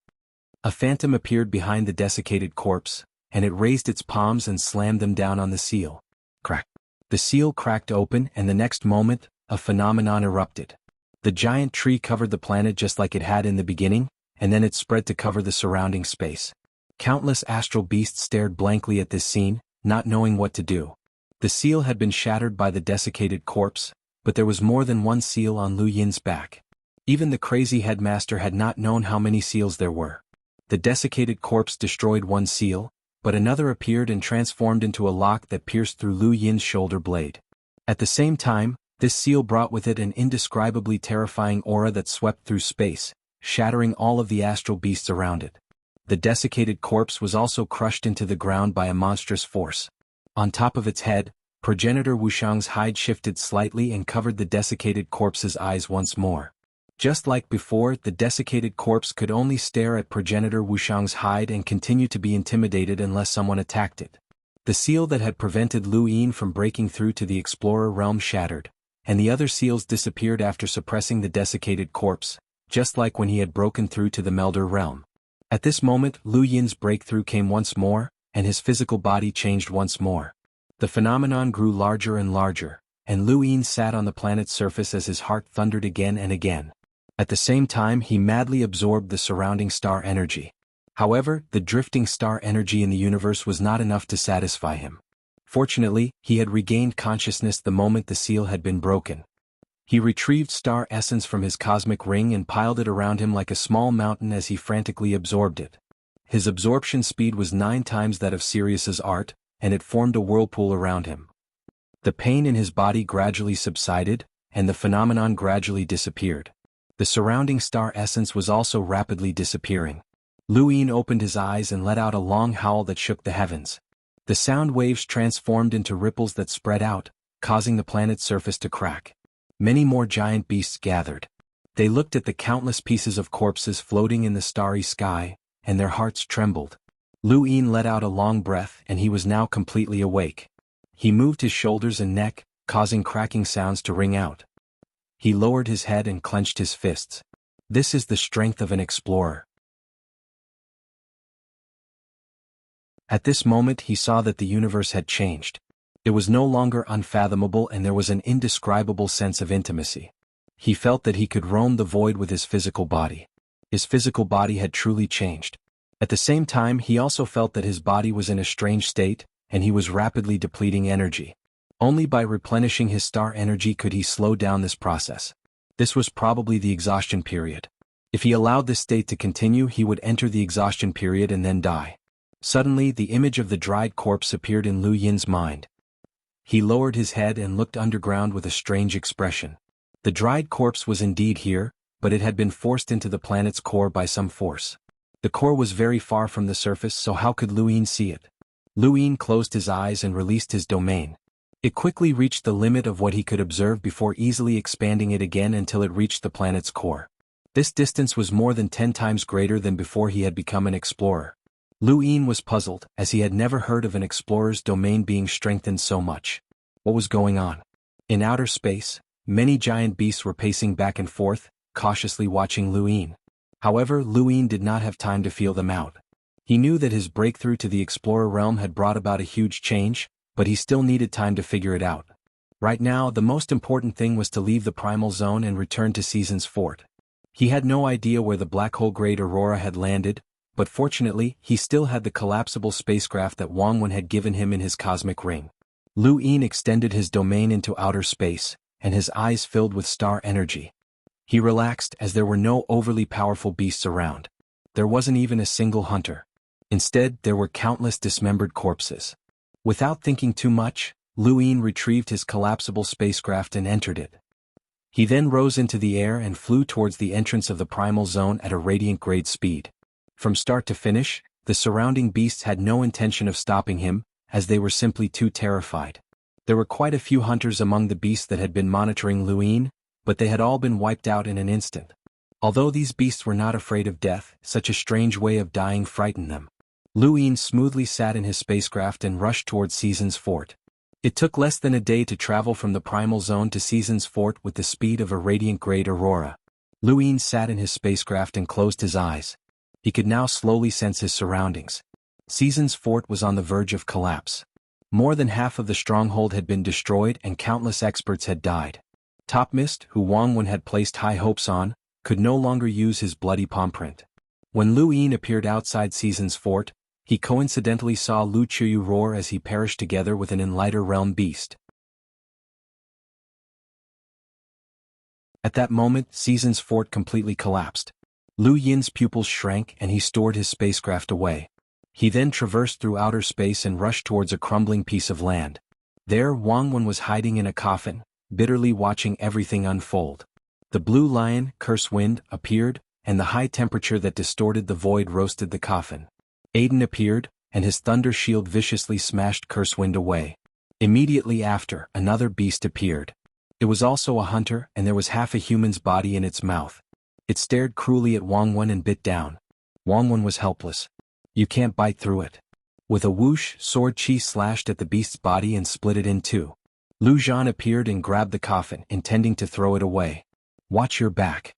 A phantom appeared behind the desiccated corpse, and it raised its palms and slammed them down on the seal. Crack. The seal cracked open, and the next moment, a phenomenon erupted. The giant tree covered the planet just like it had in the beginning, and then it spread to cover the surrounding space. Countless astral beasts stared blankly at this scene, not knowing what to do. The seal had been shattered by the desiccated corpse, but there was more than one seal on Lu Yin's back. Even the crazy headmaster had not known how many seals there were. The desiccated corpse destroyed one seal, but another appeared and transformed into a lock that pierced through Lu Yin's shoulder blade. At the same time, this seal brought with it an indescribably terrifying aura that swept through space, shattering all of the astral beasts around it. The desiccated corpse was also crushed into the ground by a monstrous force. On top of its head, progenitor Wushang's hide shifted slightly and covered the desiccated corpse's eyes once more. Just like before, the desiccated corpse could only stare at progenitor Wushang's hide and continue to be intimidated unless someone attacked it. The seal that had prevented Lu Yin from breaking through to the explorer realm shattered, and the other seals disappeared after suppressing the desiccated corpse, just like when he had broken through to the Melder realm. At this moment, Lu Yin's breakthrough came once more, and his physical body changed once more. The phenomenon grew larger and larger, and Lu Yin sat on the planet's surface as his heart thundered again and again. At the same time, he madly absorbed the surrounding star energy. However, the drifting star energy in the universe was not enough to satisfy him. Fortunately, he had regained consciousness the moment the seal had been broken. He retrieved star essence from his cosmic ring and piled it around him like a small mountain as he frantically absorbed it. His absorption speed was 9 times that of Sirius's art, and it formed a whirlpool around him. The pain in his body gradually subsided, and the phenomenon gradually disappeared. The surrounding star essence was also rapidly disappearing. Lu Yin opened his eyes and let out a long howl that shook the heavens. The sound waves transformed into ripples that spread out, causing the planet's surface to crack. Many more giant beasts gathered. They looked at the countless pieces of corpses floating in the starry sky, and their hearts trembled. Lu Yin let out a long breath and he was now completely awake. He moved his shoulders and neck, causing cracking sounds to ring out. He lowered his head and clenched his fists. This is the strength of an explorer. At this moment he saw that the universe had changed. It was no longer unfathomable and there was an indescribable sense of intimacy. He felt that he could roam the void with his physical body. His physical body had truly changed. At the same time he also felt that his body was in a strange state, and he was rapidly depleting energy. Only by replenishing his star energy could he slow down this process. This was probably the exhaustion period. If he allowed this state to continue he would enter the exhaustion period and then die. Suddenly the image of the dried corpse appeared in Lu Yin's mind. He lowered his head and looked underground with a strange expression. The dried corpse was indeed here, but it had been forced into the planet's core by some force. The core was very far from the surface, so how could Lu Yin see it? Lu Yin closed his eyes and released his domain. It quickly reached the limit of what he could observe before easily expanding it again until it reached the planet's core. This distance was more than 10 times greater than before he had become an explorer. Lu Yin was puzzled, as he had never heard of an explorer's domain being strengthened so much. What was going on? In outer space, many giant beasts were pacing back and forth, cautiously watching Lu Yin. However, Lu Yin did not have time to feel them out. He knew that his breakthrough to the explorer realm had brought about a huge change, but he still needed time to figure it out. Right now, the most important thing was to leave the primal zone and return to Season's fort. He had no idea where the black hole Great Aurora had landed, but fortunately, he still had the collapsible spacecraft that Wang Wen had given him in his cosmic ring. Lu Yin extended his domain into outer space, and his eyes filled with star energy. He relaxed as there were no overly powerful beasts around. There wasn't even a single hunter. Instead, there were countless dismembered corpses. Without thinking too much, Lu Yin retrieved his collapsible spacecraft and entered it. He then rose into the air and flew towards the entrance of the primal zone at a radiant-grade speed. From start to finish, the surrounding beasts had no intention of stopping him, as they were simply too terrified. There were quite a few hunters among the beasts that had been monitoring Lu Yin, but they had all been wiped out in an instant. Although these beasts were not afraid of death, such a strange way of dying frightened them. Lu Yin smoothly sat in his spacecraft and rushed towards Season's fort. It took less than a day to travel from the primal zone to Season's fort with the speed of a radiant great aurora. Lu Yin sat in his spacecraft and closed his eyes. He could now slowly sense his surroundings. Season's fort was on the verge of collapse. More than half of the stronghold had been destroyed and countless experts had died. Topmist, who Wang Wen had placed high hopes on, could no longer use his bloody palm print. When Lu Yin appeared outside Season's fort, he coincidentally saw Lu Chuyu roar as he perished together with an Enlighter realm beast. At that moment, Season's fort completely collapsed. Lu Yin's pupils shrank and he stored his spacecraft away. He then traversed through outer space and rushed towards a crumbling piece of land. There, Wang Wen was hiding in a coffin, bitterly watching everything unfold. The blue lion, Curse Wind, appeared, and the high temperature that distorted the void roasted the coffin. Aiden appeared, and his thunder shield viciously smashed Curse Wind away. Immediately after, another beast appeared. It was also a hunter, and there was half a human's body in its mouth. It stared cruelly at Wang Wen and bit down. Wang Wen was helpless. You can't bite through it. With a whoosh, Sword Chi slashed at the beast's body and split it in two. Lu Zhan appeared and grabbed the coffin, intending to throw it away. Watch your back.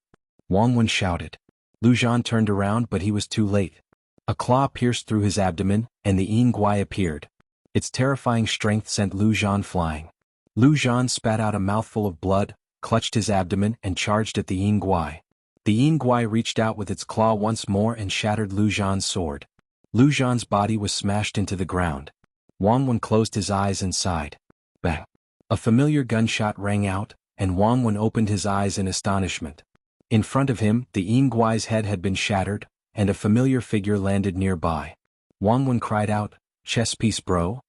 Wang Wen shouted. Lu Zhan turned around, but he was too late. A claw pierced through his abdomen, and the Yin Guai appeared. Its terrifying strength sent Lu Zhan flying. Lu Zhan spat out a mouthful of blood, clutched his abdomen, and charged at the Yin Guai. The Yin Guai reached out with its claw once more and shattered Lu Zhan's sword. Lu Zhan's body was smashed into the ground. Wang Wen closed his eyes and sighed. Bang! A familiar gunshot rang out, and Wang Wen opened his eyes in astonishment. In front of him, the Yin Guai's head had been shattered, and a familiar figure landed nearby. Wang Wen cried out, "Chess piece, bro?"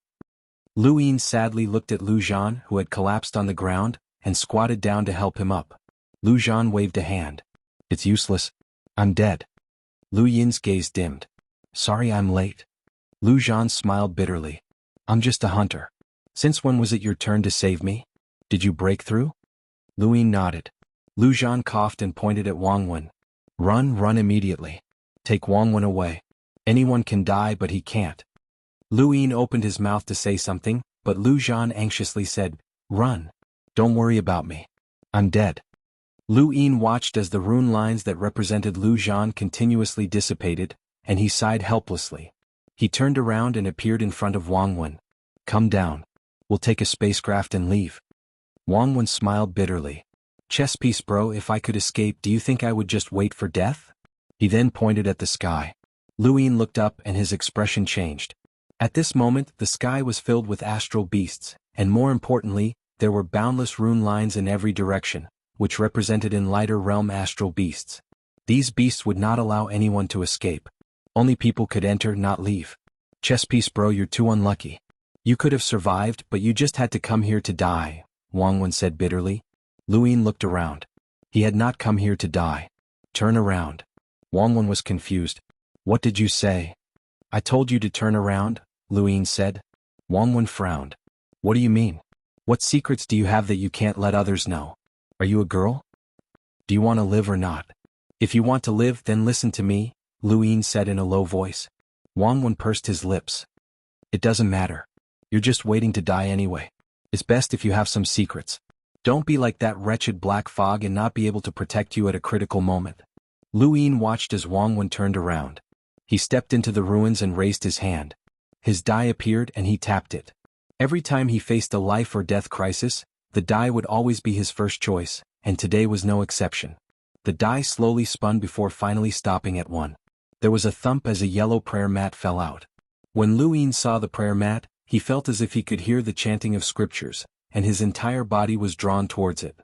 Lu Yin sadly looked at Lu Zhan, who had collapsed on the ground, and squatted down to help him up. Lu Zhan waved a hand. It's useless. I'm dead. Lu Yin's gaze dimmed. Sorry I'm late. Lu Zhan smiled bitterly. I'm just a hunter. Since when was it your turn to save me? Did you break through? Lu Yin nodded. Lu Zhan coughed and pointed at Wang Wen. Run immediately. Take Wang Wen away. Anyone can die but he can't. Lu Yin opened his mouth to say something, but Lu Zhan anxiously said, Run. Don't worry about me. I'm dead. Lu Yin watched as the rune lines that represented Lu Zhan continuously dissipated, and he sighed helplessly. He turned around and appeared in front of Wang Wen. Come down. We'll take a spacecraft and leave. Wang Wen smiled bitterly. Chess piece bro, if I could escape, do you think I would just wait for death? He then pointed at the sky. Lu Yin looked up and his expression changed. At this moment, the sky was filled with astral beasts, and more importantly, there were boundless rune lines in every direction, which represented in lighter realm astral beasts. These beasts would not allow anyone to escape. Only people could enter, not leave. Chess piece bro, you're too unlucky. You could have survived, but you just had to come here to die, Wang Wen said bitterly. Lu Yin looked around. He had not come here to die. Turn around. Wang Wen was confused. What did you say? I told you to turn around, Lu Yin said. Wang Wen frowned. What do you mean? What secrets do you have that you can't let others know? Are you a girl? Do you want to live or not? If you want to live, then listen to me, Lu Yin said in a low voice. Wang Wen pursed his lips. It doesn't matter. You're just waiting to die anyway. It's best if you have some secrets. Don't be like that wretched black fog and not be able to protect you at a critical moment. Lu Yin watched as Wang Wen turned around. He stepped into the ruins and raised his hand. His die appeared and he tapped it. Every time he faced a life or death crisis, the die would always be his first choice, and today was no exception. The die slowly spun before finally stopping at 1. There was a thump as a yellow prayer mat fell out. When Lu Yin saw the prayer mat, he felt as if he could hear the chanting of scriptures, and his entire body was drawn towards it.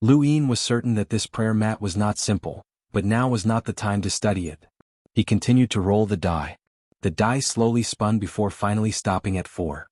Lu Yin was certain that this prayer mat was not simple, but now was not the time to study it. He continued to roll the die. The die slowly spun before finally stopping at 4.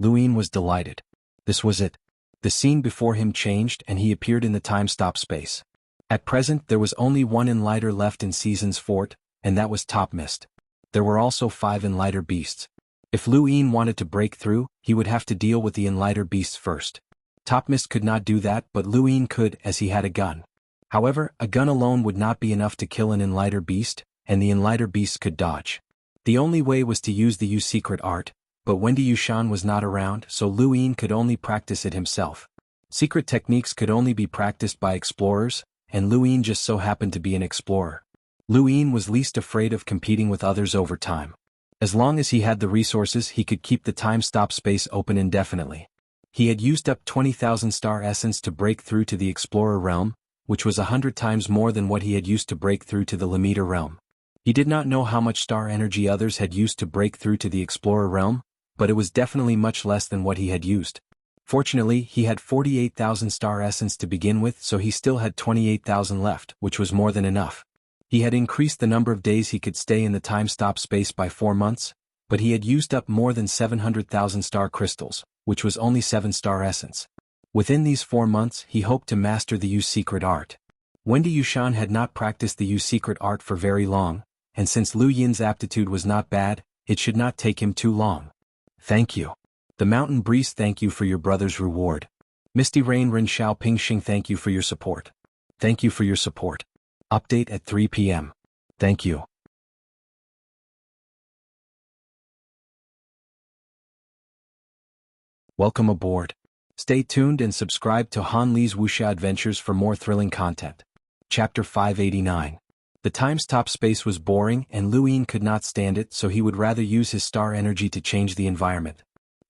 Lu Yin was delighted. This was it. The scene before him changed and he appeared in the time-stop space. At present there was only one enlighter left in Season's fort, and that was Topmist. There were also 5 enlighter beasts. If Lu Yin wanted to break through, he would have to deal with the enlighter beasts first. Topmist could not do that, but Lu Yin could, as he had a gun. However, a gun alone would not be enough to kill an enlighter beast, and the enlighter beasts could dodge. The only way was to use the Yu's secret art, but Wendy Yushan was not around, so Lu Yin could only practice it himself. Secret techniques could only be practiced by explorers, and Lu Yin just so happened to be an explorer. Lu Yin was least afraid of competing with others over time. As long as he had the resources, he could keep the time-stop space open indefinitely. He had used up 20,000 star essence to break through to the explorer realm, which was 100 times more than what he had used to break through to the Lamita realm. He did not know how much star energy others had used to break through to the explorer realm, but it was definitely much less than what he had used. Fortunately, he had 48,000 star essence to begin with, so he still had 28,000 left, which was more than enough. He had increased the number of days he could stay in the time-stop space by 4 months, but he had used up more than 700,000 star crystals, which was only 7 star essence. Within these 4 months, he hoped to master the Yu's secret art. Wendy Yushan had not practiced the Yu's secret art for very long, and since Lu Yin's aptitude was not bad, it should not take him too long. Thank you. The Mountain Breeze, thank you for your brother's reward. Misty Rain Rin Xiao Ping Xing, thank you for your support. Thank you for your support. Update at 3 p.m. Thank you. Welcome aboard. Stay tuned and subscribe to Han Li's Wuxia Adventures for more thrilling content. Chapter 589. The time-stop space was boring and Lu Yin could not stand it, so he would rather use his star energy to change the environment.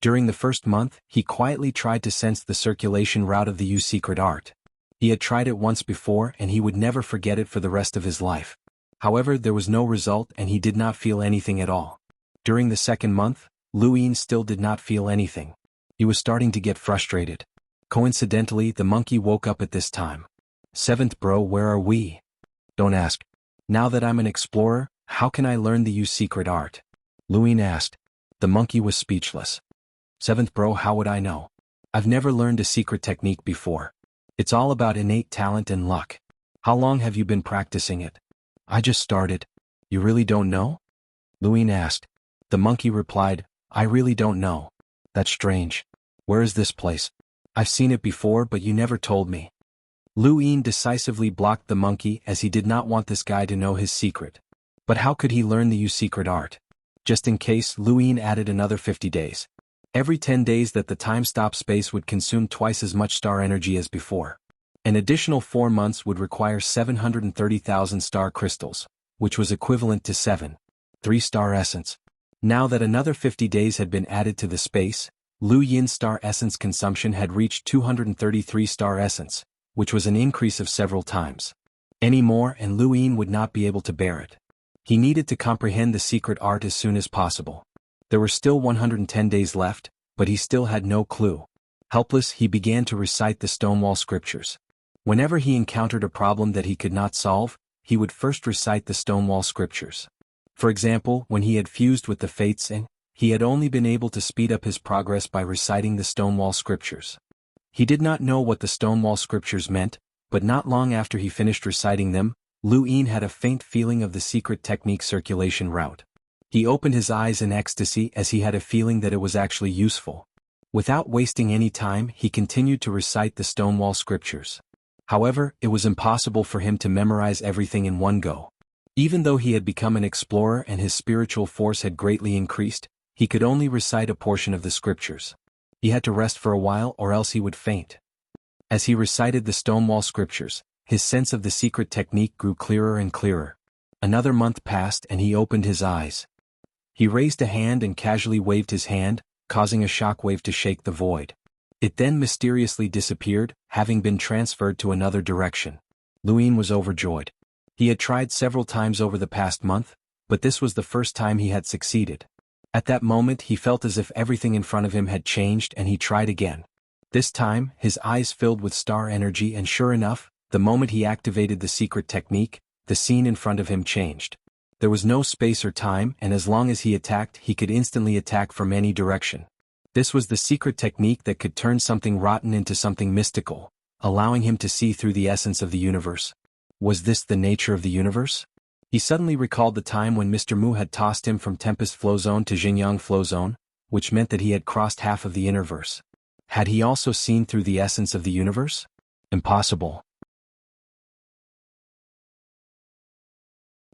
During the first month, he quietly tried to sense the circulation route of the Yu's secret art. He had tried it once before and he would never forget it for the rest of his life. However, there was no result and he did not feel anything at all. During the second month, Lu Yin still did not feel anything. He was starting to get frustrated. Coincidentally, the monkey woke up at this time. 7th bro, where are we? Don't ask. Now that I'm an explorer, how can I learn the Yu's secret art? Lu Yin asked. The monkey was speechless. 7th bro, how would I know? I've never learned a secret technique before. It's all about innate talent and luck. How long have you been practicing it? I just started. You really don't know? Lu Yin asked. The monkey replied, I really don't know. That's strange. Where is this place? I've seen it before but you never told me. Lu Yin decisively blocked the monkey as he did not want this guy to know his secret. But how could he learn the secret art? Just in case, Lu Yin added another 50 days. Every 10 days that the time-stop space would consume twice as much star energy as before. An additional 4 months would require 730,000 star crystals, which was equivalent to 3 star essence. Now that another 50 days had been added to the space, Lu Yin's star essence consumption had reached 233 star essence, which was an increase of several times. Any more and Lu Yin would not be able to bear it. He needed to comprehend the secret art as soon as possible. There were still 110 days left, but he still had no clue. Helpless, he began to recite the Stonewall scriptures. Whenever he encountered a problem that he could not solve, he would first recite the Stonewall scriptures. For example, when he had fused with the Fates and he had only been able to speed up his progress by reciting the Stonewall scriptures. He did not know what the Stonewall scriptures meant, but not long after he finished reciting them, Lu Yin had a faint feeling of the secret technique circulation route. He opened his eyes in ecstasy as he had a feeling that it was actually useful. Without wasting any time, he continued to recite the Stonewall scriptures. However, it was impossible for him to memorize everything in one go. Even though he had become an explorer and his spiritual force had greatly increased, he could only recite a portion of the scriptures. He had to rest for a while or else he would faint. As he recited the Stonewall scriptures, his sense of the secret technique grew clearer and clearer. Another month passed and he opened his eyes. He raised a hand and casually waved his hand, causing a shockwave to shake the void. It then mysteriously disappeared, having been transferred to another direction. Lu Yin was overjoyed. He had tried several times over the past month, but this was the first time he had succeeded. At that moment he felt as if everything in front of him had changed and he tried again. This time, his eyes filled with star energy and sure enough, the moment he activated the secret technique, the scene in front of him changed. There was no space or time and as long as he attacked he could instantly attack from any direction. This was the secret technique that could turn something rotten into something mystical, allowing him to see through the essence of the universe. Was this the nature of the universe? He suddenly recalled the time when Mr. Mu had tossed him from Tempest Flow Zone to Xinjiang Flow Zone, which meant that he had crossed half of the universe. Had he also seen through the essence of the universe? Impossible.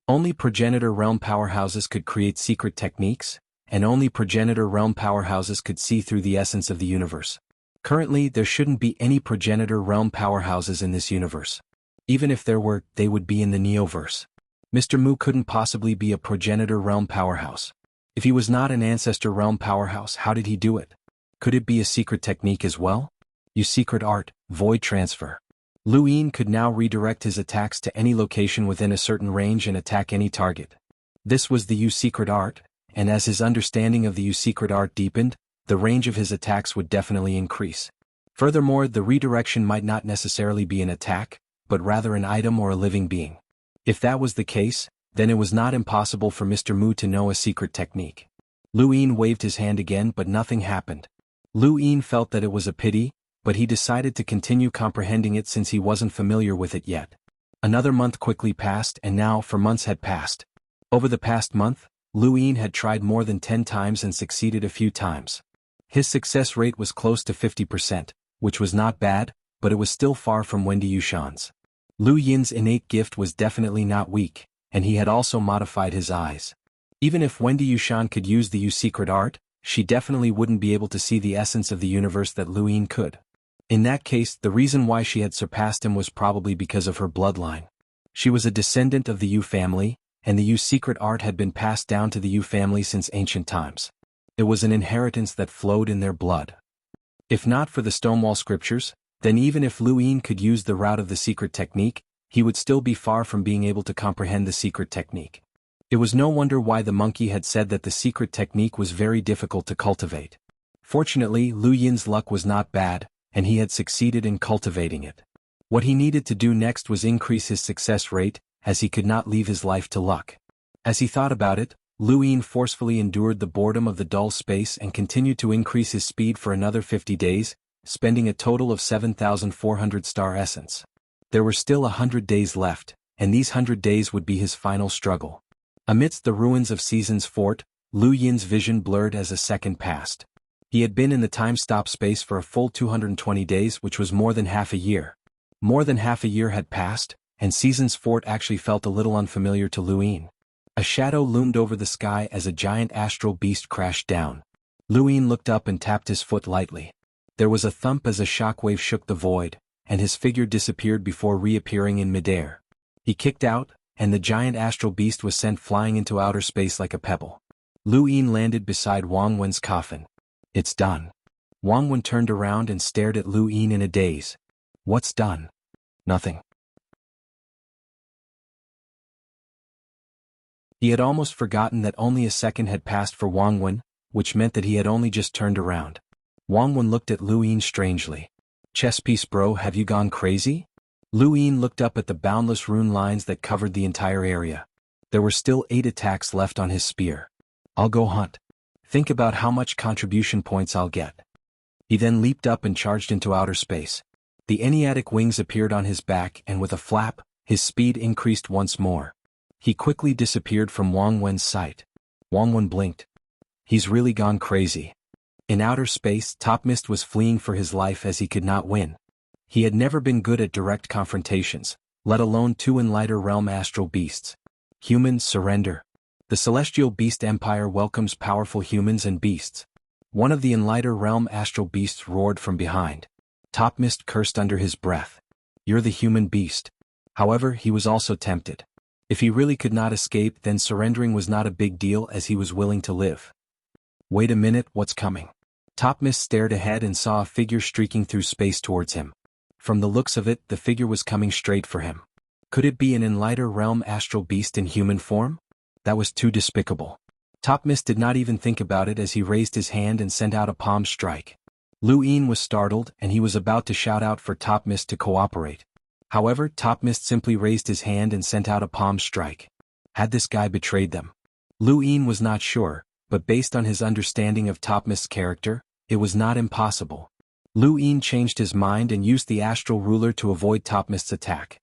Only progenitor realm powerhouses could create secret techniques, and only progenitor realm powerhouses could see through the essence of the universe. Currently, there shouldn't be any progenitor realm powerhouses in this universe. Even if there were, they would be in the Neoverse. Mr. Mu couldn't possibly be a progenitor realm powerhouse. If he was not an ancestor realm powerhouse, how did he do it? Could it be a secret technique as well? Secret art, void transfer. Lu Yin could now redirect his attacks to any location within a certain range and attack any target. This was the secret art, and as his understanding of the secret art deepened, the range of his attacks would definitely increase. Furthermore, the redirection might not necessarily be an attack, but rather an item or a living being. If that was the case, then it was not impossible for Mr. Mu to know a secret technique. Lu Yin waved his hand again but nothing happened. Lu Yin felt that it was a pity, but he decided to continue comprehending it since he wasn't familiar with it yet. Another month quickly passed and now 4 months had passed. Over the past month, Lu Yin had tried more than 10 times and succeeded a few times. His success rate was close to 50%, which was not bad, but it was still far from Wendy Yushan's. Lu Yin's innate gift was definitely not weak, and he had also modified his eyes. Even if Wendy Yushan could use the secret art, she definitely wouldn't be able to see the essence of the universe that Lu Yin could. In that case, the reason why she had surpassed him was probably because of her bloodline. She was a descendant of the Yu family, and the Yu secret art had been passed down to the Yu family since ancient times. It was an inheritance that flowed in their blood. If not for the Stonewall scriptures, then even if Lu Yin could use the route of the secret technique, he would still be far from being able to comprehend the secret technique. It was no wonder why the monkey had said that the secret technique was very difficult to cultivate. Fortunately, Lu Yin's luck was not bad, and he had succeeded in cultivating it. What he needed to do next was increase his success rate, as he could not leave his life to luck. As he thought about it, Lu Yin forcefully endured the boredom of the dull space and continued to increase his speed for another 50 days, spending a total of 7,400 star essence. There were still 100 days left, and these 100 days would be his final struggle. Amidst the ruins of Season's fort, Lu Yin's vision blurred as a second passed. He had been in the time-stop space for a full 220 days, which was more than half a year. More than half a year had passed, and Season's fort actually felt a little unfamiliar to Luin. A shadow loomed over the sky as a giant astral beast crashed down. Luin looked up and tapped his foot lightly. There was a thump as a shockwave shook the void, and his figure disappeared before reappearing in midair. He kicked out, and the giant astral beast was sent flying into outer space like a pebble. Luin landed beside Wang Wen's coffin. "It's done." Wang Wen turned around and stared at Luin in a daze. "What's done?" "Nothing." He had almost forgotten that only a second had passed for Wang Wen, which meant that he had only just turned around. Wang Wen looked at Luin strangely. "Chess piece bro, have you gone crazy?" Luin looked up at the boundless rune lines that covered the entire area. There were still 8 attacks left on his spear. "I'll go hunt. Think about how much contribution points I'll get." He then leaped up and charged into outer space. The Enneatic wings appeared on his back, and with a flap, his speed increased once more. He quickly disappeared from Wang Wen's sight. Wang Wen blinked. He's really gone crazy. In outer space, Top Mist was fleeing for his life as he could not win. He had never been good at direct confrontations, let alone 2 Enlighter Realm astral beasts. "Humans, surrender. The Celestial Beast Empire welcomes powerful humans and beasts." One of the Enlighter Realm astral beasts roared from behind. Top Mist cursed under his breath. "You're the human beast." However, he was also tempted. If he really could not escape, then surrendering was not a big deal, as he was willing to live. "Wait a minute, what's coming?" Top Mist stared ahead and saw a figure streaking through space towards him. From the looks of it, the figure was coming straight for him. Could it be an Enlighter Realm astral beast in human form? That was too despicable. Top Mist did not even think about it as he raised his hand and sent out a palm strike. Luin was startled, and he was about to shout out for Top Mist to cooperate. However, Top Mist simply raised his hand and sent out a palm strike. Had this guy betrayed them? Luin was not sure, but based on his understanding of Top Mist's character, it was not impossible. Luin changed his mind and used the astral ruler to avoid Top Mist's attack.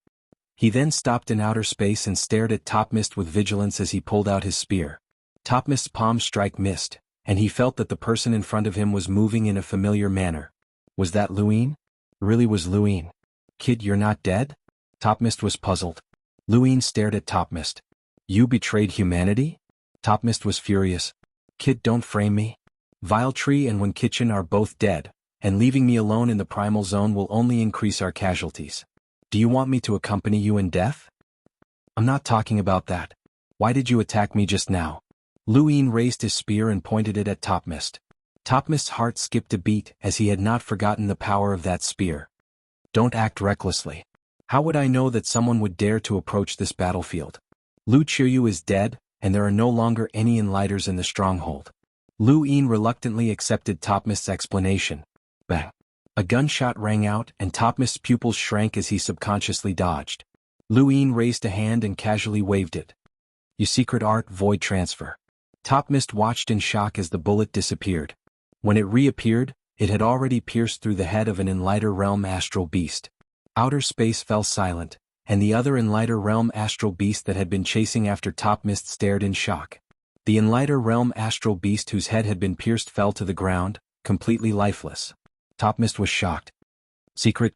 He then stopped in outer space and stared at Top Mist with vigilance as he pulled out his spear. Top Mist's palm strike missed, and he felt that the person in front of him was moving in a familiar manner. Was that Luin? Really was Luin. "Kid, you're not dead?" Top Mist was puzzled. Luin stared at Top Mist. "You betrayed humanity?" Top Mist was furious. "Kid, don't frame me. Vile Tree and When Kitchen are both dead, and leaving me alone in the primal zone will only increase our casualties. Do you want me to accompany you in death?" "I'm not talking about that. Why did you attack me just now?" Luin raised his spear and pointed it at Top Mist. Top Mist's heart skipped a beat as he had not forgotten the power of that spear. "Don't act recklessly. How would I know that someone would dare to approach this battlefield? Lu Qiyu is dead, and there are no longer any Enlighters in the stronghold." Luin reluctantly accepted Top Mist's explanation. Bang! A gunshot rang out, and Top Mist's pupils shrank as he subconsciously dodged. Luin raised a hand and casually waved it. "You secret art, void transfer." Top Mist watched in shock as the bullet disappeared. When it reappeared, it had already pierced through the head of an Enlighter Realm astral beast. Outer space fell silent, and the other Enlighter Realm astral beast that had been chasing after Top Mist stared in shock. The Enlighter Realm astral beast whose head had been pierced fell to the ground, completely lifeless. Top Mist was shocked. Secret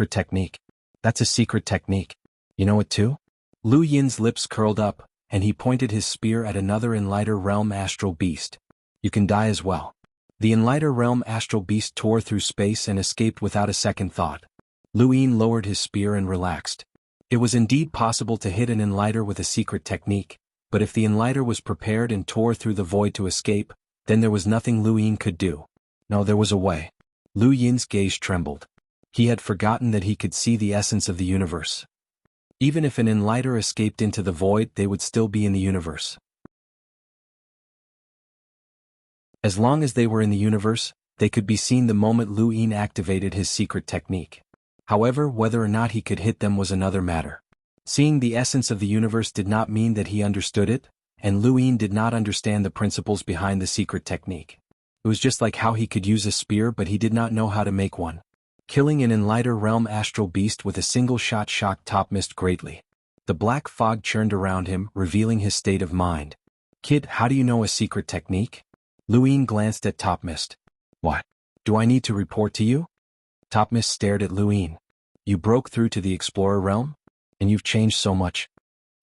technique. That's a secret technique. You know it too?" Lu Yin's lips curled up, and he pointed his spear at another Enlighter Realm astral beast. "You can die as well." The Enlighter Realm astral beast tore through space and escaped without a second thought. Luin lowered his spear and relaxed. It was indeed possible to hit an Enlighter with a secret technique, but if the Enlighter was prepared and tore through the void to escape, then there was nothing Luin could do. No, there was a way. Lu Yin's gaze trembled. He had forgotten that he could see the essence of the universe. Even if an Enlighter escaped into the void, they would still be in the universe. As long as they were in the universe, they could be seen the moment Luin activated his secret technique. However, whether or not he could hit them was another matter. Seeing the essence of the universe did not mean that he understood it, and Luin did not understand the principles behind the secret technique. It was just like how he could use a spear, but he did not know how to make one. Killing an Enlighter Realm astral beast with a single shot shocked Top Mist greatly. The black fog churned around him, revealing his state of mind. "Kid, how do you know a secret technique?" Luin glanced at Top Mist. What? Do I need to report to you? Topmist stared at Luin. You broke through to the Explorer realm? And you've changed so much.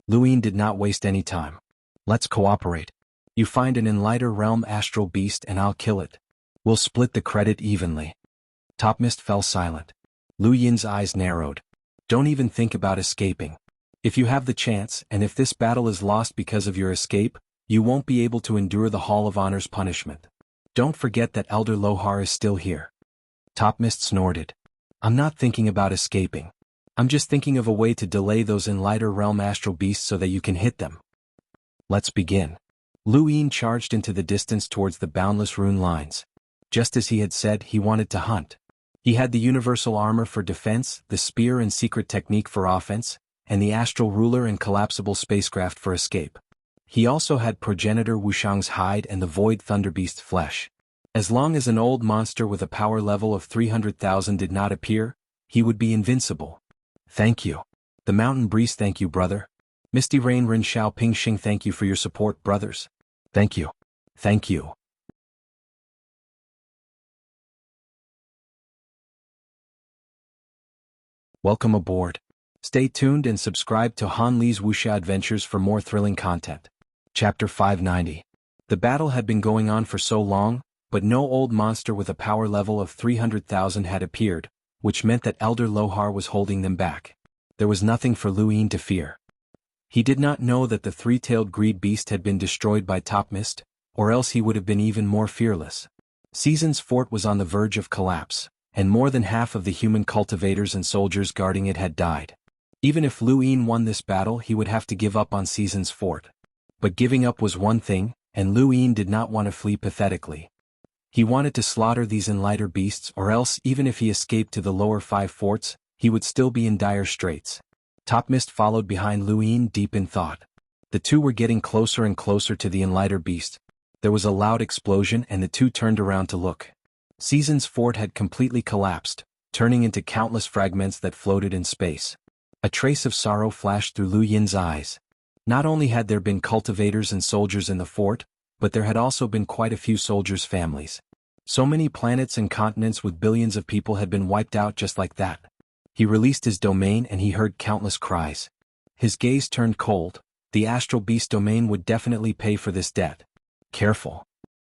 Luin did not waste any time. Let's cooperate. You find an Enlighter realm astral beast and I'll kill it. We'll split the credit evenly. Topmist fell silent. Lu Yin's eyes narrowed. Don't even think about escaping. If you have the chance, and if this battle is lost because of your escape, you won't be able to endure the Hall of Honor's punishment. Don't forget that Elder Lohar is still here. Topmist snorted. I'm not thinking about escaping. I'm just thinking of a way to delay those Enlighter realm astral beasts so that you can hit them. Let's begin. Lu Yin charged into the distance towards the boundless rune lines. Just as he had said, he wanted to hunt. He had the universal armor for defense, the spear and secret technique for offense, and the astral ruler and collapsible spacecraft for escape. He also had progenitor Wushang's hide and the void thunderbeast's flesh. As long as an old monster with a power level of 300,000 did not appear, he would be invincible. Thank you. The Mountain Breeze, thank you, brother. Misty Rain Rin Xiao Ping Xing, thank you for your support, brothers. Thank you. Thank you. Welcome aboard. Stay tuned and subscribe to Han Li's Wuxia Adventures for more thrilling content. Chapter 590. The battle had been going on for so long, but no old monster with a power level of 300,000 had appeared, which meant that Elder Lohar was holding them back. There was nothing for Lu Yin to fear. He did not know that the three-tailed greed beast had been destroyed by Topmist, or else he would have been even more fearless. Season's fort was on the verge of collapse, and more than half of the human cultivators and soldiers guarding it had died. Even if Lu Yin won this battle, he would have to give up on Season's fort. But giving up was one thing, and Lu Yin did not want to flee pathetically. He wanted to slaughter these Enlighter beasts, or else, even if he escaped to the lower 5 forts, he would still be in dire straits. Topmist followed behind Lu Yin deep in thought. The two were getting closer and closer to the Enlighter beast. There was a loud explosion and the two turned around to look. Season's fort had completely collapsed, turning into countless fragments that floated in space. A trace of sorrow flashed through Lu Yin's eyes. Not only had there been cultivators and soldiers in the fort, but there had also been quite a few soldiers' families. So many planets and continents with billions of people had been wiped out just like that. He released his domain and he heard countless cries. His gaze turned cold. The astral beast domain would definitely pay for this debt. Careful.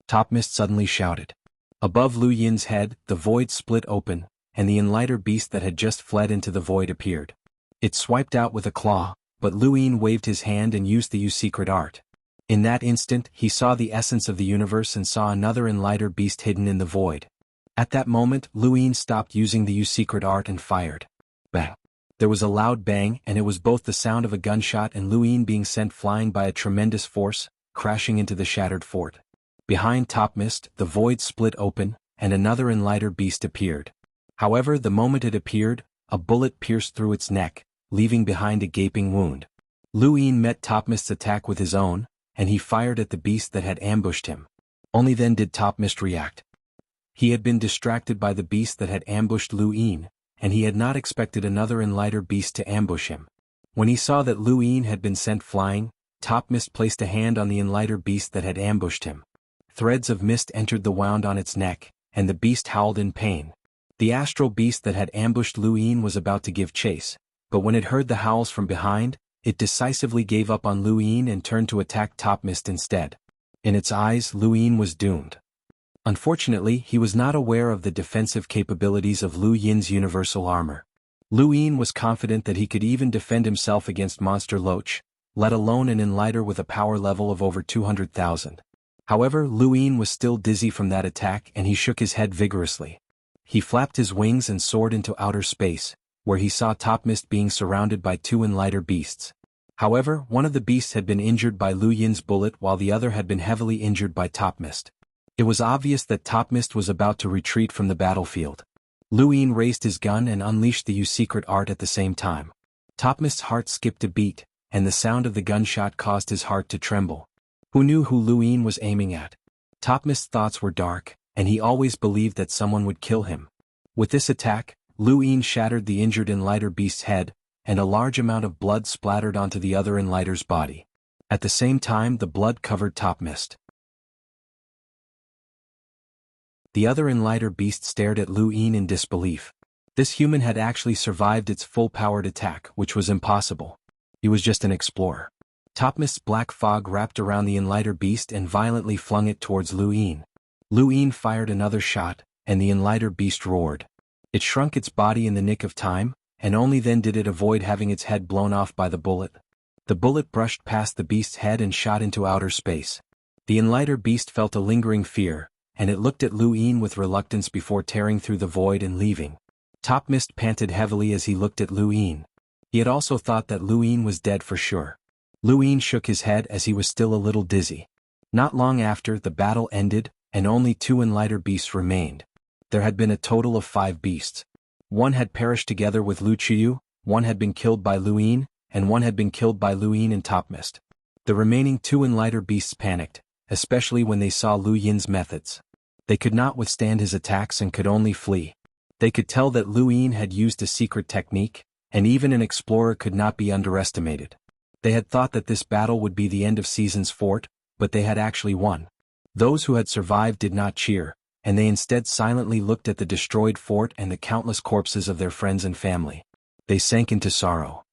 Topmist suddenly shouted. Above Lu Yin's head, the void split open, and the Enlighter beast that had just fled into the void appeared. It swiped out with a claw, but Lu Yin waved his hand and used the secret art. In that instant, he saw the essence of the universe and saw another Enlighter beast hidden in the void. At that moment, Lu Yin stopped using the secret art and fired. Bang. There was a loud bang, and it was both the sound of a gunshot and Lu Yin being sent flying by a tremendous force, crashing into the shattered fort. Behind Topmist, the void split open, and another Enlighter beast appeared. However, the moment it appeared, a bullet pierced through its neck, leaving behind a gaping wound. Lu Yin met Topmist's attack with his own, and he fired at the beast that had ambushed him. Only then did Topmist react. He had been distracted by the beast that had ambushed Lu Yin, and he had not expected another Enlighter beast to ambush him. When he saw that Lu Yin had been sent flying, Topmist placed a hand on the Enlighter beast that had ambushed him. Threads of mist entered the wound on its neck, and the beast howled in pain. The astral beast that had ambushed Lu Yin was about to give chase, but when it heard the howls from behind, it decisively gave up on Lu Yin and turned to attack Topmist instead. In its eyes, Lu Yin was doomed. Unfortunately, he was not aware of the defensive capabilities of Lu Yin's universal armor. Lu Yin was confident that he could even defend himself against Monster Loach, let alone an Enlighter with a power level of over 200,000. However, Lu Yin was still dizzy from that attack and he shook his head vigorously. He flapped his wings and soared into outer space, where he saw Topmist being surrounded by two Enlighter beasts. However, one of the beasts had been injured by Lu Yin's bullet while the other had been heavily injured by Topmist. It was obvious that Topmist was about to retreat from the battlefield. Lu Yin raised his gun and unleashed the secret art at the same time. Topmist's heart skipped a beat, and the sound of the gunshot caused his heart to tremble. Who knew who Lu Yin was aiming at? Topmist's thoughts were dark, and he always believed that someone would kill him. With this attack, Lu Yin shattered the injured Enlighter beast's head, and a large amount of blood splattered onto the other Enlighter's body. At the same time, the blood covered Topmist. The other Enlighter beast stared at Lu Yin in disbelief. This human had actually survived its full-powered attack, which was impossible. He was just an explorer. Topmist's black fog wrapped around the Enlighter beast and violently flung it towards Lu Yin. Lu Yin fired another shot, and the Enlighter beast roared. It shrunk its body in the nick of time, and only then did it avoid having its head blown off by the bullet. The bullet brushed past the beast's head and shot into outer space. The Enlighter beast felt a lingering fear, and it looked at Lu Yin with reluctance before tearing through the void and leaving. Topmist panted heavily as he looked at Lu Yin. He had also thought that Lu Yin was dead for sure. Lu Yin shook his head as he was still a little dizzy. Not long after, the battle ended, and only 2 Enlighter beasts remained. There had been a total of 5 beasts. One had perished together with Lu Qiyu, one had been killed by Lu Yin, and one had been killed by Lu Yin and Topmist. The remaining 2 Enlighter beasts panicked, especially when they saw Lu Yin's methods. They could not withstand his attacks and could only flee. They could tell that Lu Yin had used a secret technique, and even an explorer could not be underestimated. They had thought that this battle would be the end of Season's fort, but they had actually won. Those who had survived did not cheer, and they instead silently looked at the destroyed fort and the countless corpses of their friends and family. They sank into sorrow.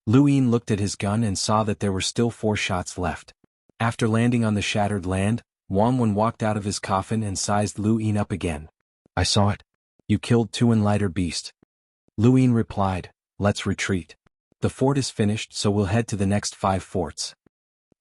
Lu Yin looked at his gun and saw that there were still 4 shots left. After landing on the shattered land, Wang Wen walked out of his coffin and sized Lu Yin up again. "I saw it. You killed 2 Enlighter beasts." Lu Yin replied, "Let's retreat. The fort is finished, so we'll head to the next 5 forts."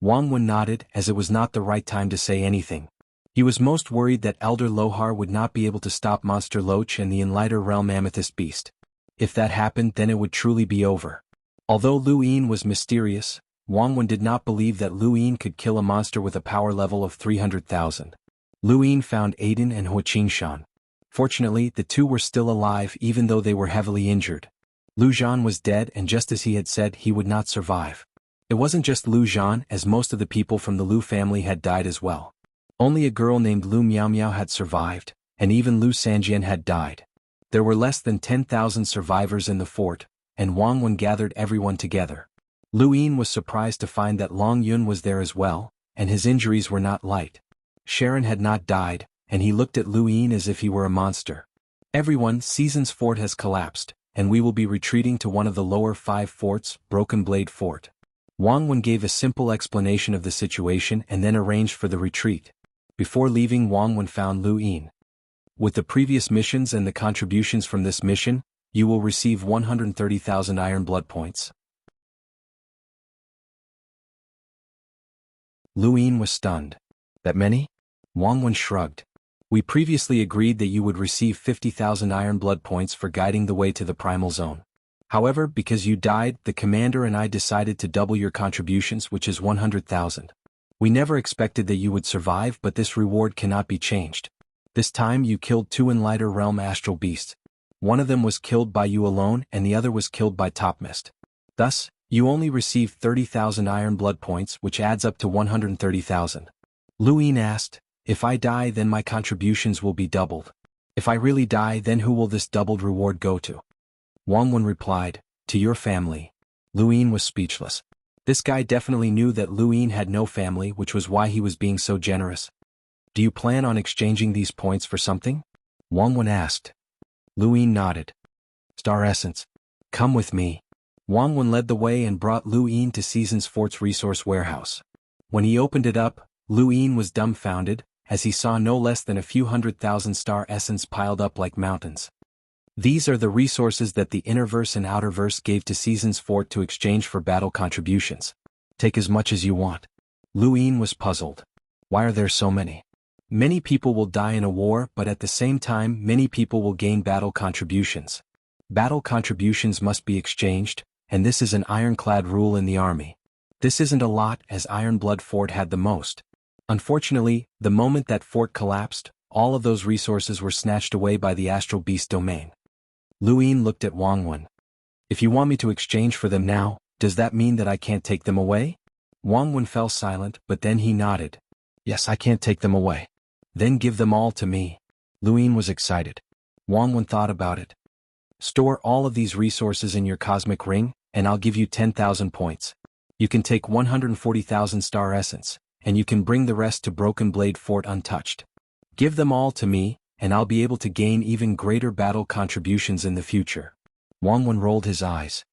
Wang Wen nodded, as it was not the right time to say anything. He was most worried that Elder Lohar would not be able to stop Monster Loach and the Enlighter Realm Amethyst Beast. If that happened, then it would truly be over. Although Lu Yin was mysterious, Wang Wen did not believe that Lu Yin could kill a monster with a power level of 300,000. Lu Yin found Aiden and Hua Qingshan. Fortunately, the 2 were still alive even though they were heavily injured. Lu Zhan was dead, and just as he had said, he would not survive. It wasn't just Lu Zhan, as most of the people from the Lu family had died as well. Only a girl named Lu Miao Miao had survived, and even Lu Sanjian had died. There were less than 10,000 survivors in the fort, and Wang Wen gathered everyone together. Lu Yin was surprised to find that Long Yun was there as well, and his injuries were not light. Sharon had not died, and he looked at Lu Yin as if he were a monster. "Everyone, Season's fort has collapsed, and we will be retreating to one of the lower 5 forts, Broken Blade Fort." Wang Wen gave a simple explanation of the situation and then arranged for the retreat. Before leaving, Wang Wen found Lu Yin. "With the previous missions and the contributions from this mission, you will receive 130,000 Iron Blood points." Lu Yin was stunned. "That many?" Wang Wen shrugged. "We previously agreed that you would receive 50,000 Iron Blood points for guiding the way to the Primal Zone. However, because you died, the commander and I decided to double your contributions, which is 100,000. We never expected that you would survive, but this reward cannot be changed. This time you killed 2 Enlighter Realm Astral Beasts. One of them was killed by you alone and the other was killed by Topmist. Thus, you only received 30,000 Iron Blood points, which adds up to 130,000. Lu Yin asked, "If I die, then my contributions will be doubled. If I really die, then who will this doubled reward go to?" Wang Wen replied, "To your family." Lu Yin was speechless. This guy definitely knew that Lu Yin had no family, which was why he was being so generous. "Do you plan on exchanging these points for something?" Wang Wen asked. Lu Yin nodded. "Star Essence. Come with me." Wang Wen led the way and brought Lu Yin to Season's Fort's resource warehouse. When he opened it up, Lu Yin was dumbfounded, as he saw no less than a few 100,000 star essence piled up like mountains. These are the resources that the Innerverse and Outerverse gave to Season's Fort to exchange for battle contributions. Take as much as you want. Lu Yin was puzzled. Why are there so many? Many people will die in a war, but at the same time many people will gain battle contributions. Battle contributions must be exchanged, and this is an ironclad rule in the army. This isn't a lot, as Iron Blood Fort had the most. Unfortunately, the moment that fort collapsed, all of those resources were snatched away by the Astral Beast domain. Lu Yin looked at Wang Wen. "If you want me to exchange for them now, does that mean that I can't take them away?" Wang Wen fell silent, but then he nodded. "Yes, I can't take them away." "Then give them all to me." Lu Yin was excited. Wang Wen thought about it. "Store all of these resources in your cosmic ring, and I'll give you 10,000 points. You can take 140,000 star essence, and you can bring the rest to Broken Blade Fort untouched. Give them all to me, and I'll be able to gain even greater battle contributions in the future. Wang Wen rolled his eyes.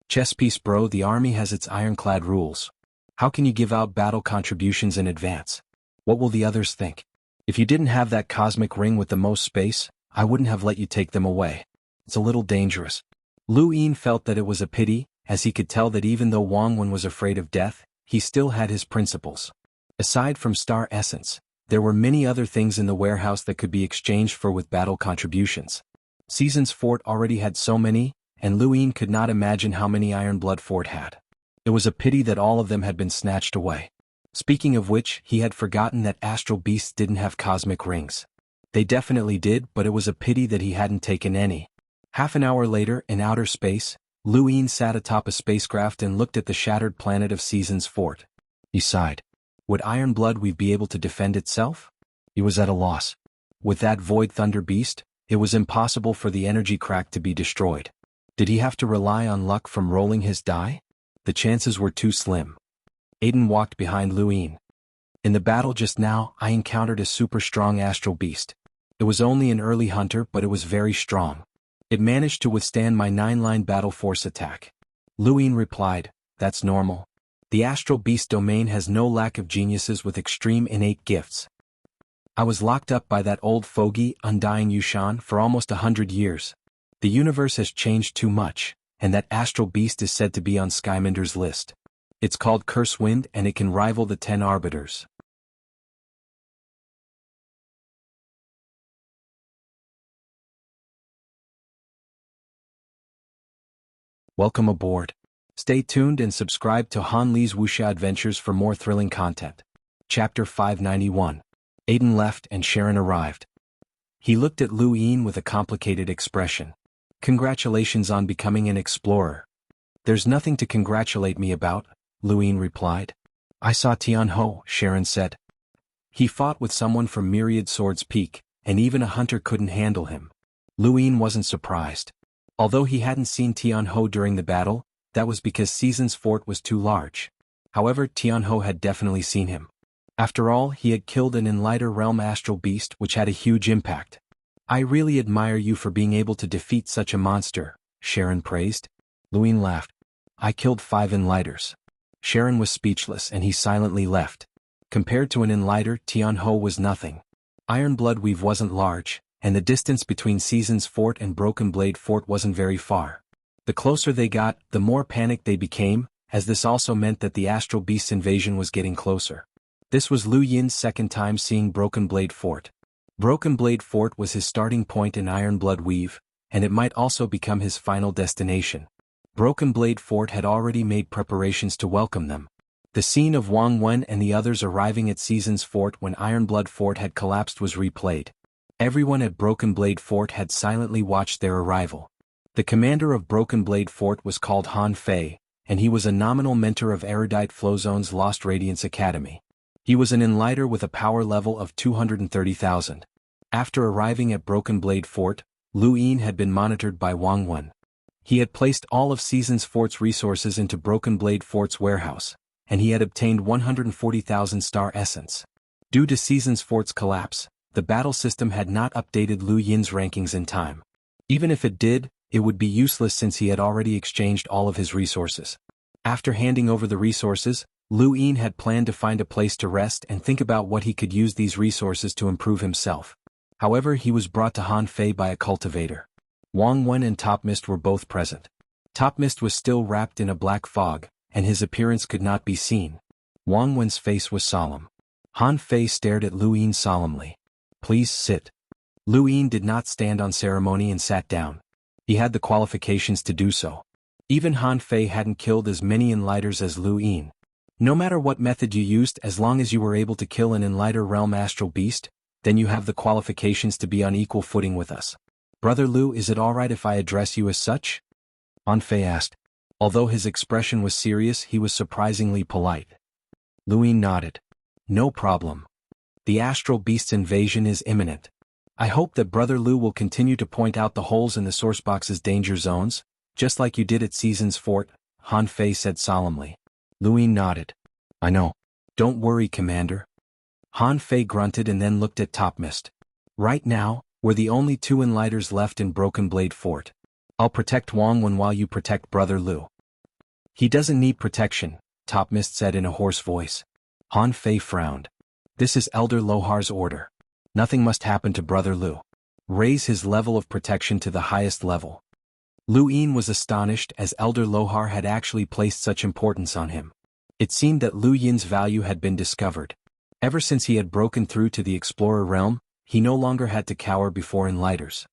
Chess piece bro, the army has its ironclad rules. How can you give out battle contributions in advance? What will the others think? If you didn't have that cosmic ring with the most space, I wouldn't have let you take them away. It's a little dangerous. Lu Yin felt that it was a pity, as he could tell that even though Wang Wen was afraid of death, he still had his principles. Aside from star essence, there were many other things in the warehouse that could be exchanged for with battle contributions. Season's Fort already had so many, and Lu Yin could not imagine how many Ironblood Fort had. It was a pity that all of them had been snatched away. Speaking of which, he had forgotten that astral beasts didn't have cosmic rings. They definitely did, but it was a pity that he hadn't taken any. Half an hour later, in outer space, Lu Yin sat atop a spacecraft and looked at the shattered planet of Season's Fort. He sighed. Would Ironblood Weave be able to defend itself? He was at a loss. With that Void Thunder Beast, it was impossible for the energy crack to be destroyed. Did he have to rely on luck from rolling his die? The chances were too slim. Aiden walked behind Lu Yin. In the battle just now, I encountered a super strong astral beast. It was only an early hunter, but it was very strong. It managed to withstand my 9-line battle force attack. Lu Yin replied, that's normal. The astral beast domain has no lack of geniuses with extreme innate gifts. I was locked up by that old fogey, Undying Yushan, for almost 100 years. The universe has changed too much, and that astral beast is said to be on Skyminder's list. It's called Curse Wind, and it can rival the 10 Arbiters. Welcome aboard. Stay tuned and subscribe to Han Li's Wuxia Adventures for more thrilling content. Chapter 591. Aiden left and Sharon arrived. He looked at Lu Yin with a complicated expression. Congratulations on becoming an explorer. There's nothing to congratulate me about, Lu Yin replied. I saw Tian Ho, Sharon said. He fought with someone from Myriad Swords Peak, and even a hunter couldn't handle him. Lu Yin wasn't surprised. Although he hadn't seen Tian Ho during the battle, that was because Season's Fort was too large. However, Tian Ho had definitely seen him. After all, he had killed an Enlighter Realm astral beast which had a huge impact. I really admire you for being able to defeat such a monster, Sharon praised. Lu Yin laughed. I killed 5 Enlighters. Sharon was speechless and he silently left. Compared to an Enlighter, Tian Ho was nothing. Ironblood Weave wasn't large, and the distance between Season's Fort and Broken Blade Fort wasn't very far. The closer they got, the more panicked they became, as this also meant that the Astral Beast's invasion was getting closer. This was Lu Yin's second time seeing Broken Blade Fort. Broken Blade Fort was his starting point in Ironblood Weave, and it might also become his final destination. Broken Blade Fort had already made preparations to welcome them. The scene of Wang Wen and the others arriving at Season's Fort when Ironblood Fort had collapsed was replayed. Everyone at Broken Blade Fort had silently watched their arrival. The commander of Broken Blade Fort was called Han Fei, and he was a nominal mentor of Erudite Flowzone's Lost Radiance Academy. He was an Enlighter with a power level of 230,000. After arriving at Broken Blade Fort, Lu Yin had been monitored by Wang Wen. He had placed all of Season's Fort's resources into Broken Blade Fort's warehouse, and he had obtained 140,000 star essence. Due to Season's Fort's collapse, the battle system had not updated Lu Yin's rankings in time. Even if it did, it would be useless since he had already exchanged all of his resources. After handing over the resources, Lu Yin had planned to find a place to rest and think about what he could use these resources to improve himself. However, he was brought to Han Fei by a cultivator. Wang Wen and Top Mist were both present. Top Mist was still wrapped in a black fog, and his appearance could not be seen. Wang Wen's face was solemn. Han Fei stared at Lu Yin solemnly. Please sit. Lu Yin did not stand on ceremony and sat down. He had the qualifications to do so. Even Han Fei hadn't killed as many Enlighters as Lu Yin. No matter what method you used, as long as you were able to kill an Enlighter Realm Astral Beast, then you have the qualifications to be on equal footing with us. Brother Lu, is it alright if I address you as such? Han Fei asked. Although his expression was serious, he was surprisingly polite. Lu Yin nodded. No problem. The Astral Beast's invasion is imminent. I hope that Brother Lu will continue to point out the holes in the Sourcebox's danger zones, just like you did at Season's Fort, Han Fei said solemnly. Lu Yin nodded. I know. Don't worry, Commander. Han Fei grunted and then looked at Top Mist. Right now, We're the only two Enlighters left in Broken Blade Fort. I'll protect Wangwen while you protect Brother Lu. He doesn't need protection, Top Mist said in a hoarse voice. Han Fei frowned. This is Elder Lohar's order. Nothing must happen to Brother Lu. Raise his level of protection to the highest level. Lu Yin was astonished as Elder Lohar had actually placed such importance on him. It seemed that Lu Yin's value had been discovered. Ever since he had broken through to the Explorer realm, he no longer had to cower before Enlighters.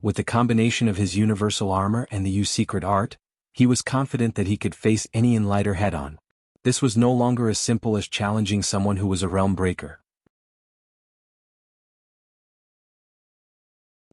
With the combination of his universal armor and the Yu secret art, he was confident that he could face any Enlighter head-on. This was no longer as simple as challenging someone who was a realm breaker.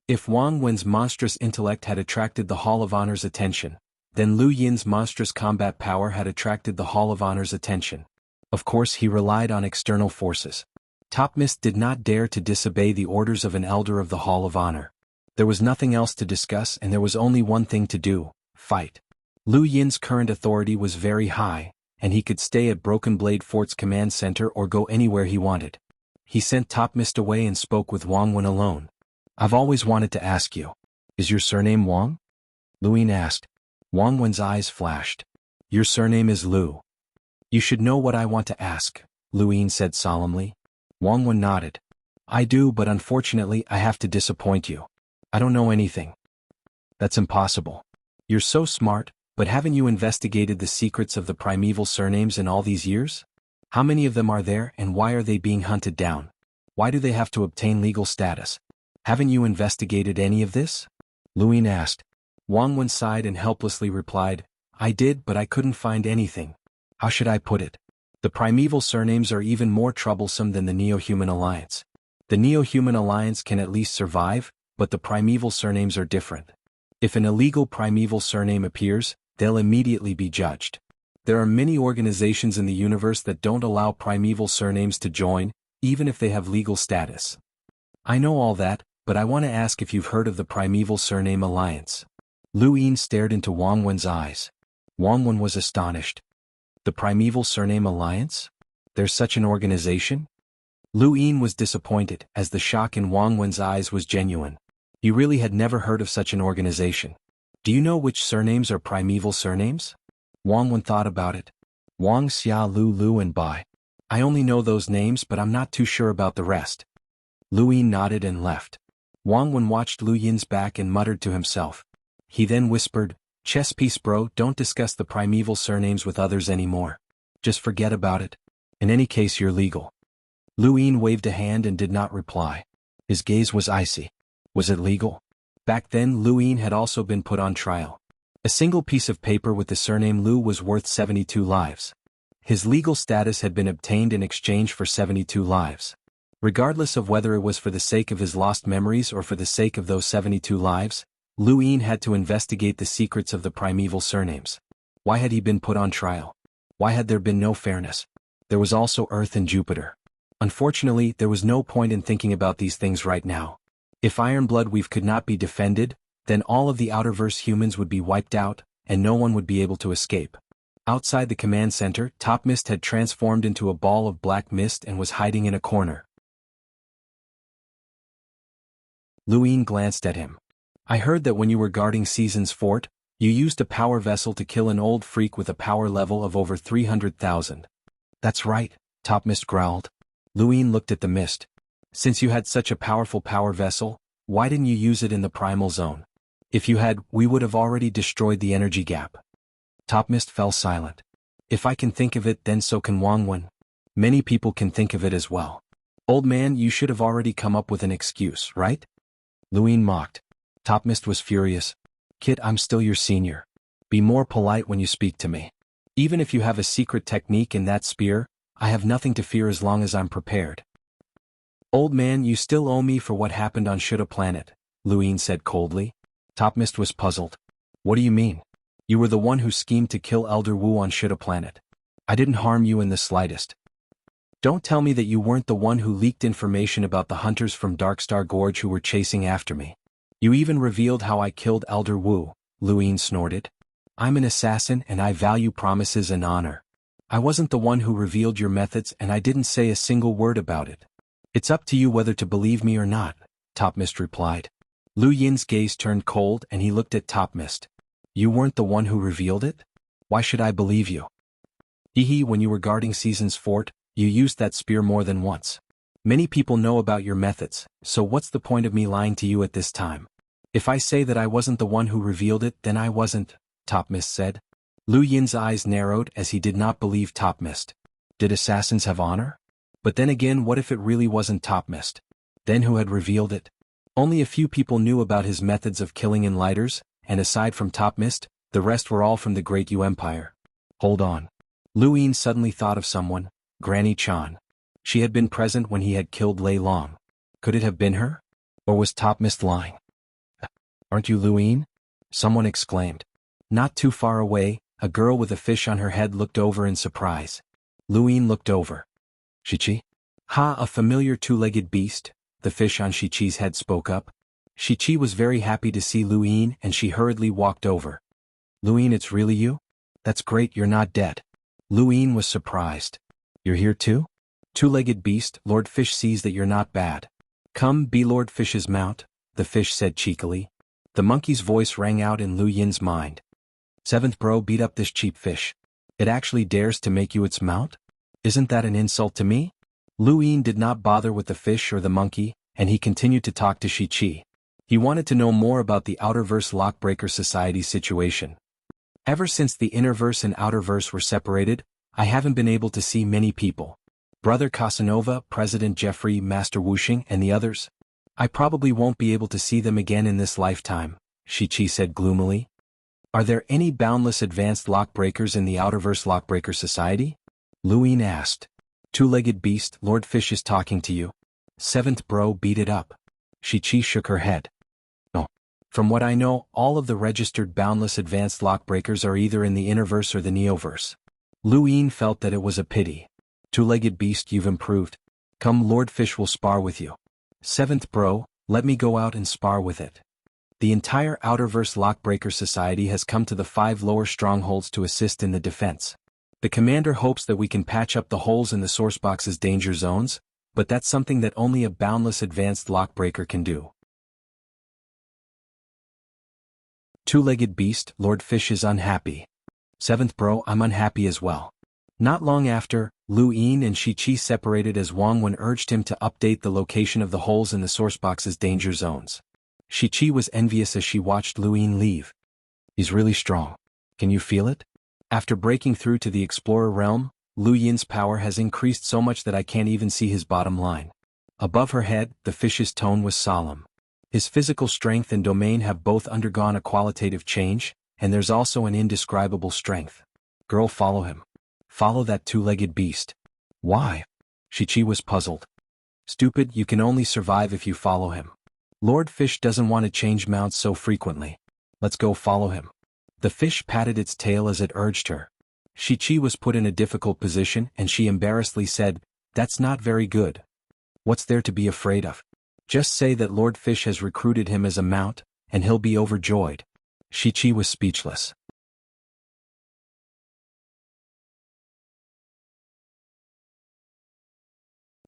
If Wang Wen's monstrous intellect had attracted the Hall of Honor's attention, then Lu Yin's monstrous combat power had attracted the Hall of Honor's attention. Of course, he relied on external forces. Top Mist did not dare to disobey the orders of an elder of the Hall of Honor. There was nothing else to discuss and there was only one thing to do: fight. Lu Yin's current authority was very high, and he could stay at Broken Blade Fort's command center or go anywhere he wanted. He sent Top Mist away and spoke with Wang Wen alone. I've always wanted to ask you. Is your surname Wang? Lu Yin asked. Wang Wen's eyes flashed. Your surname is Lu. You should know what I want to ask, Lu Yin said solemnly. Wang Wen nodded. I do, but unfortunately I have to disappoint you. I don't know anything. That's impossible. You're so smart, but haven't you investigated the secrets of the primeval surnames in all these years? How many of them are there and why are they being hunted down? Why do they have to obtain legal status? Haven't you investigated any of this? Lu Yin asked. Wang Wen sighed and helplessly replied, I did, but I couldn't find anything. How should I put it? The primeval surnames are even more troublesome than the Neo-Human Alliance. The Neo-Human Alliance can at least survive, but the primeval surnames are different. If an illegal primeval surname appears, they'll immediately be judged. There are many organizations in the universe that don't allow primeval surnames to join, even if they have legal status. I know all that, but I want to ask if you've heard of the Primeval Surname Alliance. Lu Yin stared into Wang Wen's eyes. Wang Wen was astonished. The Primeval Surname Alliance? There's such an organization? Lu Yin was disappointed, as the shock in Wang Wen's eyes was genuine. He really had never heard of such an organization. Do you know which surnames are primeval surnames? Wang Wen thought about it. Wang, Xia, Lu, and Bai. I only know those names, but I'm not too sure about the rest. Lu Yin nodded and left. Wang Wen watched Lu Yin's back and muttered to himself. He then whispered, Chess piece bro, don't discuss the primeval surnames with others anymore. Just forget about it. In any case, you're legal. Lu Yin waved a hand and did not reply. His gaze was icy. Was it legal? Back then, Lu Yin had also been put on trial. A single piece of paper with the surname Lu was worth 72 lives. His legal status had been obtained in exchange for 72 lives. Regardless of whether it was for the sake of his lost memories or for the sake of those 72 lives, Lu Yin had to investigate the secrets of the primeval surnames. Why had he been put on trial? Why had there been no fairness? There was also Earth and Jupiter. Unfortunately, there was no point in thinking about these things right now. If Ironblood Weave could not be defended, then all of the Outerverse humans would be wiped out, and no one would be able to escape. Outside the command center, Top Mist had transformed into a ball of black mist and was hiding in a corner. Lu Yin glanced at him. I heard that when you were guarding Season's fort, you used a power vessel to kill an old freak with a power level of over 300,000. That's right, Top Mist growled. Lu Yin looked at the mist. Since you had such a powerful power vessel, why didn't you use it in the primal zone? If you had, we would have already destroyed the energy gap. Top Mist fell silent. If I can think of it, then so can Wang Wen. Many people can think of it as well. Old man, you should have already come up with an excuse, right? Lu Yin mocked. Top Mist was furious. Kid, I'm still your senior. Be more polite when you speak to me. Even if you have a secret technique in that spear, I have nothing to fear as long as I'm prepared. Old man, you still owe me for what happened on Shuda Planet, Lu Yin said coldly. Top Mist was puzzled. What do you mean? You were the one who schemed to kill Elder Wu on Shuda Planet. I didn't harm you in the slightest. Don't tell me that you weren't the one who leaked information about the hunters from Darkstar Gorge who were chasing after me. You even revealed how I killed Elder Wu, Lu Yin snorted. I'm an assassin and I value promises and honor. I wasn't the one who revealed your methods and I didn't say a single word about it. It's up to you whether to believe me or not, Top Mist replied. Lu Yin's gaze turned cold and he looked at Top Mist. You weren't the one who revealed it? Why should I believe you? Hehe, when you were guarding Season's fort, you used that spear more than once. Many people know about your methods, so what's the point of me lying to you at this time? If I say that I wasn't the one who revealed it, then I wasn't, Top Mist said. Lu Yin's eyes narrowed as he did not believe Top Mist. Did assassins have honor? But then again, what if it really wasn't Top Mist? Then who had revealed it? Only a few people knew about his methods of killing in lighters, and aside from Top Mist, the rest were all from the Great Yu Empire. Hold on. Lu Yin suddenly thought of someone, Granny Chan. She had been present when he had killed Lei Long. Could it have been her? Or was Top Mist lying? Aren't you Lu Yin? Someone exclaimed. Not too far away, a girl with a fish on her head looked over in surprise. Lu Yin looked over. Shichi? Ha, a familiar two-legged beast, the fish on Shichi's head spoke up. Shichi was very happy to see Lu Yin and she hurriedly walked over. Lu Yin, it's really you? That's great, you're not dead. Lu Yin was surprised. You're here too? Two-legged beast, Lord Fish sees that you're not bad. Come, be Lord Fish's mount, the fish said cheekily. The monkey's voice rang out in Lu Yin's mind. Seventh bro, beat up this cheap fish. It actually dares to make you its mount? Isn't that an insult to me? Lu Yin did not bother with the fish or the monkey, and he continued to talk to Shichi. He wanted to know more about the Outerverse Lockbreaker Society situation. Ever since the Innerverse and Outerverse were separated, I haven't been able to see many people. Brother Casanova, President Jeffrey, Master Wuxing, and the others. I probably won't be able to see them again in this lifetime, Shichi said gloomily. Are there any boundless advanced lockbreakers in the Outerverse Lockbreaker Society? Lu Yin asked. Two-legged beast, Lord Fish is talking to you. Seventh bro, beat it up. Shichi shook her head. No. From what I know, all of the registered boundless advanced lockbreakers are either in the Innerverse or the Neoverse. Lu Yin felt that it was a pity. Two-legged beast, you've improved. Come, Lord Fish will spar with you. Seventh bro, let me go out and spar with it. The entire Outerverse Lockbreaker Society has come to the 5 lower strongholds to assist in the defense. The commander hopes that we can patch up the holes in the sourcebox's danger zones, but that's something that only a boundless advanced lockbreaker can do. Two-legged beast, Lord Fish is unhappy. Seventh bro, I'm unhappy as well. Not long after, Lu Yin and Shichi separated as Wang Wen urged him to update the location of the holes in the sourcebox's danger zones. Shichi was envious as she watched Lu Yin leave. He's really strong. Can you feel it? After breaking through to the Explorer realm, Lu Yin's power has increased so much that I can't even see his bottom line. Above her head, the fish's tone was solemn. His physical strength and domain have both undergone a qualitative change, and there's also an indescribable strength. Girl, follow him. Follow that two-legged beast. Why? Shichi was puzzled. Stupid, you can only survive if you follow him. Lord Fish doesn't want to change mounts so frequently. Let's go follow him. The fish patted its tail as it urged her. Shichi was put in a difficult position and she embarrassedly said, That's not very good. What's there to be afraid of? Just say that Lord Fish has recruited him as a mount, and he'll be overjoyed. Shichi was speechless.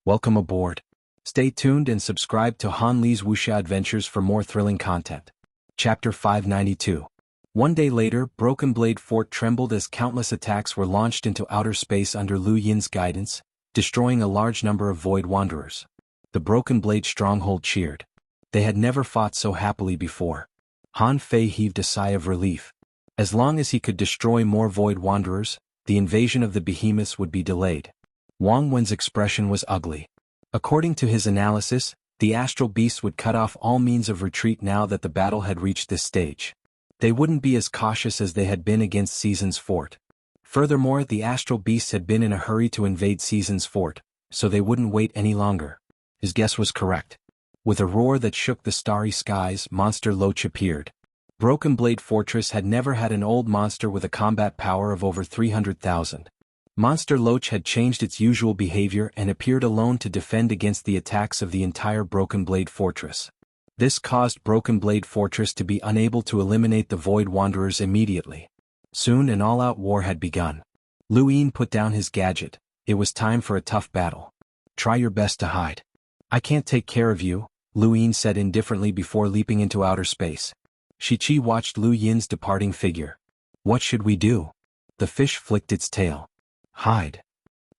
Welcome aboard. Stay tuned and subscribe to Han Li's Wuxia Adventures for more thrilling content. Chapter 592. One day later, Broken Blade Fort trembled as countless attacks were launched into outer space under Lu Yin's guidance, destroying a large number of Void Wanderers. The Broken Blade stronghold cheered. They had never fought so happily before. Han Fei heaved a sigh of relief. As long as he could destroy more Void Wanderers, the invasion of the behemoths would be delayed. Wang Wen's expression was ugly. According to his analysis, the astral beasts would cut off all means of retreat now that the battle had reached this stage. They wouldn't be as cautious as they had been against Season's fort. Furthermore, the astral beasts had been in a hurry to invade Season's fort, so they wouldn't wait any longer. His guess was correct. With a roar that shook the starry skies, Monster Loach appeared. Broken Blade Fortress had never had an old monster with a combat power of over 300,000. Monster Loach had changed its usual behavior and appeared alone to defend against the attacks of the entire Broken Blade Fortress. This caused Broken Blade Fortress to be unable to eliminate the Void Wanderers immediately. Soon an all-out war had begun. Lu Yin put down his gadget. It was time for a tough battle. Try your best to hide. I can't take care of you, Lu Yin said indifferently before leaping into outer space. Shi-Chi watched Lu Yin's departing figure. What should we do? The fish flicked its tail. Hide.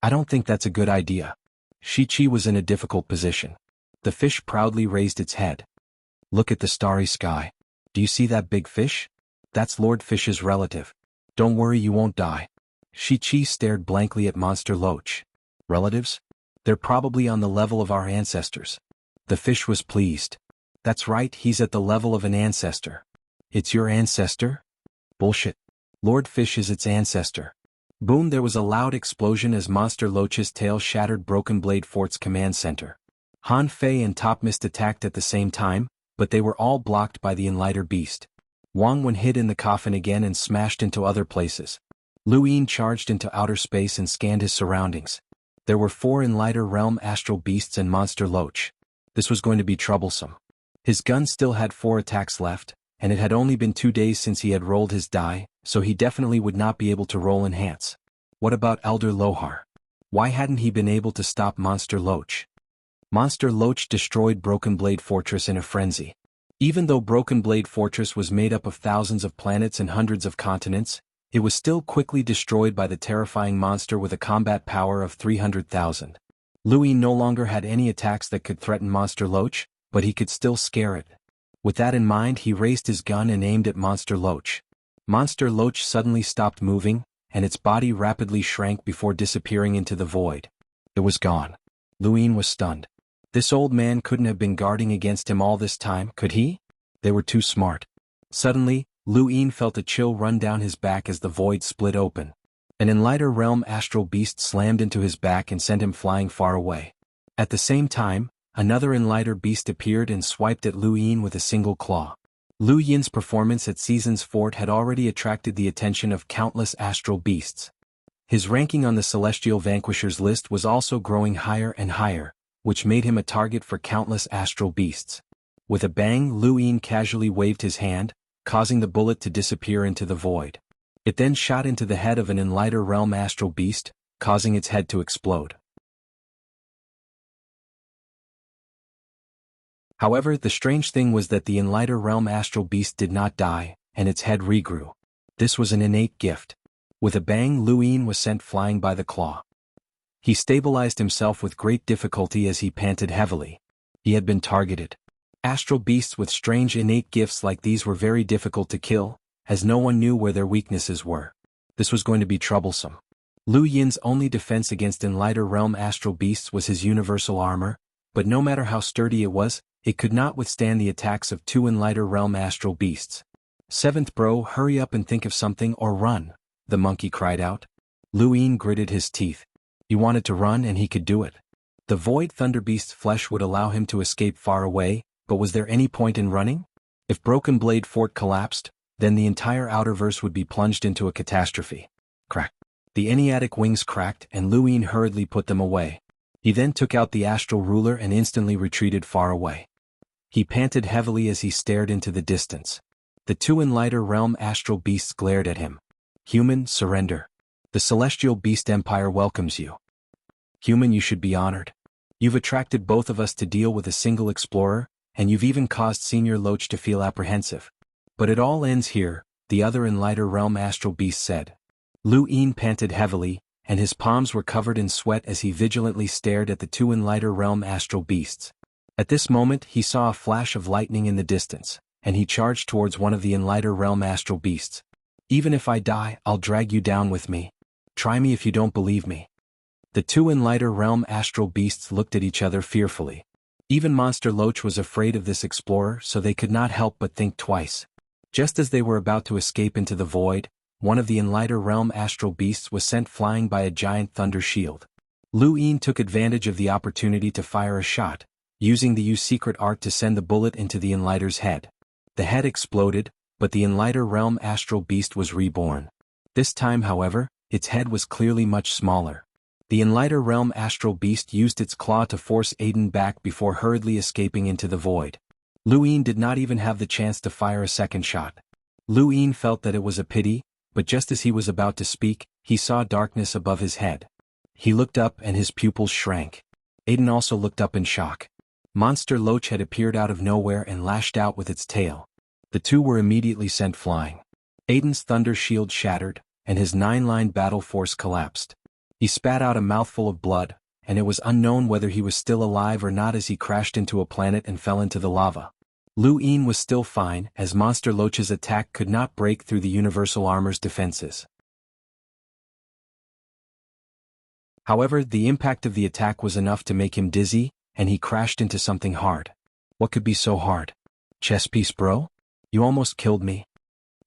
I don't think that's a good idea. Shi-Chi was in a difficult position. The fish proudly raised its head. Look at the starry sky. Do you see that big fish? That's Lord Fish's relative. Don't worry, you won't die. Shi-Chi stared blankly at Monster Loach. Relatives? They're probably on the level of our ancestors. The fish was pleased. That's right, he's at the level of an ancestor. It's your ancestor? Bullshit. Lord Fish is its ancestor. Boom! There was a loud explosion as Monster Loach's tail shattered Broken Blade Fort's command center. Han Fei and Top Mist attacked at the same time, but they were all blocked by the Enlighter beast. Wang Wen hid in the coffin again and smashed into other places. Lu Yin charged into outer space and scanned his surroundings. There were 4 Enlighter realm astral beasts and Monster Loach. This was going to be troublesome. His gun still had 4 attacks left, and it had only been 2 days since he had rolled his die, so he definitely would not be able to roll enhance. What about Elder Lohar? Why hadn't he been able to stop Monster Loach? Monster Loach destroyed Broken Blade Fortress in a frenzy. Even though Broken Blade Fortress was made up of thousands of planets and hundreds of continents, it was still quickly destroyed by the terrifying monster with a combat power of 300,000. Lu Yin no longer had any attacks that could threaten Monster Loach, but he could still scare it. With that in mind, he raised his gun and aimed at Monster Loach. Monster Loach suddenly stopped moving, and its body rapidly shrank before disappearing into the void. It was gone. Lu Yin was stunned. This old man couldn't have been guarding against him all this time, could he? They were too smart. Suddenly, Lu Yin felt a chill run down his back as the void split open. An Enlighter realm astral beast slammed into his back and sent him flying far away. At the same time, another Enlighter beast appeared and swiped at Lu Yin with a single claw. Lu Yin's performance at Season's Fort had already attracted the attention of countless astral beasts. His ranking on the Celestial Vanquishers list was also growing higher and higher, which made him a target for countless astral beasts. With a bang, Lu Yin casually waved his hand, causing the bullet to disappear into the void. It then shot into the head of an Enlighter realm astral beast, causing its head to explode. However, the strange thing was that the Enlighter realm astral beast did not die, and its head regrew. This was an innate gift. With a bang, Lu Yin was sent flying by the claw. He stabilized himself with great difficulty as he panted heavily. He had been targeted. Astral beasts with strange innate gifts like these were very difficult to kill, as no one knew where their weaknesses were. This was going to be troublesome. Lu Yin's only defense against Enlighter realm astral beasts was his universal armor, but no matter how sturdy it was, it could not withstand the attacks of 2 Enlighter realm astral beasts. "Seventh bro, hurry up and think of something or run," the monkey cried out. Lu Yin gritted his teeth. He wanted to run and he could do it. The Void Thunderbeast's flesh would allow him to escape far away, but was there any point in running? If Broken Blade Fort collapsed, then the entire Outerverse would be plunged into a catastrophe. Crack. The Enneatic wings cracked and Lu Yin hurriedly put them away. He then took out the Astral Ruler and instantly retreated far away. He panted heavily as he stared into the distance. The 2 Enlighter realm astral beasts glared at him. "Human, surrender. The Celestial Beast Empire welcomes you. Human, you should be honored. You've attracted both of us to deal with a single explorer, and you've even caused Senior Loach to feel apprehensive. But it all ends here," the other Enlighter realm astral beast said. Lu Yin panted heavily, and his palms were covered in sweat as he vigilantly stared at the 2 Enlighter realm astral beasts. At this moment, he saw a flash of lightning in the distance, and he charged towards one of the Enlighter realm astral beasts. "Even if I die, I'll drag you down with me. Try me if you don't believe me." The 2 Enlighter realm astral beasts looked at each other fearfully. Even Monster Loach was afraid of this explorer, so they could not help but think twice. Just as they were about to escape into the void, one of the Enlighter realm astral beasts was sent flying by a giant thunder shield. Lu Yin took advantage of the opportunity to fire a shot, using the U's secret art to send the bullet into the Enlighter's head. The head exploded, but the Enlighter realm astral beast was reborn. This time, however, its head was clearly much smaller. The Enlighter realm astral beast used its claw to force Aiden back before hurriedly escaping into the void. Lu Yin did not even have the chance to fire a second shot. Lu Yin felt that it was a pity, but just as he was about to speak, he saw darkness above his head. He looked up and his pupils shrank. Aiden also looked up in shock. Monster Loach had appeared out of nowhere and lashed out with its tail. The two were immediately sent flying. Aiden's thunder shield shattered, and his 9-line battle force collapsed. He spat out a mouthful of blood, and it was unknown whether he was still alive or not as he crashed into a planet and fell into the lava. Lu Ying was still fine, as Monster Loach's attack could not break through the universal armor's defenses. However, the impact of the attack was enough to make him dizzy, and he crashed into something hard. What could be so hard? Chess piece, bro? You almost killed me.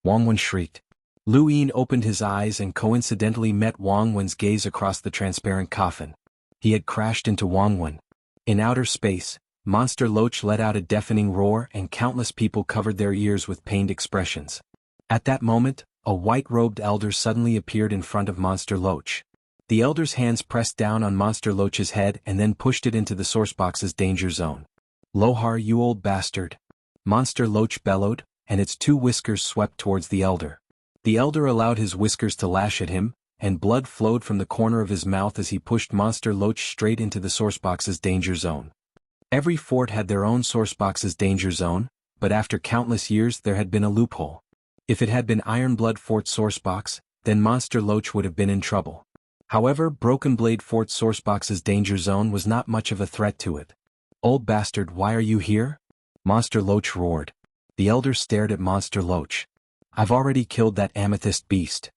Wang Wen shrieked. Lu Ying opened his eyes and coincidentally met Wang Wen's gaze across the transparent coffin. He had crashed into Wang Wen. In outer space, Monster Loach let out a deafening roar and countless people covered their ears with pained expressions. At that moment, a white-robed elder suddenly appeared in front of Monster Loach. The elder's hands pressed down on Monster Loach's head and then pushed it into the sourcebox's danger zone. "Lohar, you old bastard!" Monster Loach bellowed, and its 2 whiskers swept towards the elder. The elder allowed his whiskers to lash at him, and blood flowed from the corner of his mouth as he pushed Monster Loach straight into the sourcebox's danger zone. Every fort had their own sourcebox's danger zone, but after countless years there had been a loophole. If it had been Ironblood Fort's sourcebox, then Monster Loach would have been in trouble. However, Broken Blade Fort's sourcebox's danger zone was not much of a threat to it. "Old bastard, why are you here?" Monster Loach roared. The elder stared at Monster Loach. "I've already killed that amethyst beast."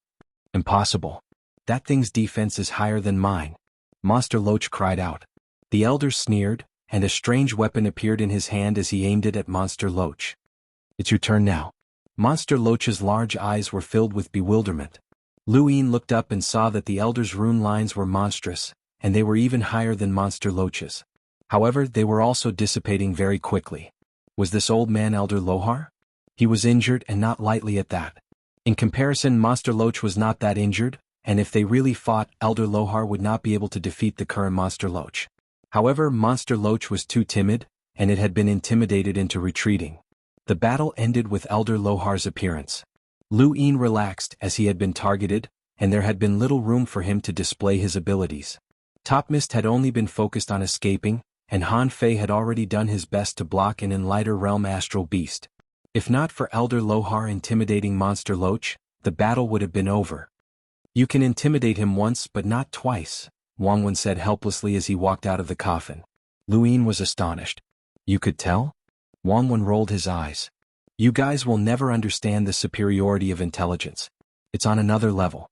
"Impossible. That thing's defense is higher than mine," Monster Loach cried out. The elder sneered, and a strange weapon appeared in his hand as he aimed it at Monster Loach. "It's your turn now." Monster Loach's large eyes were filled with bewilderment. Lu Ying looked up and saw that the elder's rune lines were monstrous, and they were even higher than Monster Loach's. However, they were also dissipating very quickly. Was this old man Elder Lohar? He was injured and not lightly at that. In comparison, Monster Loach was not that injured, and if they really fought, Elder Lohar would not be able to defeat the current Monster Loach. However, Monster Loach was too timid, and it had been intimidated into retreating. The battle ended with Elder Lohar's appearance. Lu Ying relaxed as he had been targeted, and there had been little room for him to display his abilities. Topmist had only been focused on escaping, and Han Fei had already done his best to block an Enlighter Realm Astral Beast. If not for Elder Lohar intimidating Monster Loach, the battle would have been over. "You can intimidate him once but not twice," Wang Wen said helplessly as he walked out of the coffin. Lu Ying was astonished. "You could tell?" Wang Wen rolled his eyes. "You guys will never understand the superiority of intelligence. It's on another level."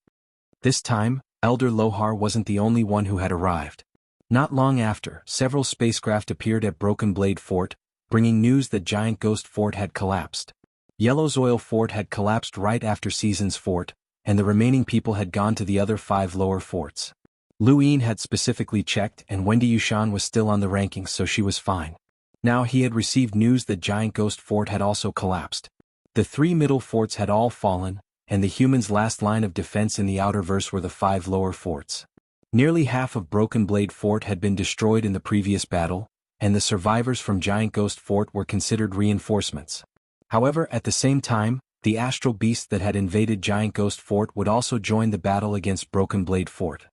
This time, Elder Lohar wasn't the only one who had arrived. Not long after, several spacecraft appeared at Broken Blade Fort, bringing news that Giant Ghost Fort had collapsed. Yellow's Oil Fort had collapsed right after Season's Fort, and the remaining people had gone to the other 5 lower forts. Lu Ying had specifically checked, and Wendy Yushan was still on the rankings, so she was fine. Now he had received news that Giant Ghost Fort had also collapsed. The 3 middle forts had all fallen, and the humans' last line of defense in the Outerverse were the 5 lower forts. Nearly half of Broken Blade Fort had been destroyed in the previous battle, and the survivors from Giant Ghost Fort were considered reinforcements. However, at the same time, the astral beast that had invaded Giant Ghost Fort would also join the battle against Broken Blade Fort.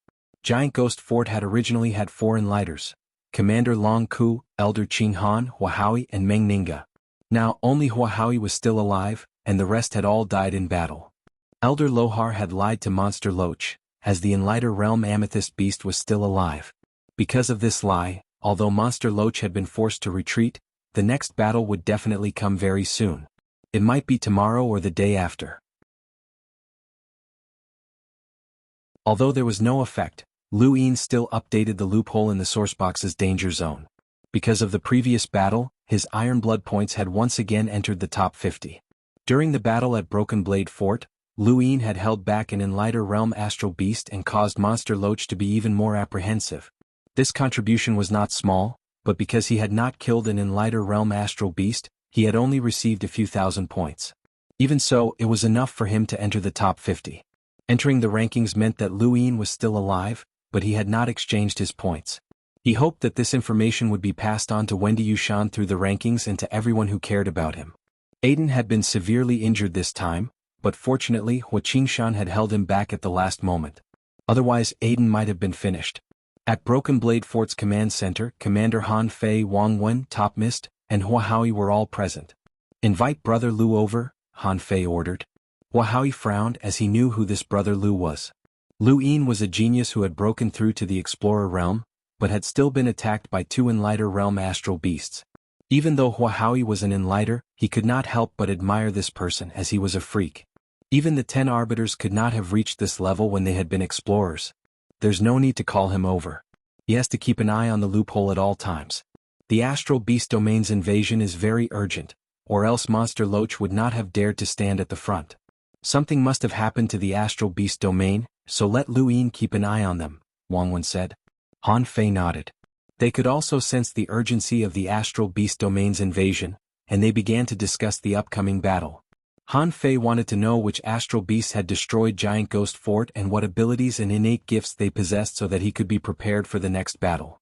Giant Ghost Fort had originally had 4 Enlighters: Commander Long Ku, Elder Qing Han, Huahui, and Meng Ninga. Now, only Huahui was still alive, and the rest had all died in battle. Elder Lohar had lied to Monster Loach, as the Enlighter Realm Amethyst Beast was still alive. Because of this lie, although Monster Loach had been forced to retreat, the next battle would definitely come very soon. It might be tomorrow or the day after. Although there was no effect, Lu Ying still updated the loophole in the sourcebox's danger zone. Because of the previous battle, his Iron Blood points had once again entered the top 50. During the battle at Broken Blade Fort, Lu Ying had held back an Enlighter Realm Astral Beast and caused Monster Loach to be even more apprehensive. This contribution was not small, but because he had not killed an Enlighter Realm Astral Beast, he had only received a few thousand points. Even so, it was enough for him to enter the top 50. Entering the rankings meant that Lu Ying was still alive, but he had not exchanged his points. He hoped that this information would be passed on to Wendy Yushan through the rankings and to everyone who cared about him. Aiden had been severely injured this time, but fortunately Hua Qingshan had held him back at the last moment. Otherwise Aiden might have been finished. At Broken Blade Fort's command center, Commander Han Fei, Wang Wen, Top Mist, and Hua Haoi were all present. "Invite Brother Lu over," Han Fei ordered. Hua Haoi frowned as he knew who this Brother Lu was. Lu Yin was a genius who had broken through to the Explorer realm, but had still been attacked by two Enlighter realm astral beasts. Even though Hua Haoi was an Enlighter, he could not help but admire this person as he was a freak. Even the 10 Arbiters could not have reached this level when they had been explorers. There's no need to call him over. He has to keep an eye on the loophole at all times. The Astral Beast Domain's invasion is very urgent, or else Monster Loach would not have dared to stand at the front. Something must have happened to the Astral Beast Domain, so let Lu Yin keep an eye on them, Wang Wen said. Han Fei nodded. They could also sense the urgency of the Astral Beast Domain's invasion, and they began to discuss the upcoming battle. Han Fei wanted to know which astral beasts had destroyed Giant Ghost Fort and what abilities and innate gifts they possessed so that he could be prepared for the next battle.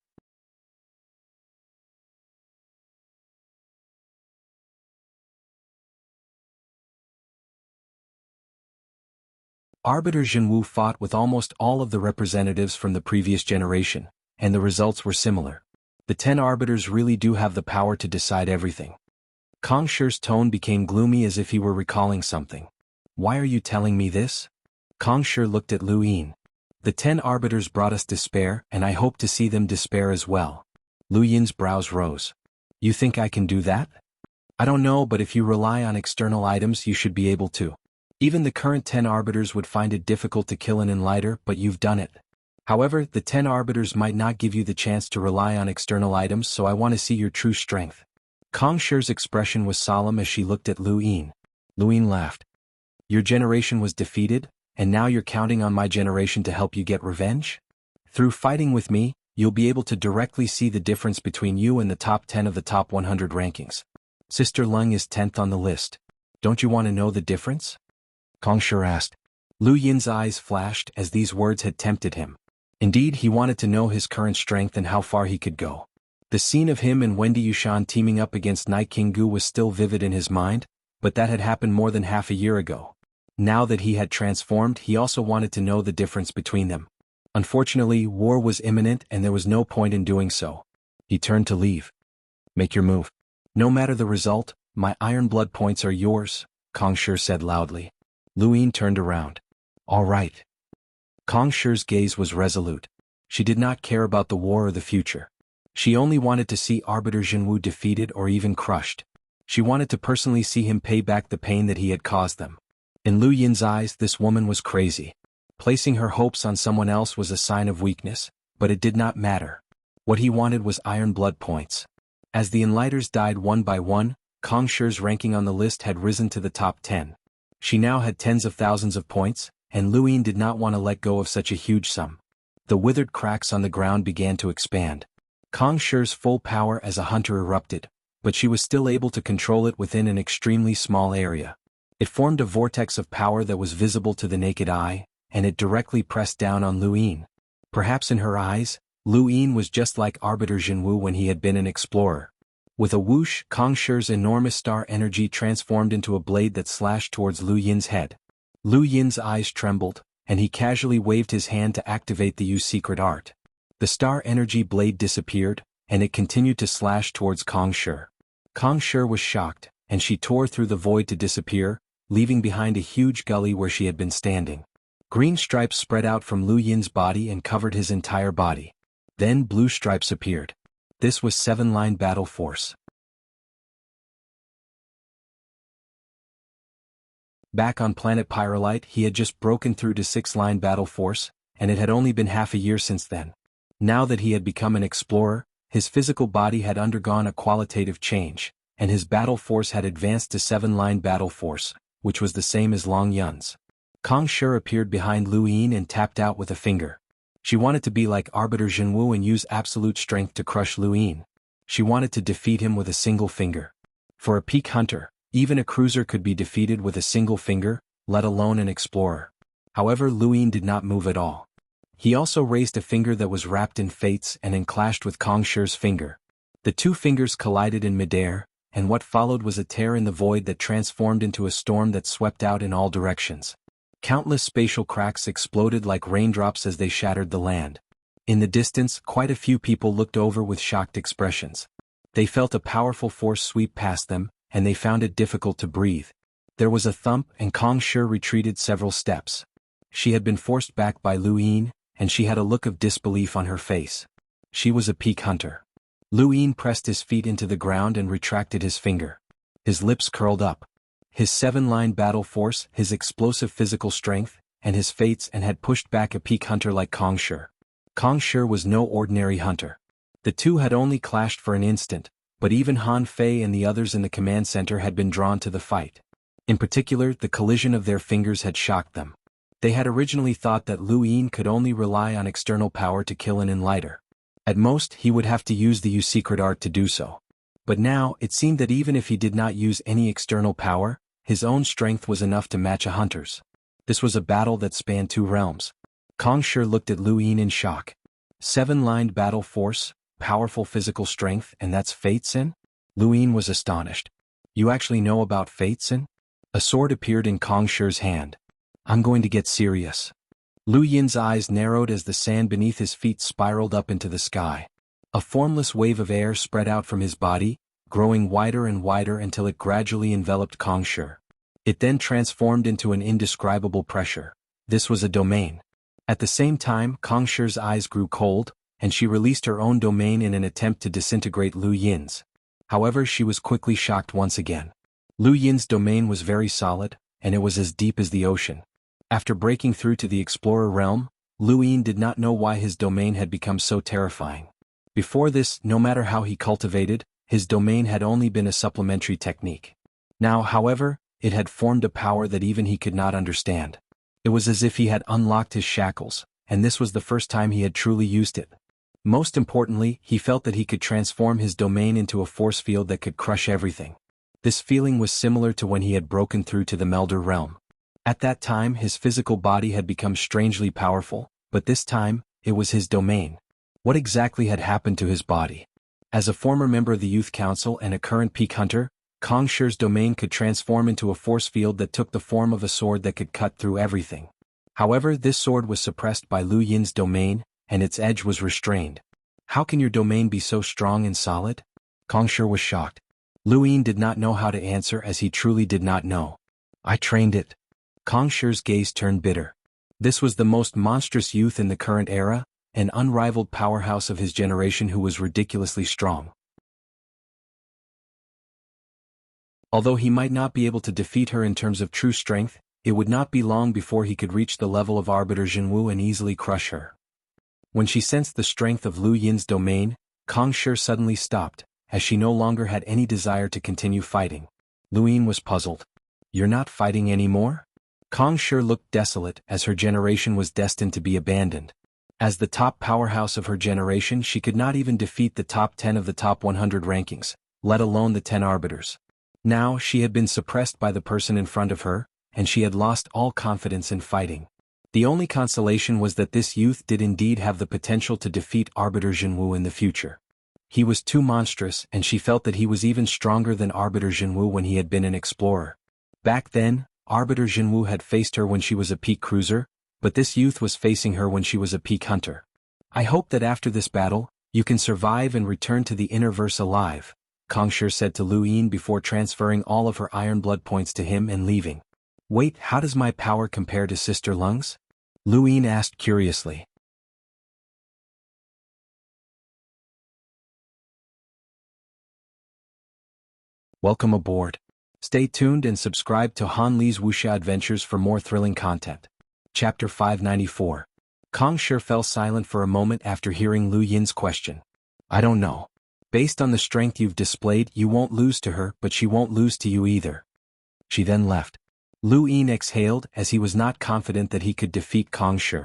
Arbiter Jinwu fought with almost all of the representatives from the previous generation, and the results were similar. The 10 Arbiters really do have the power to decide everything. Kong Shi's tone became gloomy as if he were recalling something. "Why are you telling me this?" Kong Shi looked at Lu Yin. "The 10 Arbiters brought us despair, and I hope to see them despair as well." Lu Yin's brows rose. "You think I can do that?" "I don't know, but if you rely on external items you should be able to. Even the current 10 Arbiters would find it difficult to kill an Enlighter, but you've done it. However, the 10 Arbiters might not give you the chance to rely on external items, so I want to see your true strength." Kong Shi's expression was solemn as she looked at Lu Yin. Lu Yin laughed. "Your generation was defeated, and now you're counting on my generation to help you get revenge? Through fighting with me, you'll be able to directly see the difference between you and the top 10 of the top 100 rankings. Sister Lung is 10th on the list. Don't you want to know the difference?" Kong Shi asked. Lu Yin's eyes flashed as these words had tempted him. Indeed, he wanted to know his current strength and how far he could go. The scene of him and Wendy Yushan teaming up against Night King Gu was still vivid in his mind, but that had happened more than half a year ago. Now that he had transformed, he also wanted to know the difference between them. Unfortunately, war was imminent and there was no point in doing so. He turned to leave. "Make your move. No matter the result, my Iron Blood points are yours," Kong Shi said loudly. Lu Yin turned around. "All right." Kong Shi's gaze was resolute. She did not care about the war or the future. She only wanted to see Arbiter Jinwu defeated or even crushed. She wanted to personally see him pay back the pain that he had caused them. In Lu Yin's eyes, this woman was crazy. Placing her hopes on someone else was a sign of weakness, but it did not matter. What he wanted was Iron Blood points. As the Enlighters died one by one, Kong Shi's ranking on the list had risen to the top 10. She now had tens of thousands of points, and Lu Yin did not want to let go of such a huge sum. The withered cracks on the ground began to expand. Kong Shi's full power as a hunter erupted, but she was still able to control it within an extremely small area. It formed a vortex of power that was visible to the naked eye, and it directly pressed down on Lu Yin. Perhaps in her eyes, Lu Yin was just like Arbiter Jinwu when he had been an explorer. With a whoosh, Kong Shi's enormous star energy transformed into a blade that slashed towards Lu Yin's head. Lu Yin's eyes trembled, and he casually waved his hand to activate the Yu's secret art. The star energy blade disappeared, and it continued to slash towards Kong Shi. Kong Shi was shocked, and she tore through the void to disappear, leaving behind a huge gully where she had been standing. Green stripes spread out from Lu Yin's body and covered his entire body. Then blue stripes appeared. This was 7-line battle force. Back on planet Pyrolite, he had just broken through to 6-line battle force, and it had only been half a year since then. Now that he had become an explorer, his physical body had undergone a qualitative change, and his battle force had advanced to 7-line battle force, which was the same as Long Yun's. Kong Shi appeared behind Lu Yin and tapped out with a finger. She wanted to be like Arbiter Jinwu and use absolute strength to crush Lu Yin. She wanted to defeat him with a single finger. For a peak hunter, even a cruiser could be defeated with a single finger, let alone an explorer. However, Lu Yin did not move at all. He also raised a finger that was wrapped in fates and clashed with Kong Shi's finger. The two fingers collided in midair, and what followed was a tear in the void that transformed into a storm that swept out in all directions. Countless spatial cracks exploded like raindrops as they shattered the land. In the distance, quite a few people looked over with shocked expressions. They felt a powerful force sweep past them, and they found it difficult to breathe. There was a thump and Kong Shi retreated several steps. She had been forced back by Lu Yin, and she had a look of disbelief on her face. She was a peak hunter. Lu Yin pressed his feet into the ground and retracted his finger. His lips curled up. His 7-line battle force, his explosive physical strength, and his fates and had pushed back a peak hunter like Kong Shi. Kong Shi was no ordinary hunter. The two had only clashed for an instant, but even Han Fei and the others in the command center had been drawn to the fight. In particular, the collision of their fingers had shocked them. They had originally thought that Lu Yin could only rely on external power to kill an enlighter. At most, he would have to use the secret art to do so. But now, it seemed that even if he did not use any external power, his own strength was enough to match a hunter's. This was a battle that spanned 2 realms. Kong Shi looked at Lu Yin in shock. 7-lined battle force, powerful physical strength, and that's Fate Sin? Lu Yin was astonished. You actually know about Fate Sin? A sword appeared in Kong Shi's hand. I'm going to get serious. Lu Yin's eyes narrowed as the sand beneath his feet spiraled up into the sky. A formless wave of air spread out from his body, growing wider and wider until it gradually enveloped Kong Shi. It then transformed into an indescribable pressure. This was a domain. At the same time, Kong Shi's eyes grew cold, and she released her own domain in an attempt to disintegrate Lu Yin's. However, she was quickly shocked once again. Lu Yin's domain was very solid, and it was as deep as the ocean. After breaking through to the explorer realm, Lu Yin did not know why his domain had become so terrifying. Before this, no matter how he cultivated, his domain had only been a supplementary technique. Now, however, it had formed a power that even he could not understand. It was as if he had unlocked his shackles, and this was the first time he had truly used it. Most importantly, he felt that he could transform his domain into a force field that could crush everything. This feeling was similar to when he had broken through to the Melder realm. At that time, his physical body had become strangely powerful, but this time, it was his domain. What exactly had happened to his body? As a former member of the Youth Council and a current peak hunter, Kong Shi's domain could transform into a force field that took the form of a sword that could cut through everything. However, this sword was suppressed by Lu Yin's domain, and its edge was restrained. How can your domain be so strong and solid? Kong Shi was shocked. Lu Yin did not know how to answer as he truly did not know. I trained it. Kong Shi's gaze turned bitter. This was the most monstrous youth in the current era, an unrivaled powerhouse of his generation who was ridiculously strong. Although he might not be able to defeat her in terms of true strength, it would not be long before he could reach the level of Arbiter Jinwu and easily crush her. When she sensed the strength of Lu Yin's domain, Kong Shi suddenly stopped, as she no longer had any desire to continue fighting. Lu Yin was puzzled. You're not fighting anymore? Kong Shi looked desolate as her generation was destined to be abandoned. As the top powerhouse of her generation, she could not even defeat the top 10 of the top 100 rankings, let alone the 10 arbiters. Now, she had been suppressed by the person in front of her, and she had lost all confidence in fighting. The only consolation was that this youth did indeed have the potential to defeat Arbiter Jinwu in the future. He was too monstrous, and she felt that he was even stronger than Arbiter Jinwu when he had been an explorer. Back then, Arbiter Jinwu had faced her when she was a peak cruiser, but this youth was facing her when she was a peak hunter. I hope that after this battle, you can survive and return to the inner verse alive, Kong Shi said to Lu Yin before transferring all of her iron blood points to him and leaving. Wait, how does my power compare to Sister Lung's? Lu Yin asked curiously. Welcome aboard. Stay tuned and subscribe to Han Li's Wuxia Adventures for more thrilling content. Chapter 594. Kong Shi fell silent for a moment after hearing Lu Yin's question. I don't know. Based on the strength you've displayed, you won't lose to her, but she won't lose to you either. She then left. Lu Yin exhaled as he was not confident that he could defeat Kong Shi.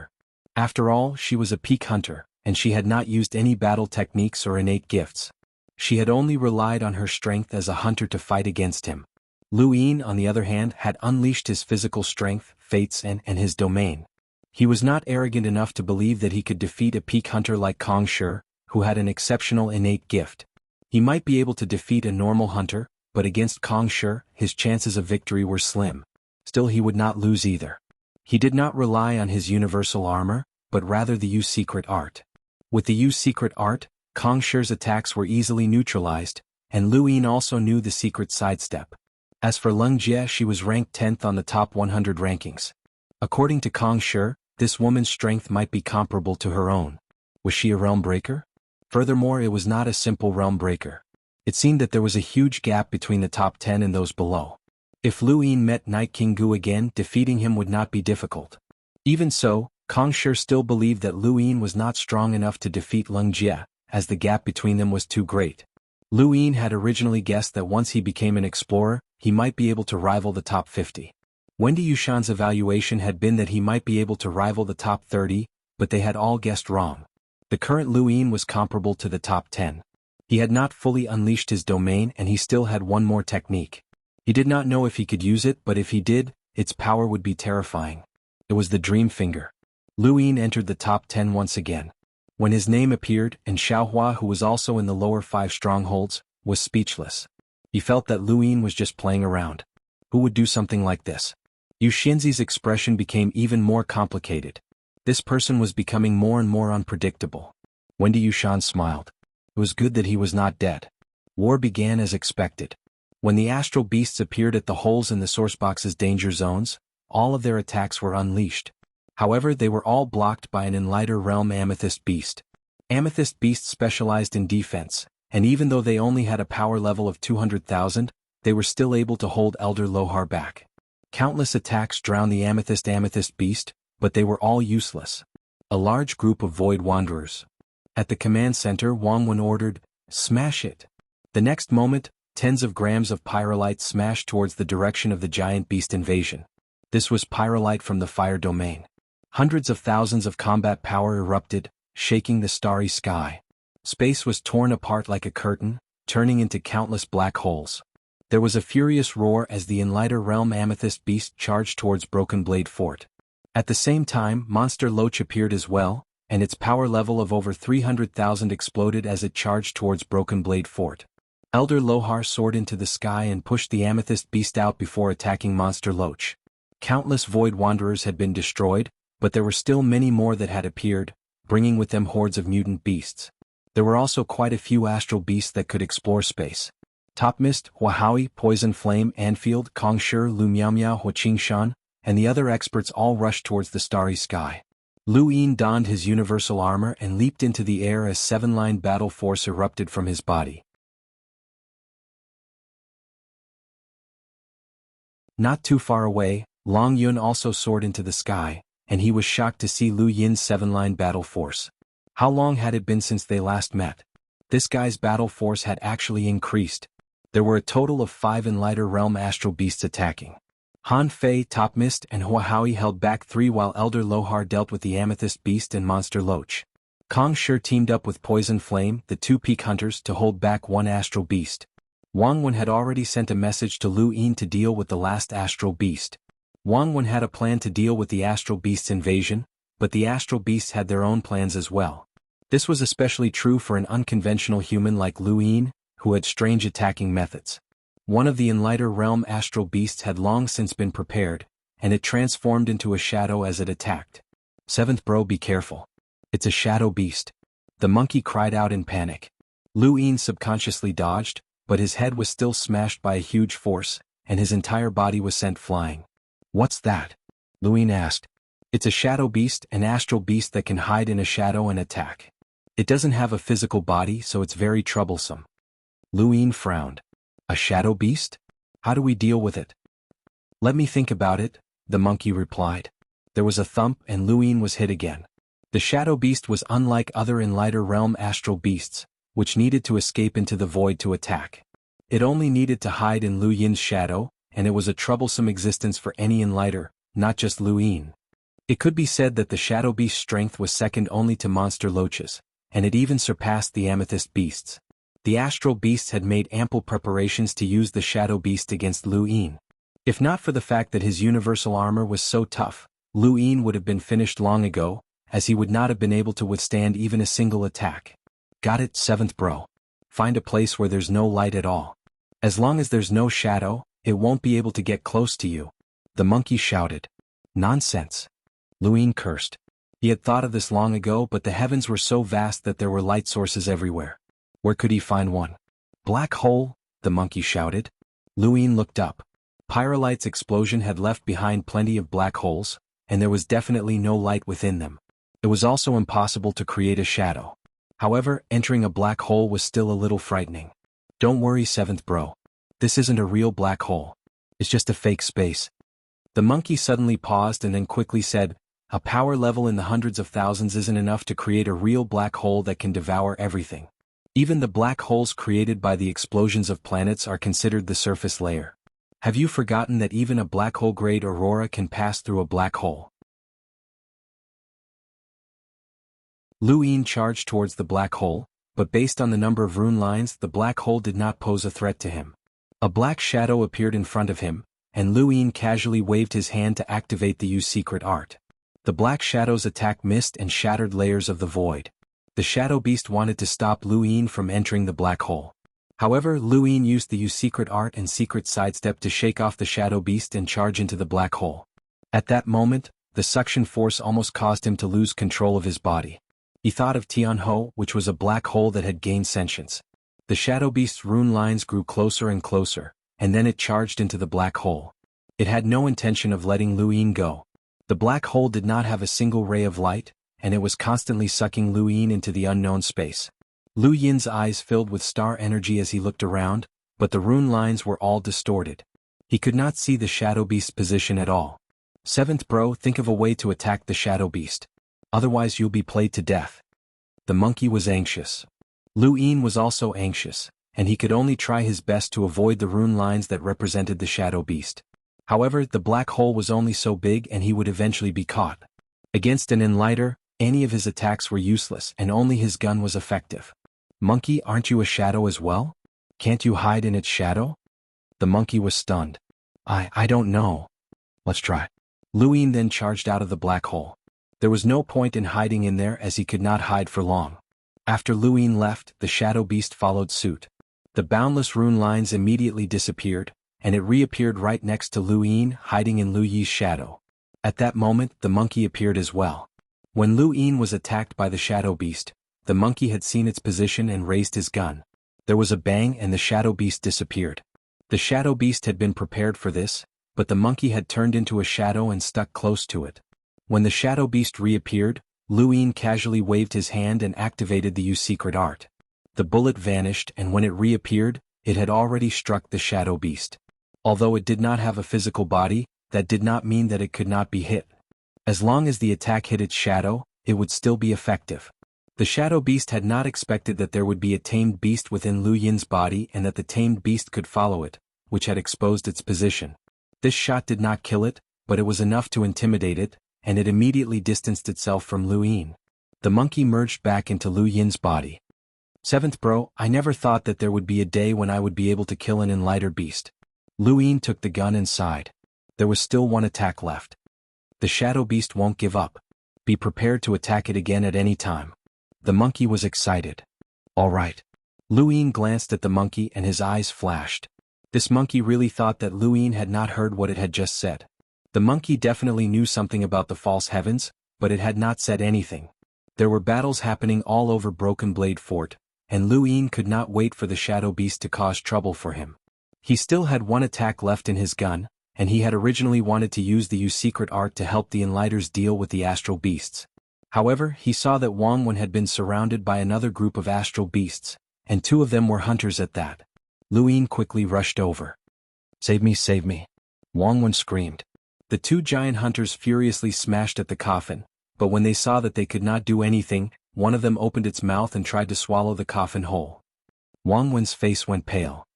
After all, she was a peak hunter, and she had not used any battle techniques or innate gifts. She had only relied on her strength as a hunter to fight against him. Lu Yin, on the other hand, had unleashed his physical strength, fates and his domain. He was not arrogant enough to believe that he could defeat a peak hunter like Kong Shi, who had an exceptional innate gift. He might be able to defeat a normal hunter, but against Kong Shi, his chances of victory were slim. Still, he would not lose either. He did not rely on his universal armor, but rather the secret art. With the Yu's secret art, Kong Shi's attacks were easily neutralized, and Lu Yin also knew the secret sidestep. As for Leng Jie, she was ranked 10th on the top 100 rankings. According to Kong Shi, this woman's strength might be comparable to her own. Was she a realm breaker? Furthermore, it was not a simple realm breaker. It seemed that there was a huge gap between the top 10 and those below. If Lu Yin met Night King Gu again, defeating him would not be difficult. Even so, Kong Shi still believed that Lu Yin was not strong enough to defeat Leng Jie, as the gap between them was too great. Lu Yin had originally guessed that once he became an explorer, he might be able to rival the top 50. Wendy Yushan's evaluation had been that he might be able to rival the top 30, but they had all guessed wrong. The current Lu Yin was comparable to the top 10. He had not fully unleashed his domain and he still had one more technique. He did not know if he could use it, but if he did, its power would be terrifying. It was the Dream Finger. Lu Yin entered the top 10 once again. When his name appeared, and Xiaohua, who was also in the lower 5 strongholds, was speechless. He felt that Lu Yin was just playing around. Who would do something like this? Yu Xinzi's expression became even more complicated. This person was becoming more and more unpredictable. Wendy Yushan smiled. It was good that he was not dead. War began as expected. When the astral beasts appeared at the holes in the sourcebox's danger zones, all of their attacks were unleashed. However, they were all blocked by an Enlighter Realm Amethyst Beast. Amethyst Beasts specialized in defense, and even though they only had a power level of 200,000, they were still able to hold Elder Lohar back. Countless attacks drowned the Amethyst Beast, but they were all useless. A large group of Void Wanderers. At the command center, Wang Wen ordered, "Smash it." The next moment, tens of grams of pyrolite smashed towards the direction of the giant beast invasion. This was pyrolite from the fire domain. Hundreds of thousands of combat power erupted, shaking the starry sky. Space was torn apart like a curtain, turning into countless black holes. There was a furious roar as the Enlighter Realm Amethyst Beast charged towards Broken Blade Fort. At the same time, Monster Loach appeared as well, and its power level of over 300,000 exploded as it charged towards Broken Blade Fort. Elder Lohar soared into the sky and pushed the Amethyst Beast out before attacking Monster Loach. Countless Void Wanderers had been destroyed, but there were still many more that had appeared, bringing with them hordes of mutant beasts. There were also quite a few astral beasts that could explore space. Top Mist, Huahui, Poison Flame, Anfield, Kong Shi, Lu Miaomiao, Huaqingshan, and the other experts all rushed towards the starry sky. Lu Yin donned his universal armor and leaped into the air as 7-line battle force erupted from his body. Not too far away, Long Yun also soared into the sky, and he was shocked to see Lu Yin's 7-line battle force. How long had it been since they last met? This guy's battle force had actually increased. There were a total of 5 Enlighter Realm Astral Beasts attacking. Han Fei, Top Mist, and Huahui held back 3 while Elder Lohar dealt with the Amethyst Beast and Monster Loach. Kong Shi teamed up with Poison Flame, the 2 Peak Hunters, to hold back 1 Astral Beast. Wang Wen had already sent a message to Lu Yin to deal with the last Astral Beast. Wang Wen had a plan to deal with the Astral Beast's invasion, but the Astral Beasts had their own plans as well. This was especially true for an unconventional human like Lu Yin, who had strange attacking methods. One of the Enlighter Realm Astral Beasts had long since been prepared, and it transformed into a shadow as it attacked. "Seventh bro, be careful. It's a shadow beast." The monkey cried out in panic. Lu Yin subconsciously dodged, but his head was still smashed by a huge force, and his entire body was sent flying. "What's that?" Lu Yin asked. "It's a shadow beast, an astral beast that can hide in a shadow and attack. It doesn't have a physical body, so it's very troublesome." Lu Yin frowned. "A shadow beast? How do we deal with it?" "Let me think about it," the monkey replied. There was a thump and Lu Yin was hit again. The shadow beast was unlike other Enlighter Realm Astral Beasts, which needed to escape into the void to attack. It only needed to hide in Lu Yin's shadow, and it was a troublesome existence for any Enlighter, not just Lu Yin. It could be said that the shadow beast's strength was second only to Monster Loach's, and it even surpassed the Amethyst Beasts. The Astral Beasts had made ample preparations to use the shadow beast against Lu Yin. If not for the fact that his universal armor was so tough, Lu Yin would have been finished long ago, as he would not have been able to withstand even a single attack. "Got it, 7th bro. Find a place where there's no light at all. As long as there's no shadow, it won't be able to get close to you," the monkey shouted. "Nonsense." Lu Yin cursed. He had thought of this long ago, but the heavens were so vast that there were light sources everywhere. Where could he find one? Black hole, the monkey shouted. Luin looked up. Pyrolyte's explosion had left behind plenty of black holes, and there was definitely no light within them. It was also impossible to create a shadow. However, entering a black hole was still a little frightening. Don't worry, seventh bro. This isn't a real black hole. It's just a fake space. The monkey suddenly paused and then quickly said, a power level in the hundreds of thousands isn't enough to create a real black hole that can devour everything. Even the black holes created by the explosions of planets are considered the surface layer. Have you forgotten that even a black hole-grade aurora can pass through a black hole? Luin charged towards the black hole, but based on the number of rune lines, the black hole did not pose a threat to him. A black shadow appeared in front of him, and Luin casually waved his hand to activate the use secret art. The black shadow's attack missed and shattered layers of the void. The shadow beast wanted to stop Luin from entering the black hole. However, Luin used the use secret art and secret sidestep to shake off the shadow beast and charge into the black hole. At that moment, the suction force almost caused him to lose control of his body. He thought of Tianho, which was a black hole that had gained sentience. The shadow beast's rune lines grew closer and closer, and then it charged into the black hole. It had no intention of letting Luin go. The black hole did not have a single ray of light, and it was constantly sucking Luin into the unknown space. Lu Yin's eyes filled with star energy as he looked around, but the rune lines were all distorted. He could not see the shadow beast's position at all. Seventh bro, think of a way to attack the shadow beast. Otherwise you'll be played to death. The monkey was anxious. Luin was also anxious, and he could only try his best to avoid the rune lines that represented the shadow beast. However, the black hole was only so big and he would eventually be caught. Against an enlighter, any of his attacks were useless and only his gun was effective. Monkey, aren't you a shadow as well? Can't you hide in its shadow? The monkey was stunned. I don't know. Let's try. Luin then charged out of the black hole. There was no point in hiding in there as he could not hide for long. After Luin left, the shadow beast followed suit. The boundless rune lines immediately disappeared, and it reappeared right next to Luin, hiding in Lu Yi's shadow. At that moment, the monkey appeared as well. When Luin was attacked by the shadow beast, the monkey had seen its position and raised his gun. There was a bang and the shadow beast disappeared. The shadow beast had been prepared for this, but the monkey had turned into a shadow and stuck close to it. When the shadow beast reappeared, Luin casually waved his hand and activated the use secret art. The bullet vanished, and when it reappeared, it had already struck the shadow beast. Although it did not have a physical body, that did not mean that it could not be hit. As long as the attack hit its shadow, it would still be effective. The shadow beast had not expected that there would be a tamed beast within Lu Yin's body and that the tamed beast could follow it, which had exposed its position. This shot did not kill it, but it was enough to intimidate it, and it immediately distanced itself from Lu Yin. The monkey merged back into Lu Yin's body. Seventh bro, I never thought that there would be a day when I would be able to kill an enlighter beast. Lu Yin took the gun and sighed. There was still one attack left. The shadow beast won't give up. Be prepared to attack it again at any time. The monkey was excited. All right. Luin glanced at the monkey and his eyes flashed. This monkey really thought that Luin had not heard what it had just said. The monkey definitely knew something about the false heavens, but it had not said anything. There were battles happening all over Broken Blade Fort, and Luin could not wait for the shadow beast to cause trouble for him. He still had one attack left in his gun, and he had originally wanted to use the use secret art to help the enlighters deal with the astral beasts. However, he saw that Wang Wen had been surrounded by another group of astral beasts, and two of them were hunters at that. Luin quickly rushed over. Save me, save me. Wang Wen screamed. The two giant hunters furiously smashed at the coffin, but when they saw that they could not do anything, one of them opened its mouth and tried to swallow the coffin whole. Wang Wen's face went pale.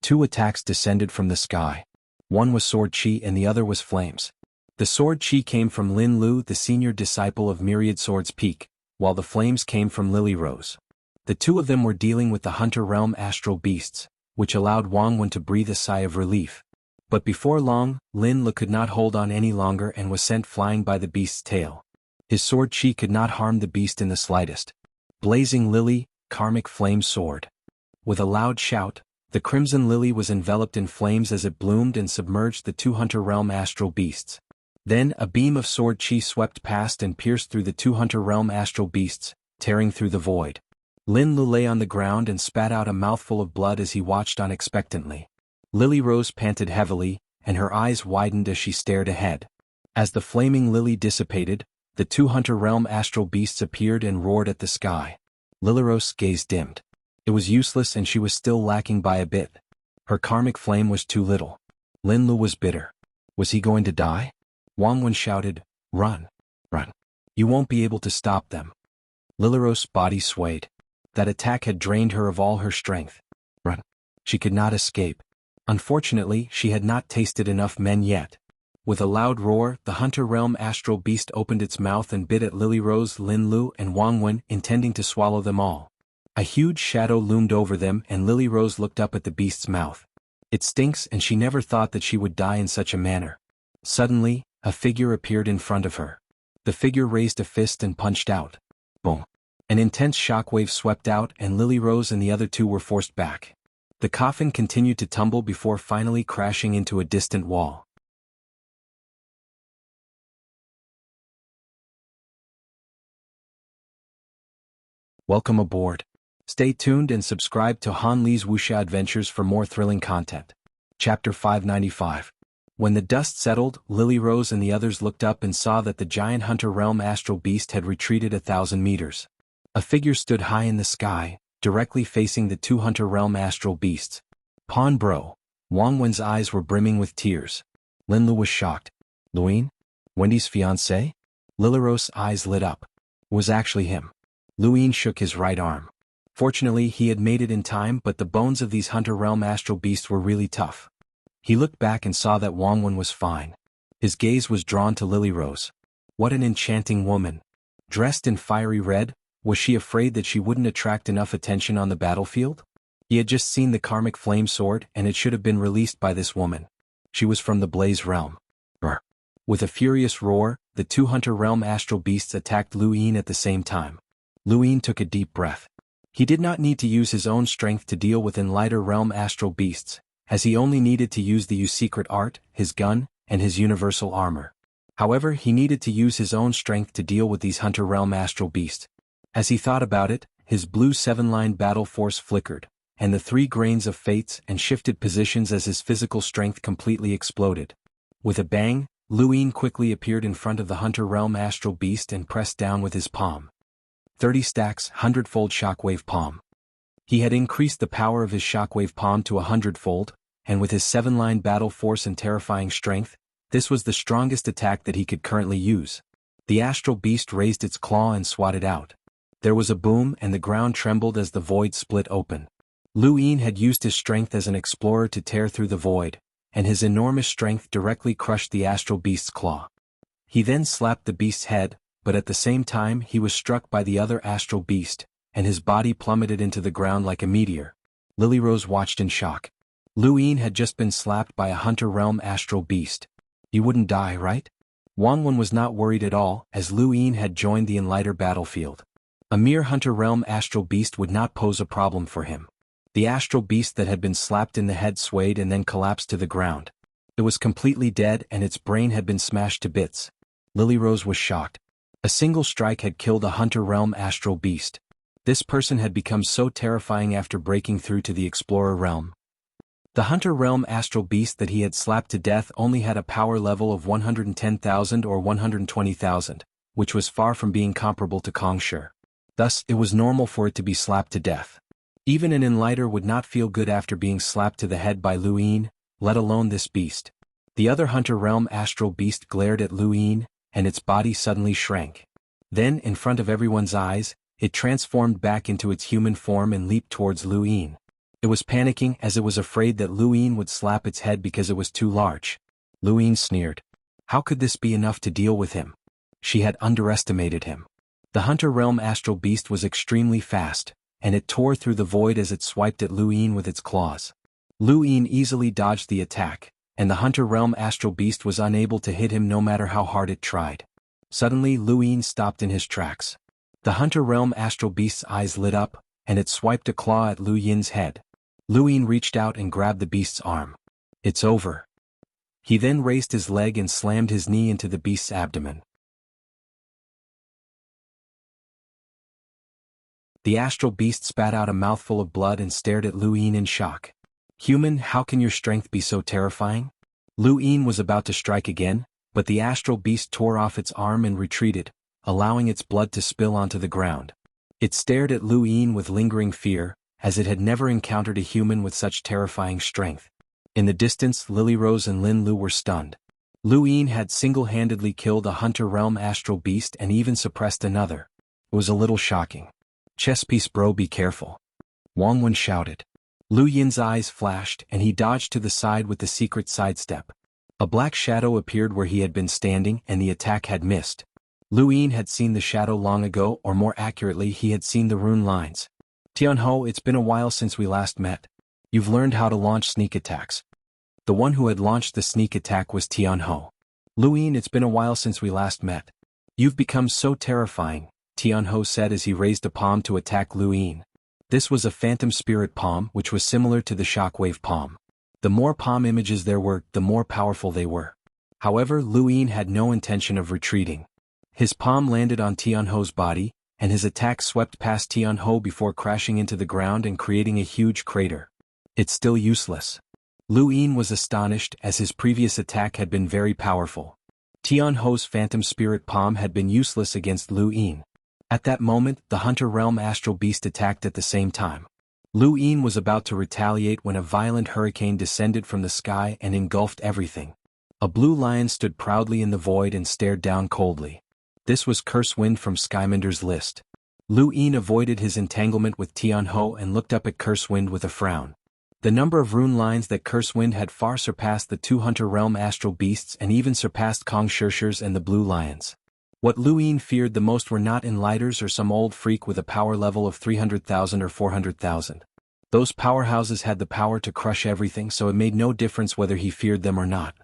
Two attacks descended from the sky. One was sword chi and the other was flames. The sword chi came from Lin Lu, the senior disciple of Myriad Sword's Peak, while the flames came from Lily Rose. The two of them were dealing with the Hunter Realm astral beasts, which allowed Wang Wen to breathe a sigh of relief. But before long, Lin Lu could not hold on any longer and was sent flying by the beast's tail. His sword chi could not harm the beast in the slightest. Blazing Lily, Karmic Flame Sword. With a loud shout, the Crimson Lily was enveloped in flames as it bloomed and submerged the two Hunter Realm astral beasts. Then a beam of sword chi swept past and pierced through the two Hunter Realm astral beasts, tearing through the void. Lin Lu lay on the ground and spat out a mouthful of blood as he watched unexpectantly. Lily Rose panted heavily, and her eyes widened as she stared ahead. As the flaming lily dissipated, the two Hunter Realm astral beasts appeared and roared at the sky. Lilirose's gaze dimmed. It was useless and she was still lacking by a bit. Her karmic flame was too little. Lin Lu was bitter. Was he going to die? Wang Wen shouted, "Run! Run! You won't be able to stop them." Lilirose's body swayed. That attack had drained her of all her strength. Run! She could not escape. Unfortunately, she had not tasted enough men yet. With a loud roar, the Hunter Realm astral beast opened its mouth and bit at Lily Rose, Lin Lu, and Wang Wen, intending to swallow them all. A huge shadow loomed over them and Lily Rose looked up at the beast's mouth. It stinks and she never thought that she would die in such a manner. Suddenly, a figure appeared in front of her. The figure raised a fist and punched out. Boom. An intense shockwave swept out and Lily Rose and the other two were forced back. The coffin continued to tumble before finally crashing into a distant wall. Welcome aboard. Stay tuned and subscribe to Han Li's Wuxia Adventures for more thrilling content. Chapter 595. When the dust settled, Lily Rose and the others looked up and saw that the giant Hunter Realm astral beast had retreated 1,000 meters. A figure stood high in the sky, directly facing the two Hunter Realm astral beasts. Pawn Bro. Wang Wen's eyes were brimming with tears. Lin Lu was shocked. Luin? Wendy's fiancé? Lily Rose's eyes lit up. It was actually him. Luin shook his right arm. Fortunately, he had made it in time, but the bones of these Hunter Realm astral beasts were really tough. He looked back and saw that Wang Wen was fine. His gaze was drawn to Lily Rose. What an enchanting woman. Dressed in fiery red, was she afraid that she wouldn't attract enough attention on the battlefield? He had just seen the karmic flame sword and it should have been released by this woman. She was from the Blaze Realm. Brr. With a furious roar, the two Hunter Realm astral beasts attacked Luin at the same time. Luin took a deep breath. He did not need to use his own strength to deal with Enlighter Realm astral beasts, as he only needed to use the secret art, his gun, and his universal armor. However, he needed to use his own strength to deal with these Hunter Realm astral beasts. As he thought about it, his blue 7-line battle force flickered, and the 3 grains of fates and shifted positions as his physical strength completely exploded. With a bang, Luin quickly appeared in front of the Hunter Realm astral beast and pressed down with his palm. 30 stacks, 100-fold shockwave palm. He had increased the power of his shockwave palm to 100-fold, and with his 7-line battle force and terrifying strength, this was the strongest attack that he could currently use. The astral beast raised its claw and swatted out. There was a boom and the ground trembled as the void split open. Luin had used his strength as an explorer to tear through the void, and his enormous strength directly crushed the astral beast's claw. He then slapped the beast's head, but at the same time he was struck by the other astral beast, and his body plummeted into the ground like a meteor. Lily Rose watched in shock. Luin had just been slapped by a Hunter Realm astral beast. He wouldn't die, right? Wang Wen was not worried at all, as Luin had joined the Enlighter battlefield. A mere Hunter Realm astral beast would not pose a problem for him. The astral beast that had been slapped in the head swayed and then collapsed to the ground. It was completely dead and its brain had been smashed to bits. Lily Rose was shocked. A single strike had killed a Hunter Realm astral beast. This person had become so terrifying after breaking through to the Explorer Realm. The Hunter Realm astral beast that he had slapped to death only had a power level of 110,000 or 120,000, which was far from being comparable to Kong Shi. Thus, it was normal for it to be slapped to death. Even an Enlighter would not feel good after being slapped to the head by Luin, let alone this beast. The other Hunter Realm astral beast glared at Luin, and its body suddenly shrank. Then, in front of everyone's eyes, it transformed back into its human form and leaped towards Luin. It was panicking as it was afraid that Luin would slap its head because it was too large. Luin sneered. How could this be enough to deal with him? She had underestimated him. The Hunter Realm astral beast was extremely fast, and it tore through the void as it swiped at Luin with its claws. Luin easily dodged the attack, and the Hunter Realm astral beast was unable to hit him no matter how hard it tried. Suddenly Luin stopped in his tracks. The Hunter Realm astral beast's eyes lit up, and it swiped a claw at Lu Yin's head. Luin reached out and grabbed the beast's arm. It's over. He then raised his leg and slammed his knee into the beast's abdomen. The astral beast spat out a mouthful of blood and stared at Lu Yin in shock. "Human, how can your strength be so terrifying?" Lu Yin was about to strike again, but the astral beast tore off its arm and retreated, allowing its blood to spill onto the ground. It stared at Lu Yin with lingering fear, as it had never encountered a human with such terrifying strength. In the distance, Lily Rose and Lin Lu were stunned. Lu Yin had single-handedly killed a Hunter Realm astral beast and even suppressed another. It was a little shocking. "Chess piece bro, be careful," Wang Wen shouted. Lu Yin's eyes flashed and he dodged to the side with the secret sidestep. A black shadow appeared where he had been standing and the attack had missed. Lu Yin had seen the shadow long ago, or more accurately he had seen the rune lines. "Tianhou, it's been a while since we last met. You've learned how to launch sneak attacks." The one who had launched the sneak attack was Tianhou. "Lu Yin, it's been a while since we last met. You've become so terrifying," Tianhou said as he raised a palm to attack Lu Yin. This was a phantom spirit palm which was similar to the shockwave palm. The more palm images there were, the more powerful they were. However, Lu Yin had no intention of retreating. His palm landed on Tianhou's body, and his attack swept past Tianhou before crashing into the ground and creating a huge crater. "It's still useless." Lu Yin was astonished as his previous attack had been very powerful. Tianhou's phantom spirit palm had been useless against Lu Yin. At that moment, the Hunter Realm astral beast attacked at the same time. Lu Yin was about to retaliate when a violent hurricane descended from the sky and engulfed everything. A blue lion stood proudly in the void and stared down coldly. This was Curse Wind from Skyminder's list. Lu Yin avoided his entanglement with Tianhou and looked up at Curse Wind with a frown. The number of rune lines that Curse Wind had far surpassed the two Hunter Realm astral beasts and even surpassed Kong Shirshers and the blue lions. What Lu Yin feared the most were not enlighters or some old freak with a power level of 300,000 or 400,000. Those powerhouses had the power to crush everything, so it made no difference whether he feared them or not.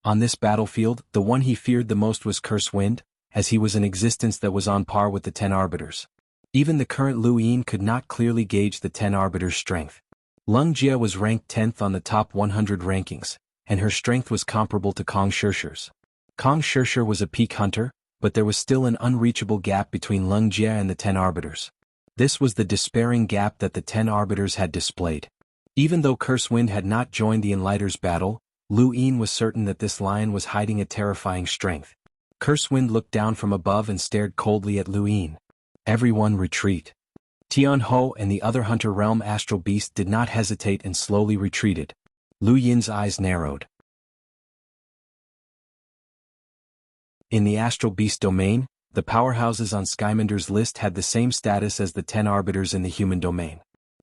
On this battlefield, the one he feared the most was Curse Wind, as he was an existence that was on par with the 10 Arbiters. Even the current Lu Yin could not clearly gauge the 10 Arbiters' strength. Lung Jia was ranked 10th on the top 100 rankings, and her strength was comparable to Kong Shirshir's. Kong Shirsher was a peak hunter, but there was still an unreachable gap between Lung Jia and the 10 Arbiters. This was the despairing gap that the 10 Arbiters had displayed. Even though Curse Wind had not joined the Enlighters' battle, Lu Yin was certain that this lion was hiding a terrifying strength. Curse Wind looked down from above and stared coldly at Lu Yin. "Everyone retreat." Tianhou and the other Hunter Realm astral beast did not hesitate and slowly retreated. Lu Yin's eyes narrowed. In the astral beast domain, the powerhouses on Skyminder's list had the same status as the 10 Arbiters in the human domain.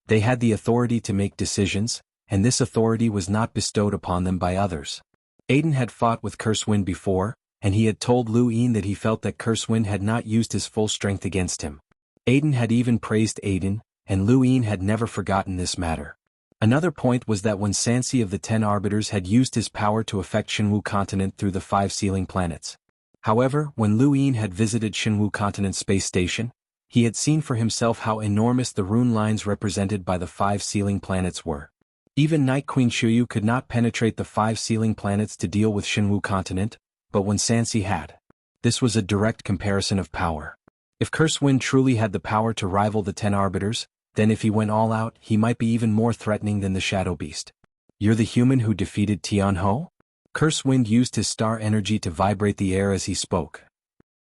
They had the authority to make decisions, and this authority was not bestowed upon them by others. Aiden had fought with Curse Wind before, and he had told Lu Yin that he felt that Curse Wind had not used his full strength against him. Aiden had even praised Aiden, and Lu Yin had never forgotten this matter. Another point was that when Sansi of the 10 Arbiters had used his power to affect Shenwu Continent through the 5 sealing planets. However, when Lu Yin had visited Shenwu Continent space station, he had seen for himself how enormous the rune lines represented by the 5 sealing planets were. Even Night Queen Shuyu could not penetrate the 5 sealing planets to deal with Shenwu Continent, but when Sansi had. This was a direct comparison of power. If Curse Wind truly had the power to rival the 10 Arbiters, then if he went all out, he might be even more threatening than the Shadow Beast. "You're the human who defeated Tianhou?" Curse Wind used his star energy to vibrate the air as he spoke.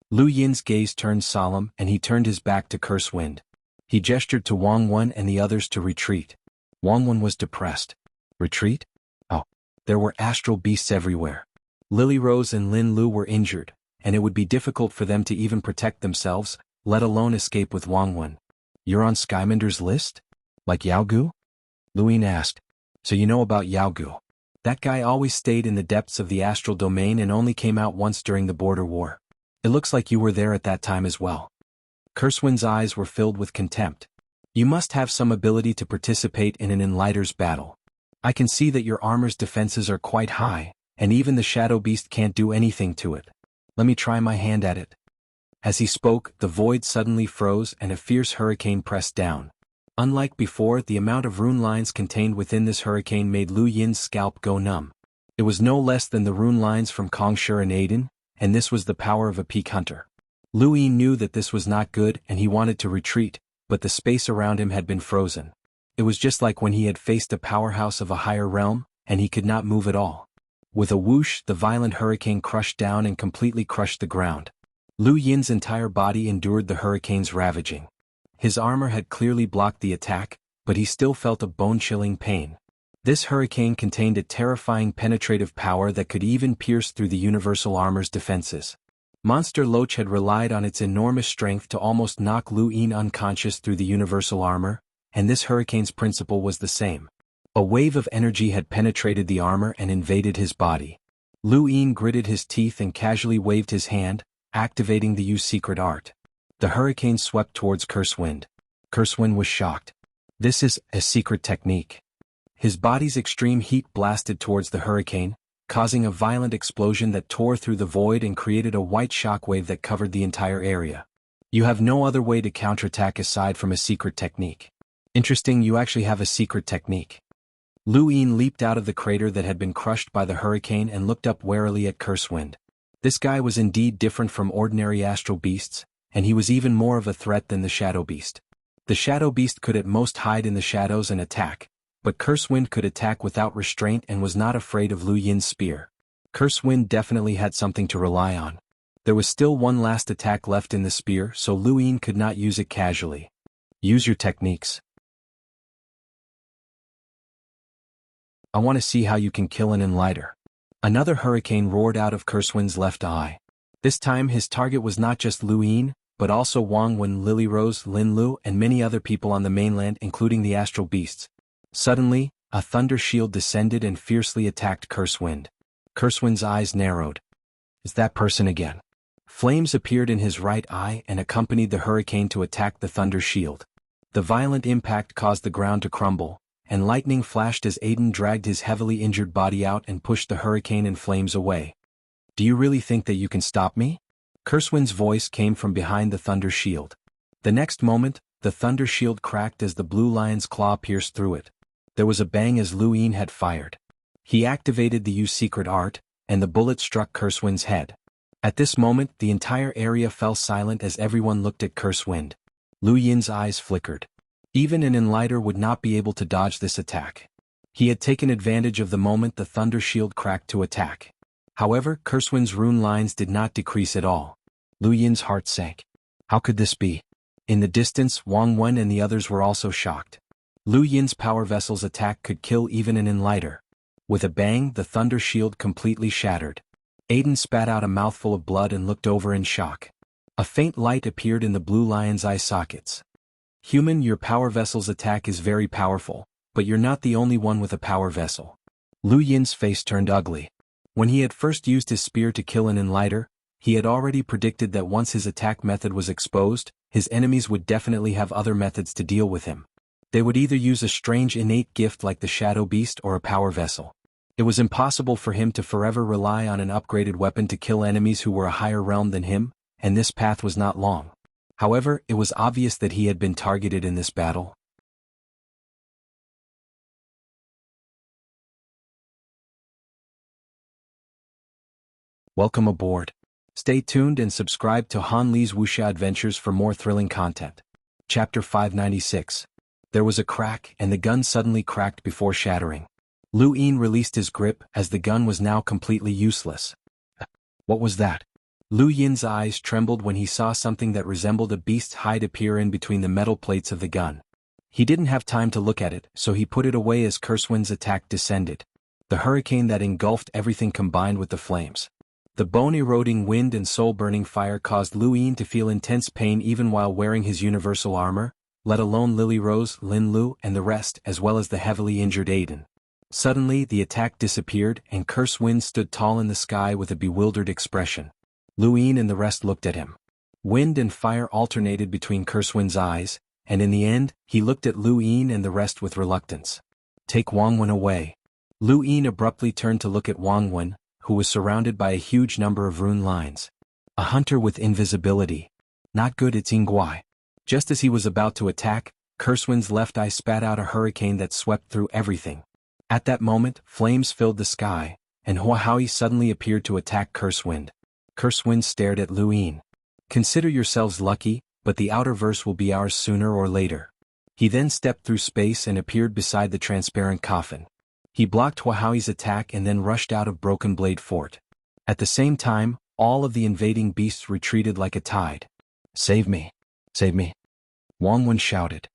Lu Yin's gaze turned solemn and he turned his back to Curse Wind. He gestured to Wang Wen and the others to retreat. Wang Wen was depressed. Retreat? Oh. There were astral beasts everywhere. Lily Rose and Lin Lu were injured, and it would be difficult for them to even protect themselves, let alone escape with Wang Wen. "You're on Skyminder's list? Like Yao Gu?" Lu Yin asked. "So you know about Yao Gu? That guy always stayed in the depths of the astral domain and only came out once during the border war. It looks like you were there at that time as well." Cursewind's eyes were filled with contempt. "You must have some ability to participate in an Enlighter's battle. I can see that your armor's defenses are quite high, and even the Shadow Beast can't do anything to it. Let me try my hand at it." As he spoke, the void suddenly froze and a fierce hurricane pressed down. Unlike before, the amount of rune lines contained within this hurricane made Lu Yin's scalp go numb. It was no less than the rune lines from Kongsher and Aiden, and this was the power of a peak hunter. Lu Yin knew that this was not good and he wanted to retreat, but the space around him had been frozen. It was just like when he had faced a powerhouse of a higher realm, and he could not move at all. With a whoosh, the violent hurricane crushed down and completely crushed the ground. Lu Yin's entire body endured the hurricane's ravaging. His armor had clearly blocked the attack, but he still felt a bone-chilling pain. This hurricane contained a terrifying penetrative power that could even pierce through the universal armor's defenses. Monster Loach had relied on its enormous strength to almost knock Lu Yin unconscious through the universal armor, and this hurricane's principle was the same. A wave of energy had penetrated the armor and invaded his body. Lu Yin gritted his teeth and casually waved his hand, activating the Yu's secret art. The hurricane swept towards Cursewind. Cursewind was shocked. This is a secret technique. His body's extreme heat blasted towards the hurricane, causing a violent explosion that tore through the void and created a white shockwave that covered the entire area. You have no other way to counterattack aside from a secret technique. Interesting, you actually have a secret technique. Lu Yin leaped out of the crater that had been crushed by the hurricane and looked up warily at Cursewind. This guy was indeed different from ordinary astral beasts, and he was even more of a threat than the Shadow Beast. The Shadow Beast could at most hide in the shadows and attack, but Cursewind could attack without restraint and was not afraid of Lu Yin's spear. Cursewind definitely had something to rely on. There was still one last attack left in the spear, so Lu Yin could not use it casually. Use your techniques. I want to see how you can kill an enlighter. Another hurricane roared out of Cursewind's left eye. This time his target was not just Lu Yin, but also Wang Wen, Lily Rose, Lin Lu, and many other people on the mainland, including the astral beasts. Suddenly, a thunder shield descended and fiercely attacked Cursewind. Cursewind's eyes narrowed. Is that person again? Flames appeared in his right eye and accompanied the hurricane to attack the thunder shield. The violent impact caused the ground to crumble, and lightning flashed as Aiden dragged his heavily injured body out and pushed the hurricane and flames away. Do you really think that you can stop me? Cursewind's voice came from behind the thunder shield. The next moment, the thunder shield cracked as the blue lion's claw pierced through it. There was a bang as Lu Yin had fired. He activated the Yu's secret art, and the bullet struck Cursewind's head. At this moment, the entire area fell silent as everyone looked at Cursewind. Lu Yin's eyes flickered. Even an enlighter would not be able to dodge this attack. He had taken advantage of the moment the thunder shield cracked to attack. However, Cursewind's rune lines did not decrease at all. Lu Yin's heart sank. How could this be? In the distance, Wang Wen and the others were also shocked. Lu Yin's power vessel's attack could kill even an enlighter. With a bang, the thunder shield completely shattered. Aiden spat out a mouthful of blood and looked over in shock. A faint light appeared in the blue lion's eye sockets. Human, your power vessel's attack is very powerful, but you're not the only one with a power vessel. Lu Yin's face turned ugly. When he had first used his spear to kill an enlighter, he had already predicted that once his attack method was exposed, his enemies would definitely have other methods to deal with him. They would either use a strange innate gift like the Shadow Beast or a power vessel. It was impossible for him to forever rely on an upgraded weapon to kill enemies who were a higher realm than him, and this path was not long. However, it was obvious that he had been targeted in this battle. Welcome aboard. Stay tuned and subscribe to Han Li's Wuxia Adventures for more thrilling content. Chapter 596. There was a crack and the gun suddenly cracked before shattering. Lu Yin released his grip as the gun was now completely useless. What was that? Lu Yin's eyes trembled when he saw something that resembled a beast's hide appear in between the metal plates of the gun. He didn't have time to look at it, so he put it away as Cursewind's attack descended. The hurricane that engulfed everything combined with the flames. The bone-eroding wind and soul-burning fire caused Lu Yin to feel intense pain even while wearing his universal armor, let alone Lily Rose, Lin Lu, and the rest, as well as the heavily injured Aiden. Suddenly, the attack disappeared, and Cursewind stood tall in the sky with a bewildered expression. Lu Yin and the rest looked at him. Wind and fire alternated between Cursewind's eyes, and in the end, he looked at Lu Yin and the rest with reluctance. Take Wang Wen away. Lu Yin abruptly turned to look at Wang Wen, who was surrounded by a huge number of rune lines. A hunter with invisibility. Not good at Ingguai. Just as he was about to attack, Cursewind's left eye spat out a hurricane that swept through everything. At that moment, flames filled the sky, and Huahui suddenly appeared to attack Curse Wind. Curse Wind stared at Lu Yin. Consider yourselves lucky, but the outer verse will be ours sooner or later. He then stepped through space and appeared beside the transparent coffin. He blocked Huahui's attack and then rushed out of Broken Blade Fort. At the same time, all of the invading beasts retreated like a tide. Save me! Save me! Wang Wen shouted.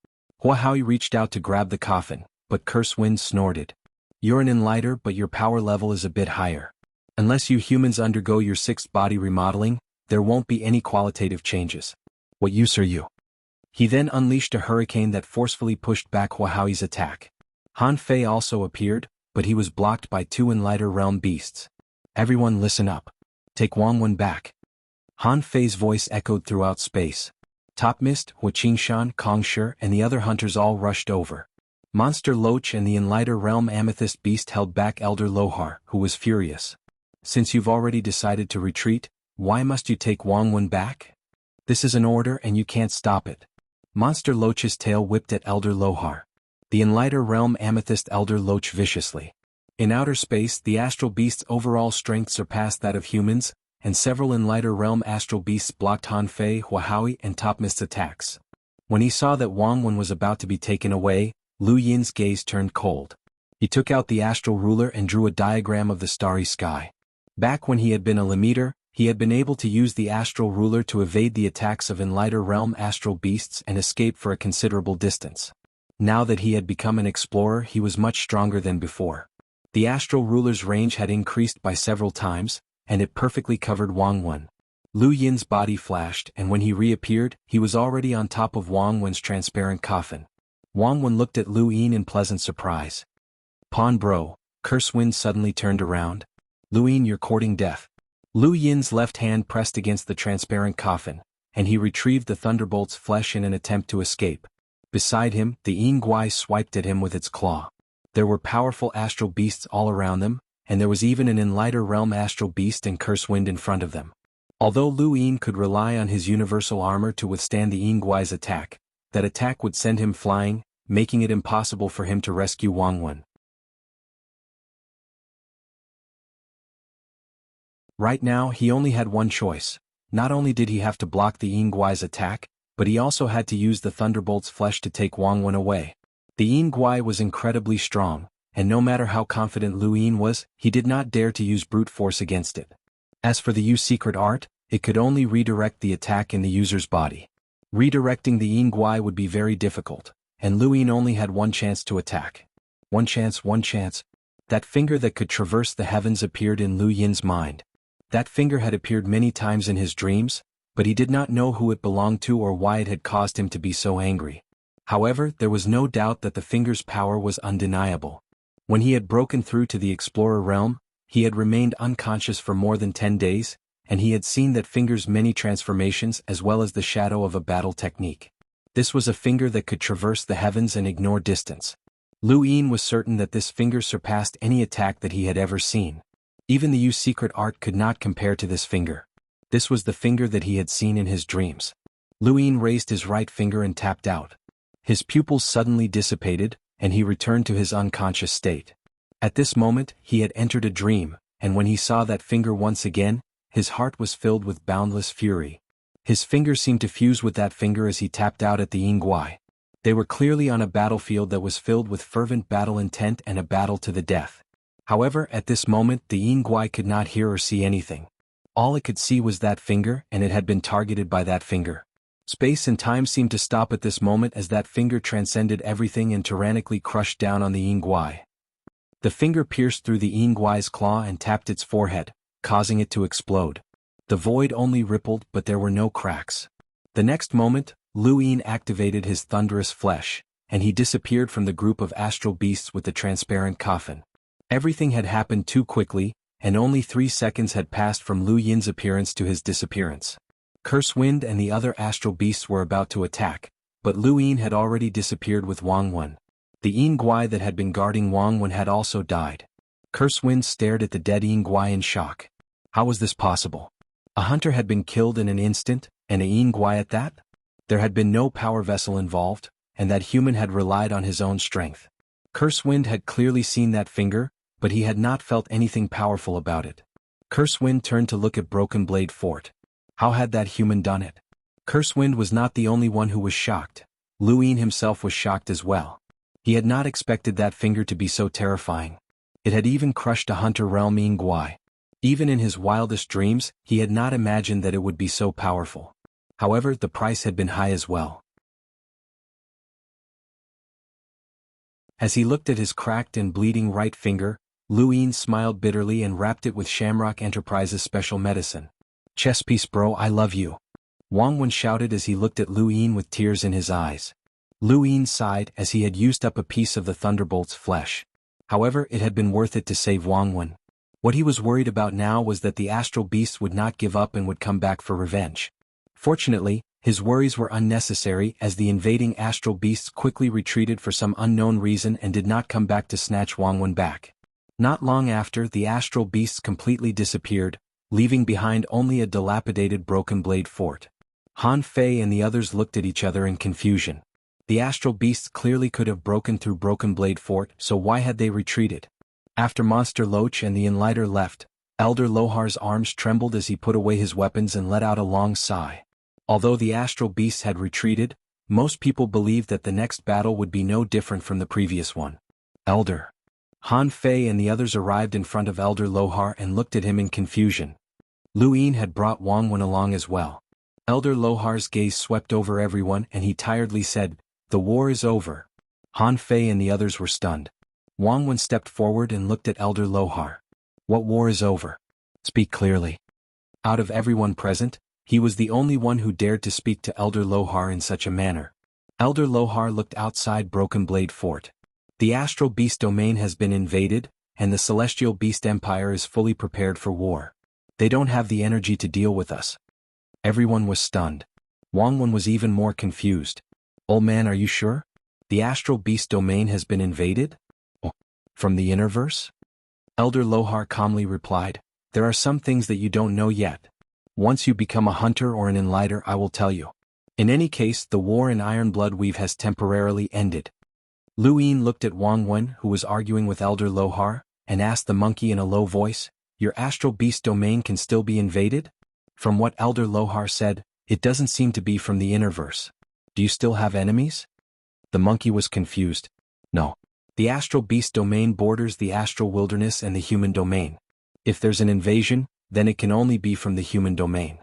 Huahui reached out to grab the coffin, but Curse Wind snorted. You're an enlighter, but your power level is a bit higher. Unless you humans undergo your sixth body remodeling, there won't be any qualitative changes. What use are you? He then unleashed a hurricane that forcefully pushed back Huahui's attack. Han Fei also appeared, but he was blocked by two Enlighter realm beasts. Everyone listen up. Take Wang Wen back. Han Fei's voice echoed throughout space. Top Mist, Hua Qingshan, Kong Shi, and the other hunters all rushed over. Monster Loach and the Enlighter realm amethyst beast held back Elder Lohar, who was furious. Since you've already decided to retreat, why must you take Wang Wen back? This is an order and you can't stop it. Monster Loach's tail whipped at Elder Lohar. The Enlighter realm amethyst Elder Loach viciously. In outer space, the astral beast's overall strength surpassed that of humans, and several Enlighter realm astral beasts blocked Han Fei, Huahui, and Top Mist's attacks. When he saw that Wang Wen was about to be taken away, Lu Yin's gaze turned cold. He took out the astral ruler and drew a diagram of the starry sky. Back when he had been a Limiter, he had been able to use the astral ruler to evade the attacks of Enlighter realm astral beasts and escape for a considerable distance. Now that he had become an explorer, he was much stronger than before. The astral ruler's range had increased by several times, and it perfectly covered Wang Wen. Lu Yin's body flashed, and when he reappeared, he was already on top of Wang Wen's transparent coffin. Wang Wen looked at Lu Yin in pleasant surprise. Pawn bro, Curse Wind suddenly turned around. Lu Yin, you're courting death. Lu Yin's left hand pressed against the transparent coffin, and he retrieved the thunderbolt's flesh in an attempt to escape. Beside him, the Yin Guai swiped at him with its claw. There were powerful astral beasts all around them, and there was even an Enlighter realm astral beast and Curse Wind in front of them. Although Lu Yin could rely on his universal armor to withstand the Yin Guai's attack, that attack would send him flying, making it impossible for him to rescue Wang Wen. Right now, he only had one choice. Not only did he have to block the Yin Guai's attack, but he also had to use the Thunderbolt's flesh to take Wang Wen away. The Yin Guai was incredibly strong, and no matter how confident Lu Yin was, he did not dare to use brute force against it. As for the Yu secret art, it could only redirect the attack in the user's body. Redirecting the Yin Guai would be very difficult, and Lu Yin only had one chance to attack. One chance, one chance. That finger that could traverse the heavens appeared in Lu Yin's mind. That finger had appeared many times in his dreams, but he did not know who it belonged to or why it had caused him to be so angry. However, there was no doubt that the finger's power was undeniable. When he had broken through to the Explorer realm, he had remained unconscious for more than 10 days, and he had seen that finger's many transformations as well as the shadow of a battle technique. This was a finger that could traverse the heavens and ignore distance. Lu Yin was certain that this finger surpassed any attack that he had ever seen. Even the Yu secret art could not compare to this finger. This was the finger that he had seen in his dreams. Lu Yin raised his right finger and tapped out. His pupils suddenly dissipated, and he returned to his unconscious state. At this moment, he had entered a dream, and when he saw that finger once again, his heart was filled with boundless fury. His finger seemed to fuse with that finger as he tapped out at the Yin Guai. They were clearly on a battlefield that was filled with fervent battle intent and a battle to the death. However, at this moment, the Yin Guai could not hear or see anything. All it could see was that finger, and it had been targeted by that finger. Space and time seemed to stop at this moment as that finger transcended everything and tyrannically crushed down on the Yin Guai. The finger pierced through the Yin Guai's claw and tapped its forehead, causing it to explode. The void only rippled, but there were no cracks. The next moment, Lu Yin activated his thunderous flesh, and he disappeared from the group of astral beasts with the transparent coffin. Everything had happened too quickly, and only 3 seconds had passed from Lu Yin's appearance to his disappearance. Curse Wind and the other astral beasts were about to attack, but Lu Yin had already disappeared with Wang Wen. The Yin Guai that had been guarding Wang Wen had also died. Curse Wind stared at the dead Yin Guai in shock. How was this possible? A hunter had been killed in an instant, and a Yin Guai at that? There had been no power vessel involved, and that human had relied on his own strength. Curse Wind had clearly seen that finger, but he had not felt anything powerful about it. Cursewind turned to look at Broken Blade Fort. How had that human done it? Cursewind was not the only one who was shocked. Luin himself was shocked as well. He had not expected that finger to be so terrifying. It had even crushed a hunter realm Guai. Even in his wildest dreams, he had not imagined that it would be so powerful. However, the price had been high as well. As he looked at his cracked and bleeding right finger, Luin smiled bitterly and wrapped it with Shamrock Enterprises special medicine. Chess piece bro, I love you. Wang Wen shouted as he looked at Luin with tears in his eyes. Luin sighed as he had used up a piece of the Thunderbolt's flesh. However, it had been worth it to save Wang Wen. What he was worried about now was that the astral beast would not give up and would come back for revenge. Fortunately, his worries were unnecessary as the invading astral beasts quickly retreated for some unknown reason and did not come back to snatch Wang Wen back. Not long after, the astral beasts completely disappeared, leaving behind only a dilapidated Broken Blade Fort. Han Fei and the others looked at each other in confusion. The astral beasts clearly could have broken through Broken Blade Fort, so why had they retreated? After Monster Loach and the Enlighter left, Elder Lohar's arms trembled as he put away his weapons and let out a long sigh. Although the astral beasts had retreated, most people believed that the next battle would be no different from the previous one. Elder. Han Fei and the others arrived in front of Elder Lohar and looked at him in confusion. Luin had brought Wang Wen along as well. Elder Lohar's gaze swept over everyone and he tiredly said, "The war is over." Han Fei and the others were stunned. Wang Wen stepped forward and looked at Elder Lohar. "What war is over? Speak clearly." Out of everyone present, he was the only one who dared to speak to Elder Lohar in such a manner. Elder Lohar looked outside Broken Blade Fort. The Astral Beast Domain has been invaded, and the Celestial Beast Empire is fully prepared for war. They don't have the energy to deal with us. Everyone was stunned. Wang Wen was even more confused. "Old man, are you sure? The Astral Beast Domain has been invaded? Oh, from the Innerverse?" Elder Lohar calmly replied, "There are some things that you don't know yet. Once you become a hunter or an enlighter, I will tell you. In any case, the war in Ironblood Weave has temporarily ended." Luin looked at Wang Wen, who was arguing with Elder Lohar, and asked the monkey in a low voice, "Your Astral Beast Domain can still be invaded?" From what Elder Lohar said, it doesn't seem to be from the Innerverse. "Do you still have enemies?" The monkey was confused. "No. The Astral Beast Domain borders the Astral Wilderness and the Human Domain. If there's an invasion, then it can only be from the Human Domain."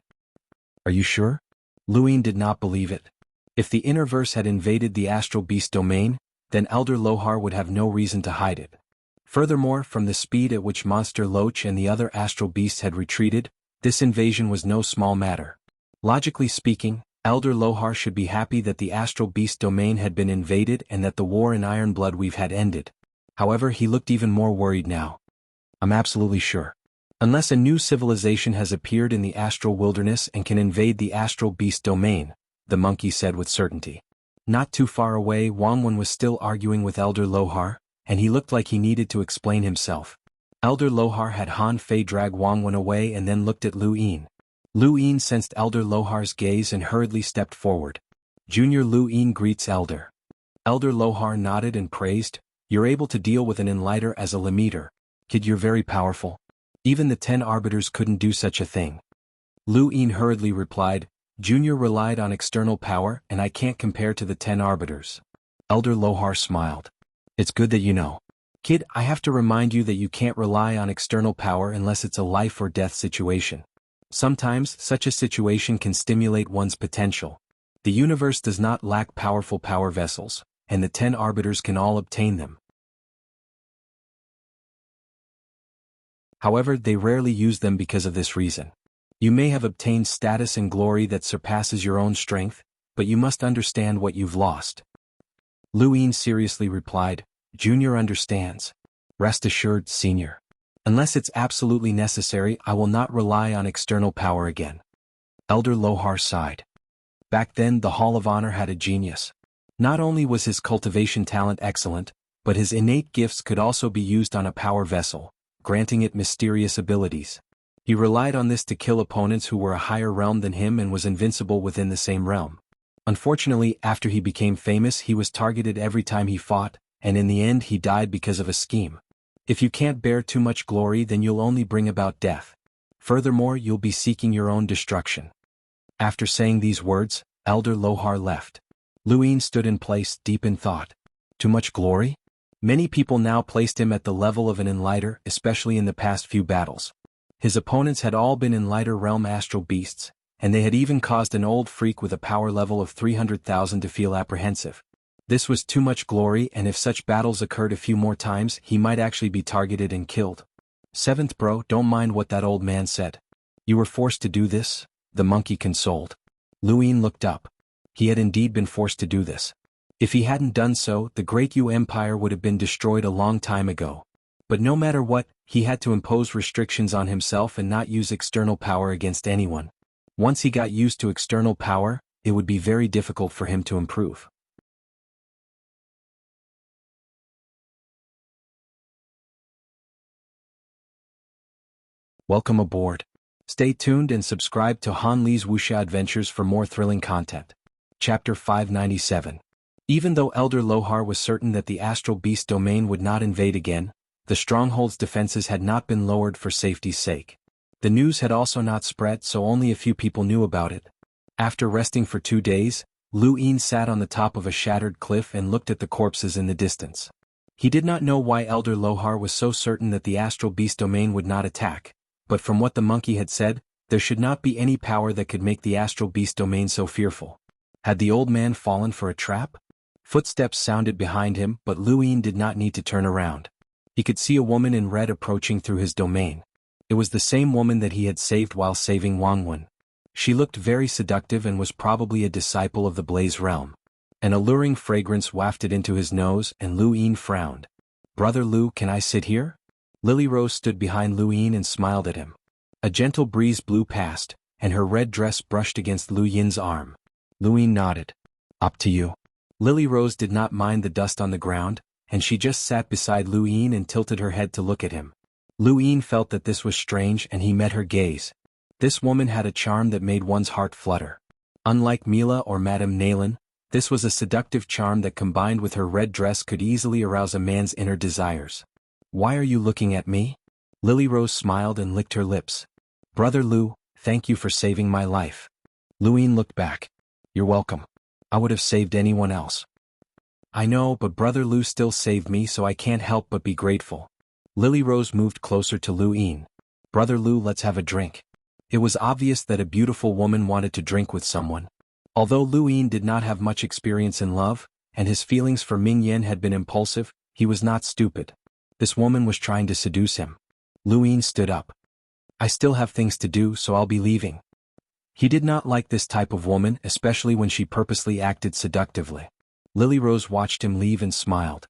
"Are you sure?" Luin did not believe it. If the Innerverse had invaded the Astral Beast Domain, then Elder Lohar would have no reason to hide it. Furthermore, from the speed at which Monster Loach and the other astral beasts had retreated, this invasion was no small matter. Logically speaking, Elder Lohar should be happy that the Astral Beast Domain had been invaded and that the war in Ironblood Weave had ended. However, he looked even more worried now. "I'm absolutely sure. Unless a new civilization has appeared in the Astral Wilderness and can invade the Astral Beast Domain," the monkey said with certainty. Not too far away, Wang Wen was still arguing with Elder Lohar, and he looked like he needed to explain himself. Elder Lohar had Han Fei drag Wang Wen away and then looked at Luin. Luin sensed Elder Lohar's gaze and hurriedly stepped forward. "Junior Luin greets Elder." Elder Lohar nodded and praised, "You're able to deal with an enlighter as a Limiter. Kid, you're very powerful. Even the 10 Arbiters couldn't do such a thing." Luin hurriedly replied, "Junior relied on external power and I can't compare to the 10 Arbiters." Elder Lohar smiled. "It's good that you know. Kid, I have to remind you that you can't rely on external power unless it's a life or death situation. Sometimes, such a situation can stimulate one's potential. The universe does not lack powerful power vessels, and the 10 Arbiters can all obtain them. However, they rarely use them because of this reason. You may have obtained status and glory that surpasses your own strength, but you must understand what you've lost." Luin seriously replied, "Junior understands. Rest assured, Senior. Unless it's absolutely necessary, I will not rely on external power again." Elder Lohar sighed. Back then, the Hall of Honor had a genius. Not only was his cultivation talent excellent, but his innate gifts could also be used on a power vessel, granting it mysterious abilities. He relied on this to kill opponents who were a higher realm than him and was invincible within the same realm. Unfortunately, after he became famous, he was targeted every time he fought, and in the end he died because of a scheme. If you can't bear too much glory, then you'll only bring about death. Furthermore, you'll be seeking your own destruction." After saying these words, Elder Lohar left. Luin stood in place, deep in thought. Too much glory? Many people now placed him at the level of an enlighter, especially in the past few battles. His opponents had all been enlighter realm astral beasts, and they had even caused an old freak with a power level of 300,000 to feel apprehensive. This was too much glory, and if such battles occurred a few more times, he might actually be targeted and killed. "Seventh bro, don't mind what that old man said. You were forced to do this," the monkey consoled. Luin looked up. He had indeed been forced to do this. If he hadn't done so, the Great Yu Empire would have been destroyed a long time ago. But no matter what, he had to impose restrictions on himself and not use external power against anyone. Once he got used to external power, it would be very difficult for him to improve. Welcome aboard. Stay tuned and subscribe to Han Li's Wuxia Adventures for more thrilling content. Chapter 597. Even though Elder Lohar was certain that the Astral Beast domain would not invade again, the stronghold's defenses had not been lowered for safety's sake. The news had also not spread, so only a few people knew about it. After resting for 2 days, Luin sat on the top of a shattered cliff and looked at the corpses in the distance. He did not know why Elder Lohar was so certain that the Astral Beast domain would not attack, but from what the monkey had said, there should not be any power that could make the Astral Beast domain so fearful. Had the old man fallen for a trap? Footsteps sounded behind him, but Luin did not need to turn around. He could see a woman in red approaching through his domain. It was the same woman that he had saved while saving Wangwen. She looked very seductive and was probably a disciple of the Blaze Realm. An alluring fragrance wafted into his nose, and Luin frowned. "Brother Lu, can I sit here?" Lily Rose stood behind Luin and smiled at him. A gentle breeze blew past, and her red dress brushed against Lu Yin's arm. Luin nodded. "Up to you." Lily Rose did not mind the dust on the ground, and she just sat beside Luin and tilted her head to look at him. Luin felt that this was strange, and he met her gaze. This woman had a charm that made one's heart flutter. Unlike Mila or Madame Naylan, this was a seductive charm that combined with her red dress could easily arouse a man's inner desires. "Why are you looking at me?" Lily Rose smiled and licked her lips. "Brother Lu, thank you for saving my life." Luin looked back. "You're welcome. I would have saved anyone else." "I know, but Brother Lu still saved me, so I can't help but be grateful." Lily Rose moved closer to Luin. "Brother Lu, let's have a drink." It was obvious that a beautiful woman wanted to drink with someone. Although Luin did not have much experience in love, and his feelings for Ming Yen had been impulsive, he was not stupid. This woman was trying to seduce him. Luin stood up. "I still have things to do, so I'll be leaving." He did not like this type of woman, especially when she purposely acted seductively. Lily Rose watched him leave and smiled.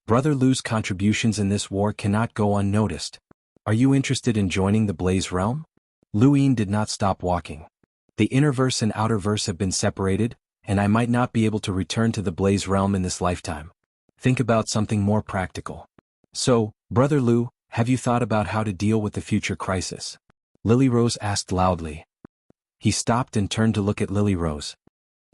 "Brother Lu's contributions in this war cannot go unnoticed. Are you interested in joining the Blaze Realm?" Luin did not stop walking. "The inner-verse and outer-verse have been separated, and I might not be able to return to the Blaze Realm in this lifetime. Think about something more practical." "So, Brother Lu, have you thought about how to deal with the future crisis?" Lily Rose asked loudly. He stopped and turned to look at Lily Rose.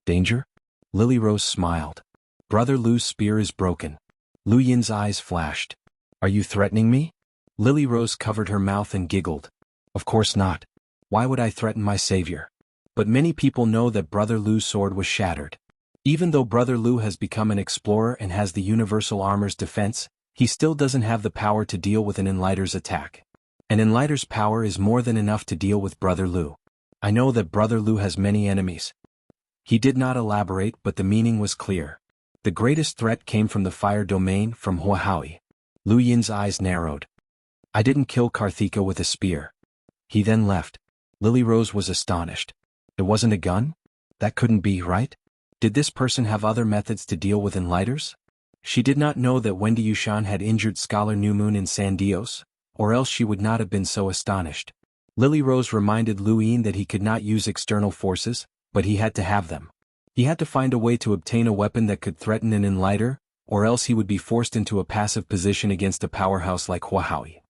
"Danger?" Lily Rose smiled. "Brother Lu's spear is broken." Lu Yin's eyes flashed. "Are you threatening me?" Lily Rose covered her mouth and giggled. "Of course not. Why would I threaten my savior?" But many people know that Brother Lu's sword was shattered. Even though Brother Lu has become an explorer and has the universal armor's defense, he still doesn't have the power to deal with an Enlighter's attack. An Enlighter's power is more than enough to deal with Brother Lu. "I know that Brother Lu has many enemies." He did not elaborate, but the meaning was clear. The greatest threat came from the fire domain, from Huahui. Lu Yin's eyes narrowed. "I didn't kill Karthika with a spear." He then left. Lily Rose was astonished. It wasn't a gun? That couldn't be, right? Did this person have other methods to deal with Enlighters? She did not know that Wendy Yushan had injured Scholar New Moon in San Dios, or else she would not have been so astonished. Lily Rose reminded Luin that he could not use external forces, but he had to have them. He had to find a way to obtain a weapon that could threaten an Enlighter, or else he would be forced into a passive position against a powerhouse like Huahui.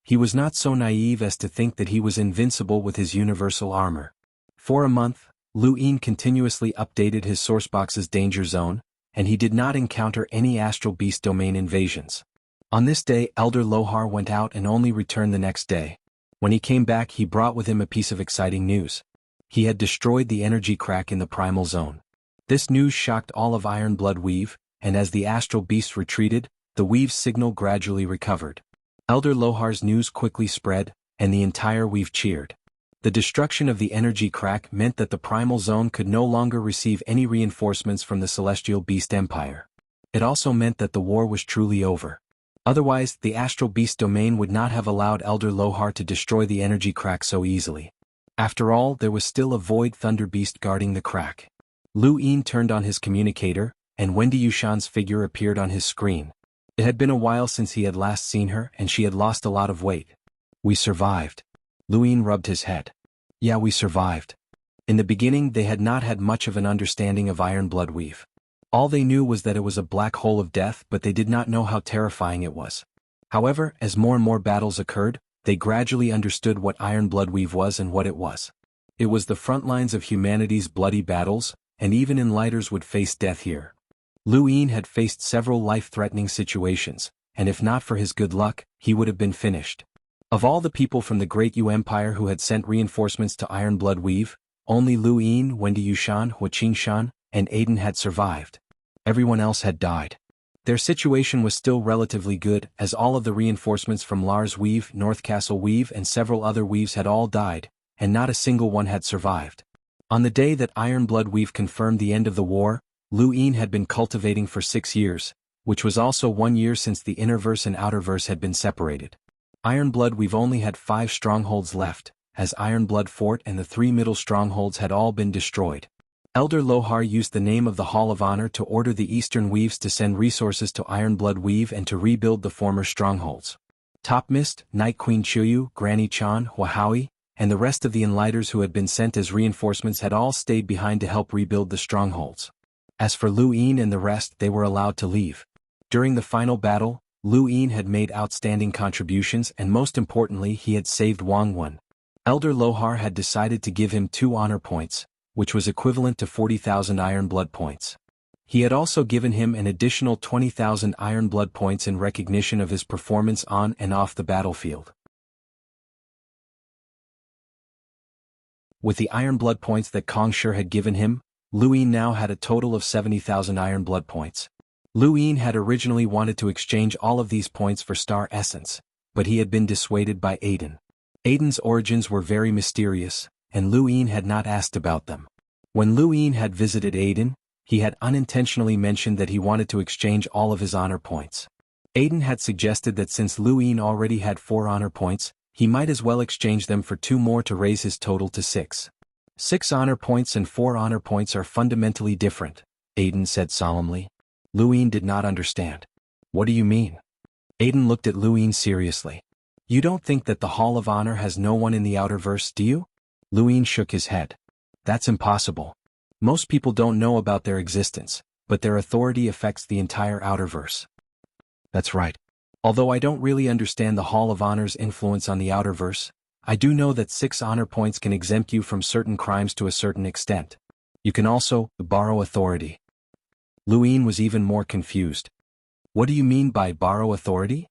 He was not so naive as to think that he was invincible with his universal armor. For a month, Luin continuously updated his sourcebox's danger zone, and he did not encounter any astral beast domain invasions. On this day, Elder Lohar went out and only returned the next day. When he came back, he brought with him a piece of exciting news. He had destroyed the energy crack in the primal zone. This news shocked all of Iron Blood Weave, and as the astral beast retreated, the Weave's signal gradually recovered. Elder Lohar's news quickly spread, and the entire Weave cheered. The destruction of the energy crack meant that the primal zone could no longer receive any reinforcements from the Celestial Beast Empire. It also meant that the war was truly over. Otherwise, the astral beast domain would not have allowed Elder Lohar to destroy the energy crack so easily. After all, there was still a void thunder beast guarding the crack. Lu Yin turned on his communicator, and Wendy Yushan's figure appeared on his screen. It had been a while since he had last seen her, and she had lost a lot of weight. We survived. Lu Yin rubbed his head. Yeah, we survived. In the beginning, they had not had much of an understanding of Iron Blood Weave. All they knew was that it was a black hole of death, but they did not know how terrifying it was. However, as more and more battles occurred, they gradually understood what Iron Blood Weave was and what it was. It was the front lines of humanity's bloody battles, and even enlighters would face death here. Lu Yin had faced several life-threatening situations, and if not for his good luck, he would have been finished. Of all the people from the Great Yu Empire who had sent reinforcements to Iron Blood Weave, only Lu Yin, Wendy Yushan, Hua Qingshan, and Aiden had survived. Everyone else had died. Their situation was still relatively good, as all of the reinforcements from Lars Weave, North Castle Weave, and several other Weaves had all died, and not a single one had survived. On the day that Iron Blood Weave confirmed the end of the war, Lu Yin had been cultivating for 6 years, which was also 1 year since the Innerverse and Outerverse had been separated. Iron Blood Weave only had 5 strongholds left, as Iron Blood Fort and the 3 middle strongholds had all been destroyed. Elder Lohar used the name of the Hall of Honor to order the Eastern Weaves to send resources to Iron Blood Weave and to rebuild the former strongholds. Top Mist, Night Queen Chuyu, Granny Chan, Huahui, and the rest of the Enlighters who had been sent as reinforcements had all stayed behind to help rebuild the strongholds. As for Lu Yin and the rest, they were allowed to leave. During the final battle, Lu Yin had made outstanding contributions, and most importantly, he had saved Wang Wen. Elder Lohar had decided to give him 2 honor points, which was equivalent to 40,000 Iron Blood points. He had also given him an additional 20,000 Iron Blood points in recognition of his performance on and off the battlefield. With the Iron Blood points that Kong Shi had given him, Lu Yin now had a total of 70,000 Iron Blood points. Lu Yin had originally wanted to exchange all of these points for Star Essence, but he had been dissuaded by Aiden. Aiden's origins were very mysterious, and Lu Yin had not asked about them. When Lu Yin had visited Aiden, he had unintentionally mentioned that he wanted to exchange all of his honor points. Aiden had suggested that since Lu Yin already had 4 honor points, he might as well exchange them for 2 more to raise his total to 6. 6 honor points and 4 honor points are fundamentally different, Aiden said solemnly. Lu Yin did not understand. What do you mean? Aiden looked at Lu Yin seriously. You don't think that the Hall of Honor has no one in the Outerverse, do you? Lu Yin shook his head. That's impossible. Most people don't know about their existence, but their authority affects the entire Outerverse. That's right. Although I don't really understand the Hall of Honor's influence on the Outerverse, I do know that 6 honor points can exempt you from certain crimes to a certain extent. You can also borrow authority. Lu Yin was even more confused. What do you mean by borrow authority?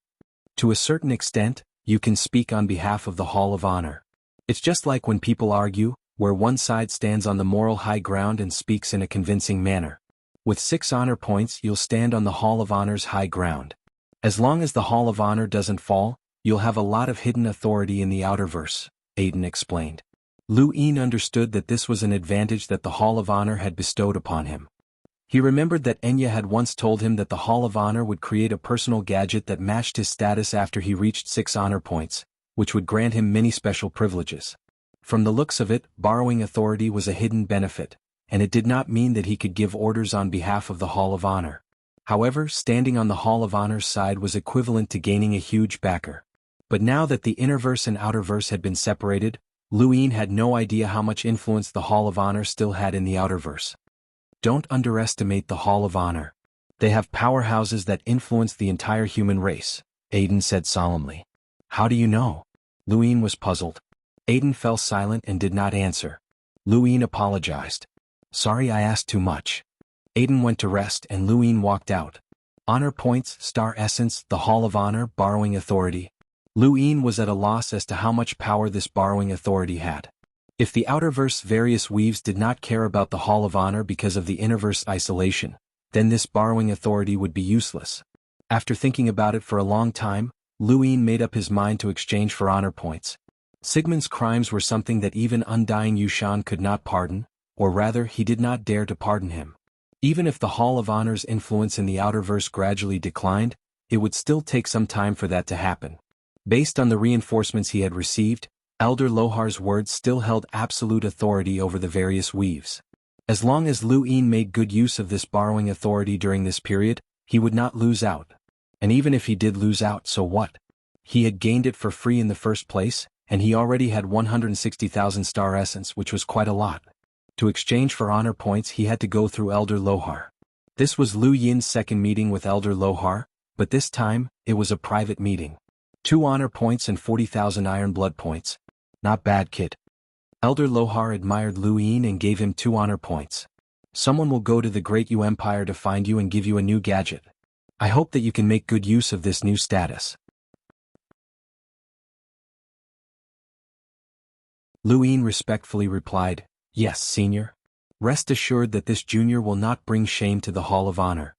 To a certain extent, you can speak on behalf of the Hall of Honor. It's just like when people argue, where one side stands on the moral high ground and speaks in a convincing manner. With 6 honor points, you'll stand on the Hall of Honor's high ground. As long as the Hall of Honor doesn't fall, you'll have a lot of hidden authority in the Outerverse, Aiden explained. Lu Yin understood that this was an advantage that the Hall of Honor had bestowed upon him. He remembered that Enya had once told him that the Hall of Honor would create a personal gadget that matched his status after he reached 6 honor points, which would grant him many special privileges. From the looks of it, borrowing authority was a hidden benefit, and it did not mean that he could give orders on behalf of the Hall of Honor. However, standing on the Hall of Honor's side was equivalent to gaining a huge backer. But now that the Innerverse and Outerverse had been separated, Lu Yin had no idea how much influence the Hall of Honor still had in the Outerverse. Don't underestimate the Hall of Honor. They have powerhouses that influence the entire human race, Aiden said solemnly. How do you know? Lu Yin was puzzled. Aiden fell silent and did not answer. Lu Yin apologized. Sorry I asked too much. Aiden went to rest and Luin walked out. Honor points, star essence, the Hall of Honor, borrowing authority. Luin was at a loss as to how much power this borrowing authority had. If the Outerverse various weaves did not care about the Hall of Honor because of the Innerverse isolation, then this borrowing authority would be useless. After thinking about it for a long time, Luin made up his mind to exchange for honor points. Sigmund's crimes were something that even undying Yushan could not pardon, or rather he did not dare to pardon him. Even if the Hall of Honor's influence in the Outerverse gradually declined, it would still take some time for that to happen. Based on the reinforcements he had received, Elder Lohar's words still held absolute authority over the various weaves. As long as Luin made good use of this borrowing authority during this period, he would not lose out. And even if he did lose out, so what? He had gained it for free in the first place, and he already had 160,000 star essence, which was quite a lot. To exchange for honor points he had to go through Elder Lohar. This was Lu Yin's second meeting with Elder Lohar, but this time, it was a private meeting. 2 honor points and 40,000 iron blood points. Not bad, kid. Elder Lohar admired Lu Yin and gave him 2 honor points. Someone will go to the Great Yu Empire to find you and give you a new gadget. I hope that you can make good use of this new status. Lu Yin respectfully replied, "Yes, senior. Rest assured that this junior will not bring shame to the Hall of Honor."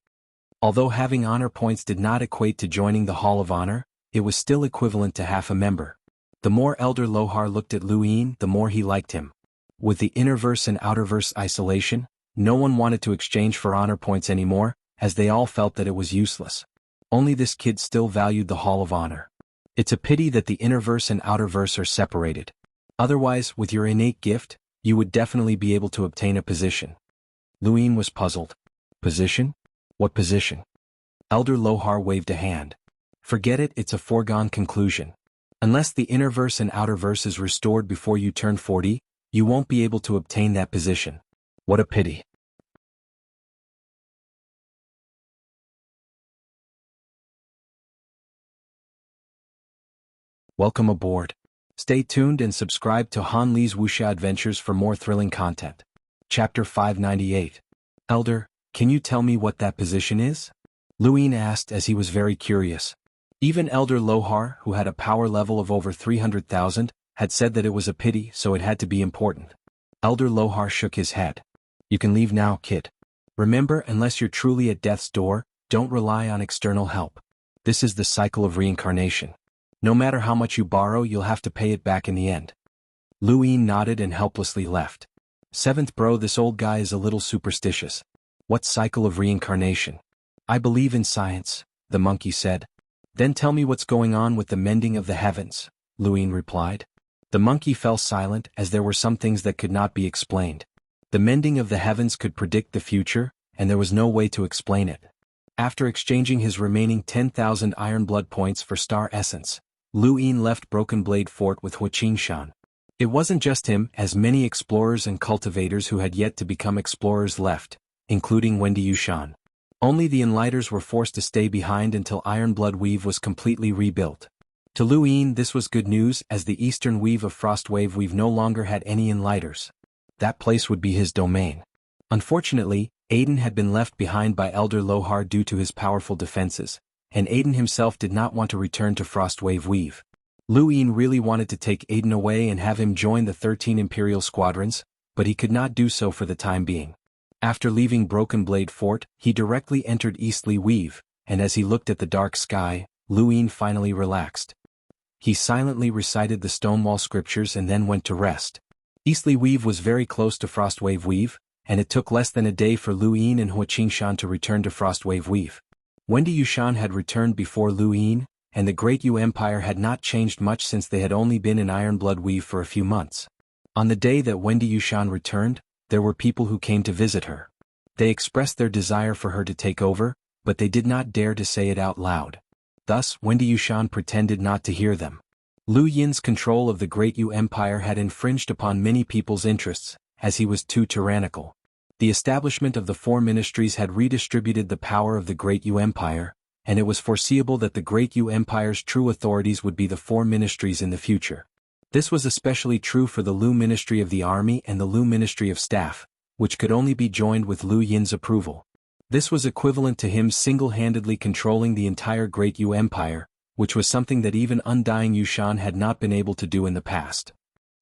Although having honor points did not equate to joining the Hall of Honor, it was still equivalent to half a member. The more Elder Lohar looked at Lu Yin, the more he liked him. With the Innerverse and Outerverse isolation, no one wanted to exchange for honor points anymore, as they all felt that it was useless. Only this kid still valued the Hall of Honor. It's a pity that the Innerverse and Outerverse are separated. Otherwise, with your innate gift, you would definitely be able to obtain a position. Lu Yin was puzzled. Position? What position? Elder Lohar waved a hand. Forget it, it's a foregone conclusion. Unless the Innerverse and Outerverse is restored before you turn 40, you won't be able to obtain that position. What a pity. Welcome aboard. Stay tuned and subscribe to Han Li's Wuxia Adventures for more thrilling content. Chapter 598. Elder, can you tell me what that position is? Lu Yin asked as he was very curious. Even Elder Lohar, who had a power level of over 300,000, had said that it was a pity, so it had to be important. Elder Lohar shook his head. You can leave now, kid. Remember, unless you're truly at death's door, don't rely on external help. This is the cycle of reincarnation. No matter how much you borrow, you'll have to pay it back in the end. Lu Yin nodded and helplessly left. Seventh bro, this old guy is a little superstitious. What cycle of reincarnation? I believe in science, the monkey said. Then tell me what's going on with the mending of the heavens, Lu Yin replied. The monkey fell silent as there were some things that could not be explained. The mending of the heavens could predict the future, and there was no way to explain it. After exchanging his remaining 10,000 iron blood points for star essence, Lu Yin left Broken Blade Fort with Huaqingshan. It wasn't just him, as many explorers and cultivators who had yet to become explorers left, including Wendy Yushan. Only the Enlighters were forced to stay behind until Iron Blood Weave was completely rebuilt. To Lu Yin this was good news, as the eastern weave of Frostwave Weave no longer had any Enlighters. That place would be his domain. Unfortunately, Aiden had been left behind by Elder Lohar due to his powerful defenses, and Aiden himself did not want to return to Frostwave Weave. Lu Yin really wanted to take Aiden away and have him join the 13 Imperial Squadrons, but he could not do so for the time being. After leaving Broken Blade Fort, he directly entered Eastleigh Weave, and as he looked at the dark sky, Lu Yin finally relaxed. He silently recited the Stonewall scriptures and then went to rest. Eastleigh Weave was very close to Frostwave Weave, and it took less than a day for Lu Yin and Huaqingshan to return to Frostwave Weave. Wendy Yushan had returned before Lu Yin, and the Great Yu Empire had not changed much since they had only been in Iron Blood Weave for a few months. On the day that Wendy Yushan returned, there were people who came to visit her. They expressed their desire for her to take over, but they did not dare to say it out loud. Thus, Wendy Yushan pretended not to hear them. Lu Yin's control of the Great Yu Empire had infringed upon many people's interests, as he was too tyrannical. The establishment of the 4 ministries had redistributed the power of the Great Yu Empire, and it was foreseeable that the Great Yu Empire's true authorities would be the 4 ministries in the future. This was especially true for the Lu Ministry of the Army and the Lu Ministry of Staff, which could only be joined with Lu Yin's approval. This was equivalent to him single-handedly controlling the entire Great Yu Empire, which was something that even undying Yushan had not been able to do in the past.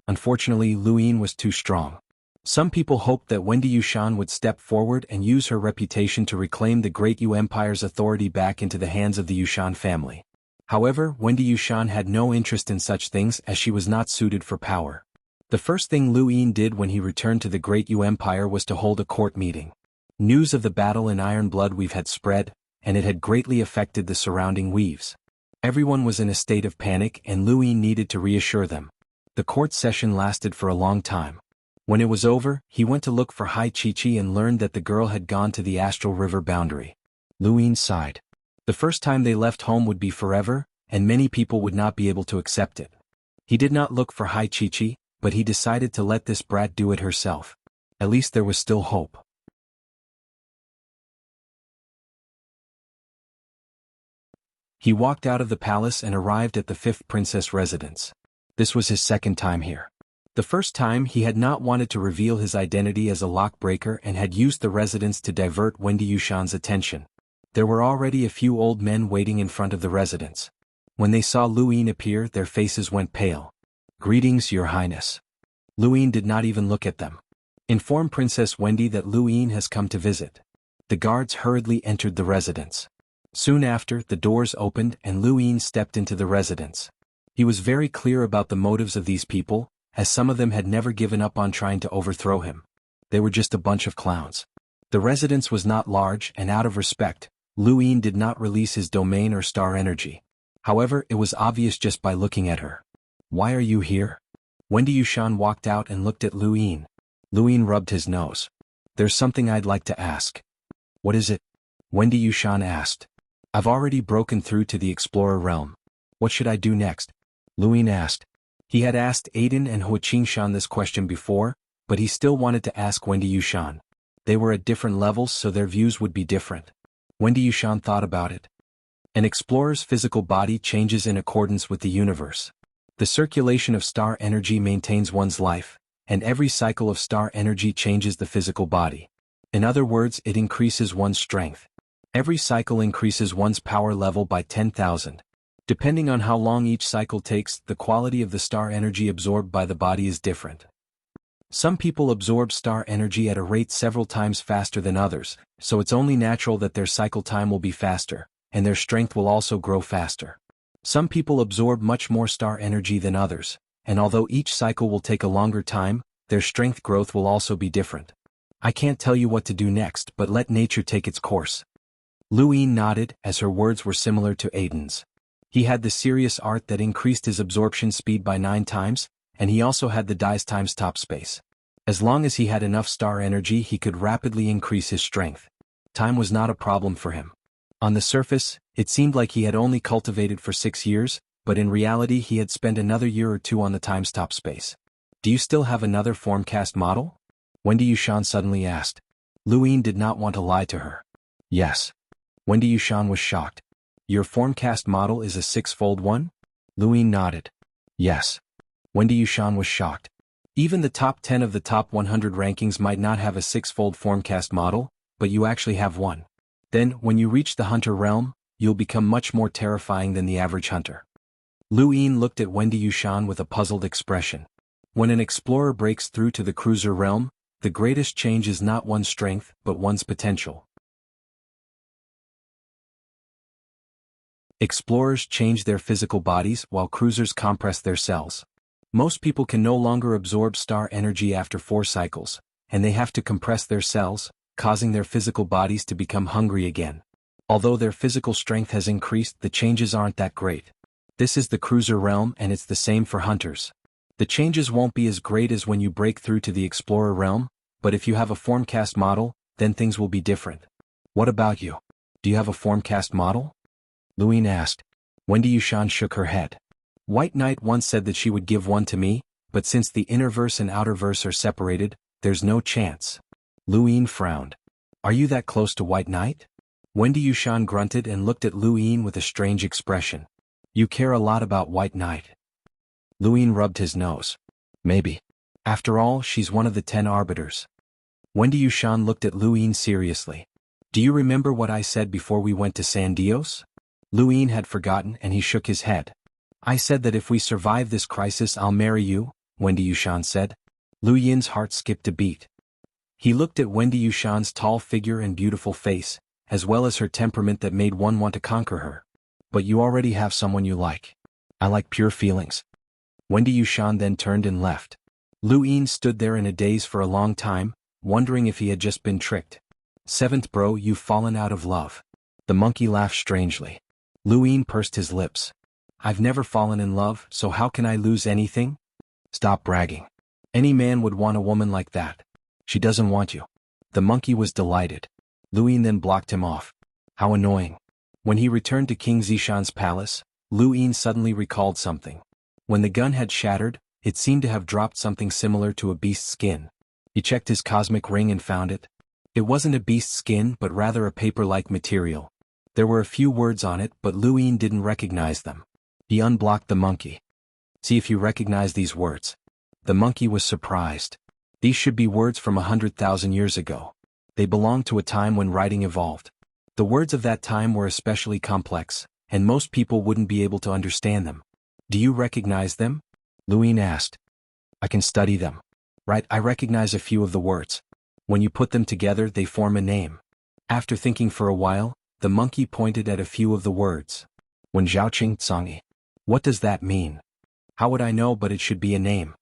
Unfortunately, Lu Yin was too strong. Some people hoped that Wendy Yushan would step forward and use her reputation to reclaim the Great Yu Empire's authority back into the hands of the Yushan family. However, Wendy Yushan had no interest in such things as she was not suited for power. The first thing Lu Yin did when he returned to the Great Yu Empire was to hold a court meeting. News of the battle in Iron Blood Weave had spread, and it had greatly affected the surrounding weaves. Everyone was in a state of panic and Lu Yin needed to reassure them. The court session lasted for a long time. When it was over, he went to look for Hai Chi-Chi and learned that the girl had gone to the Astral River boundary. Lu Yin sighed. The first time they left home would be forever, and many people would not be able to accept it. He did not look for Hai Chi-Chi, but he decided to let this brat do it herself. At least there was still hope. He walked out of the palace and arrived at the 5th princess residence. This was his second time here. The first time he had not wanted to reveal his identity as a lockbreaker and had used the residence to divert Wendy Yushan's attention. There were already a few old men waiting in front of the residence. When they saw Lu Yin appear, their faces went pale. "Greetings, Your Highness." Lu Yin did not even look at them. "Inform Princess Wendy that Lu Yin has come to visit." The guards hurriedly entered the residence. Soon after, the doors opened and Lu Yin stepped into the residence. He was very clear about the motives of these people, as some of them had never given up on trying to overthrow him. They were just a bunch of clowns. The residence was not large, and out of respect, Lu Yin did not release his domain or star energy. However, it was obvious just by looking at her. "Why are you here?" Wendy Yushan walked out and looked at Lu Yin. Lu Yin rubbed his nose. "There's something I'd like to ask." "What is it?" Wendy Yushan asked. "I've already broken through to the Explorer realm. What should I do next?" Lu Yin asked. He had asked Aiden and Hua Qingshan this question before, but he still wanted to ask Wendy Yushan. They were at different levels, so their views would be different. Wendy Yushan thought about it. An explorer's physical body changes in accordance with the universe. The circulation of star energy maintains one's life, and every cycle of star energy changes the physical body. In other words, it increases one's strength. Every cycle increases one's power level by 10,000. Depending on how long each cycle takes, the quality of the star energy absorbed by the body is different. Some people absorb star energy at a rate several times faster than others, so it's only natural that their cycle time will be faster, and their strength will also grow faster. Some people absorb much more star energy than others, and although each cycle will take a longer time, their strength growth will also be different. I can't tell you what to do next, but let nature take its course. Lu Yin nodded, as her words were similar to Aiden's. He had the serious art that increased his absorption speed by 9 times, and he also had the dies times top space. As long as he had enough star energy, he could rapidly increase his strength. Time was not a problem for him. On the surface, it seemed like he had only cultivated for 6 years, but in reality he had spent another year or 2 on the times top space. "Do you still have another formcast model?" Wendy Yushan suddenly asked. Lu Yin did not want to lie to her. "Yes." Wendy Yushan was shocked. "Your formcast model is a 6-fold one?" Lu Yin nodded. "Yes." Wendy Yushan was shocked. Even the top 10 of the top 100 rankings might not have a 6-fold formcast model, but you actually have one. Then, when you reach the hunter realm, you'll become much more terrifying than the average hunter. Lu Yin looked at Wendy Yushan with a puzzled expression. When an explorer breaks through to the cruiser realm, the greatest change is not one's strength, but one's potential. Explorers change their physical bodies while cruisers compress their cells. Most people can no longer absorb star energy after 4 cycles, and they have to compress their cells, causing their physical bodies to become hungry again. Although their physical strength has increased, the changes aren't that great. This is the cruiser realm, and it's the same for hunters. The changes won't be as great as when you break through to the explorer realm, but if you have a formcast model, then things will be different. What about you? Do you have a formcast model? Lu Yin asked. Wendy Yushan shook her head. White Knight once said that she would give one to me, but since the inner verse and outer verse are separated, there's no chance. Lu Yin frowned. Are you that close to White Knight? Wendy Yushan grunted and looked at Lu Yin with a strange expression. You care a lot about White Knight. Lu Yin rubbed his nose. Maybe. After all, she's one of the 10 arbiters. Wendy Yushan looked at Luyin seriously. Do you remember what I said before we went to San Dios? Luyin had forgotten and he shook his head. I said that if we survive this crisis I'll marry you, Wendy Yushan said. Luyin's heart skipped a beat. He looked at Wendy Yushan's tall figure and beautiful face, as well as her temperament that made one want to conquer her. But you already have someone you like. I like pure feelings. Wendy Yushan then turned and left. Luyin stood there in a daze for a long time, wondering if he had just been tricked. Seventh bro, you've fallen out of love. The monkey laughed strangely. Luyin pursed his lips. I've never fallen in love, so how can I lose anything? Stop bragging. Any man would want a woman like that. She doesn't want you. The monkey was delighted. Luyin then blocked him off. How annoying. When he returned to King Zishan's palace, Luyin suddenly recalled something. When the gun had shattered, it seemed to have dropped something similar to a beast's skin. He checked his cosmic ring and found it. It wasn't a beast's skin but rather a paper-like material. There were a few words on it but Luyin didn't recognize them. He unblocked the monkey. See if you recognize these words. The monkey was surprised. These should be words from 100,000 years ago. They belonged to a time when writing evolved. The words of that time were especially complex, and most people wouldn't be able to understand them. Do you recognize them? Luyin asked. I can study them. Right, I recognize a few of the words. When you put them together they form a name. After thinking for a while, the monkey pointed at a few of the words. When Zhaoqing Tsangi. What does that mean? How would I know, but it should be a name.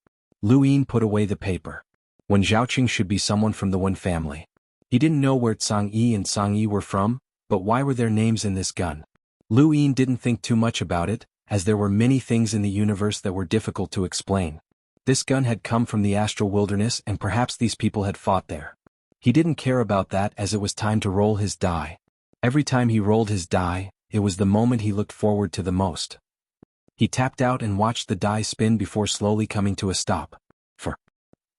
Luyin put away the paper. When Zhaoqing should be someone from the Wen family. He didn't know where Tsang-yi and Tsang-yi were from, but why were their names in this gun? Luyin didn't think too much about it, as there were many things in the universe that were difficult to explain. This gun had come from the astral wilderness and perhaps these people had fought there. He didn't care about that as it was time to roll his die. Every time he rolled his die, it was the moment he looked forward to the most. He tapped out and watched the die spin before slowly coming to a stop.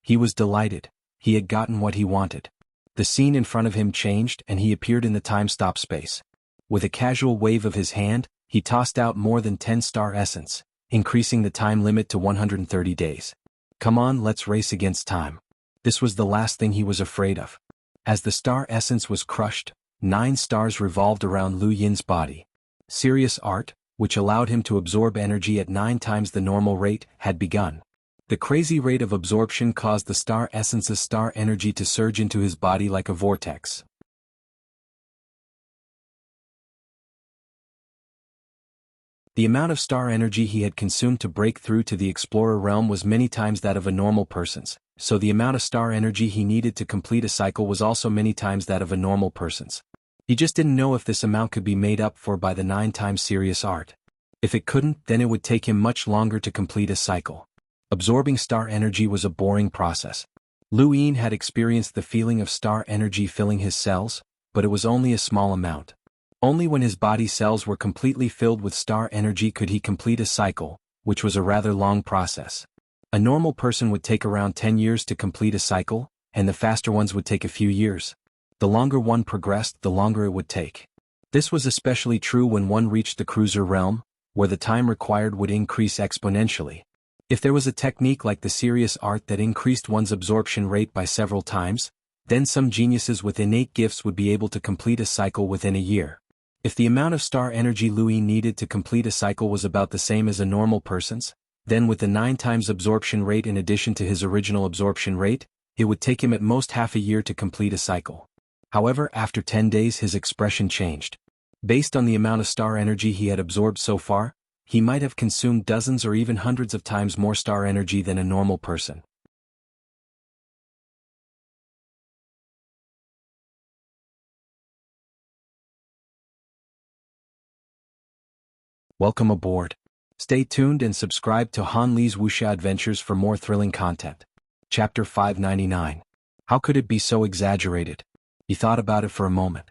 He was delighted. He had gotten what he wanted. The scene in front of him changed and he appeared in the time-stop space. With a casual wave of his hand, he tossed out more than 10 star essence, increasing the time limit to 130 days. Come on, let's race against time. This was the last thing he was afraid of. As the star essence was crushed, 9 stars revolved around Luyin's body. Serious art, which allowed him to absorb energy at 9 times the normal rate, had begun. The crazy rate of absorption caused the star essence's star energy to surge into his body like a vortex. The amount of star energy he had consumed to break through to the explorer realm was many times that of a normal person's, so the amount of star energy he needed to complete a cycle was also many times that of a normal person's. He just didn't know if this amount could be made up for by the 9 times serious art. If it couldn't, then it would take him much longer to complete a cycle. Absorbing star energy was a boring process. Luyin had experienced the feeling of star energy filling his cells, but it was only a small amount. Only when his body cells were completely filled with star energy could he complete a cycle, which was a rather long process. A normal person would take around 10 years to complete a cycle, and the faster ones would take a few years. The longer one progressed, the longer it would take. This was especially true when one reached the cruiser realm, where the time required would increase exponentially. If there was a technique like the serious art that increased one's absorption rate by several times, then some geniuses with innate gifts would be able to complete a cycle within a year. If the amount of star energy Luyin needed to complete a cycle was about the same as a normal person's, then with the 9 times absorption rate in addition to his original absorption rate, it would take him at most half a year to complete a cycle. However, after 10 days his expression changed. Based on the amount of star energy he had absorbed so far, he might have consumed dozens or even hundreds of times more star energy than a normal person. Welcome aboard. Stay tuned and subscribe to Han Li's Wuxia Adventures for more thrilling content. Chapter 599. How could it be so exaggerated? He thought about it for a moment.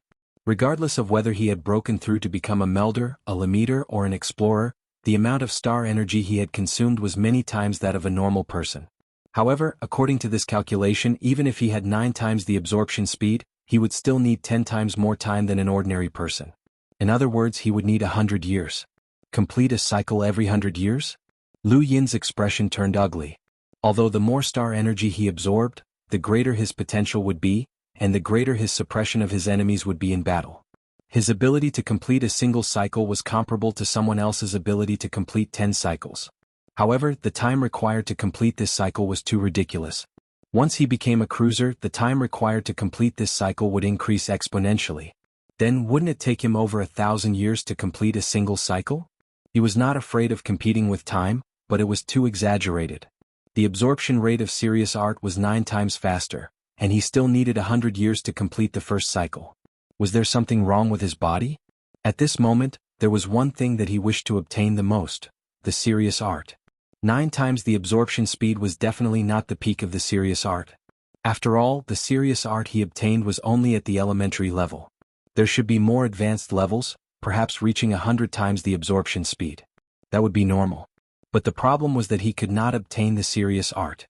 Regardless of whether he had broken through to become a melder, a limiter, or an explorer, the amount of star energy he had consumed was many times that of a normal person. However, according to this calculation, even if he had 9 times the absorption speed, he would still need 10 times more time than an ordinary person. In other words, he would need 100 years. Complete a cycle every 100 years? Luyin's expression turned ugly. Although the more star energy he absorbed, the greater his potential would be, and the greater his suppression of his enemies would be in battle. His ability to complete a single cycle was comparable to someone else's ability to complete 10 cycles. However, the time required to complete this cycle was too ridiculous. Once he became a cruiser, the time required to complete this cycle would increase exponentially. Then wouldn't it take him over 1,000 years to complete a single cycle? He was not afraid of competing with time, but it was too exaggerated. The absorption rate of serious art was 9 times faster, and he still needed 100 years to complete the first cycle. Was there something wrong with his body? At this moment, there was one thing that he wished to obtain the most: the serious art. 9 times the absorption speed was definitely not the peak of the serious art. After all, the serious art he obtained was only at the elementary level. There should be more advanced levels, perhaps reaching 100 times the absorption speed. That would be normal. But the problem was that he could not obtain the serious art.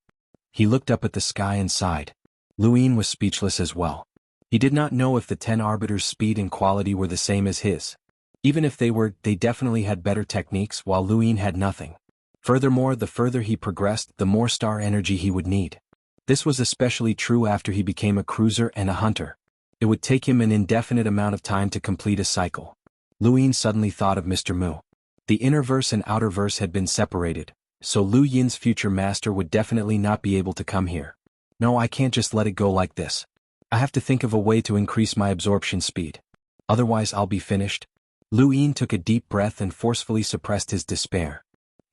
He looked up at the sky and sighed. Luin was speechless as well. He did not know if the 10 arbiters' speed and quality were the same as his. Even if they were, they definitely had better techniques while Luin had nothing. Furthermore, the further he progressed, the more star energy he would need. This was especially true after he became a cruiser and a hunter. It would take him an indefinite amount of time to complete a cycle. Luin suddenly thought of Mr. Mu. The inner verse and outer verse had been separated, so Lu Yin's future master would definitely not be able to come here. No, I can't just let it go like this. I have to think of a way to increase my absorption speed. Otherwise I'll be finished. Lu Yin took a deep breath and forcefully suppressed his despair.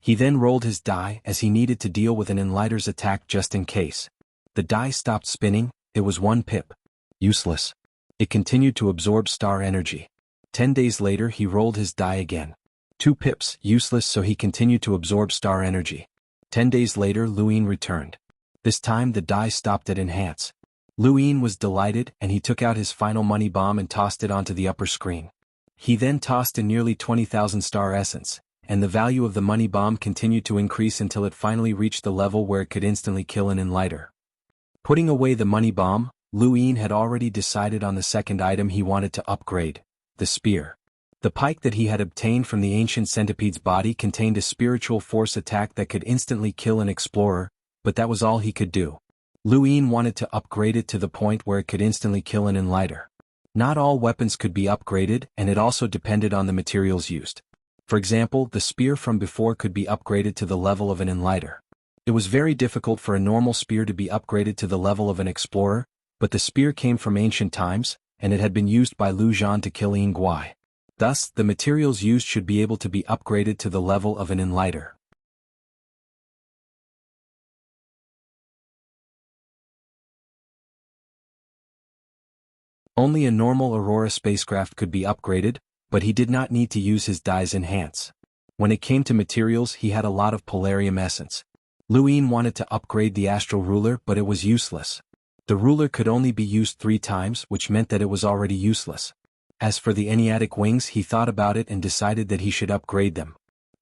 He then rolled his die as he needed to deal with an enlighter's attack just in case. The die stopped spinning. It was 1 pip. Useless. It continued to absorb star energy. 10 days later he rolled his die again. 2 pips. Useless, so he continued to absorb star energy. 10 days later Lu Yin returned. This time the die stopped at enhance. Lu Yin was delighted and he took out his final money bomb and tossed it onto the upper screen. He then tossed in nearly 20,000 star essence, and the value of the money bomb continued to increase until it finally reached the level where it could instantly kill an enlighter. Putting away the money bomb, Lu Yin had already decided on the second item he wanted to upgrade: the spear. The pike that he had obtained from the ancient centipede's body contained a spiritual force attack that could instantly kill an explorer, but that was all he could do. Lu Yin wanted to upgrade it to the point where it could instantly kill an enlighter. Not all weapons could be upgraded, and it also depended on the materials used. For example, the spear from before could be upgraded to the level of an enlighter. It was very difficult for a normal spear to be upgraded to the level of an explorer, but the spear came from ancient times, and it had been used by Lu Zhan to kill Yin Guai. Thus, the materials used should be able to be upgraded to the level of an enlighter. Only a normal Aurora spacecraft could be upgraded, but he did not need to use his die's enhance. When it came to materials, he had a lot of polarium essence. Lu Yin wanted to upgrade the Astral ruler, but it was useless. The ruler could only be used 3 times, which meant that it was already useless. As for the Eniatic wings, he thought about it and decided that he should upgrade them.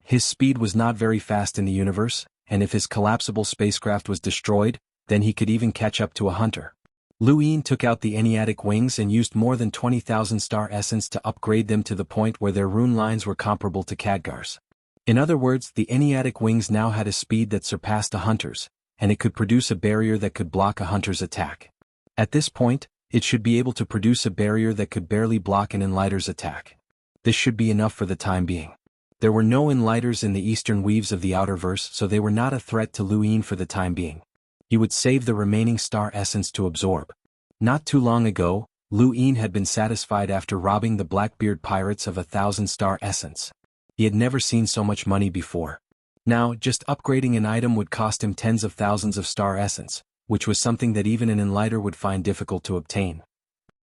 His speed was not very fast in the universe, and if his collapsible spacecraft was destroyed, then he could even catch up to a hunter. Lu Yin took out the Eniatic wings and used more than 20,000 star essence to upgrade them to the point where their rune lines were comparable to Khadgar's. In other words, the Eniatic wings now had a speed that surpassed a hunter's, and it could produce a barrier that could block a hunter's attack. At this point, it should be able to produce a barrier that could barely block an enlighter's attack. This should be enough for the time being. There were no enlighters in the eastern weaves of the outer verse, so they were not a threat to Lu Yin for the time being. He would save the remaining star essence to absorb. Not too long ago, Lu Yin had been satisfied after robbing the Blackbeard pirates of 1,000 star essence. He had never seen so much money before. Now, just upgrading an item would cost him tens of thousands of star essence, which was something that even an enlighter would find difficult to obtain.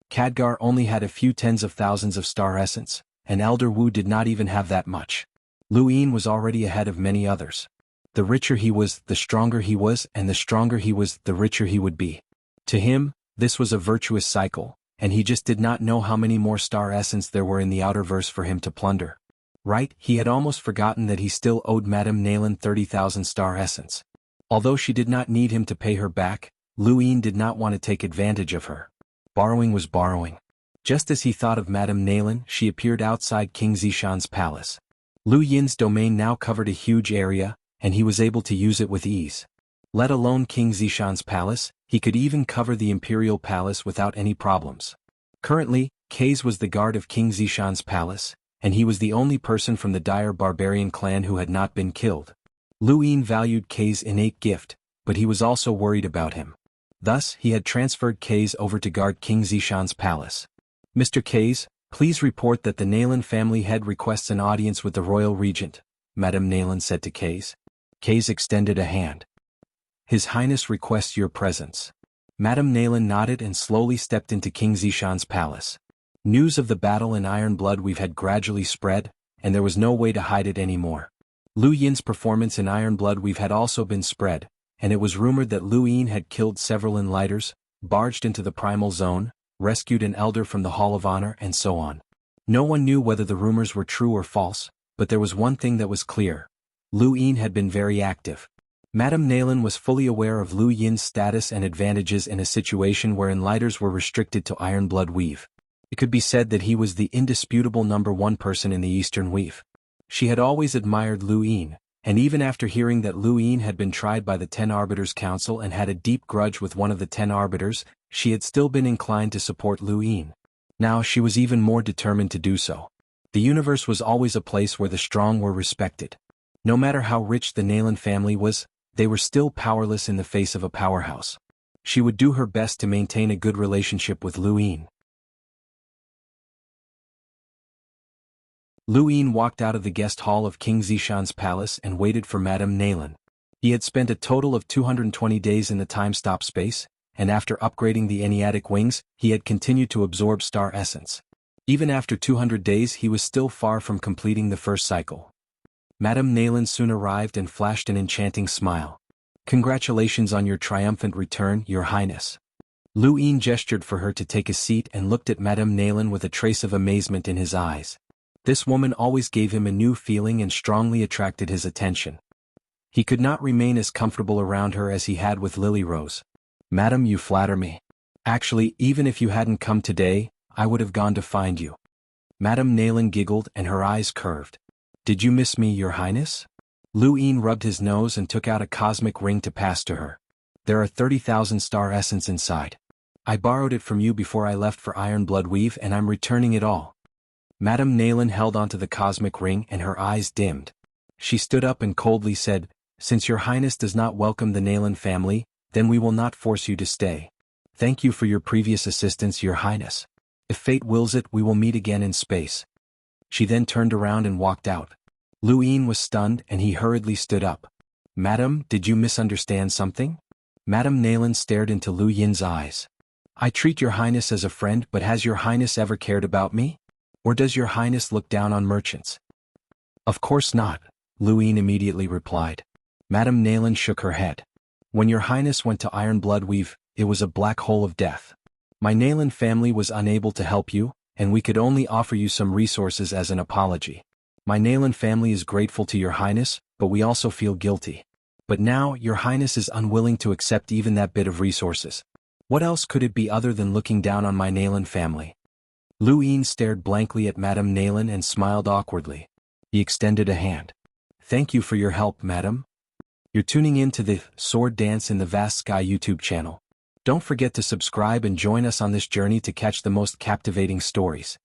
Khadgar only had a few tens of thousands of star essence, and Elder Wu did not even have that much. Lu Yin was already ahead of many others. The richer he was, the stronger he was, and the stronger he was, the richer he would be. To him, this was a virtuous cycle, and he just did not know how many more star essence there were in the outer verse for him to plunder. Right, he had almost forgotten that he still owed Madame Naylan 30,000 star essence. Although she did not need him to pay her back, Lu Yin did not want to take advantage of her. Borrowing was borrowing. Just as he thought of Madame Naylan, she appeared outside King Zishan's palace. Lu Yin's domain now covered a huge area, and he was able to use it with ease. Let alone King Zishan's palace, He could even cover the imperial palace without any problems. Currently, Kaze was the guard of King Zishan's palace, and he was the only person from the dire barbarian clan who had not been killed. Lu Yin valued Kaze's innate gift, but he was also worried about him. Thus, he had transferred Kaze over to guard King Zishan's palace. "Mr. Kaze, please report that the Nalan family head requests an audience with the royal regent," Madame Nalan said to Kaze. Kaze extended a hand. "His Highness requests your presence." Madame Nalan nodded and slowly stepped into King Zishan's palace. News of the battle in Iron Blood Weave had gradually spread, and there was no way to hide it anymore. Lu Yin's performance in Iron Blood Weave had also been spread, and it was rumored that Lu Yin had killed several Enlighters, barged into the Primal Zone, rescued an Elder from the Hall of Honor, and so on. No one knew whether the rumors were true or false, but there was one thing that was clear. Lu Yin had been very active. Madame Nalan was fully aware of Lu Yin's status and advantages in a situation where Enlighters were restricted to Iron Blood Weave. It could be said that he was the indisputable #1 person in the Eastern Weave. She had always admired Lu Yin, and even after hearing that Lu Yin had been tried by the 10 Arbiters Council and had a deep grudge with one of the 10 Arbiters, she had still been inclined to support Lu Yin. Now she was even more determined to do so. The universe was always a place where the strong were respected. No matter how rich the Nalan family was, they were still powerless in the face of a powerhouse. She would do her best to maintain a good relationship with Lu Yin. Lu Yin walked out of the guest hall of King Zishan's palace and waited for Madame Nalan. He had spent a total of 220 days in the time-stop space, and after upgrading the Eniatic wings, he had continued to absorb star essence. Even after 200 days he was still far from completing the first cycle. Madame Nalan soon arrived and flashed an enchanting smile. "Congratulations on your triumphant return, Your Highness." Lu Yin gestured for her to take a seat and looked at Madame Nalan with a trace of amazement in his eyes. This woman always gave him a new feeling and strongly attracted his attention. He could not remain as comfortable around her as he had with Lily Rose. "Madam, you flatter me. Actually, even if you hadn't come today, I would have gone to find you." Madame Nalan giggled and her eyes curved. "Did you miss me, Your Highness?" Lu Yin rubbed his nose and took out a cosmic ring to pass to her. "There are 30,000 star essence inside. I borrowed it from you before I left for Iron Blood Weave and I'm returning it all." Madame Nalan held onto the cosmic ring and her eyes dimmed. She stood up and coldly said, "Since Your Highness does not welcome the Nalan family, then we will not force you to stay. Thank you for your previous assistance, Your Highness. If fate wills it, we will meet again in space." She then turned around and walked out. Lu Yin was stunned and he hurriedly stood up. "Madam, did you misunderstand something?" Madame Nalan stared into Lu Yin's eyes. "I treat Your Highness as a friend, but has Your Highness ever cared about me? Or does Your Highness look down on merchants?" "Of course not," Lu Yin immediately replied. Madame Nalan shook her head. "When Your Highness went to Iron Blood Weave, it was a black hole of death. My Nalan family was unable to help you, and we could only offer you some resources as an apology. My Nalan family is grateful to Your Highness, but we also feel guilty. But now, Your Highness is unwilling to accept even that bit of resources. What else could it be other than looking down on my Nalan family?" Lu Yin stared blankly at Madame Nalan and smiled awkwardly. He extended a hand. "Thank you for your help, madam." You're tuning in to the Sword Dance in the Vast Sky YouTube channel. Don't forget to subscribe and join us on this journey to catch the most captivating stories.